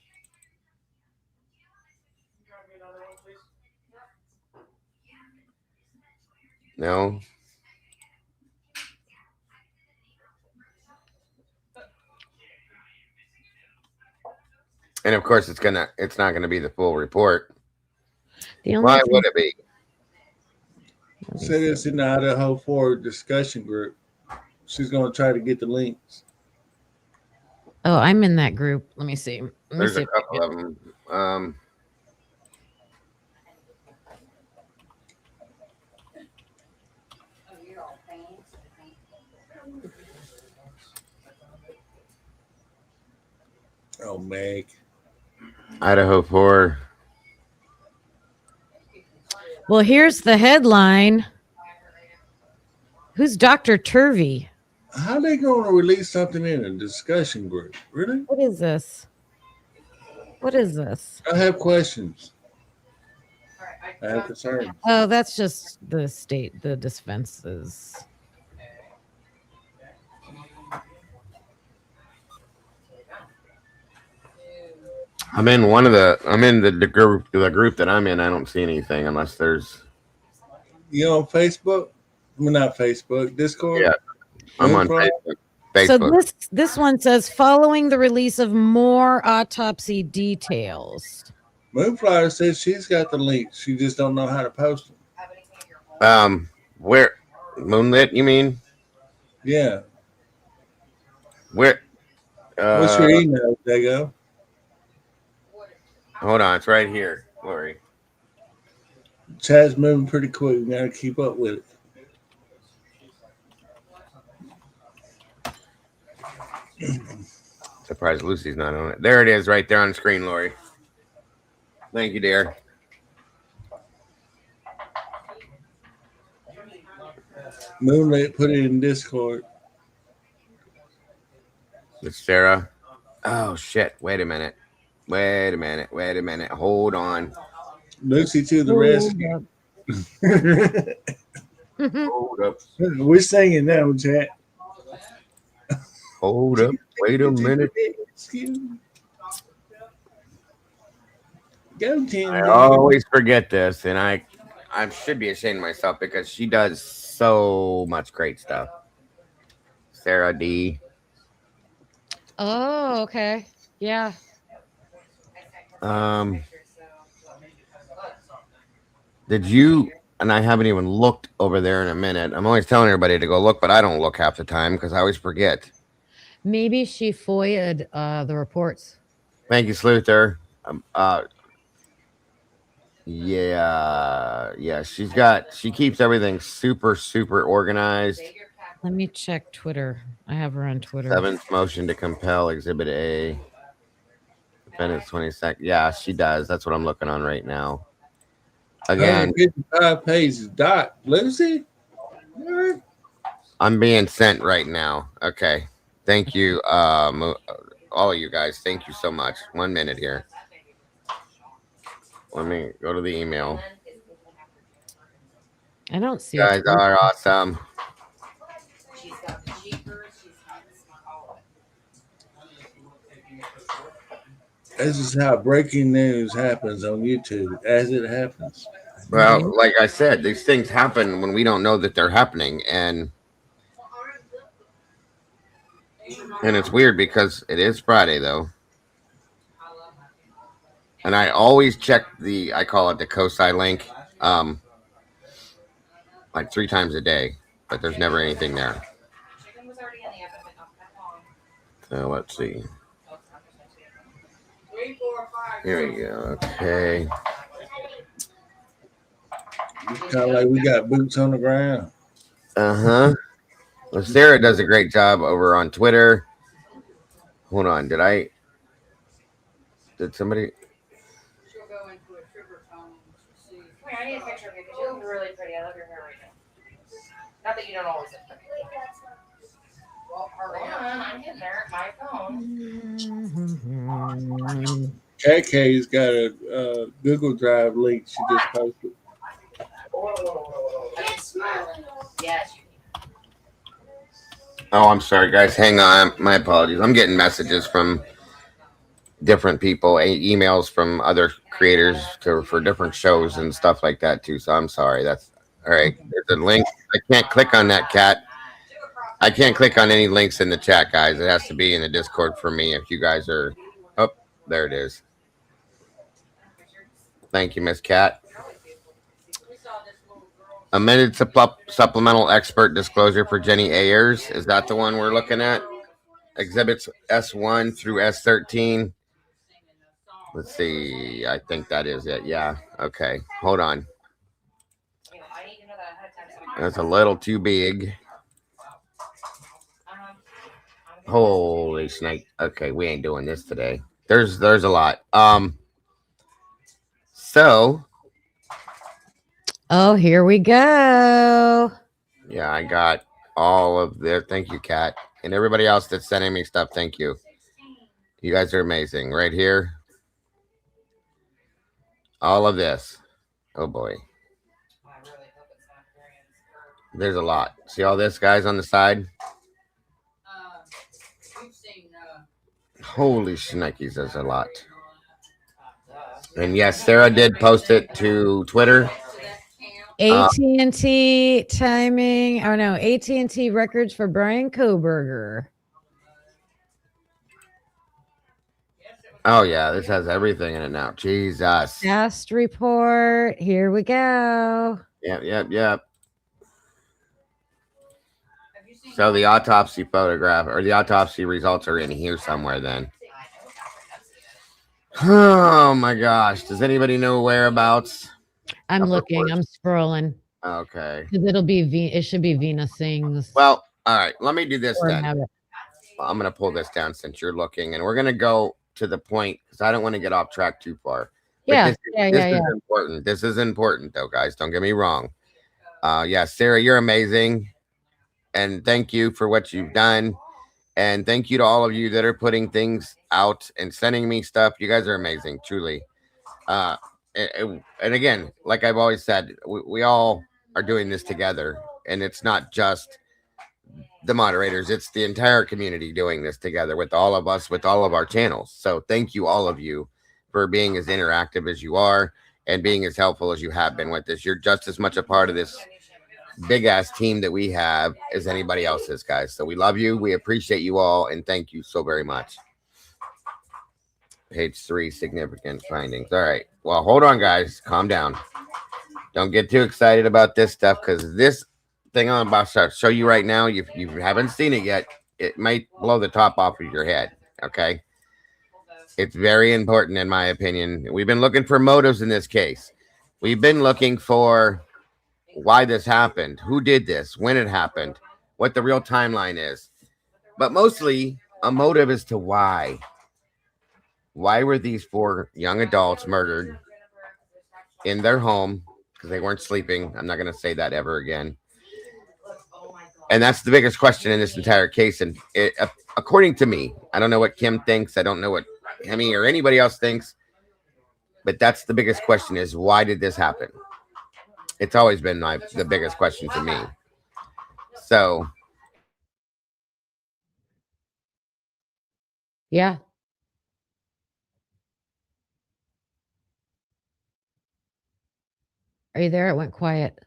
No. And of course, it's not gonna be the full report. Why would it be? Said it's in the Idaho 4 discussion group. She's going to try to get the links. Oh, I'm in that group. Let me see. There's a couple of them. Oh, Meg. Idaho 4. Well, here's the headline. Who's Dr. Turvey? How are they going to release something in a discussion group? Really? What is this? What is this? I have questions. I have concerns. Oh, that's just the state, the defenses. I'm in the group that I'm in. I don't see anything unless there's. You on Facebook? I mean, not Facebook. Discord. Yeah, I'm on Facebook. So this one says following the release of more autopsy details. Moonflower says she's got the links. She just don't know how to post them. Where? Moonlit? You mean? Yeah. Where? What's your email, Dago? Hold on, it's right here, Lori. Chat's moving pretty quick. We gotta keep up with it. Surprised Lucy's not on it. There it is, right there on the screen, Lori. Thank you, dear. Moonlit put it in Discord. It's Sarah. Oh shit! Wait a minute. Hold on. Lucy to the rescue. Hold up. We're singing now, chat. Hold up. Wait a minute. Go, Tim. I always forget this, and I should be ashamed of myself because she does so much great stuff. Sarah D. Oh, okay. Yeah. Did you? And I haven't even looked over there in a minute. I'm always telling everybody to go look, but I don't look half the time because I always forget. Maybe she FOIA'd the reports. Thank you, Sluther. Yeah. She keeps everything super, super organized. Let me check Twitter. I have her on Twitter. 7th motion to compel, Exhibit A. Defendant's 22nd. Yeah, she does. That's what I'm looking on right now. Again, 55 pages. Lucy? I'm being sent right now. Okay. Thank you, all of you guys. Thank you so much. 1 minute here. Let me go to the email. I don't see You guys are awesome. This is how breaking news happens on YouTube, as it happens. Well, like I said, these things happen when we don't know that they're happening, and it's weird because it is Friday though, and I always check I call it the COSI link, like 3 times a day, but there's never anything there. So let's see. Here we go. Okay. It's kind of like we got boots on the ground. Well, Sarah does a great job over on Twitter. Hold on. Did somebody? She'll go into a sugar tone. Wait, I need a picture of you because you look really pretty. I love your hair right now. Not that you don't always look pretty. Well, hurry on. I'm getting there. My phone. KK's got a Google Drive link she just posted. Yes. Oh, I'm sorry, guys. Hang on. My apologies. I'm getting messages from different people, emails from other creators for different shows and stuff like that too. So I'm sorry. That's all right. There's a link. I can't click on that, Cat. I can't click on any links in the chat, guys. It has to be in the Discord for me. If you guys are, oh, there it is. Thank you, Miss Cat. Amended supplemental expert disclosure for Jenny Ayers. Is that the one we're looking at? Exhibits S1 through S13. Let's see. I think that is it. Yeah. Okay. Hold on. That's a little too big. Holy snake. Okay, we ain't doing this today. There's a lot. So. Oh, here we go. Yeah, I got all of their. Thank you, Kat, and everybody else that's sending me stuff. Thank you. You guys are amazing. Right here. All of this. Oh boy. There's a lot. See all this, guys, on the side? Holy shnikes, there's a lot. And yes, Sarah did post it to Twitter. AT&T timing. Oh no, AT&T records for Brian Koberger. Oh yeah, this has everything in it now. Jesus. Fast report. Here we go. Yep. So the autopsy photograph or the autopsy results are in here somewhere then. Oh my gosh. Does anybody know whereabouts? I'm looking. I'm scrolling. Okay. It'll be it should be Vina Singh's. Well, all right. Let me do this then. I'm going to pull this down since you're looking, and we're going to go to the point because I don't want to get off track too far. Yeah. This is important. This is important, though, guys. Don't get me wrong. Yeah, Sarah, you're amazing. And thank you for what you've done. And thank you to all of you that are putting things out and sending me stuff. You guys are amazing, truly. And again, like I've always said, we all are doing this together. And it's not just the moderators. It's the entire community doing this together with all of us, with all of our channels. So thank you, all of you, for being as interactive as you are and being as helpful as you have been with this. You're just as much a part of this big ass team that we have as anybody else is, guys. So we love you. We appreciate you all. And thank you so very much. Page 3, significant findings. All right. Well, hold on, guys. Calm down. Don't get too excited about this stuff because this thing I'm about to show you right now, if you haven't seen it yet, it might blow the top off of your head. Okay. It's very important, in my opinion. We've been looking for motives in this case. We've been looking for why this happened, who did this, when it happened, what the real timeline is. But mostly a motive as to why. Why were these 4 young adults murdered in their home because they weren't sleeping? I'm not going to say that ever again. And that's the biggest question in this entire case. And according to me, I don't know what Kim thinks. I don't know what Hemi or anybody else thinks. But that's the biggest question: is why did this happen? It's always been the biggest question to me. So, yeah. Are you there? It went quiet.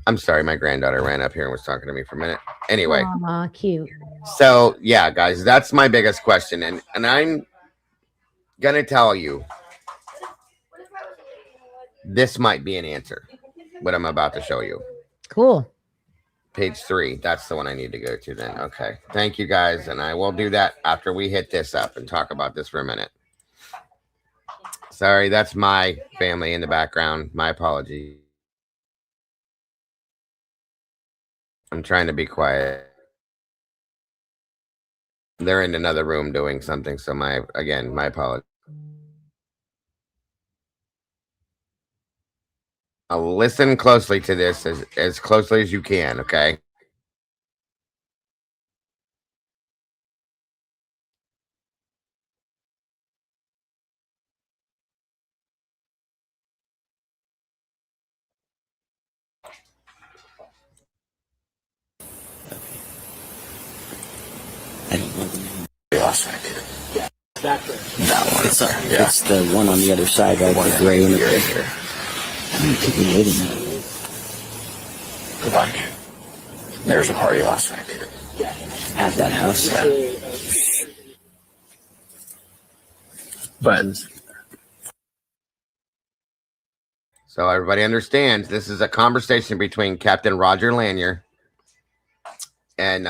I'm sorry, my granddaughter ran up here and was talking to me for a minute. Anyway, Aw, cute. So yeah, guys, that's my biggest question, and I'm gonna tell you, this might be an answer. What I'm about to show you. Cool. Page 3. That's the one I need to go to then. Okay. Thank you guys, and I will do that after we hit this up and talk about this for a minute. Sorry, that's my family in the background. My apology. I'm trying to be quiet. They're in another room doing something, so my apology. I'll listen closely to this as closely as you can, okay? I don't know the name. Yeah. That one. It's the one on the other side, right? The gray one. How many people live in that? Good luck. There was a party last night. At that house? Yeah. But so everybody understands this is a conversation between Captain Roger Lanier and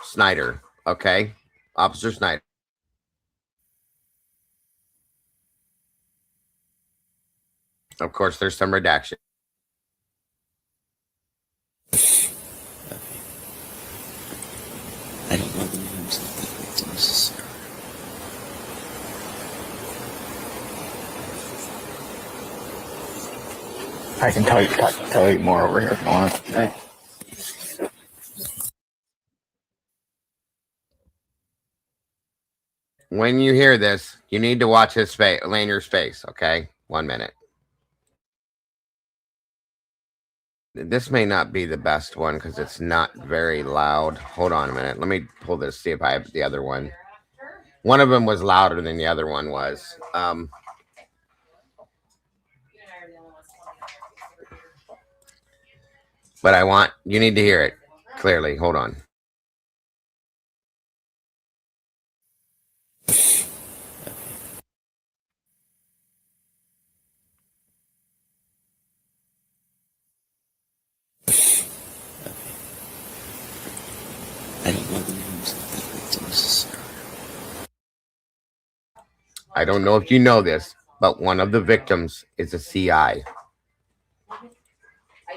Snyder, okay? Officer Snyder. Of course, there's some redaction. I don't know the names of the victims. I can tell you more over here if you want. Okay. When you hear this, you need to watch his face, Lanier's face, okay? 1 minute. This may not be the best one because it's not very loud. Hold on a minute. Let me pull this, see if I have the other one. One of them was louder than the other one was. But you need to hear it clearly. Hold on. I don't know the names of the victims. I don't know if you know this, but one of the victims is a CI. I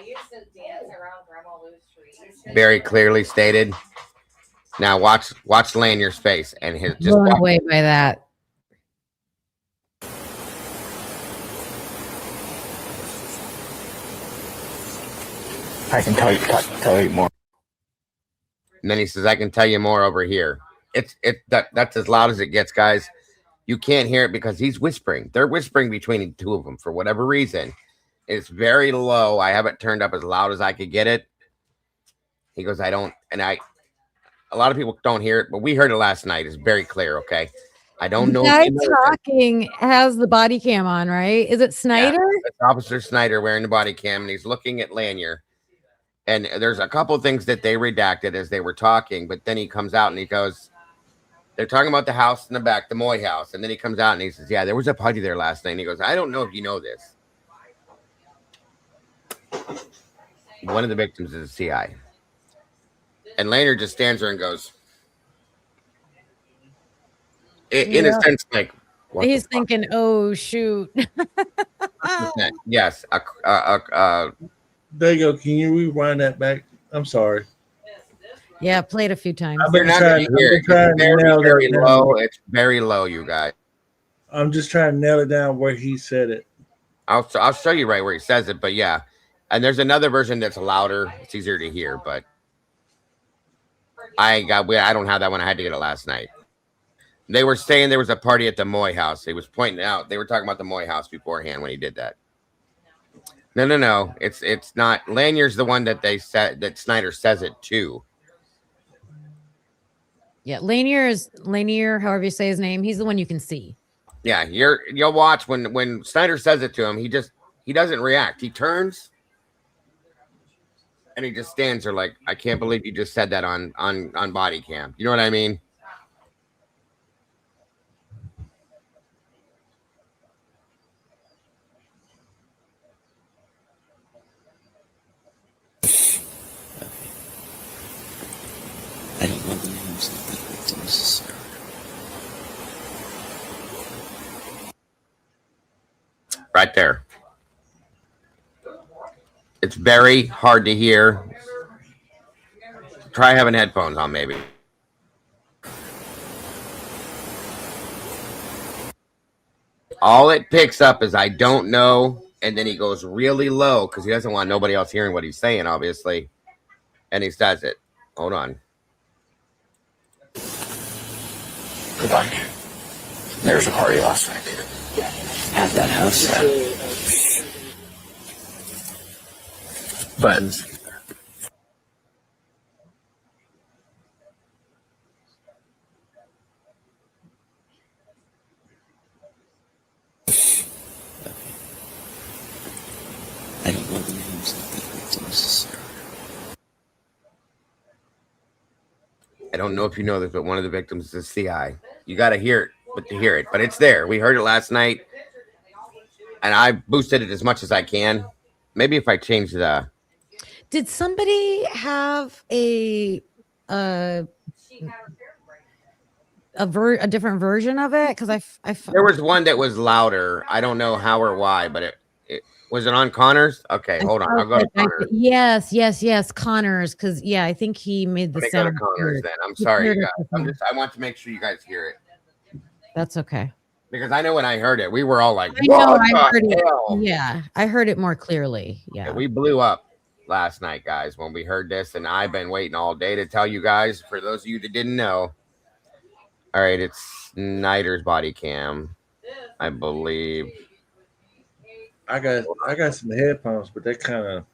used to dance around Grandma Lou's tree. Very clearly stated. Now watch Lanier's face and his just blown away by that. I can tell you more. And then he says, I can tell you more over here. That's as loud as it gets, guys. You can't hear it because he's whispering. They're whispering between the two of them for whatever reason. It's very low. I have it turned up as loud as I could get it. He goes, a lot of people don't hear it, but we heard it last night. It's very clear, okay? I don't know. The guy talking has the body cam on, right? Is it Snyder? Yeah, it's Officer Snyder wearing the body cam, and he's looking at Lanier. And there's a couple things that they redacted as they were talking, but then he comes out and he goes, they're talking about the house in the back, the Moy house. And then he comes out and he says, yeah, there was a party there last night. And he goes, I don't know if you know this. One of the victims is a CI. And Lanier just stands there and goes, in a sense, like, he's thinking, oh, shoot. Yes. There you go. Can you rewind that back? I'm sorry. Yeah, played a few times. I've been trying to nail very that low. down. It's very low, you guys. I'm just trying to nail it down where he said it. I'll show you right where he says it, but yeah, And there's another version that's louder. It's easier to hear, but I don't have that one. I had to get it last night. They were saying there was a party at the Moy house. He was pointing out. They were talking about the Moy house beforehand when he did that. No. It's not. Lanier's the one that they said that Snyder says it to. Yeah, Lanier, however you say his name. He's the one you can see. Yeah, you'll watch when Snyder says it to him. He doesn't react. He turns and he just stands there like, I can't believe you just said that on body cam. You know what I mean? I don't know the names of the victims. Right there. It's very hard to hear. Try having headphones on, maybe. All it picks up is I don't know, and then he goes really low because he doesn't want nobody else hearing what he's saying, obviously. And he says it. Hold on. Good luck. There's a party last night. At that house. But I don't know the names of the victims. I don't know if you know this, but one of the victims is a CI. You got to hear it, but it's there. We heard it last night, and I boosted it as much as I can. Maybe if I change the. Did somebody have a different version of it? Because there was one that was louder. I don't know how or why, but it was it on Connor's. Okay, hold on. I'll go to Connor's. Yes, Connor's. Because I think he made the sound. Go to Connor's then. I'm sorry, you guys. I want to make sure you guys hear it. That's okay. Because I know when I heard it, we were all like, I know, I heard it. Yeah, I heard it more clearly. Yeah, we blew up last night, guys, when we heard this, and I've been waiting all day to tell you guys. For those of you that didn't know, all right, it's Snyder's body cam, I believe. I got some headphones, but they kind of.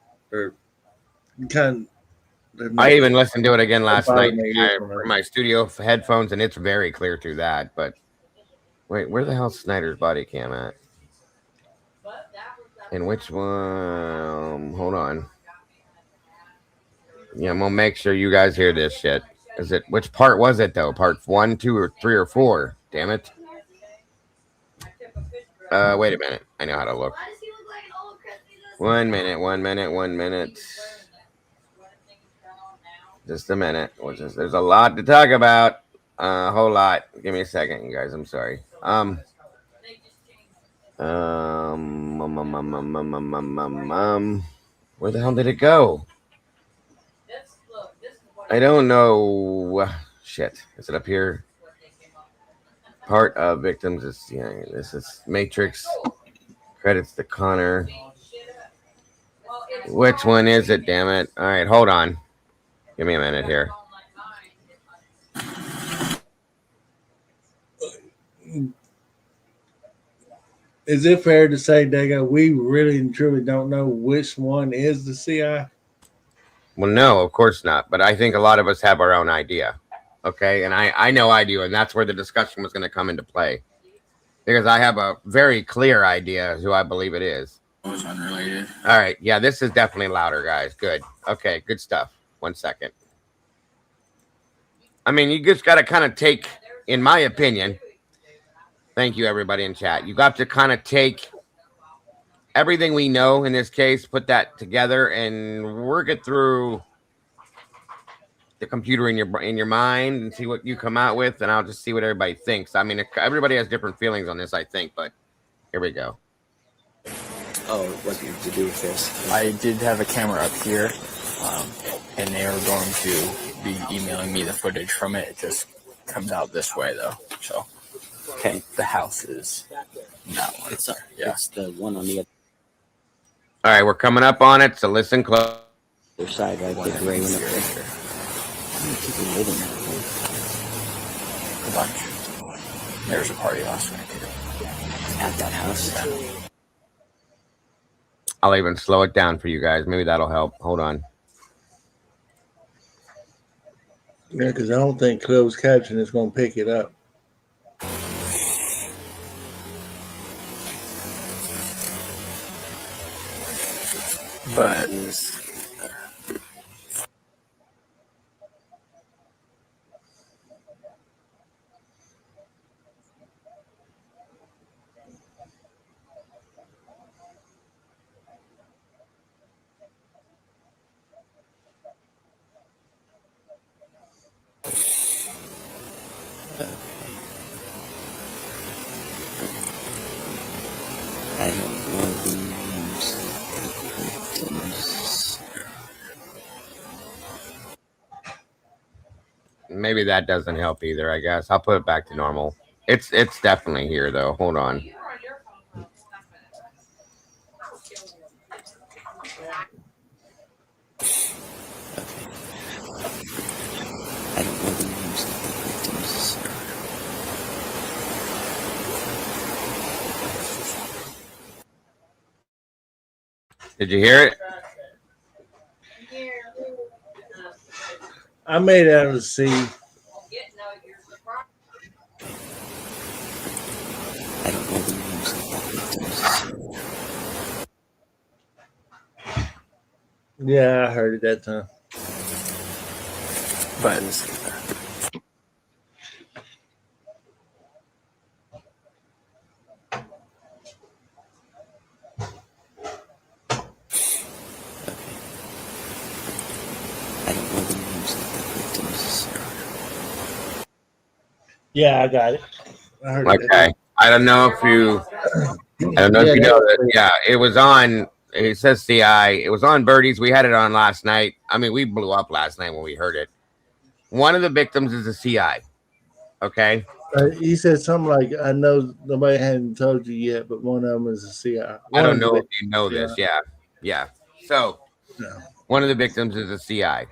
I even listened to it again last night for my studio headphones, and it's very clear through that. But wait, where the hell's Snyder's body cam at? And which one? Hold on. Yeah, I'm gonna make sure you guys hear this shit. Which part was it though? Part 1, 2, or 3, or 4? Damn it. Wait a minute. I know how to look. 1 minute. Just a minute. There's a lot to talk about. A whole lot. Give me a second, you guys. I'm sorry. Where the hell did it go? I don't know. Shit. Is it up here? Part of victims is this is Matrix. Credits to Connor. Which one is it? Damn it! All right, hold on. Give me a minute here. Is it fair to say, Dago, we really and truly don't know which one is the CI? Well, no, of course not. But I think a lot of us have our own idea. Okay, and I know I do, and that's where the discussion was going to come into play. Because I have a very clear idea who I believe it is. It was unrelated. All right, yeah, this is definitely louder, guys. Good. Okay, good stuff. 1 second. I mean, you just got to kind of take, in my opinion, thank you, everybody in chat. You got to kind of take everything we know in this case, put that together, and work it through the computer in your mind and see what you come out with, and I'll just see what everybody thinks. I mean, everybody has different feelings on this, I think, but here we go. Oh, it wasn't to do with this. I did have a camera up here, and they are going to be emailing me the footage from it. It just comes out this way, though. So, okay, the house is that one. It's the one on the other. All right, we're coming up on it, so listen close. Other side, right? The gray one up there. How many people live in that one? A bunch. There was a party last night too. At that house. I'll even slow it down for you guys. Maybe that'll help. Hold on. Yeah, because I don't think closed caption is going to pick it up. But I don't know the names of the victims. Maybe that doesn't help either, I guess. I'll put it back to normal. It's definitely here though. Hold on. I don't know the names of the victims. Did you hear it? I made it out of the sea. I don't know the names of the victims. Yeah, I heard it that time. but I don't know the names of the victims. Yeah, I got it. I heard it. Okay. I don't know if you know that. Yeah, it was on. It says CI. It was on Birdies. We had it on last night. I mean, we blew up last night when we heard it. One of the victims is a CI. Okay. He said something like, I know nobody hadn't told you yet, but one of them is a CI. I don't know if you know this. Yeah. Yeah. So one of the victims is a CI,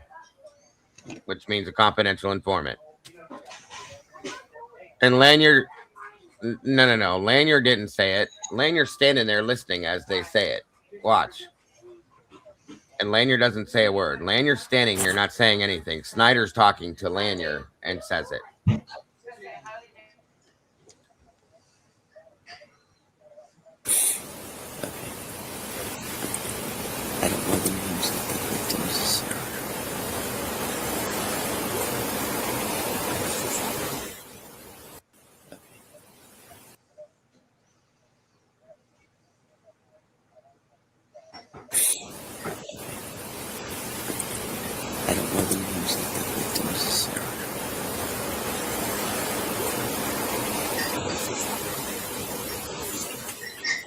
which means a confidential informant. And Lanyard, no. Lanyard didn't say it. Lanyard's standing there listening as they say it. Watch. And Lanyard doesn't say a word. Lanyard's standing here not saying anything. Snyder's talking to Lanyard and says it. I don't know the names of the victims. I don't know the names of the victims.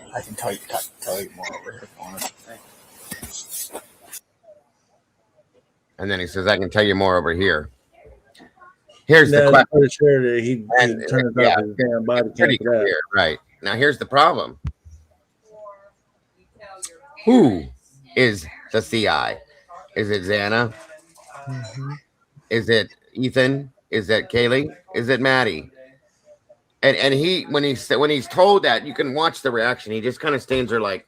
I can tell you more over here if you want. And then he says, I can tell you more over here. Here's the question. I'm pretty sure that he turns off his damn body Pretty cam for that. clear, right. Now, here's the problem. Who is the CI? Is it Xana? Mm-hmm. Is it Ethan? Is it Kaylee? Is it Maddie? And he when he's told that, you can watch the reaction. He just kind of stands there like,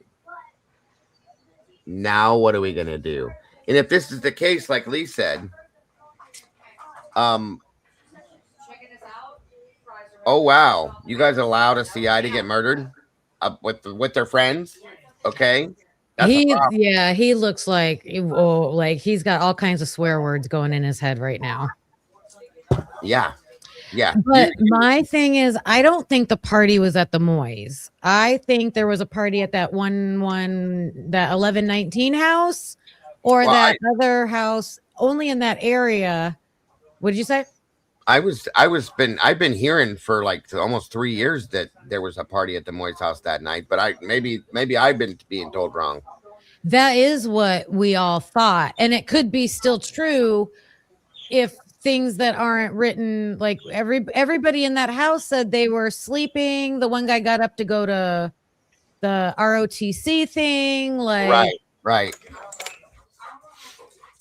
now what are we gonna do? And if this is the case, like Lee said, oh wow, you guys allowed a CI to get murdered with their friends? Okay. He looks like he's got all kinds of swear words going in his head right now. Yeah. But my thing is, I don't think the party was at the Moyes. I think there was a party at that that 1119 house or other house only in that area. What did you say? I've been hearing for like almost 3 years that there was a party at the Moyes house that night, but maybe I've been being told wrong. That is what we all thought, and it could be still true if things that aren't written, like everybody in that house said they were sleeping. The one guy got up to go to the ROTC thing. Like, right.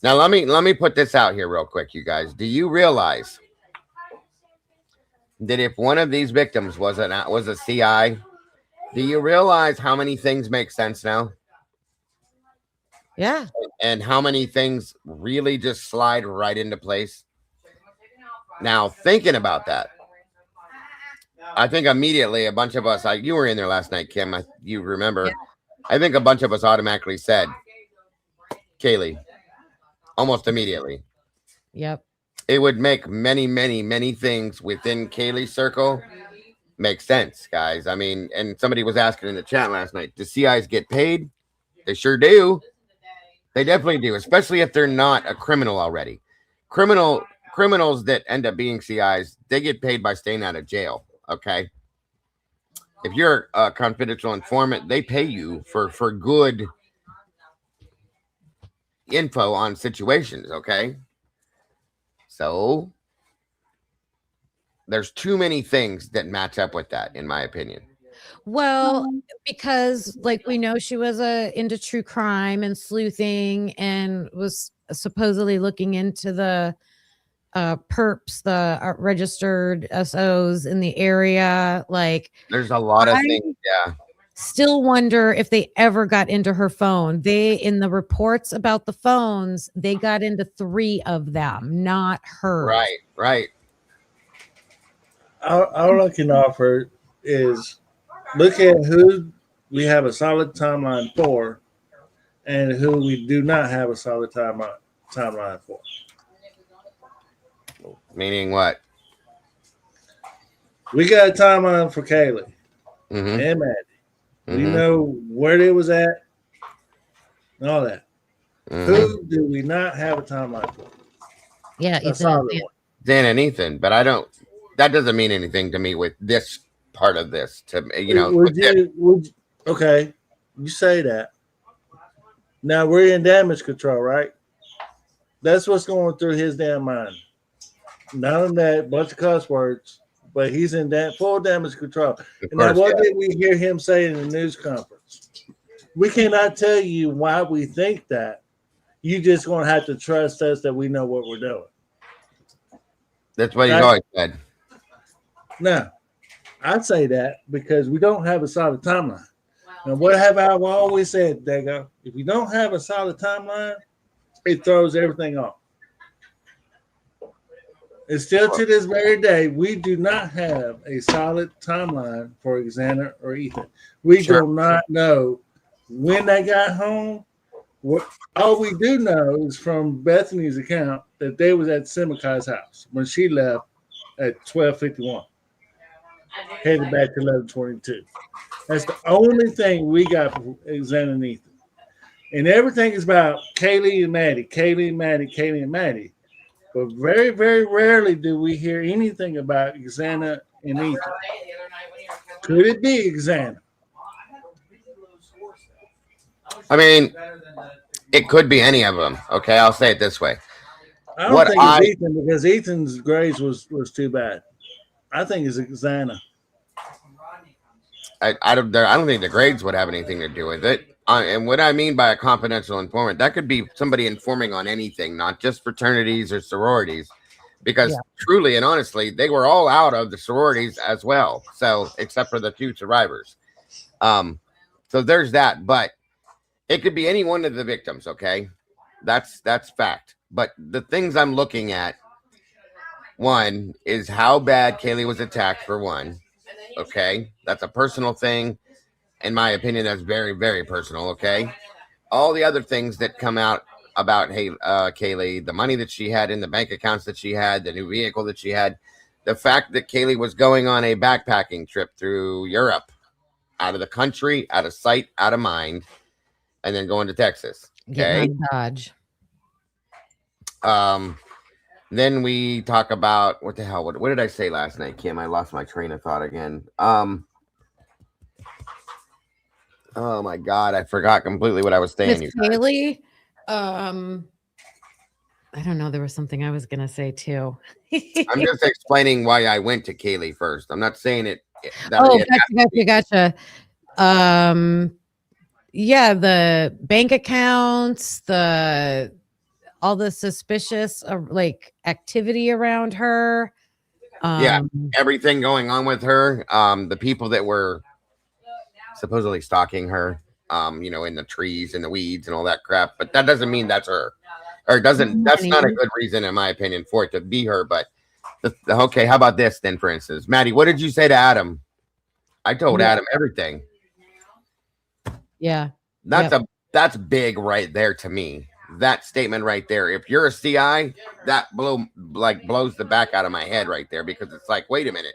Now let me put this out here real quick, you guys. Do you realize that if one of these victims was a CI, do you realize how many things make sense now? Yeah. And how many things really just slide right into place? Now, thinking about that, I think immediately a bunch of us, you were in there last night, Kim, you remember, yeah. I think a bunch of us automatically said, Kaylee, almost immediately. Yep. It would make many things within Kaylee's circle make sense, guys. I mean, and somebody was asking in the chat last night, do CIs get paid? They sure do. They definitely do, especially if they're not a criminal already. Criminals that end up being CIs, they get paid by staying out of jail, okay? If you're a confidential informant, they pay you for good info on situations, okay? So there's too many things that match up with that, in my opinion. Well, because like we know she was into true crime and sleuthing and was supposedly looking into the perps, the registered SOs in the area. Like, there's a lot of things. Yeah. Still wonder if they ever got into her phone. In the reports about the phones, they got into 3 of them, not her. Right. All I can offer is look at who we have a solid timeline for and who we do not have a solid timeline for. Meaning what? We got a timeline for Kaylee and Maddie. We know where they was at and all that. Who do we not have a timeline for? Yeah, Dan and Ethan, but that doesn't mean anything to me with this part of this. Okay, you say that. Now we're in damage control, right? That's what's going through his damn mind. None of that, bunch of cuss words, but he's in full damage control. And now, what did we hear him say in the news conference? We cannot tell you why we think that. You just going to have to trust us that we know what we're doing. That's what he's always said. Now, I'd say that because we don't have a solid timeline. Now, what have I always said, Dago? If you don't have a solid timeline, it throws everything off. And still to this very day, we do not have a solid timeline for Xana or Ethan. We do not know when they got home. All we do know is from Bethany's account that they was at Simicai's house when she left at 12:51. Headed back to 11:22. That's the only thing we got for Xana and Ethan. And everything is about Kaylee and Maddie, Kaylee and Maddie, Kaylee and Maddie. But very, very rarely do we hear anything about Xana and Ethan. Could it be Xana? I mean, it could be any of them. Okay, I'll say it this way. I don't think it's Ethan because Ethan's grades was too bad. I think it's Xana. I don't think the grades would have anything to do with it. And what I mean by a confidential informant, that could be somebody informing on anything, not just fraternities or sororities, because truly and honestly, they were all out of the sororities as well. So, except for the 2 survivors. So there's that, but it could be any one of the victims. Okay. That's fact. But the things I'm looking at, one is how bad Kaylee was attacked for one. Okay. That's a personal thing. In my opinion, that's very, very personal, okay? All the other things that come out about Kaylee, the money that she had in the bank accounts that she had, the new vehicle that she had, the fact that Kaylee was going on a backpacking trip through Europe, out of the country, out of sight, out of mind, and then going to Texas, okay? Dodge. Then we talk about, what the hell, what did I say last night, Kim? I lost my train of thought again. Oh my God, I forgot completely what I was saying. With Kaylee, I don't know. There was something I was gonna say too. I'm just explaining why I went to Kaylee first. I'm not saying it. Gotcha. Yeah, the bank accounts, all the suspicious like activity around her. Yeah, everything going on with her. The people that were supposedly stalking her, in the trees and the weeds and all that crap. But that doesn't mean that's her, or doesn't. That's not a good reason, in my opinion, for it to be her. But okay, how about this then? For instance, Maddie, what did you say to Adam? I told Adam everything. Yeah, that's big right there to me. That statement right there. If you're a CI, that blows the back out of my head right there, because it's like, wait a minute.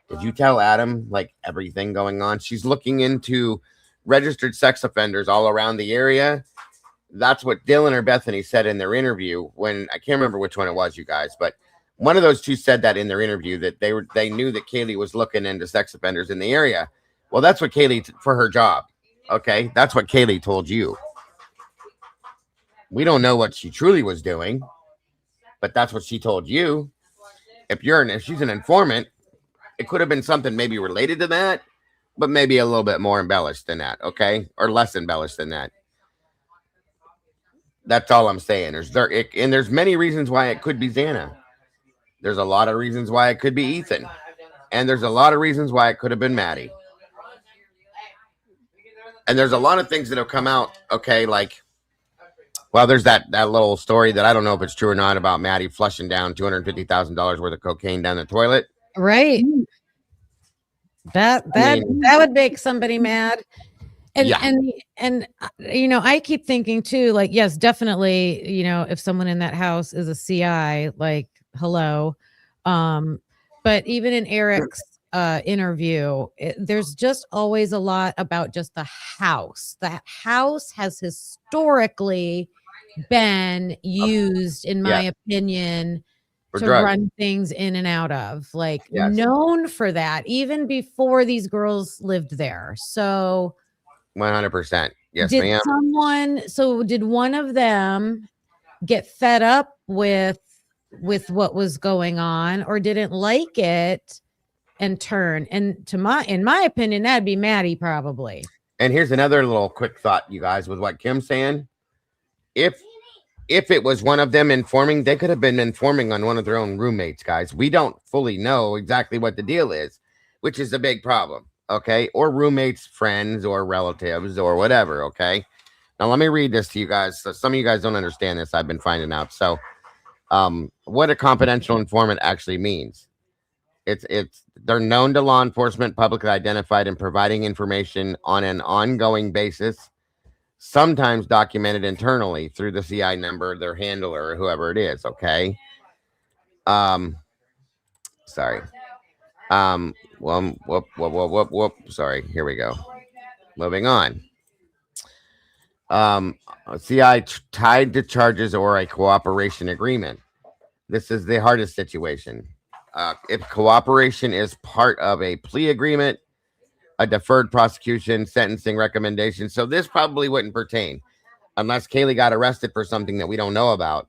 Did you tell Adam like everything going on? She's looking into registered sex offenders all around the area. That's what Dylan or Bethany said in their interview. When I can't remember which one it was, you guys, but one of those two said that in their interview, that they knew that Kaylee was looking into sex offenders in the area. Well, that's what Kaylee for her job. Okay, that's what Kaylee told you. We don't know what she truly was doing, but that's what she told you. If she's an informant, it could have been something maybe related to that, but maybe a little bit more embellished than that, okay? Or less embellished than that. That's all I'm saying. There's many reasons why it could be Xana. There's a lot of reasons why it could be Ethan. And there's a lot of reasons why it could have been Maddie. And there's a lot of things that have come out, okay, like, well, there's that little story that I don't know if it's true or not about Maddie flushing down $250,000 worth of cocaine down the toilet. Right. That would make somebody mad. And I keep thinking too, like, yes, definitely, if someone in that house is a CI, like, hello. But even in Eric's interview, there's just always a lot about just the house. The house has historically been used, in my opinion, to run things in and out of, like, known for that, even before these girls lived there. So 100%. Yes, ma'am. Did one of them get fed up with what was going on, or didn't like it and turn? And in my opinion, that'd be Maddie probably. And here's another little quick thought, you guys, with what Kim's saying. If it was one of them informing, they could have been informing on one of their own roommates, guys. We don't fully know exactly what the deal is, which is a big problem. Okay, or roommates, friends, or relatives, or whatever. Okay, now let me read this to you guys. So some of you guys don't understand this. I've been finding out. So, what a confidential informant actually means. They're known to law enforcement, publicly identified, and providing information on an ongoing basis, sometimes documented internally through the CI number, their handler, or whoever it is. Okay. Sorry. Sorry. Here we go. Moving on. CI tied to charges or a cooperation agreement. This is the hardest situation. If cooperation is part of a plea agreement, a deferred prosecution, sentencing recommendation. So this probably wouldn't pertain unless Kaylee got arrested for something that we don't know about.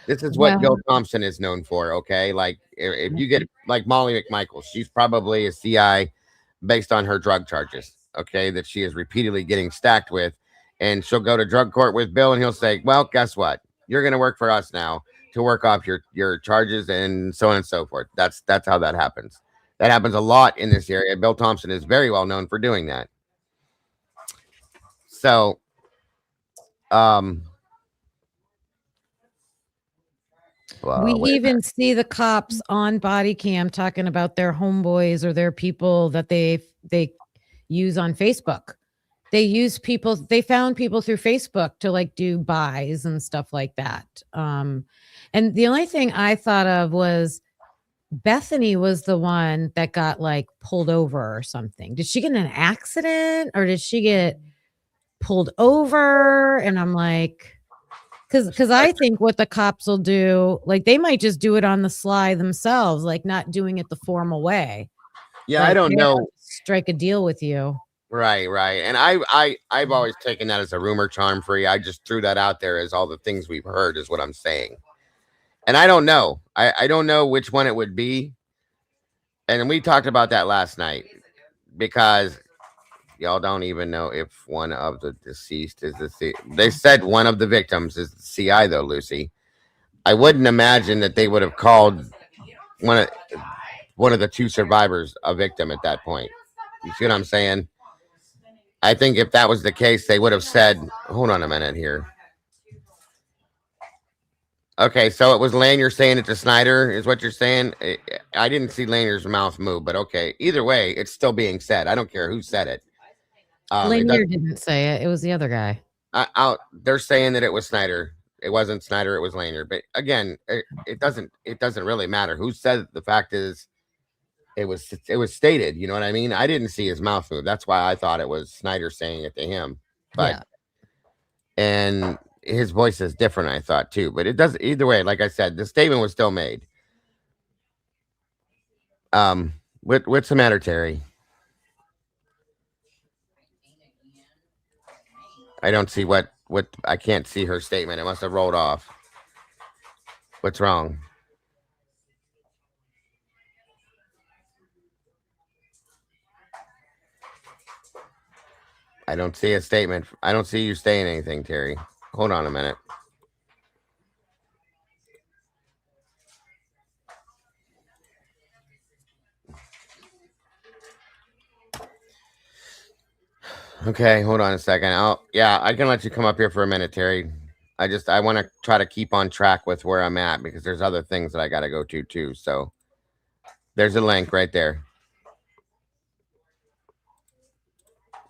This is what Bill Thompson is known for, okay? Like, if you get, like, Molly McMichael, she's probably a CI based on her drug charges, okay, that she is repeatedly getting stacked with. And she'll go to drug court with Bill, and he'll say, well, guess what? You're going to work for us now to work off your charges, and so on and so forth. That's how that happens. That happens a lot in this area. Bill Thompson is very well known for doing that. So, we even see the cops on body cam talking about their homeboys or their people that they use on Facebook. They found people through Facebook to, like, do buys and stuff like that. And the only thing I thought of was Bethany was the one that got, like, pulled over or something. Did she get in an accident, or did she get pulled over? And I'm like, because I think what the cops will do, like, they might just do it on the sly themselves, like, not doing it the formal way. Yeah, like, I don't know. Strike a deal with you. Right. And I've always taken that as a rumor, charm free. I just threw that out there as all the things we've heard is what I'm saying. And I don't know. I don't know which one it would be. And we talked about that last night, because y'all don't even know if one of the deceased is the They said one of the victims is the CI, though, Lucy. I wouldn't imagine that they would have called one of the two survivors a victim at that point. You see what I'm saying? I think if that was the case, they would have said, hold on a minute here. Okay, so it was Lanier saying it to Snyder, is what you're saying? I didn't see Lanier's mouth move, but okay. Either way, it's still being said. I don't care who said it. Lanier didn't say it. It was the other guy. They're saying that it was Snyder. It wasn't Snyder. It was Lanier. But again, it doesn't really matter who said it. The fact is, it was stated. You know what I mean? I didn't see his mouth move. That's why I thought it was Snyder saying it to him. But and his voice is different, I thought too. But it does either way. Like I said, the statement was still made. What's the matter, Terry? I don't see what I can't see her statement. It must have rolled off. What's wrong? I don't see a statement. I don't see you saying anything, Terry. Hold on a minute. Okay, hold on a second. I can let you come up here for a minute, Terry. I want to try to keep on track with where I'm at because there's other things that I got to go to too. So there's a link right there.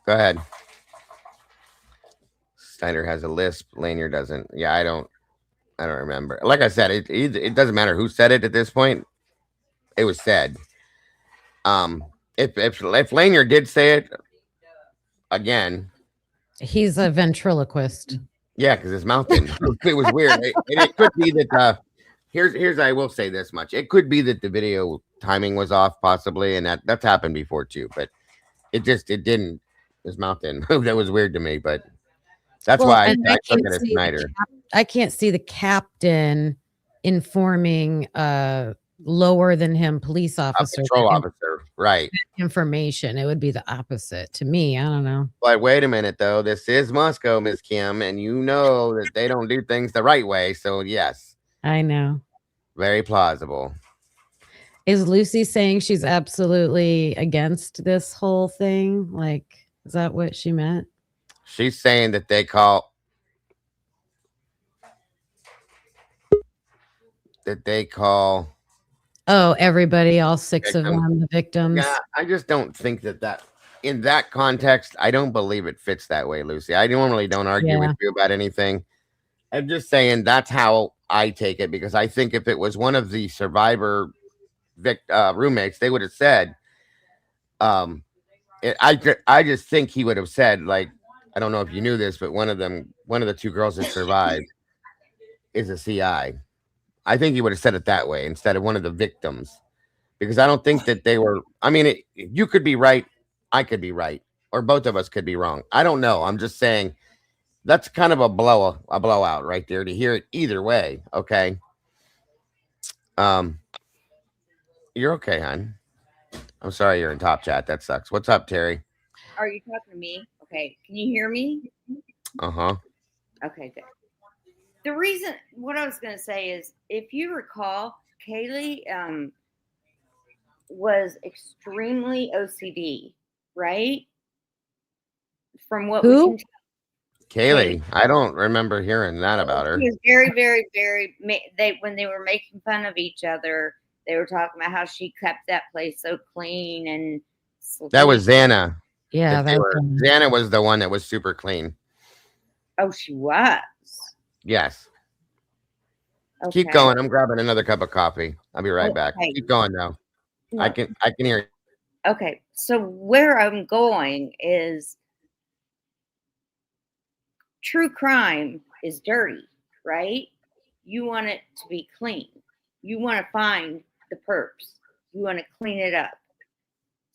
Go ahead. Snyder has a lisp. Lanier doesn't. Yeah, I don't remember. Like I said, it doesn't matter who said it at this point. It was said. If Lanier did say it again, he's a ventriloquist. Yeah, because his mouth didn't. It was weird. It could be that. Here's I will say this much. It could be that the video timing was off, possibly, and that's happened before too. But it didn't. His mouth didn't move. That was weird to me. But that's why I took it as Snyder. I can't see the captain informing lower than him police officer, patrol officer, right? Information. It would be the opposite to me. I don't know. But wait a minute, though. This is Moscow, Miss Kim, and you know that they don't do things the right way. So yes, I know. Very plausible. Is Lucy saying she's absolutely against this whole thing? Like, is that what she meant? She's saying that they call. Oh, everybody, all six of them, the victims. Yeah, I just don't think that in that context, I don't believe it fits that way, Lucy. I normally don't argue with you about anything. I'm just saying that's how I take it, because I think if it was one of the survivor roommates, they would have said, I just think he would have said, like, I don't know if you knew this, but one of the two girls that survived is a CI. I think he would have said it that way instead of one of the victims, because I don't think that they were. I mean, you could be right, I could be right, or both of us could be wrong. I don't know. I'm just saying that's kind of a blowout right there to hear it either way. Okay. You're okay, hon. I'm sorry you're in top chat. That sucks. What's up, Terry? Are you talking to me? Okay. Can you hear me? Uh-huh. Okay, good. The reason, what I was going to say is, if you recall, Kaylee was extremely OCD, right? From what we can tell. Kaylee, I don't remember hearing that about her. She was very, very, very. When they were making fun of each other, they were talking about how she kept that place so clean and. That was Xana. Yeah, Xana was the one that was super clean. Oh, she was. Yes. Okay. Keep going. I'm grabbing another cup of coffee. I'll be right back. Keep going now. No. I can hear you. Okay. So where I'm going is true crime is dirty, right? You want it to be clean. You want to find the perps. You want to clean it up.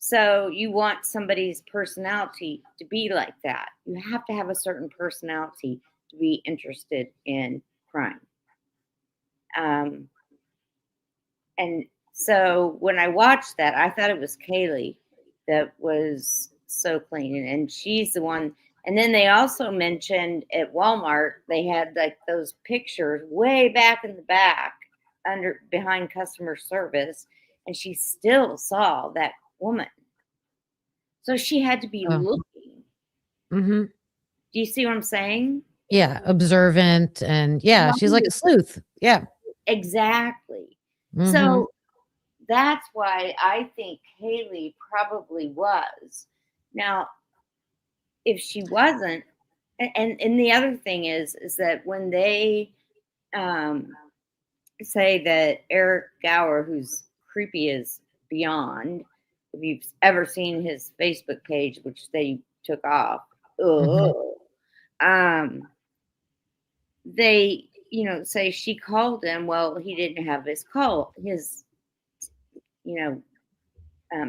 So you want somebody's personality to be like that. You have to have a certain personality to be interested in crime. And so when I watched that, I thought it was Kaylee that was so clean, and she's the one. And then they also mentioned at Walmart they had like those pictures way back in the back behind customer service, and she still saw that woman. So she had to be looking. Mm-hmm. Do you see what I'm saying? Yeah, observant, and yeah, she's like a sleuth. Yeah, exactly. Mhm. So that's why I think Haley probably was. Now, if she wasn't, and the other thing is that when they say that Eric Gower, who's creepy as beyond, if you've ever seen his Facebook page, which they took off, they, you know, say she called him. Well, he didn't have his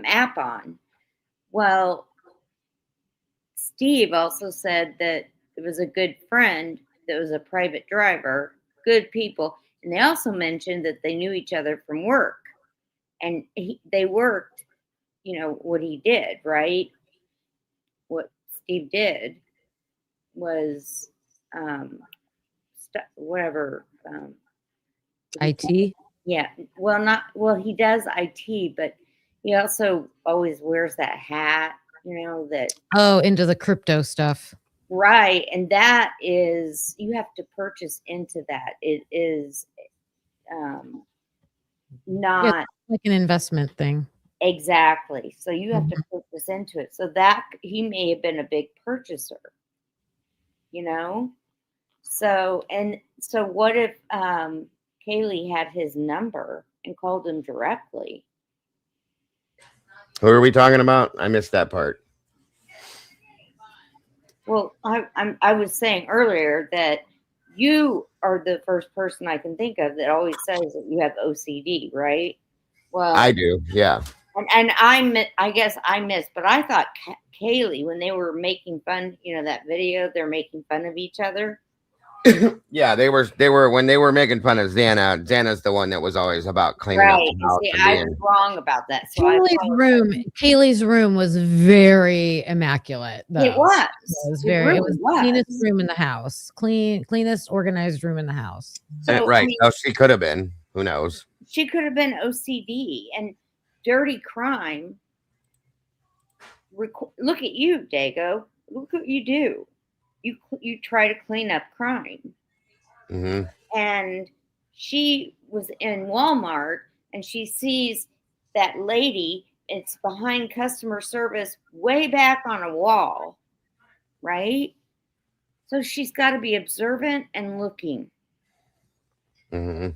app on. Well, Steve also said that it was a good friend that was a private driver, good people. And they also mentioned that they knew each other from work. And they worked, you know, what he did, right? What Steve did was whatever. IT. Yeah. Well, he does IT, but he also always wears that hat, you know, that. Oh, into the crypto stuff. Right. And that is, you have to purchase into that. It is not like an investment thing. Exactly. So you have to purchase into it. So that he may have been a big purchaser, you know? So what if Kaylee had his number and called him directly? Who are we talking about? I missed that part. Well, I was saying earlier that you are the first person I can think of that always says that you have OCD, right? Well, I do, yeah. And I guess I missed, but I thought Kaylee, when they were making fun, you know, that video, they're making fun of each other. Yeah, they were when they were making fun of Xana. Xana's the one that was always about cleaning up the house. See, I was wrong about that. So Kaylee's room was very immaculate. Though. It was. It was the cleanest room in the house. Cleanest, organized room in the house. So, right. Oh, she could have been. Who knows? She could have been OCD and dirty crime. Look at you, Dago. Look what you do. You try to clean up crime. Mm-hmm. And she was in Walmart and she sees that lady. It's behind customer service way back on a wall, right? So she's got to be observant and looking. Mm-hmm.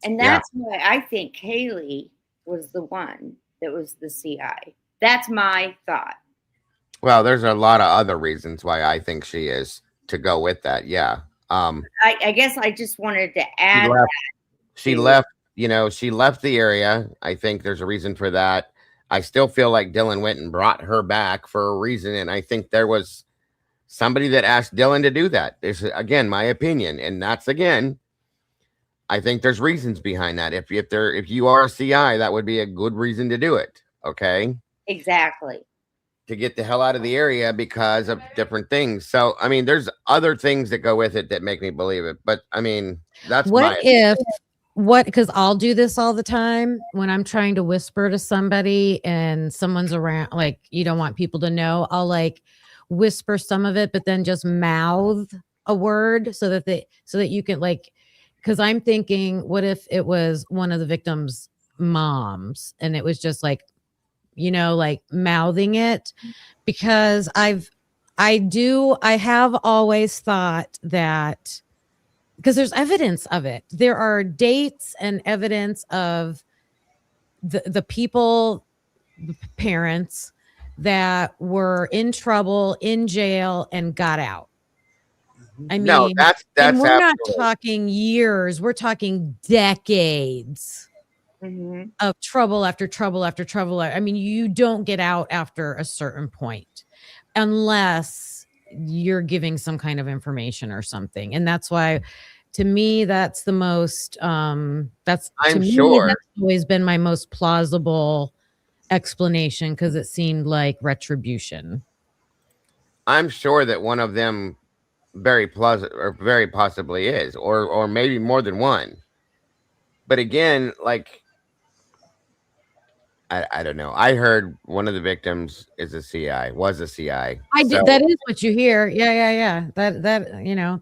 And that's why I think Haley was the one that was the CI. That's my thought. Well, there's a lot of other reasons why I think she is to go with that. Yeah. I guess I just wanted to add she left, you know, she left the area. I think there's a reason for that. I still feel like Dylan went and brought her back for a reason. And I think there was somebody that asked Dylan to do that. This is, again, my opinion. And that's, again, I think there's reasons behind that. If you are a CI, that would be a good reason to do it. Okay. Exactly. To get the hell out of the area because of different things. So, I mean, there's other things that go with it that make me believe it. But I mean, that's because I'll do this all the time when I'm trying to whisper to somebody and someone's around, like, you don't want people to know. I'll like whisper some of it, but then just mouth a word so that you can, like, because I'm thinking, what if it was one of the victims' moms and it was just like, you know, like mouthing it, because I have always thought that, because there's evidence of it. There are dates and evidence of the people, the parents that were in trouble, in jail, and got out. I mean, no, that's and we're not talking years, we're talking decades. Mm-hmm. Of trouble after trouble after trouble. I mean, you don't get out after a certain point unless you're giving some kind of information or something. And that's why, to me, that's the most, that's always been my most plausible explanation because it seemed like retribution. I'm sure that one of them very possibly is, or maybe more than one. But again, like I don't know. I heard one of the victims is a CI, was a CI. That is what you hear. Yeah. That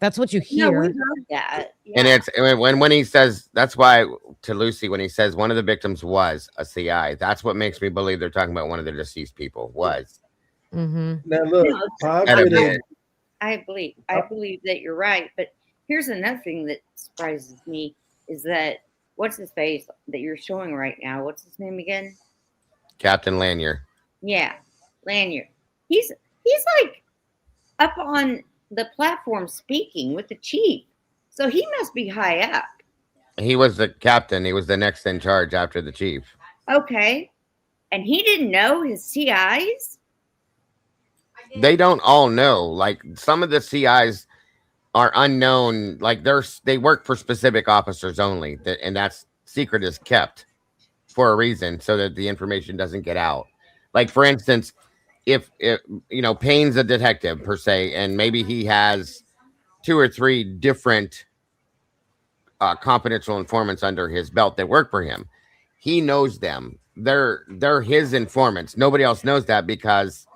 that's what you No, we hear. heard that. And it's when he says, that's why to Lucy, when he says one of the victims was a CI, that's what makes me believe they're talking about one of the deceased people was. Mm-hmm. Now look, No, positive. I believe that you're right. But here's another thing that surprises me is that what's his face that you're showing right now? What's his name again? Captain Lanier. Yeah, Lanier. He's like up on the platform speaking with the chief, so he must be high up. He was the captain. He was the next in charge after the chief. Okay, and he didn't know his CIs. They don't all know. Like some of the CIs are unknown. Like they work for specific officers only, and that's secret is kept for a reason so that the information doesn't get out. Like for instance, if Payne's a detective per se, and maybe he has 2 or 3 different confidential informants under his belt that work for him. He knows them. They're his informants. Nobody else knows that because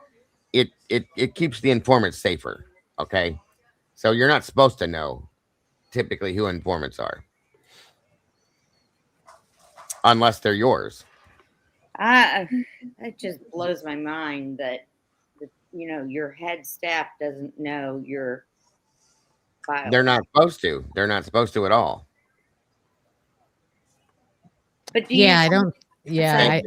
it keeps the informants safer. Okay, so you're not supposed to know typically who informants are unless they're yours. It just blows my mind that your head staff doesn't know your file. They're not supposed to. They're not supposed to at all. But I don't. Yeah,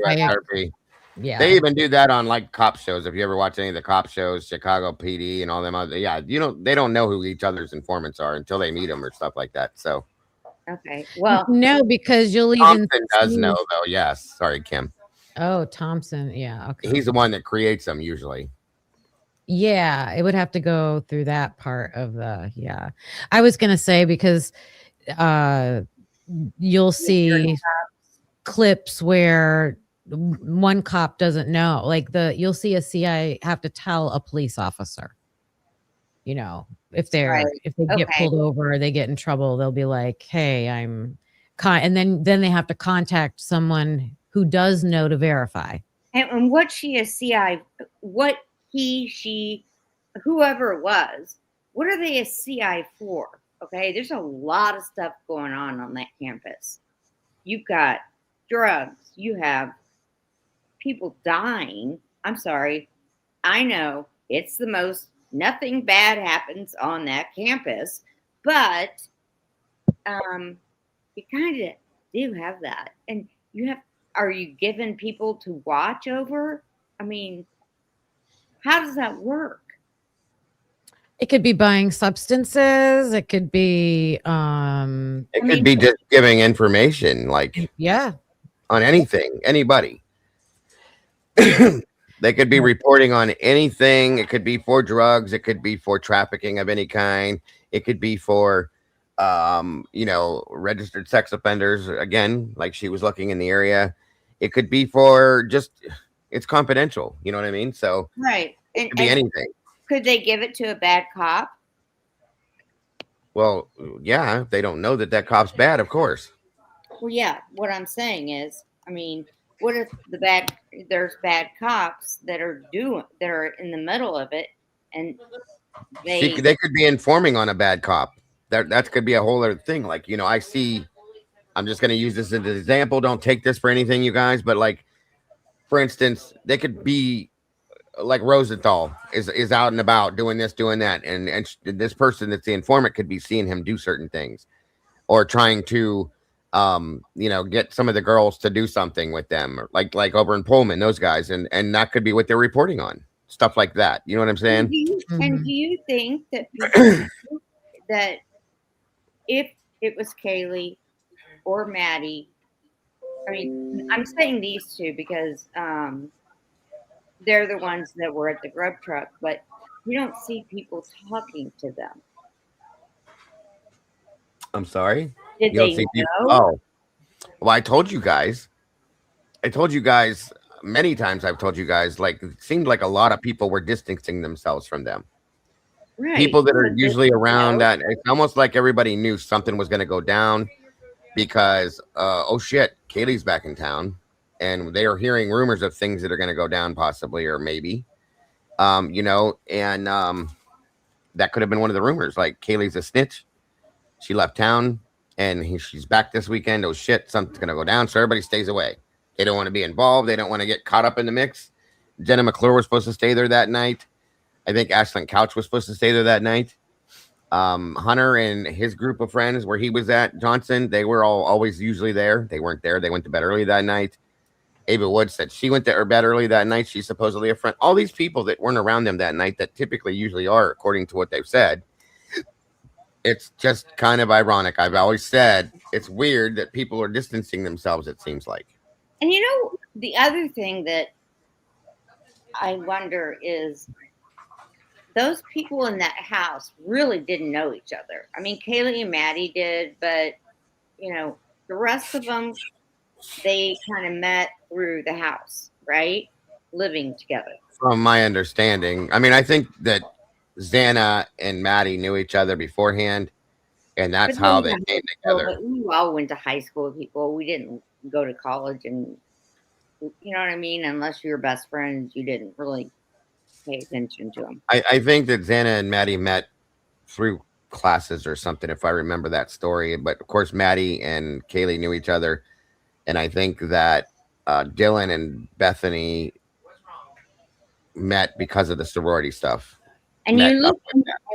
yeah. They even do that on like cop shows. If you ever watch any of the cop shows, Chicago PD and all them other, they don't know who each other's informants are until they meet them or stuff like that. So, okay, well, no, because you'll Thompson even does know though. Yes, sorry, Kim. Oh, Thompson, yeah, okay. He's the one that creates them usually. Yeah, it would have to go through that part of the. Yeah, I was gonna say because you'll see clips where one cop doesn't know, like you'll see a CI have to tell a police officer, if they get pulled over or they get in trouble, they'll be like, hey, and then they have to contact someone who does know to verify. And what she is CI, what she, whoever it was, what are they a CI for? Okay, there's a lot of stuff going on that campus. You've got drugs. You have people dying. I'm sorry. I know it's the most, nothing bad happens on that campus, but you kind of do have that. And are you giving people to watch over? I mean, how does that work? It could be buying substances. It could be be just giving information, like on anything, anybody. They could be reporting on anything. It could be for drugs. It could be for trafficking of any kind. It could be for registered sex offenders. Again, like she was looking in the area. It could be for just, it's confidential. You know what I mean? So right. It could be anything. Could they give it to a bad cop? Well, yeah, if they don't know that cop's bad, of course. Well, yeah. What I'm saying is, I mean, what if there's bad cops that are in the middle of it, and they could be informing on a bad cop. That could be a whole other thing. Like, I see, I'm just going to use this as an example. Don't take this for anything, you guys. But like, for instance, they could be like Rosenthal is out and about doing this, doing that. And this person that's the informant could be seeing him do certain things or trying to, get some of the girls to do something with them, or like over in Pullman, those guys. And that could be what they're reporting on, stuff like that. You know what I'm saying? And do you think that people that if it was Kaylee or Maddie, I mean, I'm saying these two because they're the ones that were at the grub truck, but you don't see people talking to them. I'm sorry? Did they know? Oh, well, I told you guys many times I've told you guys, like, it seemed like a lot of people were distancing themselves from them. Right. People that are usually around that, it's almost like everybody knew something was going to go down because, oh shit, Kaylee's back in town. And they are hearing rumors of things that are going to go down possibly, or maybe, you know, and that could have been one of the rumors. Like, Kaylee's a snitch. She left town and she's back this weekend. Oh shit, something's going to go down. So everybody stays away. They don't want to be involved. They don't want to get caught up in the mix. Jenna McClure was supposed to stay there that night. I think Ashlyn Couch was supposed to stay there that night. Hunter and his group of friends where he was at, Johnson, they were all always usually there. They weren't there. They went to bed early that night. Ava Woods said she went to her bed early that night. She's supposedly a friend. All these people that weren't around them that night that typically usually are, according to what they've said. It's just kind of ironic. I've always said it's weird that people are distancing themselves, it seems like. And you know, the other thing that I wonder is those people in that house really didn't know each other. I mean, Kaylee and Maddie did, but, you know, the rest of them, they kind of met through the house, right? Living together. From my understanding, I mean, I think that Xana and Maddie knew each other beforehand, and that's how they came together. We all went to high school with people. We didn't go to college, and you know what I mean? Unless you were best friends, you didn't really pay attention to them. I think that Xana and Maddie met through classes or something, if I remember that story. But of course, Maddie and Kaylee knew each other, and I think that Dylan and Bethany met because of the sorority stuff. And you look,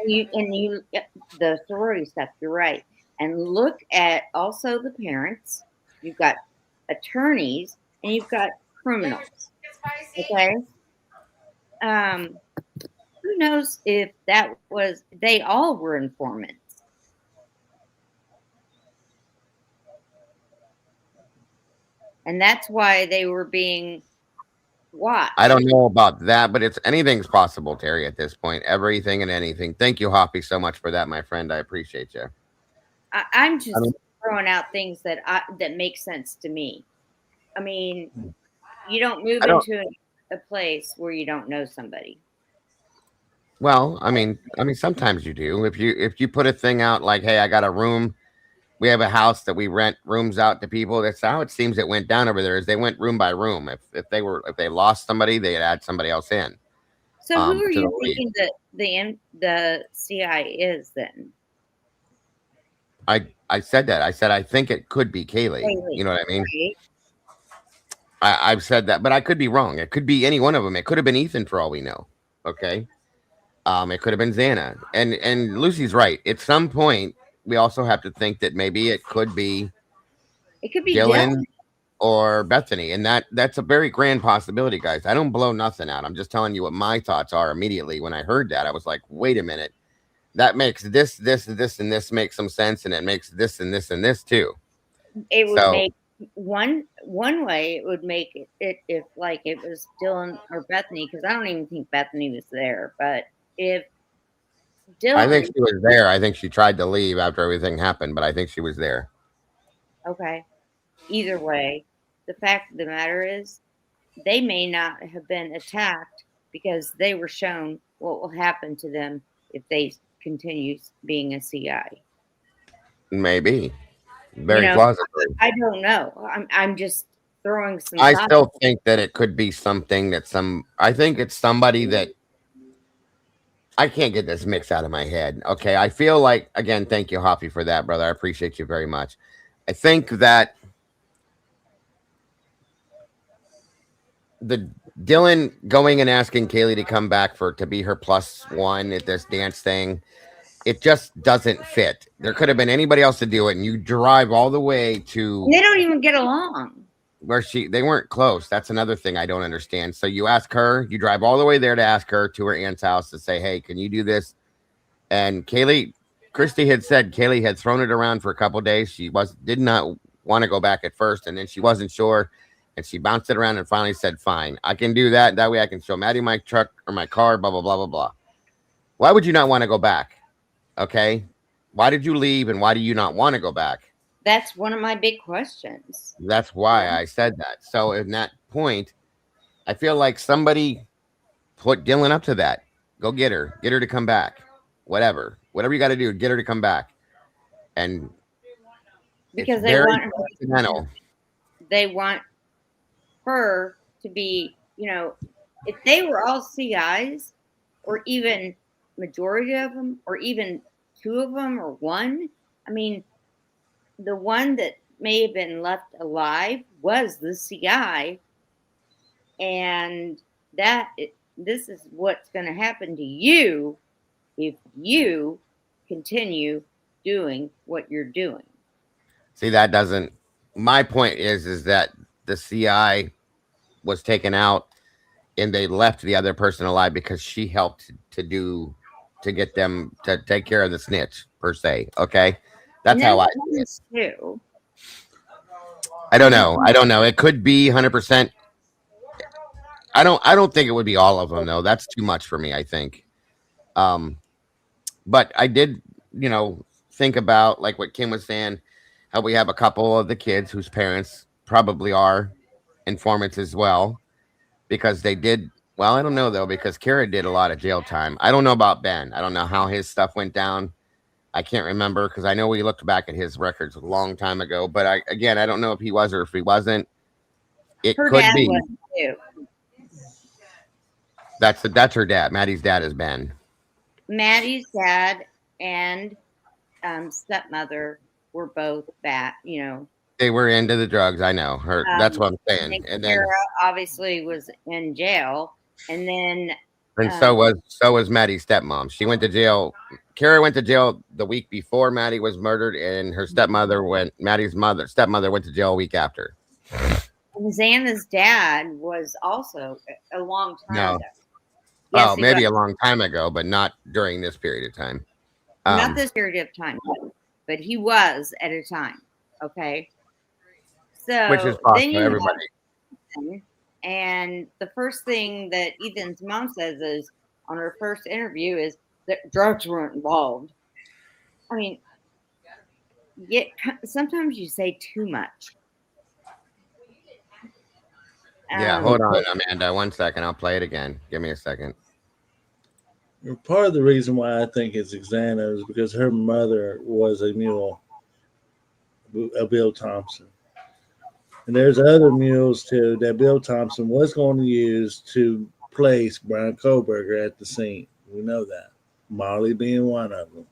the sorority stuff. You're right. And look at also the parents. You've got attorneys and you've got criminals. Okay. Who knows if that was? They all were informants. And that's why they were being watched. I don't know about that, but it's anything's possible, Terry, at this point. Everything and anything. Thank you, Hoppy, so much for that, my friend. I appreciate you. I'm just throwing out things that make sense to me. I mean, you don't move into a place where you don't know somebody. Well, I mean, sometimes you do. If you put a thing out like, "Hey, I got a room. We have a house that we rent rooms out to people." That's how it seems it went down over there. Is they went room by room. If they lost somebody, they'd add somebody else in. So who are you thinking that the CI is then? I said that. I said I think it could be Kaylee. You know what I mean? Right. I've said that, but I could be wrong. It could be any one of them. It could have been Ethan for all we know. Okay. It could have been Xana. And Lucy's right. At some point, we also have to think that maybe it could be Dylan or Bethany. And that's a very grand possibility, guys. I don't blow nothing out. I'm just telling you what my thoughts are immediately. When I heard that, I was like, wait a minute. That makes this, and this makes some sense. And it makes this and this and this too. It would make one way it would make it if like it was Dylan or Bethany, because I don't even think Bethany was there, but if Dylan, I think she was there. I think she tried to leave after everything happened, but I think she was there. Okay. Either way, the fact of the matter is they may not have been attacked because they were shown what will happen to them if they continue being a CI. Maybe. Very plausible. I don't know. I'm just throwing some. I still think that it could be something that I think it's somebody that I can't get this mix out of my head. Okay. I feel like, again, thank you, Hoppy, for that, brother. I appreciate you very much. I think that the Dylan going and asking Kaylee to come back to be her +1 at this dance thing, it just doesn't fit. There could have been anybody else to do it, and you drive all the way to. They don't even get along. They weren't close. That's another thing I don't understand. So you ask her, you drive all the way there to ask her to her aunt's house to say, "Hey, can you do this?" And Christy had said Kaylee had thrown it around for a couple of days. She did not want to go back at first, and then she wasn't sure, and she bounced it around and finally said, "Fine, I can do that. That way I can show Maddie my truck or my car, blah, blah, blah, blah, blah." Why would you not want to go back? Okay. Why did you leave, and why do you not want to go back? That's one of my big questions. That's why I said that. So in that point, I feel like somebody put Dylan up to that. Go get her to come back. Whatever you got to do, get her to come back. And because they want they want her to be, if they were all CIs, or even majority of them, or even two of them, or one. I mean, the one that may have been left alive was the CI, and this is what's going to happen to you if you continue doing what you're doing. See, that doesn't. My point is that the CI was taken out, and they left the other person alive because she helped to get them to take care of the snitch per se. Okay, that's how I see it. Too. I don't know. It could be 100%. I don't think it would be all of them though. That's too much for me, I think. But I did, think about like what Kim was saying, how we have a couple of the kids whose parents probably are informants as well, because they did. Well, I don't know though, because Kara did a lot of jail time. I don't know about Ben. I don't know how his stuff went down. I can't remember, because I know we looked back at his records a long time ago. But I don't know if he was or if he wasn't. It Her could dad be. was too. That's her dad. Maddie's dad is Ben. Maddie's dad and stepmother were both bad, They were into the drugs. I know her. That's what I'm saying. And then Kara obviously was in jail, and then so was Maddie's stepmom. She went to jail. Kara went to jail the week before Maddie was murdered, and her stepmother stepmother went to jail a week after. And Xana's dad was also a long time No. ago. Yes, maybe a long time ago, but not during this period of time. Not this period of time, but he was at a time. Okay. So which is possible then you everybody. And the first thing that Ethan's mom says is on her first interview is that drugs weren't involved. I mean, sometimes you say too much. Yeah, hold on, Amanda. 1 second. I'll play it again. Give me a second. Part of the reason why I think it's Xana is because her mother was a mule, a Bill Thompson. And there's other mules too that Bill Thompson was going to use to place Brian Kohlberger at the scene. We know that. Molly being one of them.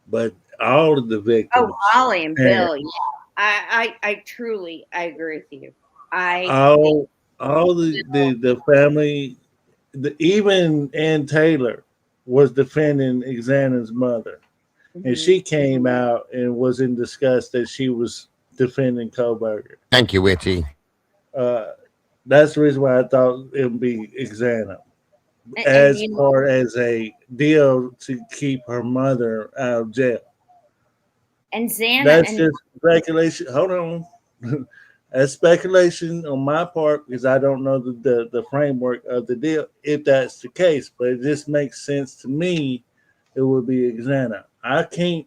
But all of the victims. Oh, Molly and Bill. Yeah. I truly agree with you. All the family, even Ann Taylor was defending Xana's mother. Mm-hmm. And she came out and was in disgust that she was defending Kohlberger. Thank you, Witchy. That's the reason why I thought it would be Xana. As far as a deal to keep her mother out of jail. And Xana. That's just speculation. Hold on. That's speculation on my part because I don't know the framework of the deal, if that's the case. But it just makes sense to me. It would be Xana. I can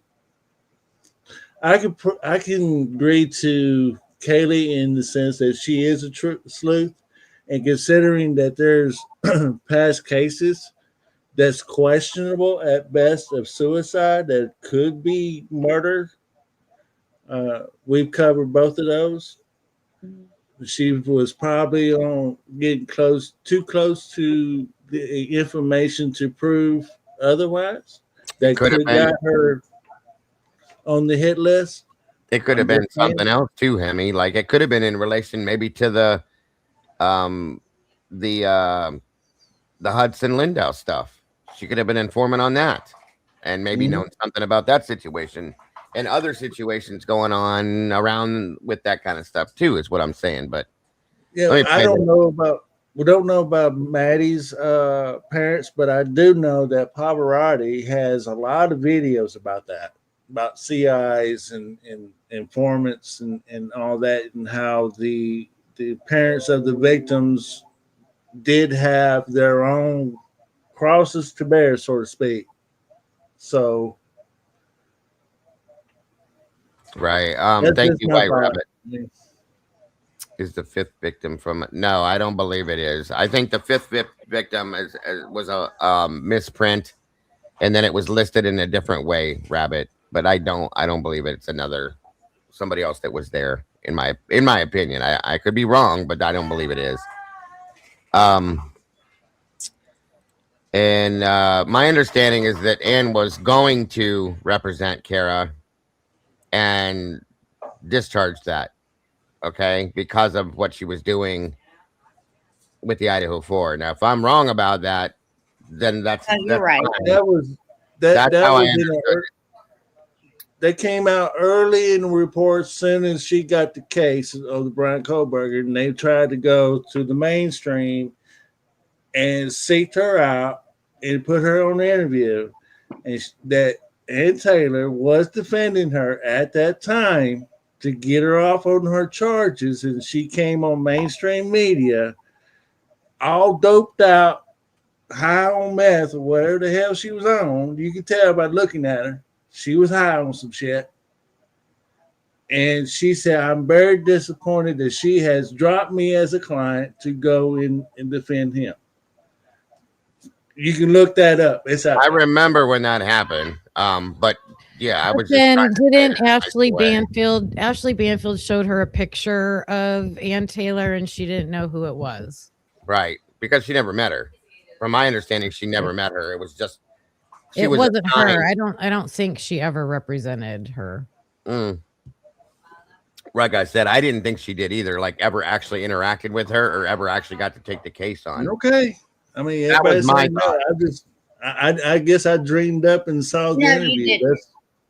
agree to Kaylee in the sense that she is a sleuth, and considering that there's past cases that's questionable at best of suicide that could be murder. We've covered both of those. She was probably on getting too close to the information to prove otherwise. That could have got her on the hit list. It could have been something else too, Hemi. Like it could have been in relation maybe to the Hudson Lindau stuff. She could have been informant on that and maybe known something about that situation and other situations going on around with that kind of stuff too, is what I'm saying. But yeah, we don't know about Maddie's parents, but I do know that Pavarotti has a lot of videos about that, about CIs and informants and all that, and how the parents of the victims did have their own crosses to bear, so to speak. So, right. Thank you, White Rabbit. is the fifth victim from? No, I don't believe it is. I think the fifth victim was a misprint, and then it was listed in a different way, Rabbit. But I don't believe it's somebody else that was there. In my opinion, I could be wrong, but I don't believe it is. And my understanding is that Ann was going to represent Kara and discharged that, okay, because of what she was doing with the Idaho 4. Now, if I'm wrong about that, then that's right. fine. That was That's how I was understood it. That came out early in the report as soon as she got the case of the Brian Kohlberger, and they tried to go to the mainstream and seeked her out and put her on the interview. And that Ann Taylor was defending her at that time to get her off on her charges, and she came on mainstream media all doped out, high on meth or whatever the hell she was on. You could tell by looking at her. She was high on some shit. And she said, I'm very disappointed that she has dropped me as a client to go in and defend him. You can look that up. It's out I there. remember when that happened. But yeah, I But was then just didn't Ashley Banfield showed her a picture of Ann Taylor and she didn't know who it was. right, because she never met her. From my understanding, she never met her. It was just It wasn't her. I don't think she ever represented her. Like I said, I didn't think she did either. Like ever actually interacted with her or ever actually got to take the case on. Okay. I mean, that was my thought. I guess I dreamed up and saw the interview.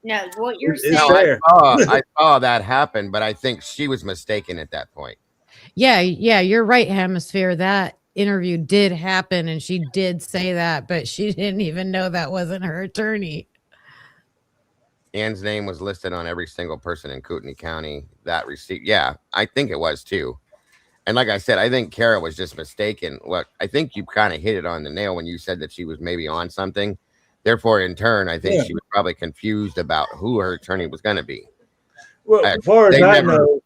No, what you're saying. I saw that happen, but I think she was mistaken at that point. Yeah, you're right, Hemisphere. That interview did happen and she did say that, but she didn't even know that wasn't her attorney. Ann's name was listed on every single person in Kootenai County that received. Yeah, I think it was too. And like I said, I think Kara was just mistaken. Look, I think you kind of hit it on the nail when you said that she was maybe on something. Therefore, in turn, I think she was probably confused about who her attorney was going to be. Well, as far as I know,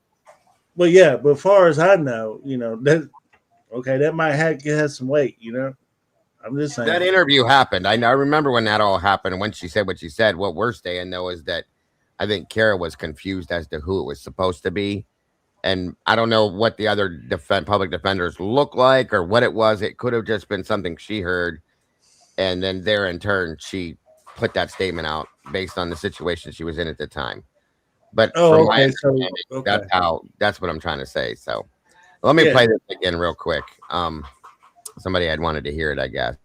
but as far as I know, that might have some weight, I'm just saying. That interview happened. I remember when that all happened. When she said what she said, what we're saying though is that I think Kara was confused as to who it was supposed to be. And I don't know what the other public defenders look like or what it was. It could have just been something she heard. And then there in turn, she put that statement out based on the situation she was in at the time. But that's what I'm trying to say. So let me play this again real quick. Somebody had wanted to hear it, I guess.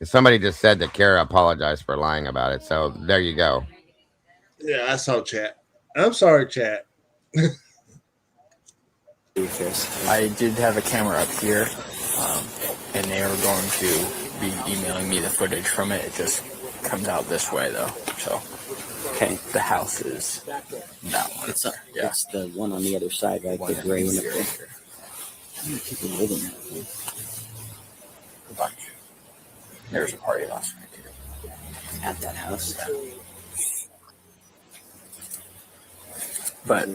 Somebody just said that Kara apologized for lying about it. So there you go. Yeah, I saw chat. I'm sorry, chat. I did have a camera up here, and they are going to be emailing me the footage from it. It just comes out this way, though. So, okay, the house is that one. It's the one on the other side, right? The gray one up there. How many people live in that one? A bunch. There's a party last night, too. At that house? Yeah. But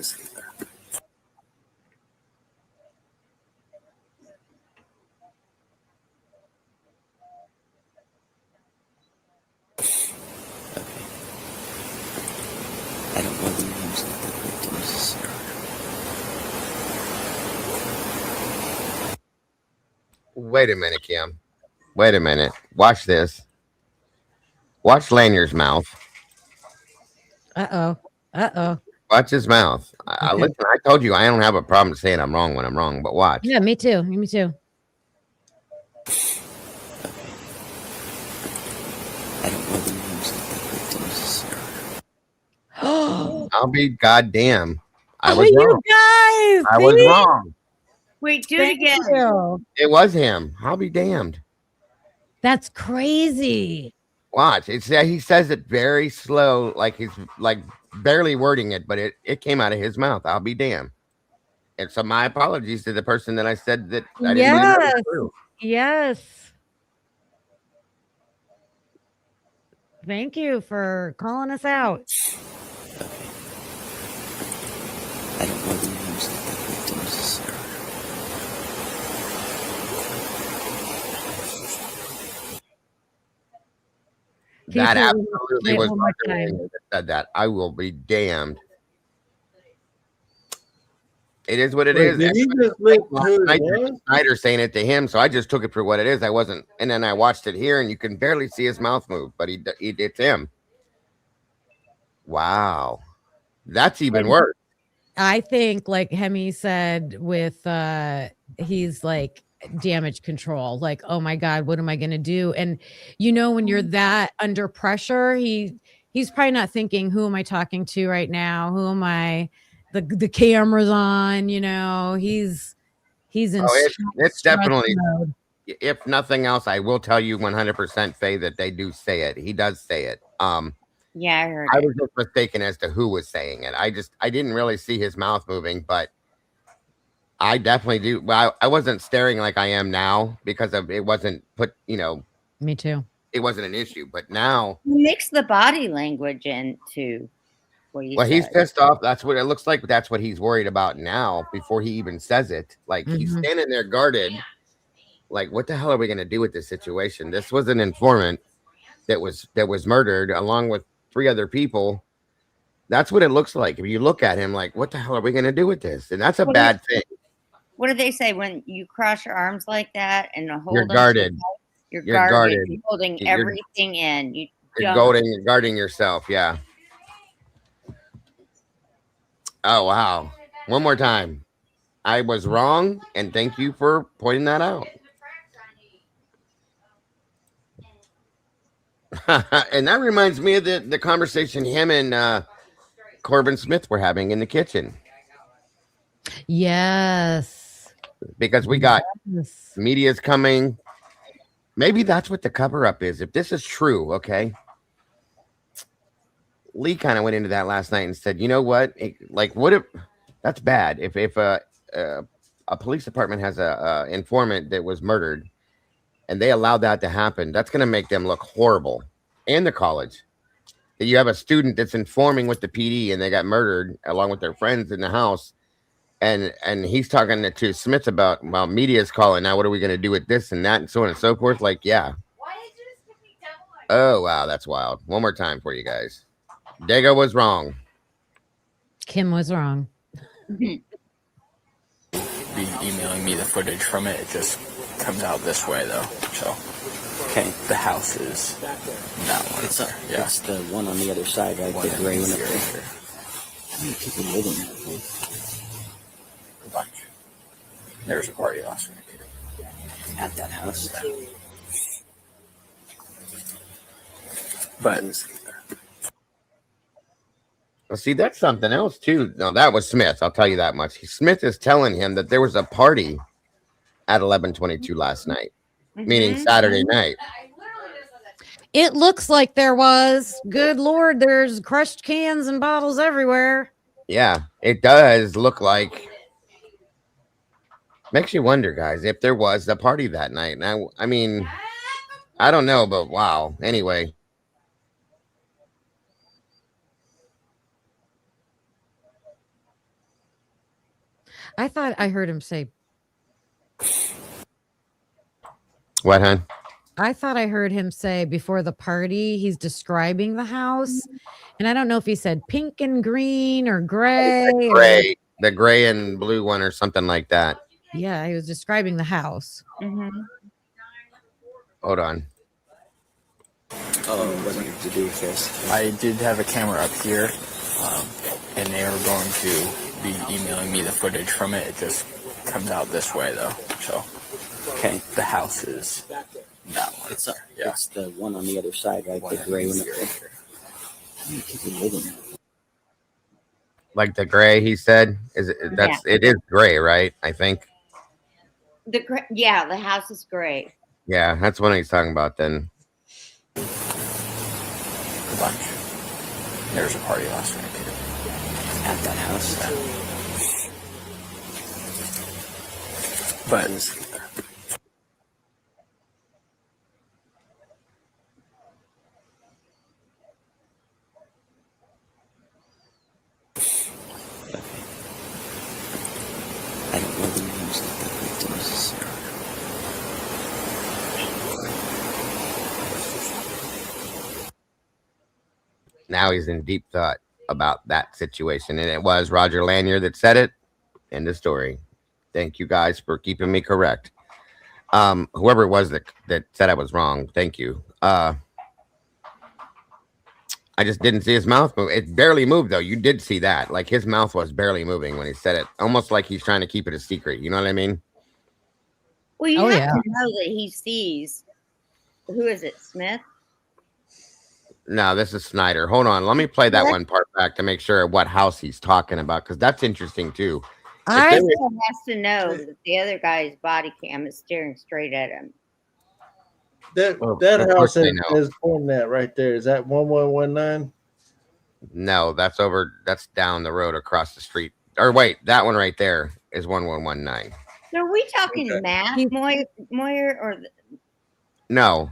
I don't know the names of the victims. Wait a minute, Kim. Wait a minute. Watch this. Watch Lanier's mouth. Uh-oh. Watch his mouth. Listen, I told you I don't have a problem saying I'm wrong when I'm wrong, but watch. Yeah, me too. Me too. I don't know the names of the victims. I'll be goddamn. I was you wrong. guys. I was wrong. Wait, do it again. It was him. I'll be damned. That's crazy. Watch. He says it very slow, like he's like barely wording it, but it came out of his mouth. I'll be damned. And so my apologies to the person that I said that I didn't believe that was true. Yes. Thank you for calling us out. I don't know the names of the That say absolutely it was one more Roger time? Wayne that said that. I will be damned. It is what it Wait, is. did he just list who it was? Snyder saying it to him, so I just took it for what it is. I wasn't, and then I watched it here, and you can barely see his mouth move, but it's him. Wow, that's even worse. I think, like Hemi said, with he's like damage control, like, oh my God, what am I gonna do? And you know, when you're that under pressure, he's probably not thinking, who am I talking to right now? Who am I? The camera's on, you know, he's in It's stress definitely, mode. if nothing else, I will tell you 100% Faye that they do say it. He does say it. Yeah, I heard I it. was just mistaken as to who was saying it. I didn't really see his mouth moving, but I definitely do. Well, I wasn't staring like I am now because of it wasn't put, Me too. It wasn't an issue, but now Mix the body language into what he he's says. pissed off. That's what it looks like. That's what he's worried about now before he even says it. Like he's standing there guarded. Like, what the hell are we going to do with this situation? This was an informant that was murdered along with 3 other people. That's what it looks like. If you look at him, like, what the hell are we going to do with this? And that's a bad thing. What do they say when you cross your arms like that and hold You're guarded. You're guarded. You're holding everything in. You're guarding yourself. Yeah. Oh, wow. One more time. I was wrong, and thank you for pointing that out. And that reminds me of the conversation him and Corbin Smith were having in the kitchen. Yes. Because we got media's coming. Maybe that's what the cover-up is. If this is true, okay. Lee kind of went into that last night and said, you know what? What if that's bad? If a police department has a informant that was murdered and they allowed that to happen, that's going to make them look horrible. And the college. That you have a student that's informing with the PD and they got murdered along with their friends in the house. And he's talking to Smith about, well, media's calling now. What are we going to do with this and that and so on and so forth? Like, yeah. Oh, wow. That's wild. One more time for you guys. Dago was wrong. Kim was wrong. Be emailing me the footage from it. It just comes out this way, though. So, okay, the house is that one. It's the one on the other side, right? The gray one up there. How many people live in that place? A bunch. There was a party last week. At that house. But well, see, that's something else too. No, that was Smith. I'll tell you that much. Smith is telling him that there was a party at 11:22 last night, meaning Saturday night. It looks like there was. Good Lord, there's crushed cans and bottles everywhere. Yeah, it does look like. Makes you wonder, guys, if there was a party that night. Now, I mean, I don't know, but wow. Anyway. I thought I heard him say. What, hon? I thought I heard him say before the party, he's describing the house. And I don't know if he said pink and green or gray. The gray and blue one or something like that. Yeah, he was describing the house. Hold on. Oh, it wasn't to do with this. I did have a camera up here, and they were going to be emailing me the footage from it. It just comes out this way, though. So, okay, the house is that one. It's the one on the other side, right? The gray one up there. How many people live in that? Like the gray, he said. It is gray, right? I think. The house is gray. Yeah, that's what he's talking about then. A bunch. There was a party last week. At that house. But I don't know the names of the victims. Now he's in deep thought about that situation. And it was Roger Lanier that said it. End of story. Thank you guys for keeping me correct. Whoever it was that said I was wrong, thank you. I just didn't see his mouth move. It barely moved though. You did see that. Like his mouth was barely moving when he said it. Almost like he's trying to keep it a secret. You know what I mean? Well, you have to know that he sees. Who is it, Smith? No, this is Snyder. Hold on. Let me play that one part back to make sure what house he's talking about, because that's interesting too. I has to know that the other guy's body cam is staring straight at him. That house is on that right there. Is that 1119? No, that's over. That's down the road across the street. Or wait, that one right there is 1119. So are we talking Matt Moyer or? No.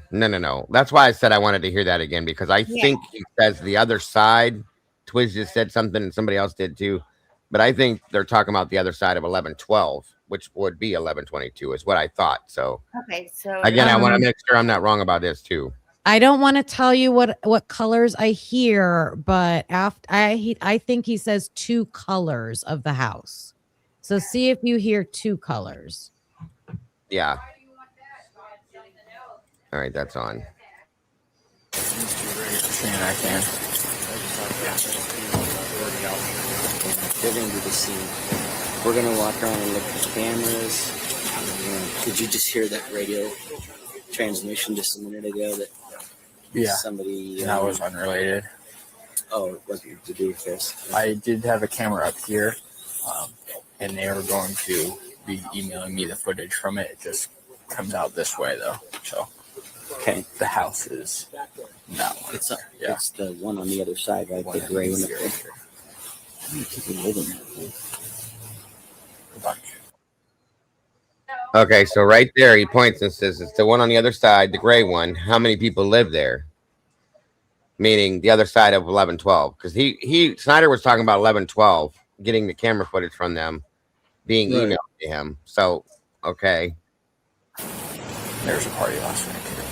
That's why I said I wanted to hear that again, because I think he says the other side. Twiz just said something and somebody else did too. But I think they're talking about the other side of 1112, which would be 1122 is what I thought. So, okay. So again, I want to make sure I'm not wrong about this too. I don't want to tell you what colors I hear, but after I think he says 2 colors of the house. So see if you hear 2 colors. Yeah. All right, that's on. I can. They're going to do the scene. We're going to walk around and look at the cameras. Did you just hear that radio transmission just a minute ago that somebody... That was unrelated. Oh, it wasn't to do with this. I did have a camera up here, and they were going to be emailing me the footage from it. It just comes out this way, though. So, okay. The house is that one. It's the one on the other side, right? The gray one up there. How many people live in that? A bunch. Okay, so right there, he points and says it's the one on the other side, the gray one. How many people live there? Meaning the other side of 1112, because Snyder was talking about 1112, getting the camera footage from them, being emailed to him. So, okay. There's a party last night too.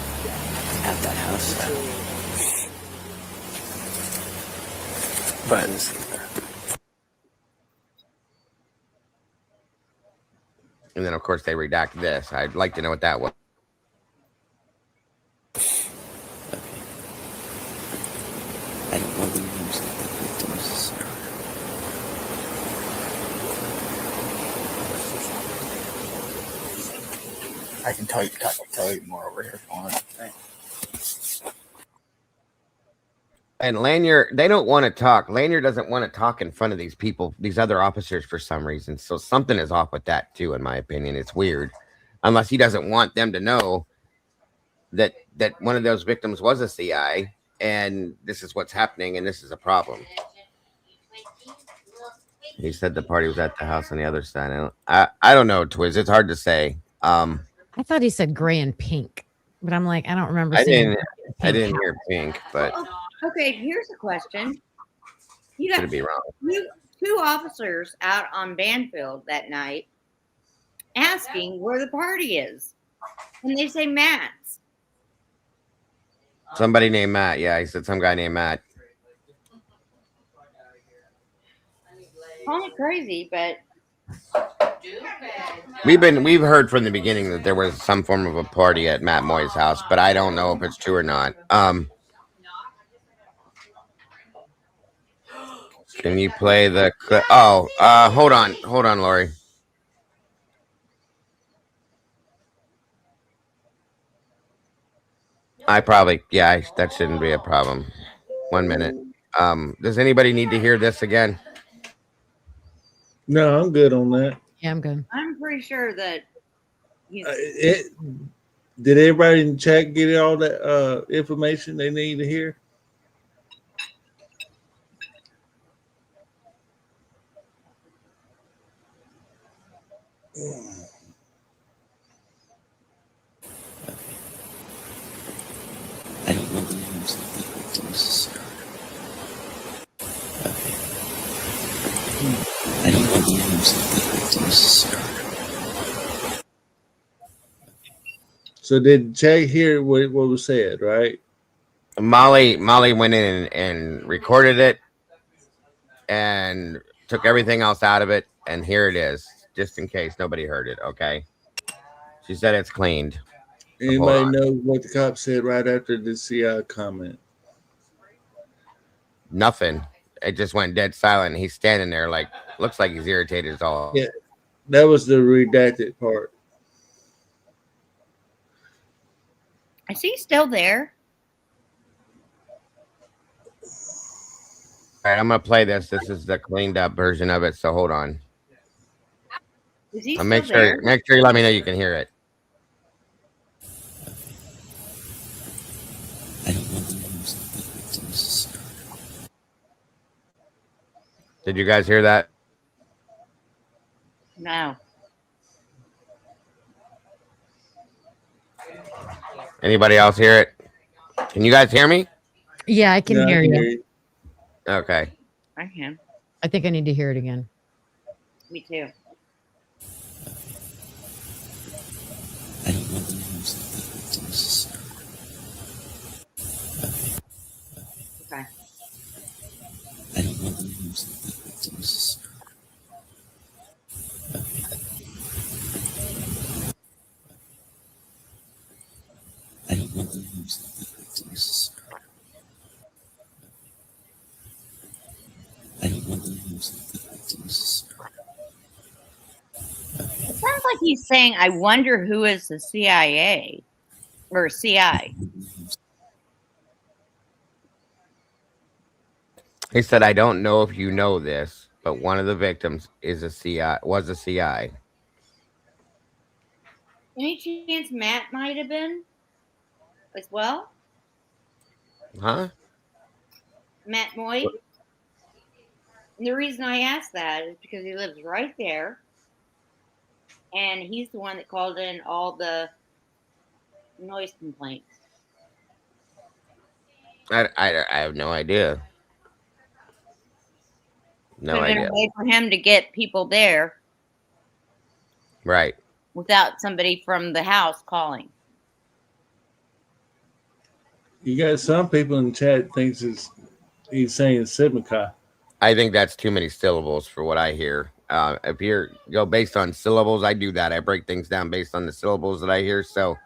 At that house. But and then of course they redact this. I'd like to know what that was. I don't know the names of the victims. I can tell you more over here if you want. And Lanier, they don't want to talk. Lanier doesn't want to talk in front of these people, these other officers, for some reason. So something is off with that too, in my opinion. It's weird, unless he doesn't want them to know that one of those victims was a CI, and this is what's happening, and this is a problem. He said the party was at the house on the other side. I don't know, Twiz. It's hard to say. I thought he said gray and pink, but I'm like, I don't remember. I didn't hear pink, but. Okay, here's a question. You got Could be wrong. two officers out on Banfield that night asking where the party is. And they say Matt's. Somebody named Matt. Yeah, he said some guy named Matt. Call me crazy, but we've heard from the beginning that there was some form of a party at Matt Moy's house, but I don't know if it's true or not. Can you play the clip? Oh, hold on, Lori. That shouldn't be a problem. 1 minute. Does anybody need to hear this again? No, I'm good on that. Yeah, I'm good. I'm pretty sure that did everybody in the chat get all that information they need to hear? I don't know the names of the victims. I don't know the names of the victims. So did Jay hear what was said, right? Molly went in and recorded it and took everything else out of it, and here it is, just in case nobody heard it. Okay, she said it's cleaned. So hold Anybody on. know what the cop said right after the CI comment? Nothing. It just went dead silent. He's standing there like looks like he's irritated as all. Yeah, that was the redacted part. Is he still there? All right, I'm gonna play this. This is the cleaned up version of it. So hold on. Is he I'll still there? make sure you let me know you can hear it. Did you guys hear that? No. Anybody else hear it? Can you guys hear me? Yeah, I can hear you. Okay. I can. I think I need to hear it again. Me too. Okay. It sounds like he's saying, I wonder who is the CIA or CI. He said, I don't know if you know this, but one of the victims is a CI, was a CI. Any chance Matt might have been as well? Huh? Matt Moy? And the reason I ask that is because he lives right there. And he's the one that called in all the noise complaints. I have no idea. No Could have been idea. a way for him to get people there Right. without somebody from the house calling. You got some people in the chat thinks he's saying Simicai. I think that's too many syllables for what I hear. If you go based on syllables, I do that. I break things down based on the syllables that I hear. So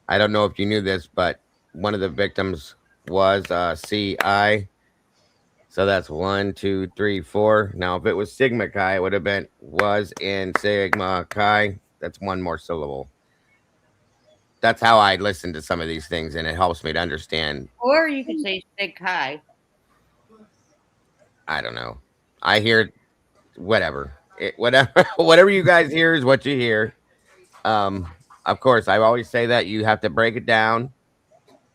I don't know if you knew this, but one of the victims was CI. So that's 1, 2, 3, 4. Now, if it was Sigma Chi, it would have been was in Sigma Chi. That's one more syllable. That's how I listen to some of these things, and it helps me to understand. Or you could say Sig Kai. I don't know. I hear whatever. Whatever you guys hear is what you hear. Of course, I always say that you have to break it down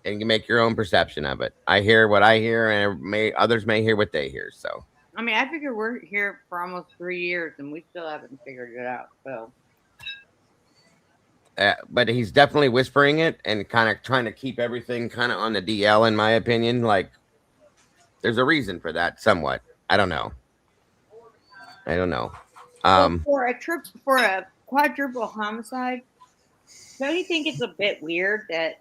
and you make your own perception of it. I hear what I hear, and others may hear what they hear. So, I mean, I figure we're here for almost 3 years and we still haven't figured it out. So, but he's definitely whispering it and kind of trying to keep everything kind of on the DL, in my opinion. Like, there's a reason for that, somewhat. I don't know. well, for a quadruple homicide, don't you think it's a bit weird that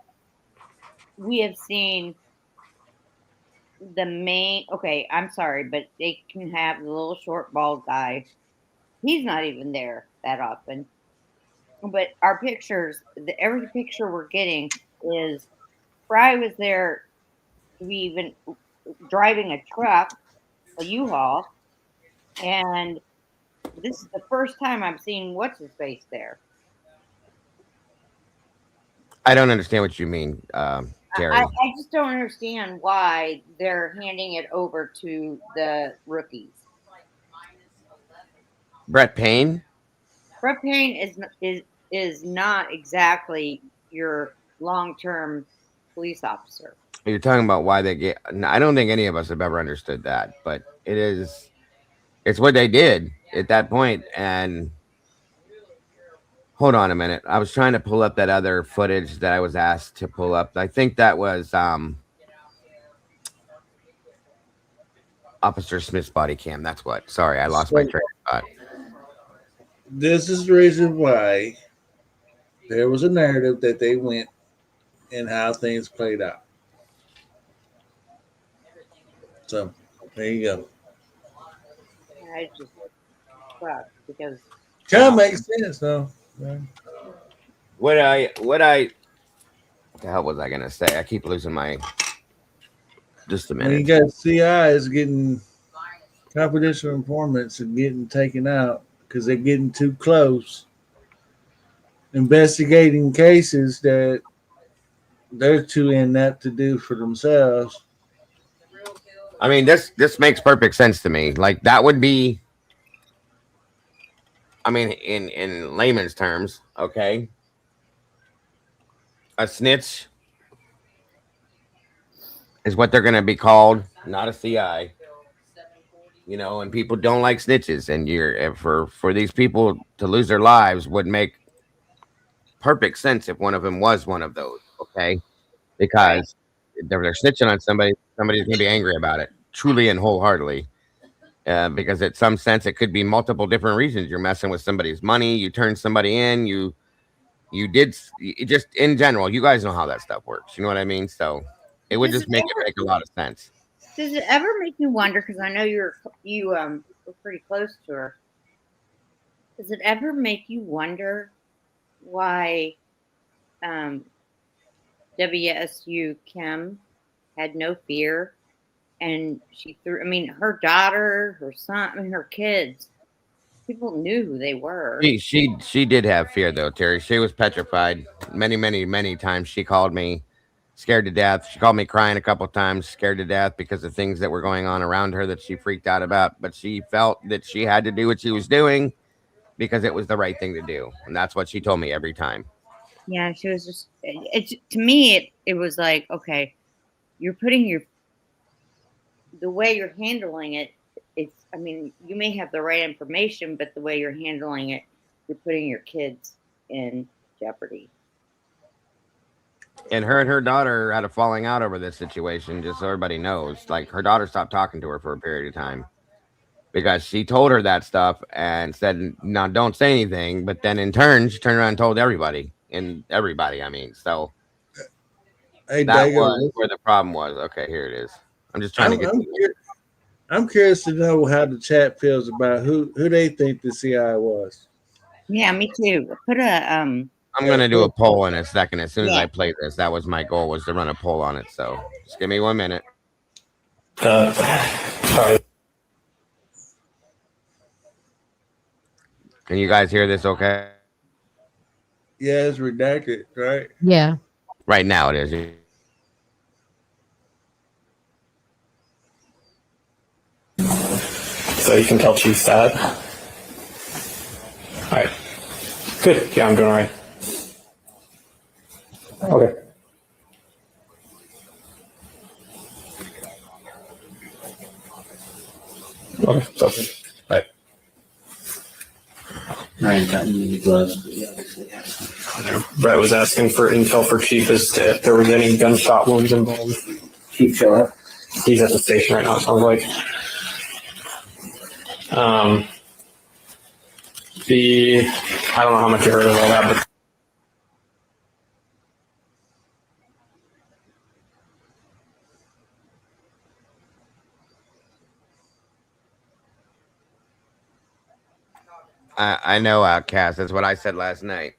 we have seen the main? Okay, I'm sorry, but they can have the little short bald guy. He's not even there that often. But our pictures, every picture we're getting is Fry was there to be even driving a truck, a U-Haul, and this is the first time I'm seeing what's his face there. I don't understand what you mean, Terry. I just don't understand why they're handing it over to the rookies. Brett Payne. Brett Payne is not exactly your long-term police officer. You're talking about why they get. I don't think any of us have ever understood that, but it's what they did at that point. And hold on a minute. I was trying to pull up that other footage that I was asked to pull up. I think that was Officer Smith's body cam. That's what. Sorry, I lost my train of thought. This is the reason why there was a narrative that they went and how things played out. So there you go. I just fuck because Kind of makes sense though. Yeah. What the hell was I gonna say? I keep losing my. Just a When you minute. got CIs getting confidential informants and getting taken out because they're getting too close, investigating cases that they're too inept to do for themselves. I mean, this makes perfect sense to me. Like that would be. I mean, in layman's terms, okay, a snitch is what they're gonna be called, not a CI. You know, and people don't like snitches, and for these people to lose their lives would make perfect sense if one of them was one of those. Okay, right. because if they're snitching on somebody, somebody's gonna be angry about it, truly and wholeheartedly. Because in some sense, it could be multiple different reasons. You're messing with somebody's money. You turn somebody in. Just in general. You guys know how that stuff works. You know what I mean? So it would Does just it make ever a lot of sense. does it ever make you wonder? Because I know you were pretty close to her. Does it ever make you wonder why WSU Kim had no fear and she threw? I mean, her daughter, her son, I mean, her kids. People knew who they were. She did have fear though, Terry. She was petrified. Many times she called me scared to death. She called me crying a couple times, scared to death because of things that were going on around her that she freaked out about. But she felt that she had to do what she was doing because it was the right thing to do. And that's what she told me every time. Yeah, she was just. To me, it was like, okay, you're putting the way you're handling it. It's. I mean, you may have the right information, but the way you're handling it, you're putting your kids in jeopardy. And her daughter had a falling out over this situation, just so everybody knows. Like her daughter stopped talking to her for a period of time because she told her that stuff and said, "No, don't say anything." But then in turn, she turned around and told everybody, I mean, so Hey, that Dago, was where the problem was. Okay, here it is. I'm just trying to I'm, get. I'm, cur- I'm curious to know how the chat feels about who they think the CI was. Yeah, me too. Put a I'm gonna do a poll in a second. As soon as Yeah. I play this, that was my goal, was to run a poll on it. So just give me 1 minute. Sorry. Can you guys hear this? Okay. Yeah, it's redacted, right? Yeah. Right now it is. So you can tell Chief's sad. All right. Good. Yeah, I'm doing all right. Okay. Okay. So, all right. Ryan got new gloves. Brett was asking for intel for Chief as to if there was any gunshot wounds involved. Chief show up. He's at the station right now, it sounds like. I don't know how much you heard of all that, but I know, Outcast. That's what I said last night.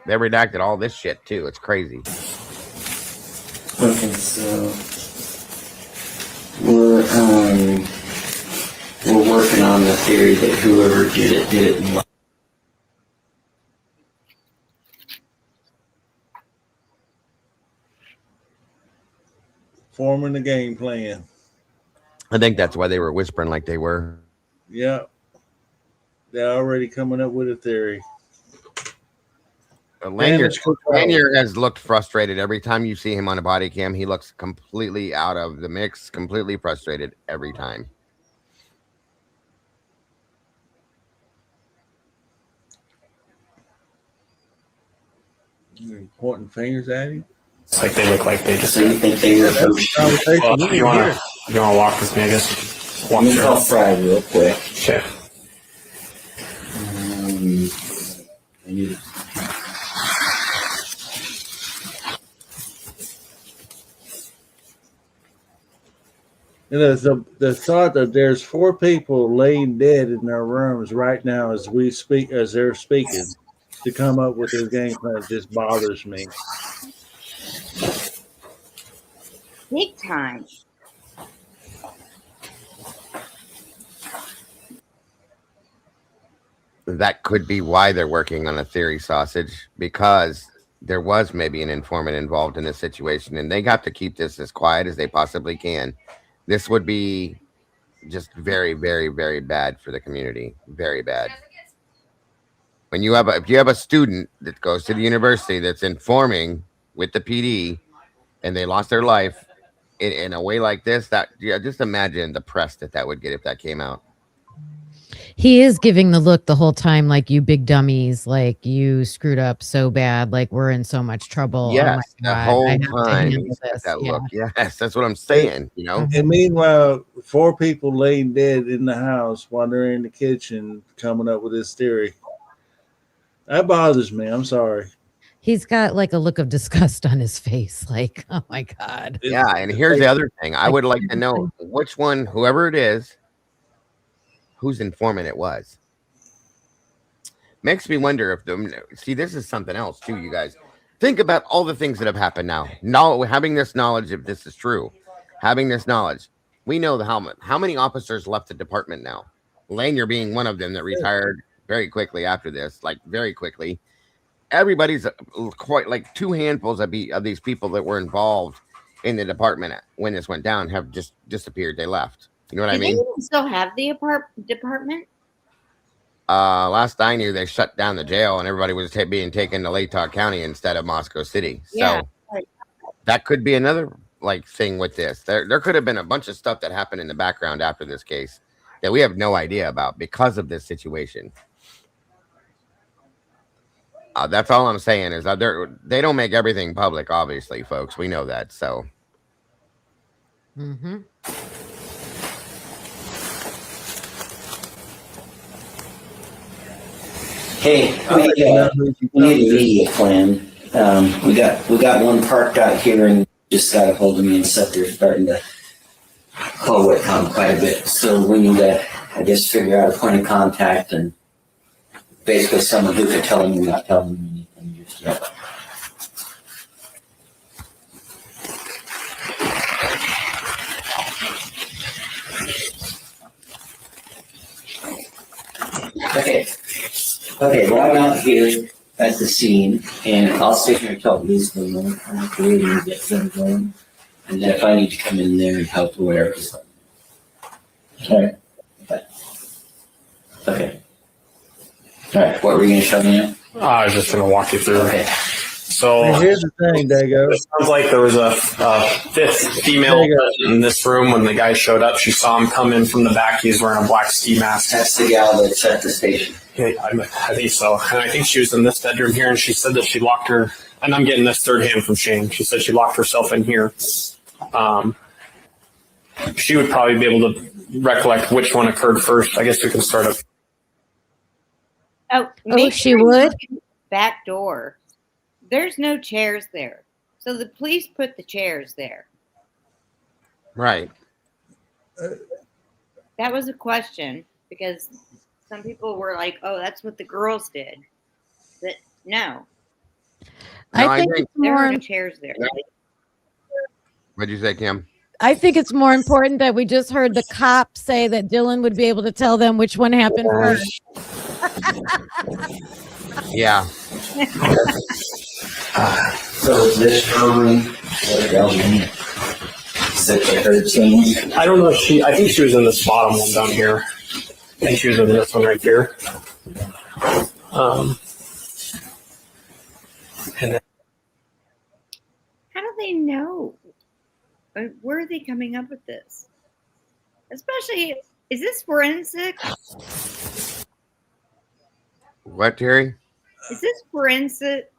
They redacted all this shit too. It's crazy. Okay, so we're working on the theory that whoever did it in Forming the game plan. I think that's why they were whispering like they were. Yeah. They're already coming up with a theory. Lanyard has looked frustrated every time you see him on a body cam. He looks completely out of the mix, completely frustrated every time. You're pointing fingers at him. it's like they look like they just. So you think they were Well, you want to walk with me, I guess. Let me call Fry real quick. Okay. I need the thought that there's 4 people laying dead in their rooms right now as we speak, as they're speaking, to come up with this game plan just bothers me. Big time. That could be why they're working on a theory sausage, because there was maybe an informant involved in this situation, and they got to keep this as quiet as they possibly can. This would be just very, very, very bad for the community. Very bad. When you have if you have a student that goes to the university that's informing with the PD, and they lost their life in a way like this, that just imagine the press that would get if that came out. He is giving the look the whole time, like, you big dummies, like, you screwed up so bad, like, we're in so much trouble. Yes, oh my the God, whole I have to time handle he's got this. that Yeah. look. Yes, that's what I'm saying. You know. And meanwhile, 4 people laying dead in the house while they're in the kitchen coming up with this theory. That bothers me. I'm sorry. He's got like a look of disgust on his face. Like, oh my God. Yeah, and here's the other thing. I would like to know which one, whoever it is, whose informant it was. Makes me wonder if see, this is something else too, you guys. Think about all the things that have happened now. Now, having this knowledge, if this is true, having this knowledge, we know how many officers left the department now. Lanier being one of them that retired very quickly after this, like very quickly. Everybody's quite like 2 handfuls of these people that were involved in the department when this went down have just disappeared. They left. You know what I mean? They still have the department? Last I knew, they shut down the jail and everybody was being taken to Latah County instead of Moscow City. So that could be another like thing with this. There could have been a bunch of stuff that happened in the background after this case that we have no idea about because of this situation. That's all I'm saying is that they don't make everything public, obviously, folks. We know that. So. Mm-hmm. Hey, we need a media plan. We got one parked out here and just got a hold of me and said they're starting to call Whitcomb quite a bit. So we need to, I guess, figure out a point of contact and basically someone who could tell them we're not telling them anything just yet. Okay, well, I'm out here at the scene, and I'll sit here until Liz goes on. I'm not waiting to get them going. And then if I need to come in there and help or whatever, just let me know. Okay. All right, what were you going to show me now? I was just going to walk you through. Okay. So here's the thing, Dago. It sounds like there was a 5th female in this room when the guy showed up. She saw him come in from the back. He was wearing a black ski mask. That's the gal that's at the station. Yeah, I think so. And I think she was in this bedroom here, and she said that she locked her, and I'm getting this third hand from Shane. She said she locked herself in here. She would probably be able to recollect which one occurred first. I guess we can start up. Oh, she would? Back door. There's no chairs there. So the police put the chairs there. Right. That was a question because some people were like, oh, that's what the girls did. But no. I think it's there more were no chairs there. What'd you say, Kim? I think it's more important that we just heard the cop say that Dylan would be able to tell them which one happened first. Yeah. So is this her room? I don't know if I think she was in this bottom one down here. I think she was in this one right here. And then, How do they know? Where are they coming up with this? Especially, is this forensic? What, Terry? Is this forensic?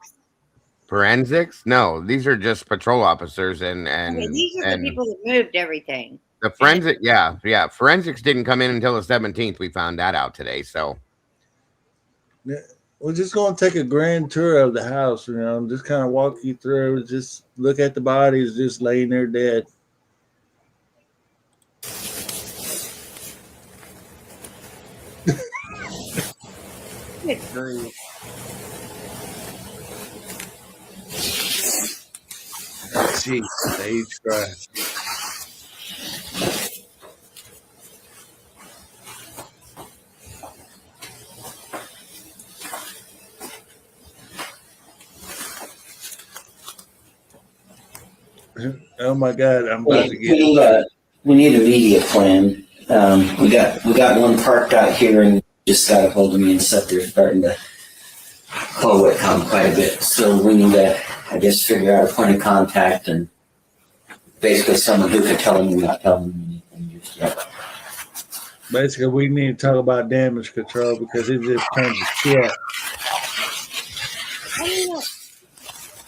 Forensics? No, these are just patrol officers and Okay, these are the people that moved everything. The forensic, yeah. Forensics didn't come in until the 17th. We found that out today. So we're just going to take a grand tour of the house, just kind of walk you through, just look at the bodies just laying there dead. Good grief. Jeez, stage Christ. Oh my God, I'm about to get we need a media plan. We got one parked out here and just got a hold of me and said they're starting to pull it on quite a bit. So we need to, I guess, figure out a point of contact and basically someone who could tell them we're not telling them anything just yet. Basically, we need to talk about damage control because it just turned to shit. I mean,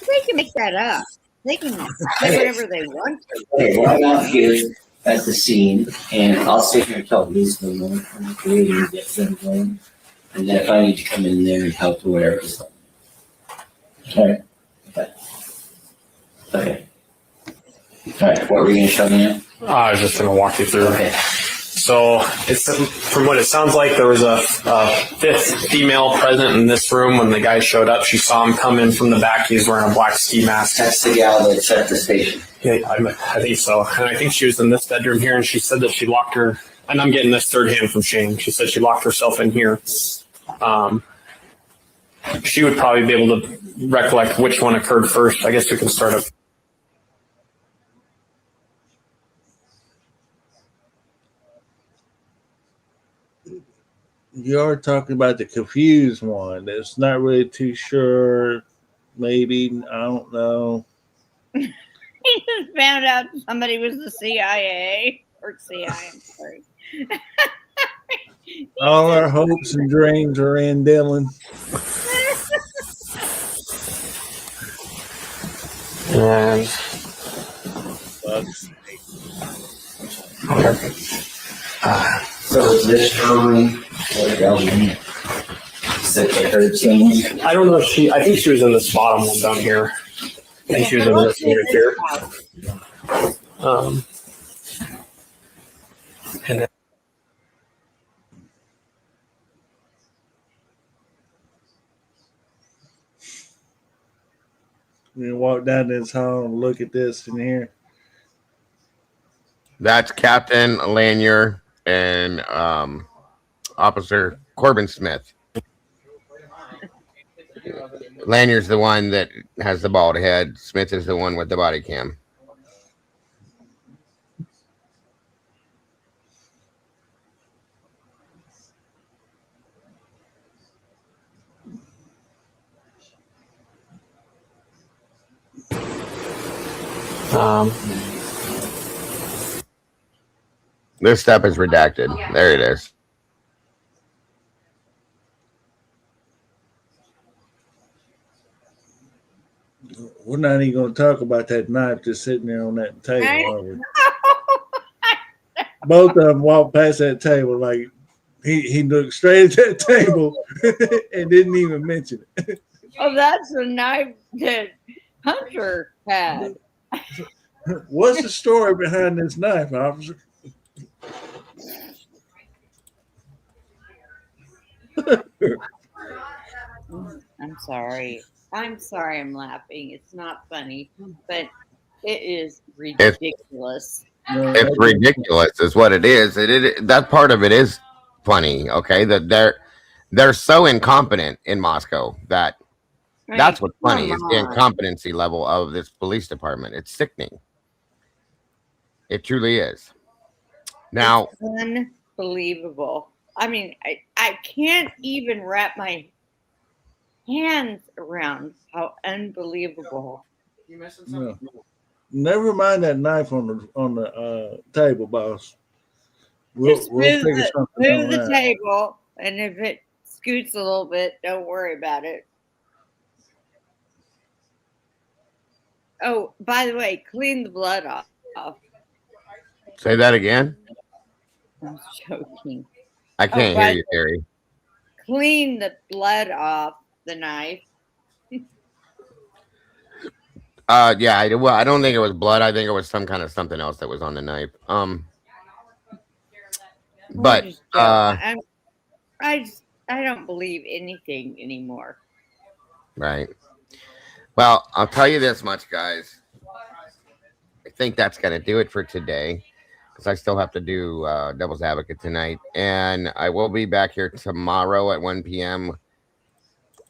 they can make that up. They can do whatever they want to. Okay, well, I'm out here at the scene, and I'll sit here and tell Lisa when I'm creating to get them going. And then if I need to come in there and help or whatever. All right. Okay. All right, what were you going to show me now? I was just going to walk you through. Okay. So, it's from what it sounds like, there was a fifth female present in this room when the guy showed up. She saw him come in from the back. He was wearing a black ski mask. That's the gal that's at the station. Yeah, I think so. And I think she was in this bedroom here, and she said that she locked her, and I'm getting this third hand from Shane. She said she locked herself in here. She would probably be able to recollect which one occurred first. I guess we can start up. You are talking about the confused one. That's not really too sure. Maybe, I don't know. He just found out somebody was the CIA or CI. I'm sorry. All our hopes and dreams are in Dylan. And so is this room? I don't know if I think she was in this bottom one down here. I think she was in this one right here. And then We walk down this hall and look at this in here. That's Captain Lanier and Officer Corbin Smith. Lanier's the one that has the bald head. Smith is the one with the body cam. This stuff is redacted. There it is. We're not even going to talk about that knife just sitting there on that table, are we? Both of them walked past that table like he looked straight at that table and didn't even mention it. Oh, that's the knife that Hunter had. What's the story behind this knife, officer? I'm sorry. I'm sorry I'm laughing. It's not funny, but it is ridiculous. It's ridiculous, is what it is. That part of it is funny. Okay, that they're so incompetent in Moscow that that's what's funny is the incompetency level of this police department. It's sickening. It truly is. Now, it's unbelievable. I mean, I can't even wrap my hands around how unbelievable. You missing something? No. Never mind that knife on the table, boss. We'll figure something out. Move the table, and if it scoots a little bit, don't worry about it. Oh, by the way, clean the blood off. Say that again. I'm joking. I can't hear you, Terry. Clean the blood off the knife. Yeah, I don't think it was blood. I think it was some kind of something else that was on the knife. But I don't believe anything anymore. Right. Well, I'll tell you this much, guys. I think that's going to do it for today because I still have to do Devil's Advocate tonight. And I will be back here tomorrow at 1 p.m.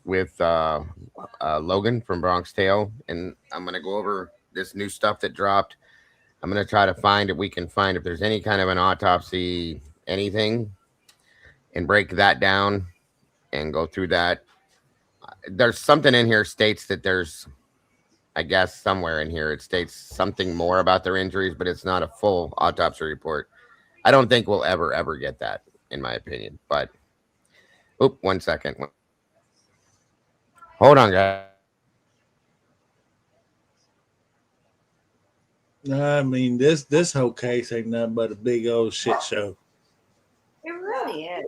with Logan from Bronx Tale. And I'm going to go over this new stuff that dropped. I'm going to try to find if we can find if there's any kind of an autopsy, anything, and break that down and go through that. There's something in here states that there's, I guess somewhere in here it states something more about their injuries, but it's not a full autopsy report. I don't think we'll ever get that, in my opinion. But, oop, 1 second. Hold on, guys. I mean, this whole case ain't nothing but a big old shit show. It really is.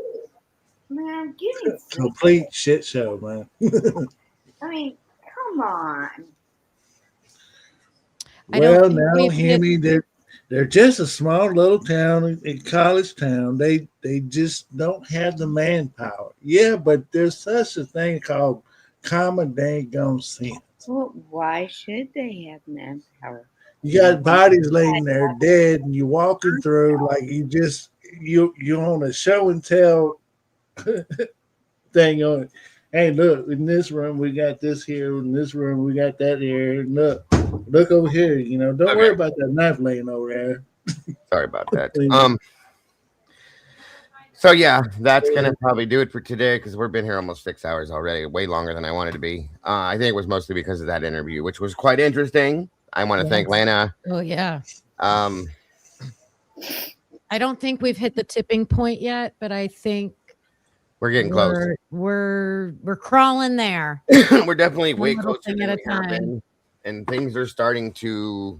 Man, I'm getting sleepy. Complete shit show, man. I mean, come on. Well, now, Hemi, they're just a small little town, a college town. They just don't have the manpower. Yeah, but there's such a thing called common dang sense. Well, why should they have manpower? You got bodies laying there dead, and you're walking through like you on a show and tell thing on it. Hey, look, in this room we got this here, in this room we got that here. Look over here. You know, don't worry about that knife laying over there. Sorry about that. So yeah, that's gonna probably do it for today because we've been here almost 6 hours already, way longer than I wanted to be. I think it was mostly because of that interview, which was quite interesting. I want to thank Lana. Oh yeah. I don't think we've hit the tipping point yet, but I think we're getting close. We're crawling there. We're definitely way closer than at a we have been, and things are starting to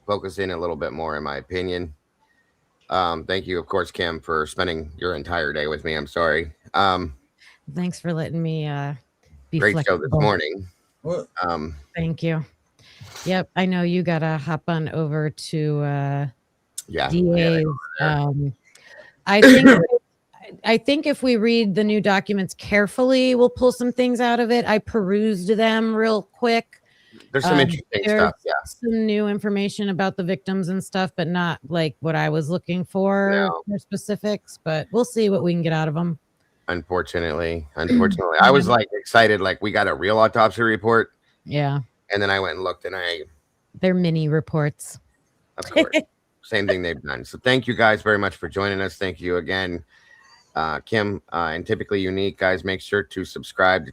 focus in a little bit more, in my opinion. Thank you, of course, Kim, for spending your entire day with me. I'm sorry. Thanks for letting me be great flexible. show this morning. Thank you. Yep, I know you gotta hop on over to DA's. I think if we read the new documents carefully, we'll pull some things out of it. I perused them real quick. There's some interesting stuff. Yeah, some new information about the victims and stuff, but not like what I was looking for specifics. But we'll see what we can get out of them. Unfortunately, I was like excited, like we got a real autopsy report. Yeah, and then I went and looked, and they're mini reports. Of course, same thing they've done. So thank you guys very much for joining us. Thank you again, Kim, and Typically Unique. Guys, make sure to subscribe to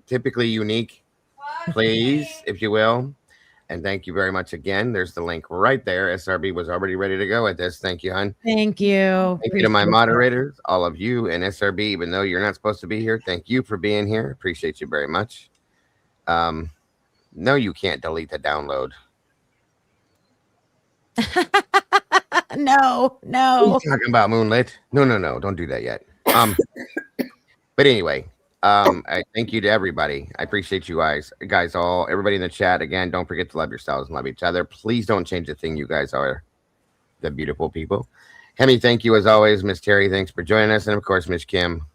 Typically Unique, please, if you will. And thank you very much again. There's the link right there. SRB was already ready to go at this. Thank you, hon. Thank you. Thank you to my moderators, all of you, and SRB, even though you're not supposed to be here. Thank you for being here. Appreciate you very much. No, you can't delete the download. No. What are you talking about, Moonlit? No. Don't do that yet. But anyway, I thank you to everybody. I appreciate you guys all, everybody in the chat. Again, don't forget to love yourselves and love each other. Please don't change a thing. You guys are the beautiful people. Hemi, thank you as always. Miss Terry, thanks for joining us. And of course, Miss Kim,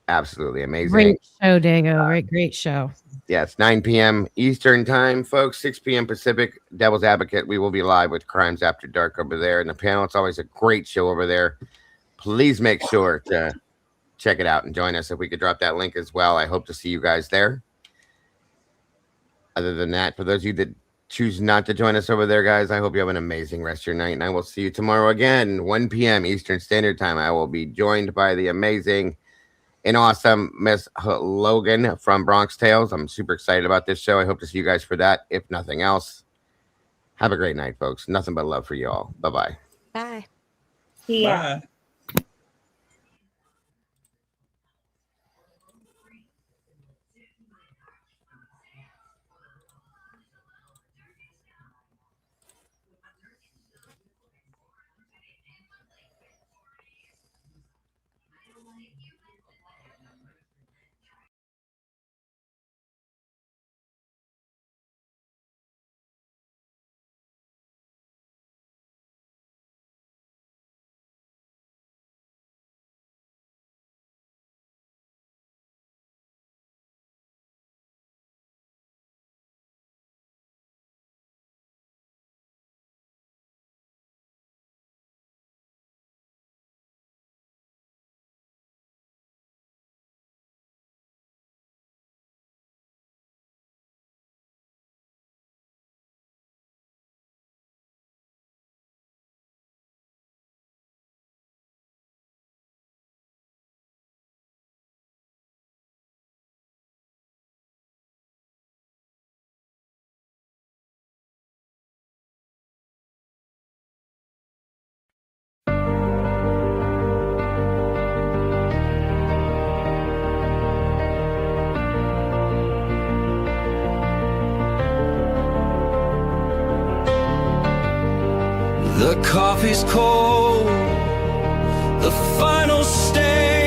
absolutely amazing. Great show, Dago. Great show. Yeah, it's 9 p.m. Eastern time, folks, 6 p.m. Pacific. Devil's Advocate. We will be live with Crimes After Dark over there in the panel. It's always a great show over there. Please make sure to check it out and join us. If we could drop that link as well, I hope to see you guys there. Other than that, for those of you that choose not to join us over there, guys, I hope you have an amazing rest of your night, and I will see you tomorrow again, 1 p.m. Eastern Standard Time. I will be joined by the amazing and awesome Miss Logan from Bronx Tales. I'm super excited about this show. I hope to see you guys for that. If nothing else, have a great night, folks. Nothing but love for you all. Bye-bye. Bye. Yeah. Bye. The coffee's cold, the final stand.